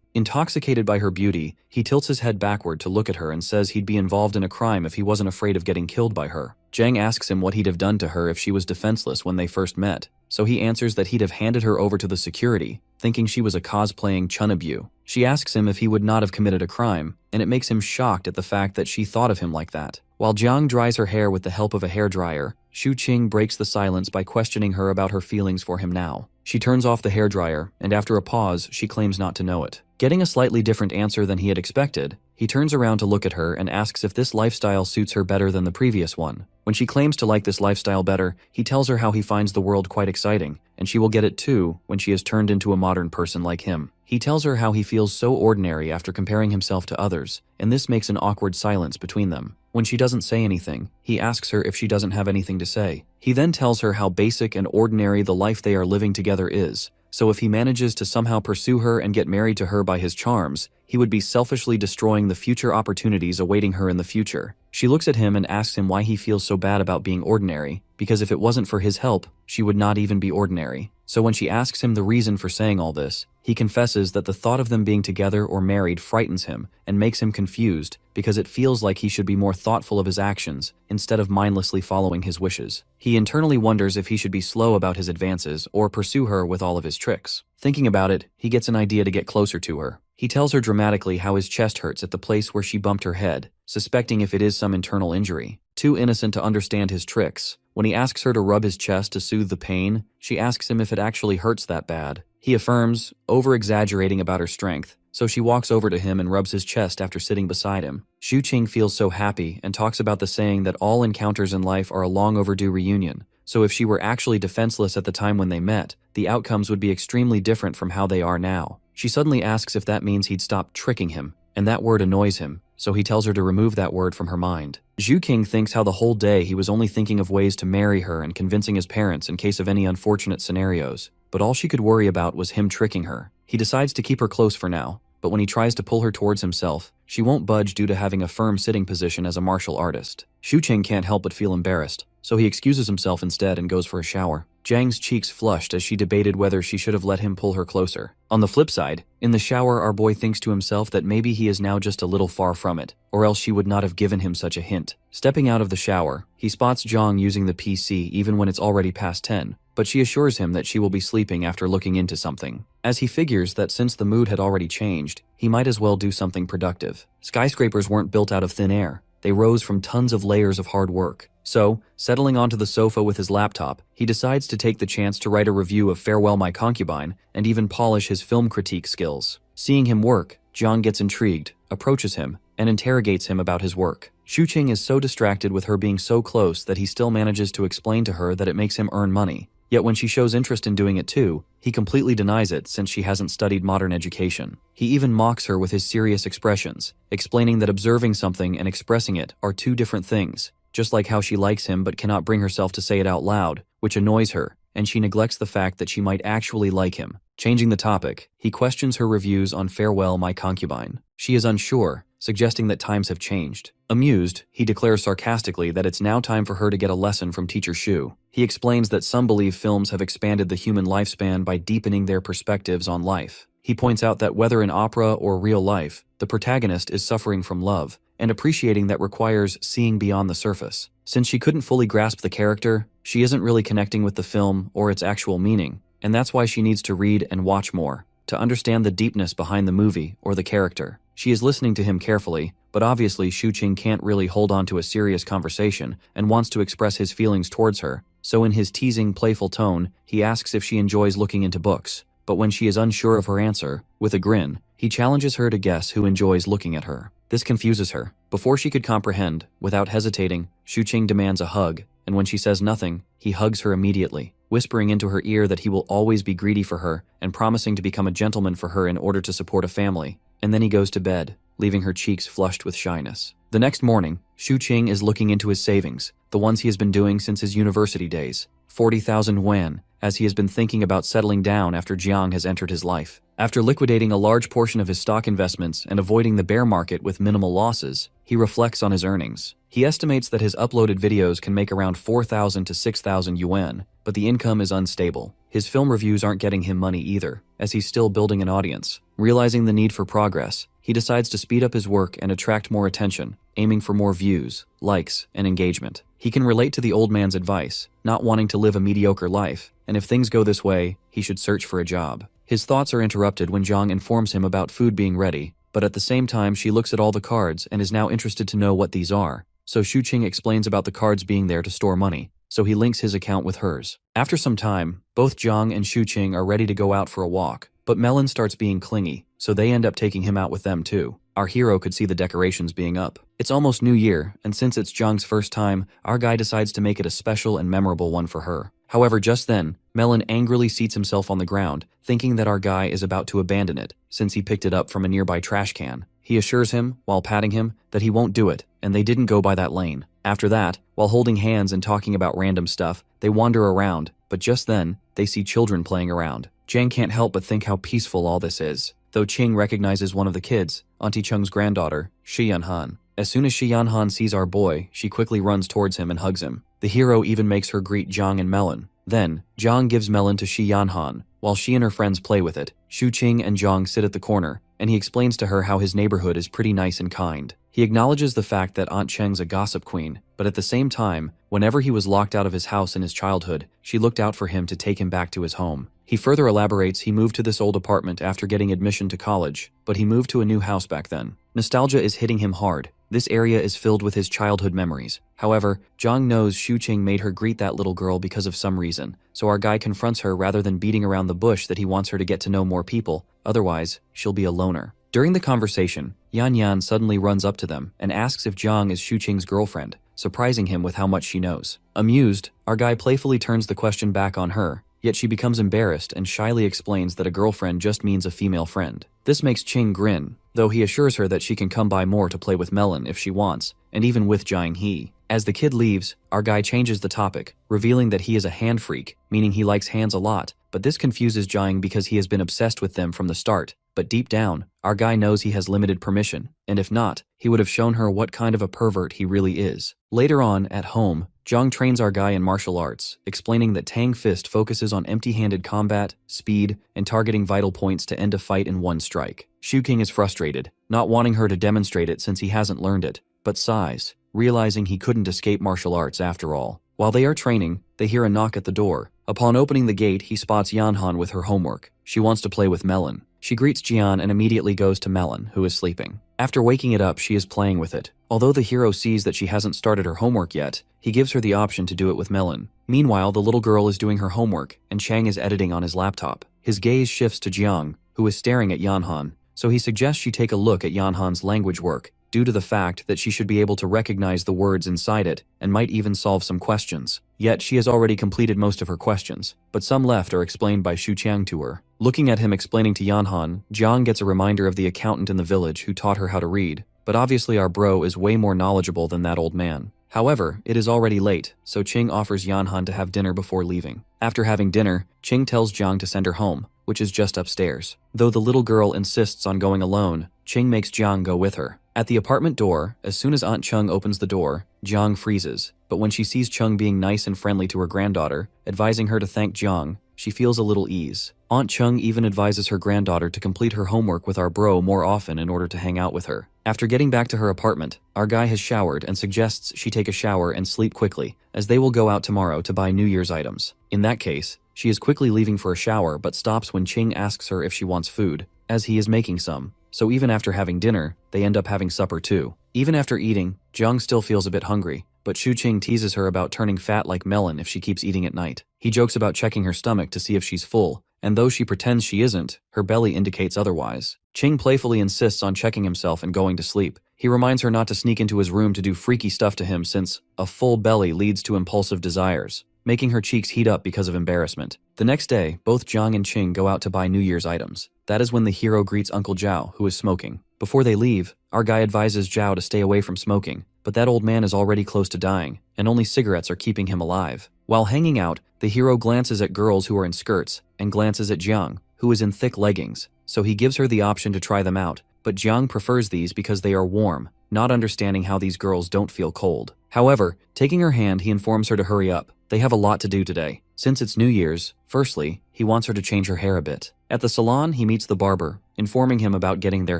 Intoxicated by her beauty, he tilts his head backward to look at her and says he'd be involved in a crime if he wasn't afraid of getting killed by her. Jiang asks him what he'd have done to her if she was defenseless when they first met, so he answers that he'd have handed her over to the security, thinking she was a cosplaying Chunabu. She asks him if he would not have committed a crime, and it makes him shocked at the fact that she thought of him like that. While Jiang dries her hair with the help of a hairdryer, Shu Qing breaks the silence by questioning her about her feelings for him now. She turns off the hairdryer, and after a pause, she claims not to know it. Getting a slightly different answer than he had expected, he turns around to look at her and asks if this lifestyle suits her better than the previous one. When she claims to like this lifestyle better, he tells her how he finds the world quite exciting, and she will get it too when she has turned into a modern person like him. He tells her how he feels so ordinary after comparing himself to others, and this makes an awkward silence between them. When she doesn't say anything, he asks her if she doesn't have anything to say. He then tells her how basic and ordinary the life they are living together is, so if he manages to somehow pursue her and get married to her by his charms, he would be selfishly destroying the future opportunities awaiting her in the future. She looks at him and asks him why he feels so bad about being ordinary, because if it wasn't for his help, she would not even be ordinary. So when she asks him the reason for saying all this, he confesses that the thought of them being together or married frightens him and makes him confused because it feels like he should be more thoughtful of his actions instead of mindlessly following his wishes. He internally wonders if he should be slow about his advances or pursue her with all of his tricks. Thinking about it, he gets an idea to get closer to her. He tells her dramatically how his chest hurts at the place where she bumped her head, suspecting if it is some internal injury. Too innocent to understand his tricks, when he asks her to rub his chest to soothe the pain, she asks him if it actually hurts that bad. He affirms, over-exaggerating about her strength, so she walks over to him and rubs his chest after sitting beside him. Shu Qing feels so happy and talks about the saying that all encounters in life are a long overdue reunion, so if she were actually defenseless at the time when they met, the outcomes would be extremely different from how they are now. She suddenly asks if that means he'd stop tricking him, and that word annoys him, so he tells her to remove that word from her mind. Zhu King thinks how the whole day he was only thinking of ways to marry her and convincing his parents in case of any unfortunate scenarios, but all she could worry about was him tricking her. He decides to keep her close for now, but when he tries to pull her towards himself, she won't budge due to having a firm sitting position as a martial artist. Shu Qing can't help but feel embarrassed, so he excuses himself instead and goes for a shower. Jiang's cheeks flushed as she debated whether she should have let him pull her closer. On the flip side, in the shower our boy thinks to himself that maybe he is now just a little far from it, or else she would not have given him such a hint. Stepping out of the shower, he spots Jiang using the PC even when it's already past 10, but she assures him that she will be sleeping after looking into something. As he figures that since the mood had already changed, he might as well do something productive. Skyscrapers weren't built out of thin air. They rose from tons of layers of hard work. So, settling onto the sofa with his laptop, he decides to take the chance to write a review of Farewell My Concubine and even polish his film critique skills. Seeing him work, Jiang gets intrigued, approaches him, and interrogates him about his work. Shu Qing is so distracted with her being so close that he still manages to explain to her that it makes him earn money. Yet when she shows interest in doing it too, he completely denies it since she hasn't studied modern education. He even mocks her with his serious expressions, explaining that observing something and expressing it are two different things, just like how she likes him but cannot bring herself to say it out loud, which annoys her, and she neglects the fact that she might actually like him. Changing the topic, he questions her reviews on Farewell My Concubine. She is unsure, suggesting that times have changed. Amused, he declares sarcastically that it's now time for her to get a lesson from Teacher Shu. He explains that some believe films have expanded the human lifespan by deepening their perspectives on life. He points out that whether in opera or real life, the protagonist is suffering from love, and appreciating that requires seeing beyond the surface. Since she couldn't fully grasp the character, she isn't really connecting with the film or its actual meaning, and that's why she needs to read and watch more, to understand the deepness behind the movie or the character. She is listening to him carefully, but obviously Shu Qing can't really hold on to a serious conversation and wants to express his feelings towards her, so in his teasing, playful tone, he asks if she enjoys looking into books. But when she is unsure of her answer, with a grin, he challenges her to guess who enjoys looking at her. This confuses her. Before she could comprehend, without hesitating, Shu Qing demands a hug, and when she says nothing, he hugs her immediately, whispering into her ear that he will always be greedy for her and promising to become a gentleman for her in order to support a family. And then he goes to bed, leaving her cheeks flushed with shyness. The next morning, Shu Qing is looking into his savings, the ones he has been doing since his university days, 40,000 yuan, as he has been thinking about settling down after Jiang has entered his life. After liquidating a large portion of his stock investments and avoiding the bear market with minimal losses, he reflects on his earnings. He estimates that his uploaded videos can make around 4,000 to 6,000 yuan, but the income is unstable. His film reviews aren't getting him money either, as he's still building an audience. Realizing the need for progress, he decides to speed up his work and attract more attention, aiming for more views, likes, and engagement. He can relate to the old man's advice, not wanting to live a mediocre life, and if things go this way, he should search for a job. His thoughts are interrupted when Jiang informs him about food being ready, but at the same time she looks at all the cards and is now interested to know what these are, so Shuqing explains about the cards being there to store money, so he links his account with hers. After some time, both Jiang and Shuqing are ready to go out for a walk, but Melon starts being clingy, so they end up taking him out with them too. Our hero could see the decorations being up. It's almost New Year, and since it's Jiang's first time, our guy decides to make it a special and memorable one for her. However, just then, Melon angrily seats himself on the ground, thinking that our guy is about to abandon it, since he picked it up from a nearby trash can. He assures him, while patting him, that he won't do it, and they didn't go by that lane. After that, while holding hands and talking about random stuff, they wander around, but just then, they see children playing around. Jiang can't help but think how peaceful all this is, though Qing recognizes one of the kids, Auntie Cheng's granddaughter, Shi Yanhan. As soon as Shi Yanhan sees our boy, she quickly runs towards him and hugs him. The hero even makes her greet Jiang and Melon. Then, Jiang gives Melon to Shi Yanhan, while she and her friends play with it. Shuqing and Jiang sit at the corner, and he explains to her how his neighborhood is pretty nice and kind. He acknowledges the fact that Aunt Cheng's a gossip queen, but at the same time, whenever he was locked out of his house in his childhood, she looked out for him to take him back to his home. He further elaborates he moved to this old apartment after getting admission to college, but he moved to a new house back then. Nostalgia is hitting him hard. This area is filled with his childhood memories. However, Jiang knows Shuqing made her greet that little girl because of some reason, so our guy confronts her rather than beating around the bush that he wants her to get to know more people, otherwise, she'll be a loner. During the conversation, Yan Yan suddenly runs up to them and asks if Jiang is Shuqing's girlfriend, surprising him with how much she knows. Amused, our guy playfully turns the question back on her, yet she becomes embarrassed and shyly explains that a girlfriend just means a female friend. This makes Qing grin, though he assures her that she can come by more to play with Melon if she wants, and even with Jiang He. As the kid leaves, our guy changes the topic, revealing that he is a hand freak, meaning he likes hands a lot, but this confuses Jiang because he has been obsessed with them from the start. But deep down, our guy knows he has limited permission, and if not, he would have shown her what kind of a pervert he really is. Later on, at home, Jiang trains our guy in martial arts, explaining that Tang Fist focuses on empty-handed combat, speed, and targeting vital points to end a fight in one strike. Shuqing is frustrated, not wanting her to demonstrate it since he hasn't learned it, but sighs, realizing he couldn't escape martial arts after all. While they are training, they hear a knock at the door. Upon opening the gate, he spots Yanhan with her homework. She wants to play with Melon. She greets Jian and immediately goes to Melon, who is sleeping. After waking it up, she is playing with it. Although the hero sees that she hasn't started her homework yet, he gives her the option to do it with Melon. Meanwhile, the little girl is doing her homework, and Chang is editing on his laptop. His gaze shifts to Jiang, who is staring at Yanhan, so he suggests she take a look at Yanhan's language work, due to the fact that she should be able to recognize the words inside it and might even solve some questions. Yet she has already completed most of her questions, but some left are explained by Xu Qiang to her. Looking at him explaining to Yanhan, Jiang gets a reminder of the accountant in the village who taught her how to read, but obviously our bro is way more knowledgeable than that old man. However, it is already late, so Qing offers Yanhan to have dinner before leaving. After having dinner, Qing tells Jiang to send her home, which is just upstairs. Though the little girl insists on going alone, Qing makes Jiang go with her. At the apartment door, as soon as Aunt Chung opens the door, Jiang freezes, but when she sees Chung being nice and friendly to her granddaughter, advising her to thank Jiang, she feels a little ease. Aunt Chung even advises her granddaughter to complete her homework with our bro more often in order to hang out with her. After getting back to her apartment, our guy has showered and suggests she take a shower and sleep quickly, as they will go out tomorrow to buy New Year's items. In that case, she is quickly leaving for a shower but stops when Qing asks her if she wants food, as he is making some. So even after having dinner, they end up having supper too. Even after eating, Jiang still feels a bit hungry, but Xu Qing teases her about turning fat like Melon if she keeps eating at night. He jokes about checking her stomach to see if she's full, and though she pretends she isn't, her belly indicates otherwise. Qing playfully insists on checking himself and going to sleep. He reminds her not to sneak into his room to do freaky stuff to him since a full belly leads to impulsive desires, making her cheeks heat up because of embarrassment. The next day, both Jiang and Qing go out to buy New Year's items. That is when the hero greets Uncle Zhao, who is smoking. Before they leave, our guy advises Zhao to stay away from smoking, but that old man is already close to dying, and only cigarettes are keeping him alive. While hanging out, the hero glances at girls who are in skirts, and glances at Jiang, who is in thick leggings, so he gives her the option to try them out, but Jiang prefers these because they are warm, not understanding how these girls don't feel cold. However, taking her hand, he informs her to hurry up. They have a lot to do today. Since it's New Year's, firstly, he wants her to change her hair a bit. At the salon, he meets the barber, informing him about getting their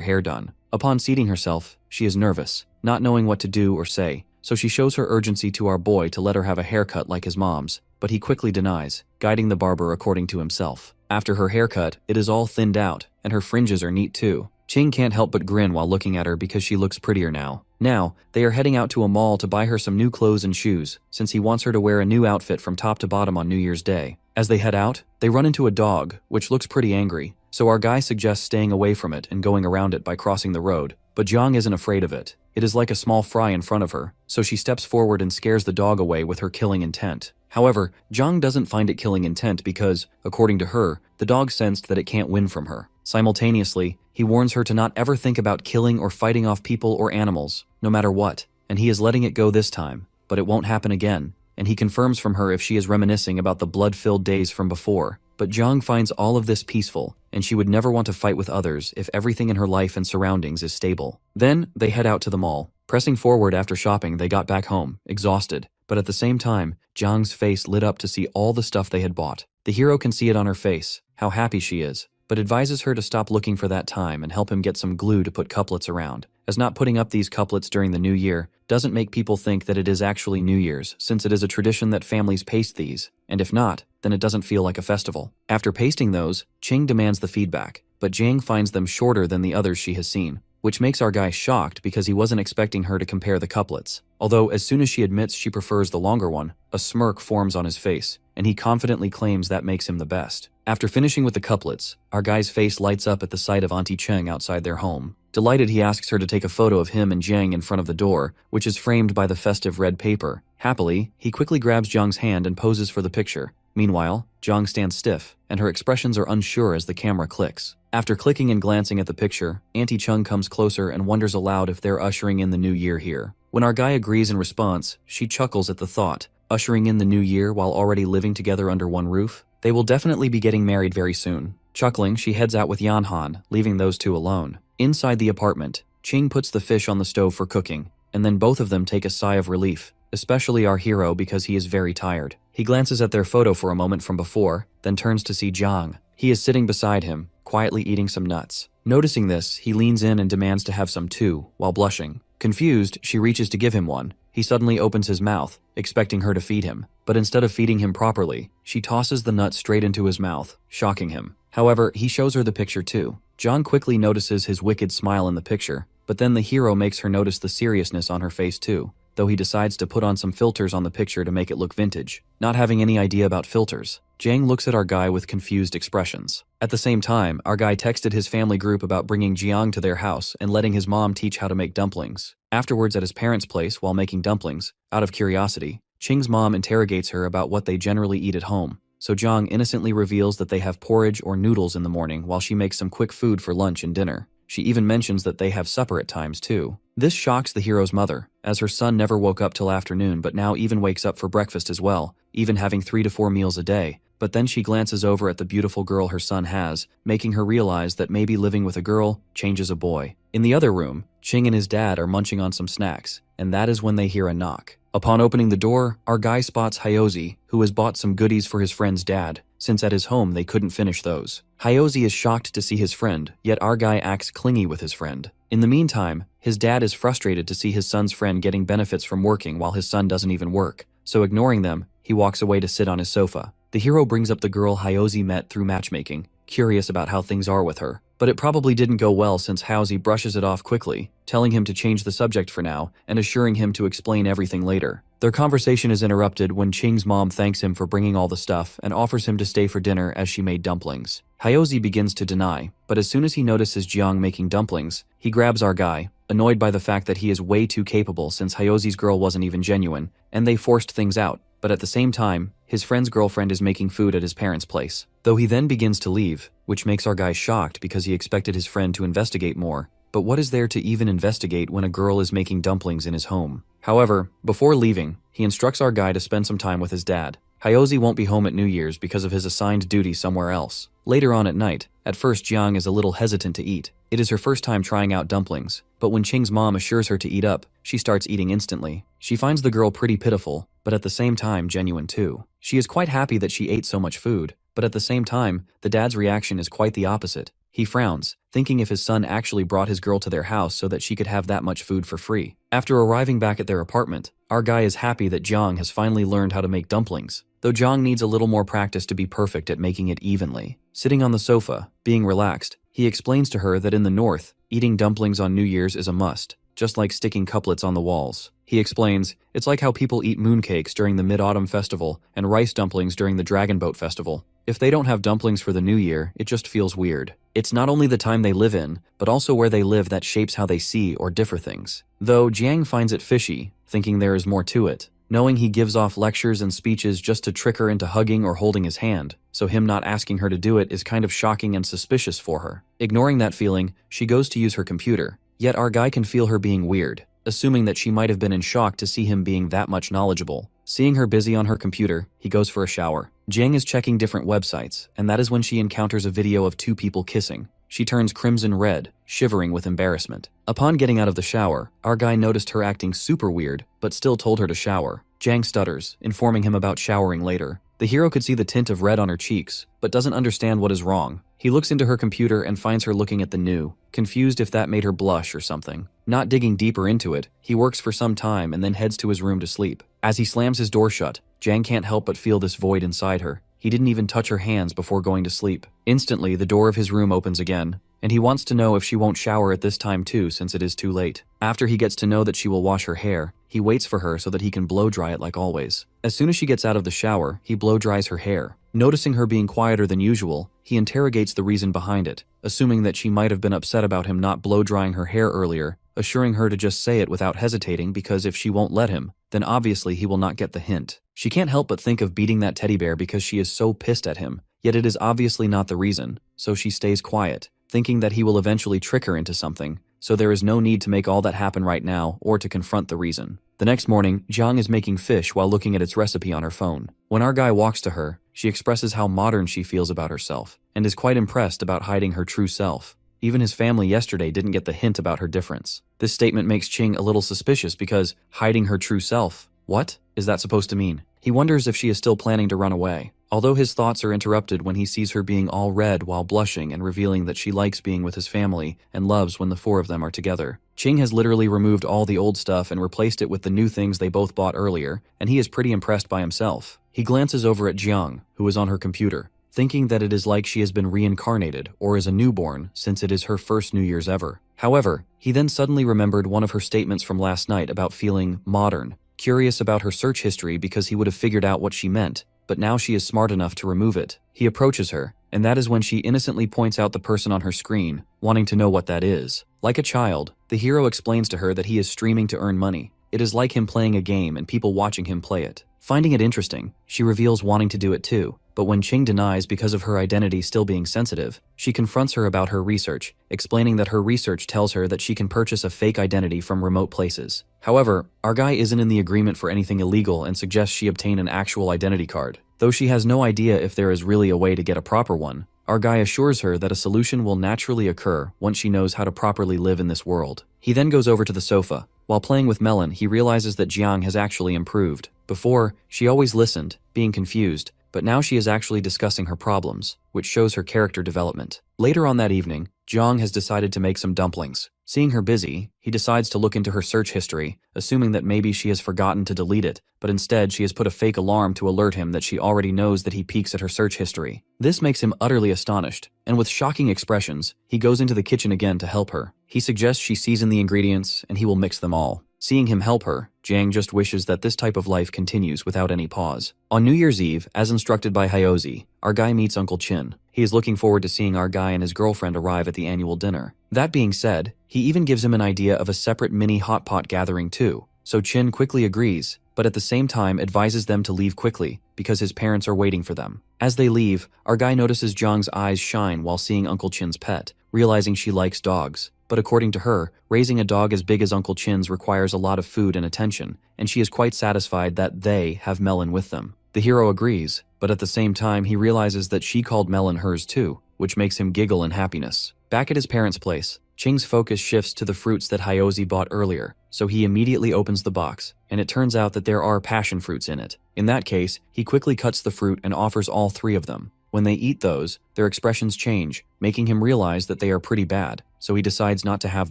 hair done. Upon seating herself, she is nervous, not knowing what to do or say, so she shows her urgency to our boy to let her have a haircut like his mom's, but he quickly denies, guiding the barber according to himself. After her haircut, it is all thinned out, and her fringes are neat too, Ching can't help but grin while looking at her because she looks prettier now. Now, they are heading out to a mall to buy her some new clothes and shoes, since he wants her to wear a new outfit from top to bottom on New Year's Day. As they head out, they run into a dog, which looks pretty angry, so our guy suggests staying away from it and going around it by crossing the road. But Jiang isn't afraid of it. It is like a small fry in front of her, so she steps forward and scares the dog away with her killing intent. However, Jiang doesn't find it killing intent because, according to her, the dog sensed that it can't win from her. Simultaneously, he warns her to not ever think about killing or fighting off people or animals, no matter what, and he is letting it go this time, but it won't happen again, and he confirms from her if she is reminiscing about the blood-filled days from before. But Jiang finds all of this peaceful, and she would never want to fight with others if everything in her life and surroundings is stable. Then, they head out to the mall. Pressing forward after shopping, they got back home, exhausted, but at the same time, Jiang's face lit up to see all the stuff they had bought. The hero can see it on her face, how happy she is, but advises her to stop looking for that time and help him get some glue to put couplets around, as not putting up these couplets during the new year doesn't make people think that it is actually New Year's, since it is a tradition that families paste these, and if not, then it doesn't feel like a festival. After pasting those, Ching demands the feedback, but Jiang finds them shorter than the others she has seen, which makes our guy shocked because he wasn't expecting her to compare the couplets. Although as soon as she admits she prefers the longer one, a smirk forms on his face, and he confidently claims that makes him the best. After finishing with the couplets, our guy's face lights up at the sight of Auntie Cheng outside their home. Delighted, he asks her to take a photo of him and Jiang in front of the door, which is framed by the festive red paper. Happily, he quickly grabs Jiang's hand and poses for the picture. Meanwhile, Jiang stands stiff, and her expressions are unsure as the camera clicks. After clicking and glancing at the picture, Auntie Chung comes closer and wonders aloud if they're ushering in the new year here. When our guy agrees in response, she chuckles at the thought. Ushering in the new year while already living together under one roof? They will definitely be getting married very soon. Chuckling, she heads out with Yanhan, leaving those two alone. Inside the apartment, Ching puts the fish on the stove for cooking, and then both of them take a sigh of relief, especially our hero because he is very tired. He glances at their photo for a moment from before, then turns to see Jiang. He is sitting beside him, quietly eating some nuts. Noticing this, he leans in and demands to have some too, while blushing. Confused, she reaches to give him one. He suddenly opens his mouth, expecting her to feed him, but instead of feeding him properly, she tosses the nut straight into his mouth, shocking him. However, he shows her the picture too. Jiang quickly notices his wicked smile in the picture, but then the hero makes her notice the seriousness on her face too, though he decides to put on some filters on the picture to make it look vintage. Not having any idea about filters, Jiang looks at our guy with confused expressions. At the same time, our guy texted his family group about bringing Jiang to their house and letting his mom teach how to make dumplings. Afterwards, at his parents' place while making dumplings, out of curiosity, Ching's mom interrogates her about what they generally eat at home, so Jiang innocently reveals that they have porridge or noodles in the morning while she makes some quick food for lunch and dinner. She even mentions that they have supper at times too. This shocks the hero's mother, as her son never woke up till afternoon but now even wakes up for breakfast as well, even having 3 to 4 meals a day. But then she glances over at the beautiful girl her son has, making her realize that maybe living with a girl changes a boy. In the other room, Ching and his dad are munching on some snacks, and that is when they hear a knock. Upon opening the door, our guy spots Hyozi, who has bought some goodies for his friend's dad, since at his home they couldn't finish those. Hyozi is shocked to see his friend, yet our guy acts clingy with his friend. In the meantime, his dad is frustrated to see his son's friend getting benefits from working while his son doesn't even work, so ignoring them, he walks away to sit on his sofa. The hero brings up the girl Hyozi met through matchmaking, curious about how things are with her. But it probably didn't go well since Hyozi brushes it off quickly, telling him to change the subject for now and assuring him to explain everything later. Their conversation is interrupted when Ching's mom thanks him for bringing all the stuff and offers him to stay for dinner as she made dumplings. Hyozi begins to deny, but as soon as he notices Jiang making dumplings, he grabs our guy, annoyed by the fact that he is way too capable since Hyozi's girl wasn't even genuine, and they forced things out. But at the same time, his friend's girlfriend is making food at his parents' place. Though he then begins to leave, which makes our guy shocked because he expected his friend to investigate more. But what is there to even investigate when a girl is making dumplings in his home? However, before leaving, he instructs our guy to spend some time with his dad. Hyozi won't be home at New Year's because of his assigned duty somewhere else. Later on at night, at first Jiang is a little hesitant to eat. It is her first time trying out dumplings, but when Ching's mom assures her to eat up, she starts eating instantly. She finds the girl pretty pitiful, but at the same time genuine too. She is quite happy that she ate so much food, but at the same time, the dad's reaction is quite the opposite. He frowns, thinking if his son actually brought his girl to their house so that she could have that much food for free. After arriving back at their apartment, our guy is happy that Jiang has finally learned how to make dumplings, though Jiang needs a little more practice to be perfect at making it evenly. Sitting on the sofa, being relaxed, he explains to her that in the north, eating dumplings on New Year's is a must, just like sticking couplets on the walls. He explains, it's like how people eat mooncakes during the Mid-Autumn Festival and rice dumplings during the Dragon Boat Festival. If they don't have dumplings for the New Year, it just feels weird. It's not only the time they live in, but also where they live that shapes how they see or differ things. Though Jiang finds it fishy, thinking there is more to it, knowing he gives off lectures and speeches just to trick her into hugging or holding his hand, so him not asking her to do it is kind of shocking and suspicious for her. Ignoring that feeling, she goes to use her computer, yet our guy can feel her being weird, assuming that she might have been in shock to see him being that much knowledgeable. Seeing her busy on her computer, he goes for a shower. Jiang is checking different websites, and that is when she encounters a video of two people kissing. She turns crimson red, shivering with embarrassment. Upon getting out of the shower, our guy noticed her acting super weird, but still told her to shower. Jiang stutters, informing him about showering later. The hero could see the tint of red on her cheeks, but doesn't understand what is wrong. He looks into her computer and finds her looking at the new, confused if that made her blush or something. Not digging deeper into it, he works for some time and then heads to his room to sleep. As he slams his door shut, Jiang can't help but feel this void inside her. He didn't even touch her hands before going to sleep. Instantly, the door of his room opens again, and he wants to know if she won't shower at this time too since it is too late. After he gets to know that she will wash her hair, he waits for her so that he can blow dry it like always. As soon as she gets out of the shower, he blow dries her hair. Noticing her being quieter than usual, he interrogates the reason behind it, assuming that she might have been upset about him not blow drying her hair earlier, assuring her to just say it without hesitating because if she won't let him, then obviously he will not get the hint. She can't help but think of beating that teddy bear because she is so pissed at him, yet it is obviously not the reason, so she stays quiet, thinking that he will eventually trick her into something, so there is no need to make all that happen right now or to confront the reason. The next morning, Jiang is making fish while looking at its recipe on her phone. When our guy walks to her, she expresses how modern she feels about herself, and is quite impressed about hiding her true self. Even his family yesterday didn't get the hint about her difference. This statement makes Ching a little suspicious because hiding her true self, what is that supposed to mean? He wonders if she is still planning to run away. Although his thoughts are interrupted when he sees her being all red while blushing and revealing that she likes being with his family and loves when the four of them are together. Ching has literally removed all the old stuff and replaced it with the new things they both bought earlier, and he is pretty impressed by himself. He glances over at Jiang, who is on her computer, thinking that it is like she has been reincarnated or is a newborn since it is her first New Year's ever. However, he then suddenly remembered one of her statements from last night about feeling modern, curious about her search history because he would have figured out what she meant, but now she is smart enough to remove it. He approaches her, and that is when she innocently points out the person on her screen, wanting to know what that is. Like a child, the hero explains to her that he is streaming to earn money. It is like him playing a game and people watching him play it. Finding it interesting, she reveals wanting to do it too, but when Ching denies because of her identity still being sensitive, she confronts her about her research, explaining that her research tells her that she can purchase a fake identity from remote places. However, our guy isn't in the agreement for anything illegal and suggests she obtain an actual identity card. Though she has no idea if there is really a way to get a proper one, our guy assures her that a solution will naturally occur once she knows how to properly live in this world. He then goes over to the sofa. While playing with Melon, he realizes that Jiang has actually improved. Before, she always listened, being confused, but now she is actually discussing her problems, which shows her character development. Later on that evening, Jiang has decided to make some dumplings. Seeing her busy, he decides to look into her search history, assuming that maybe she has forgotten to delete it, but instead she has put a fake alarm to alert him that she already knows that he peeks at her search history. This makes him utterly astonished, and with shocking expressions, he goes into the kitchen again to help her. He suggests she season the ingredients, and he will mix them all. Seeing him help her, Jiang just wishes that this type of life continues without any pause. On New Year's Eve, as instructed by Hyozi, our guy meets Uncle Chin. He is looking forward to seeing our guy and his girlfriend arrive at the annual dinner. That being said, he even gives him an idea of a separate mini hot pot gathering too, so Chin quickly agrees, but at the same time advises them to leave quickly because his parents are waiting for them. As they leave, our guy notices Jiang's eyes shine while seeing Uncle Chin's pet, realizing she likes dogs. But according to her, raising a dog as big as Uncle Chin's requires a lot of food and attention, and she is quite satisfied that they have Melon with them. The hero agrees, but at the same time he realizes that she called Melon hers too, which makes him giggle in happiness. Back at his parents' place, Ching's focus shifts to the fruits that Hyozi bought earlier, so he immediately opens the box, and it turns out that there are passion fruits in it. In that case, he quickly cuts the fruit and offers all three of them. When they eat those, their expressions change, making him realize that they are pretty bad, so he decides not to have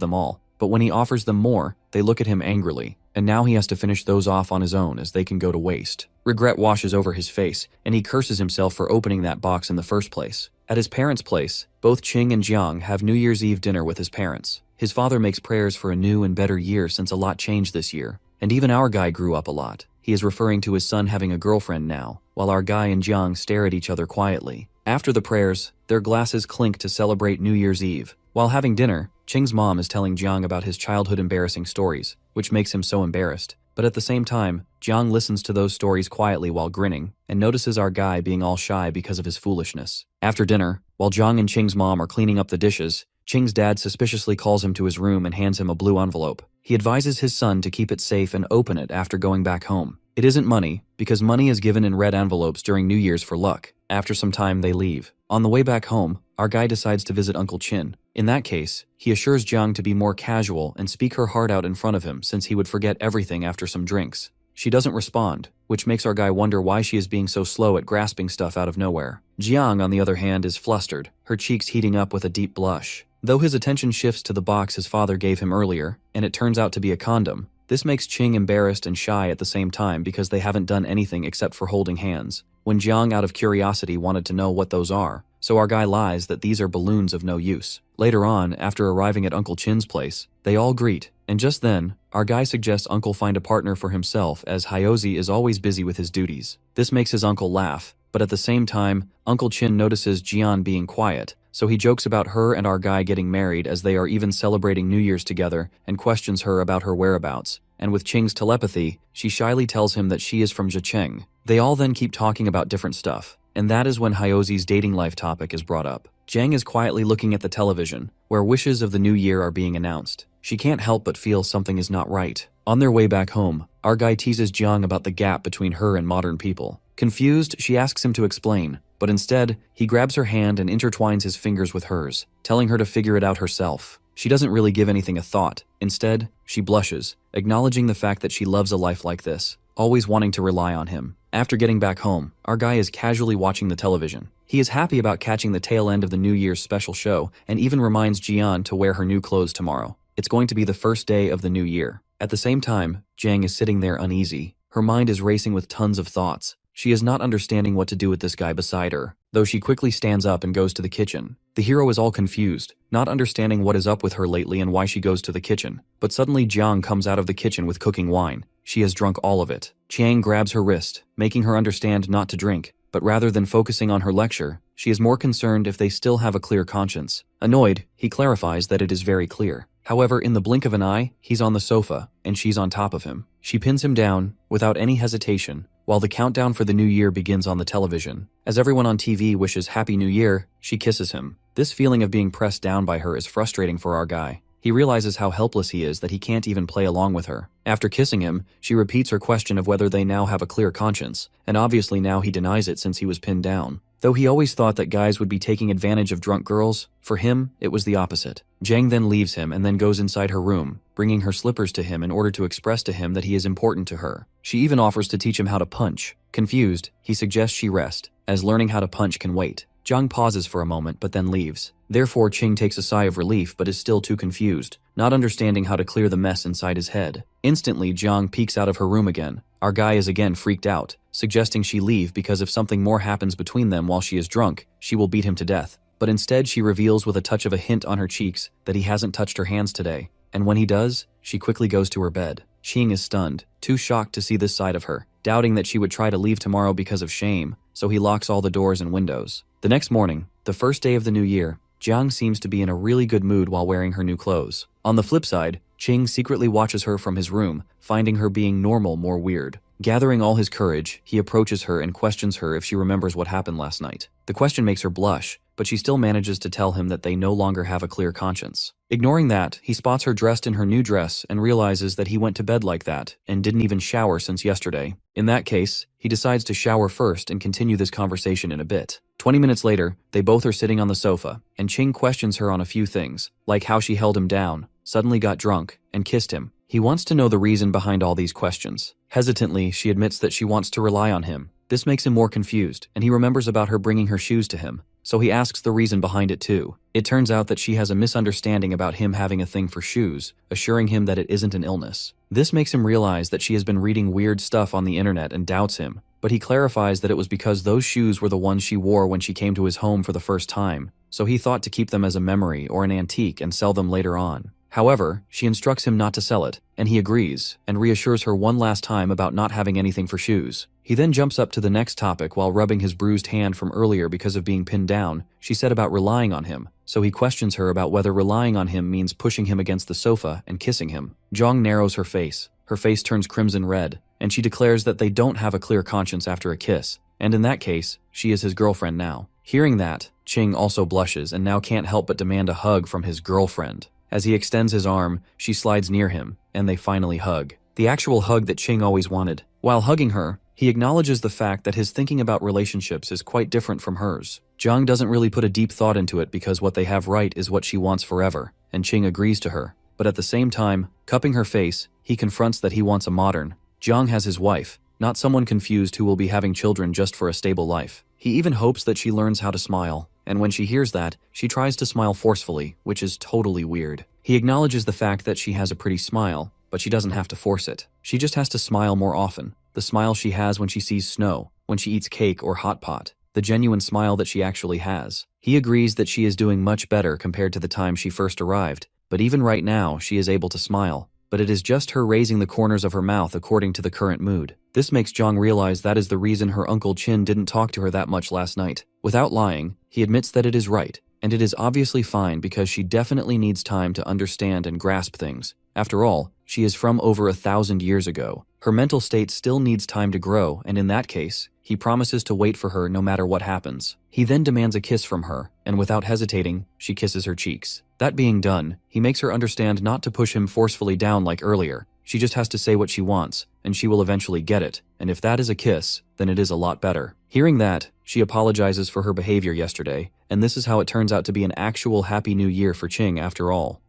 them all. But when he offers them more, they look at him angrily, and now he has to finish those off on his own as they can go to waste. Regret washes over his face, and he curses himself for opening that box in the first place. At his parents' place, both Ching and Jiang have New Year's Eve dinner with his parents. His father makes prayers for a new and better year since a lot changed this year, and even our guy grew up a lot. He is referring to his son having a girlfriend now, while our guy and Jiang stare at each other quietly. After the prayers, their glasses clink to celebrate New Year's Eve. While having dinner, Ching's mom is telling Jiang about his childhood embarrassing stories, which makes him so embarrassed. But at the same time, Jiang listens to those stories quietly while grinning, and notices our guy being all shy because of his foolishness. After dinner, while Jiang and Ching's mom are cleaning up the dishes, Ching's dad suspiciously calls him to his room and hands him a blue envelope. He advises his son to keep it safe and open it after going back home. It isn't money, because money is given in red envelopes during New Year's for luck. After some time, they leave. On the way back home, our guy decides to visit Uncle Chin. In that case, he assures Jiang to be more casual and speak her heart out in front of him since he would forget everything after some drinks. She doesn't respond, which makes our guy wonder why she is being so slow at grasping stuff out of nowhere. Jiang, on the other hand, is flustered, her cheeks heating up with a deep blush. Though his attention shifts to the box his father gave him earlier, and it turns out to be a condom, this makes Ching embarrassed and shy at the same time because they haven't done anything except for holding hands. When Jiang, out of curiosity, wanted to know what those are, so our guy lies that these are balloons of no use. Later on, after arriving at Uncle Chin's place, they all greet, and just then, our guy suggests Uncle find a partner for himself as Hyozi is always busy with his duties. This makes his uncle laugh, but at the same time, Uncle Chin notices Jian being quiet, so he jokes about her and our guy getting married as they are even celebrating New Year's together and questions her about her whereabouts. And with Ching's telepathy, she shyly tells him that she is from Zhejiang. They all then keep talking about different stuff, and that is when Hyozi's dating life topic is brought up. Jiang is quietly looking at the television, where wishes of the new year are being announced. She can't help but feel something is not right. On their way back home, our guy teases Jiang about the gap between her and modern people. Confused, she asks him to explain, but instead, he grabs her hand and intertwines his fingers with hers, telling her to figure it out herself. She doesn't really give anything a thought. Instead, she blushes, acknowledging the fact that she loves a life like this, always wanting to rely on him. After getting back home, our guy is casually watching the television. He is happy about catching the tail end of the New Year's special show and even reminds Jian to wear her new clothes tomorrow. It's going to be the first day of the new year. At the same time, Jiang is sitting there uneasy. Her mind is racing with tons of thoughts. She is not understanding what to do with this guy beside her, though she quickly stands up and goes to the kitchen. The hero is all confused, not understanding what is up with her lately and why she goes to the kitchen. But suddenly Jiang comes out of the kitchen with cooking wine. She has drunk all of it. Chiang grabs her wrist, making her understand not to drink, but rather than focusing on her lecture, she is more concerned if they still have a clear conscience. Annoyed, he clarifies that it is very clear. However, in the blink of an eye, he's on the sofa, and she's on top of him. She pins him down, without any hesitation, while the countdown for the new year begins on the television. As everyone on TV wishes Happy New Year, she kisses him. This feeling of being pressed down by her is frustrating for our guy. He realizes how helpless he is that he can't even play along with her. After kissing him, she repeats her question of whether they now have a clear conscience, and obviously now he denies it since he was pinned down. Though he always thought that guys would be taking advantage of drunk girls, for him, it was the opposite. Jiang then leaves him and then goes inside her room, bringing her slippers to him in order to express to him that he is important to her. She even offers to teach him how to punch. Confused, he suggests she rest, as learning how to punch can wait. Jiang pauses for a moment but then leaves. Therefore, Ching takes a sigh of relief but is still too confused, not understanding how to clear the mess inside his head. Instantly, Jiang peeks out of her room again. Our guy is again freaked out, suggesting she leave because if something more happens between them while she is drunk, she will beat him to death. But instead, she reveals with a touch of a hint on her cheeks that he hasn't touched her hands today, and when he does, she quickly goes to her bed. Ching is stunned, too shocked to see this side of her, doubting that she would try to leave tomorrow because of shame, so he locks all the doors and windows. The next morning, the first day of the new year, Jiang seems to be in a really good mood while wearing her new clothes. On the flip side, Ching secretly watches her from his room, finding her being normal more weird. Gathering all his courage, he approaches her and questions her if she remembers what happened last night. The question makes her blush, but she still manages to tell him that they no longer have a clear conscience. Ignoring that, he spots her dressed in her new dress and realizes that he went to bed like that and didn't even shower since yesterday. In that case, he decides to shower first and continue this conversation in a bit. 20 minutes later, they both are sitting on the sofa, and Ching questions her on a few things, like how she held him down, suddenly got drunk, and kissed him. He wants to know the reason behind all these questions. Hesitantly, she admits that she wants to rely on him, This makes him more confused, and he remembers about her bringing her shoes to him, so he asks the reason behind it too. It turns out that she has a misunderstanding about him having a thing for shoes, assuring him that it isn't an illness. This makes him realize that she has been reading weird stuff on the internet and doubts him, but he clarifies that it was because those shoes were the ones she wore when she came to his home for the first time, so he thought to keep them as a memory or an antique and sell them later on. However, she instructs him not to sell it, and he agrees, and reassures her one last time about not having anything for shoes. He then jumps up to the next topic while rubbing his bruised hand from earlier because of being pinned down. She said about relying on him, so he questions her about whether relying on him means pushing him against the sofa and kissing him. Jong narrows her face. Her face turns crimson red, and she declares that they don't have a clear conscience after a kiss, and in that case, she is his girlfriend now. Hearing that, Ching also blushes and now can't help but demand a hug from his girlfriend. As he extends his arm, she slides near him, and they finally hug. The actual hug that Ching always wanted. While hugging her, he acknowledges the fact that his thinking about relationships is quite different from hers. Jong doesn't really put a deep thought into it because what they have right is what she wants forever, and Ching agrees to her. But at the same time, cupping her face, he confronts that he wants a modern. Jong has his wife, not someone confused who will be having children just for a stable life. He even hopes that she learns how to smile, and when she hears that, she tries to smile forcefully, which is totally weird. He acknowledges the fact that she has a pretty smile, but she doesn't have to force it. She just has to smile more often. The smile she has when she sees snow, when she eats cake or hot pot. The genuine smile that she actually has. He agrees that she is doing much better compared to the time she first arrived, but even right now, she is able to smile. But it is just her raising the corners of her mouth according to the current mood. This makes Jong realize that is the reason her Uncle Chin didn't talk to her that much last night. Without lying, he admits that it is right, and it is obviously fine because she definitely needs time to understand and grasp things. After all, she is from over 1,000 years ago. Her mental state still needs time to grow, and in that case, he promises to wait for her no matter what happens. He then demands a kiss from her, and without hesitating, she kisses her cheeks. That being done, he makes her understand not to push him forcefully down like earlier. She just has to say what she wants, and she will eventually get it, and if that is a kiss, then it is a lot better. Hearing that, she apologizes for her behavior yesterday, and this is how it turns out to be an actual Happy New Year for Ching after all.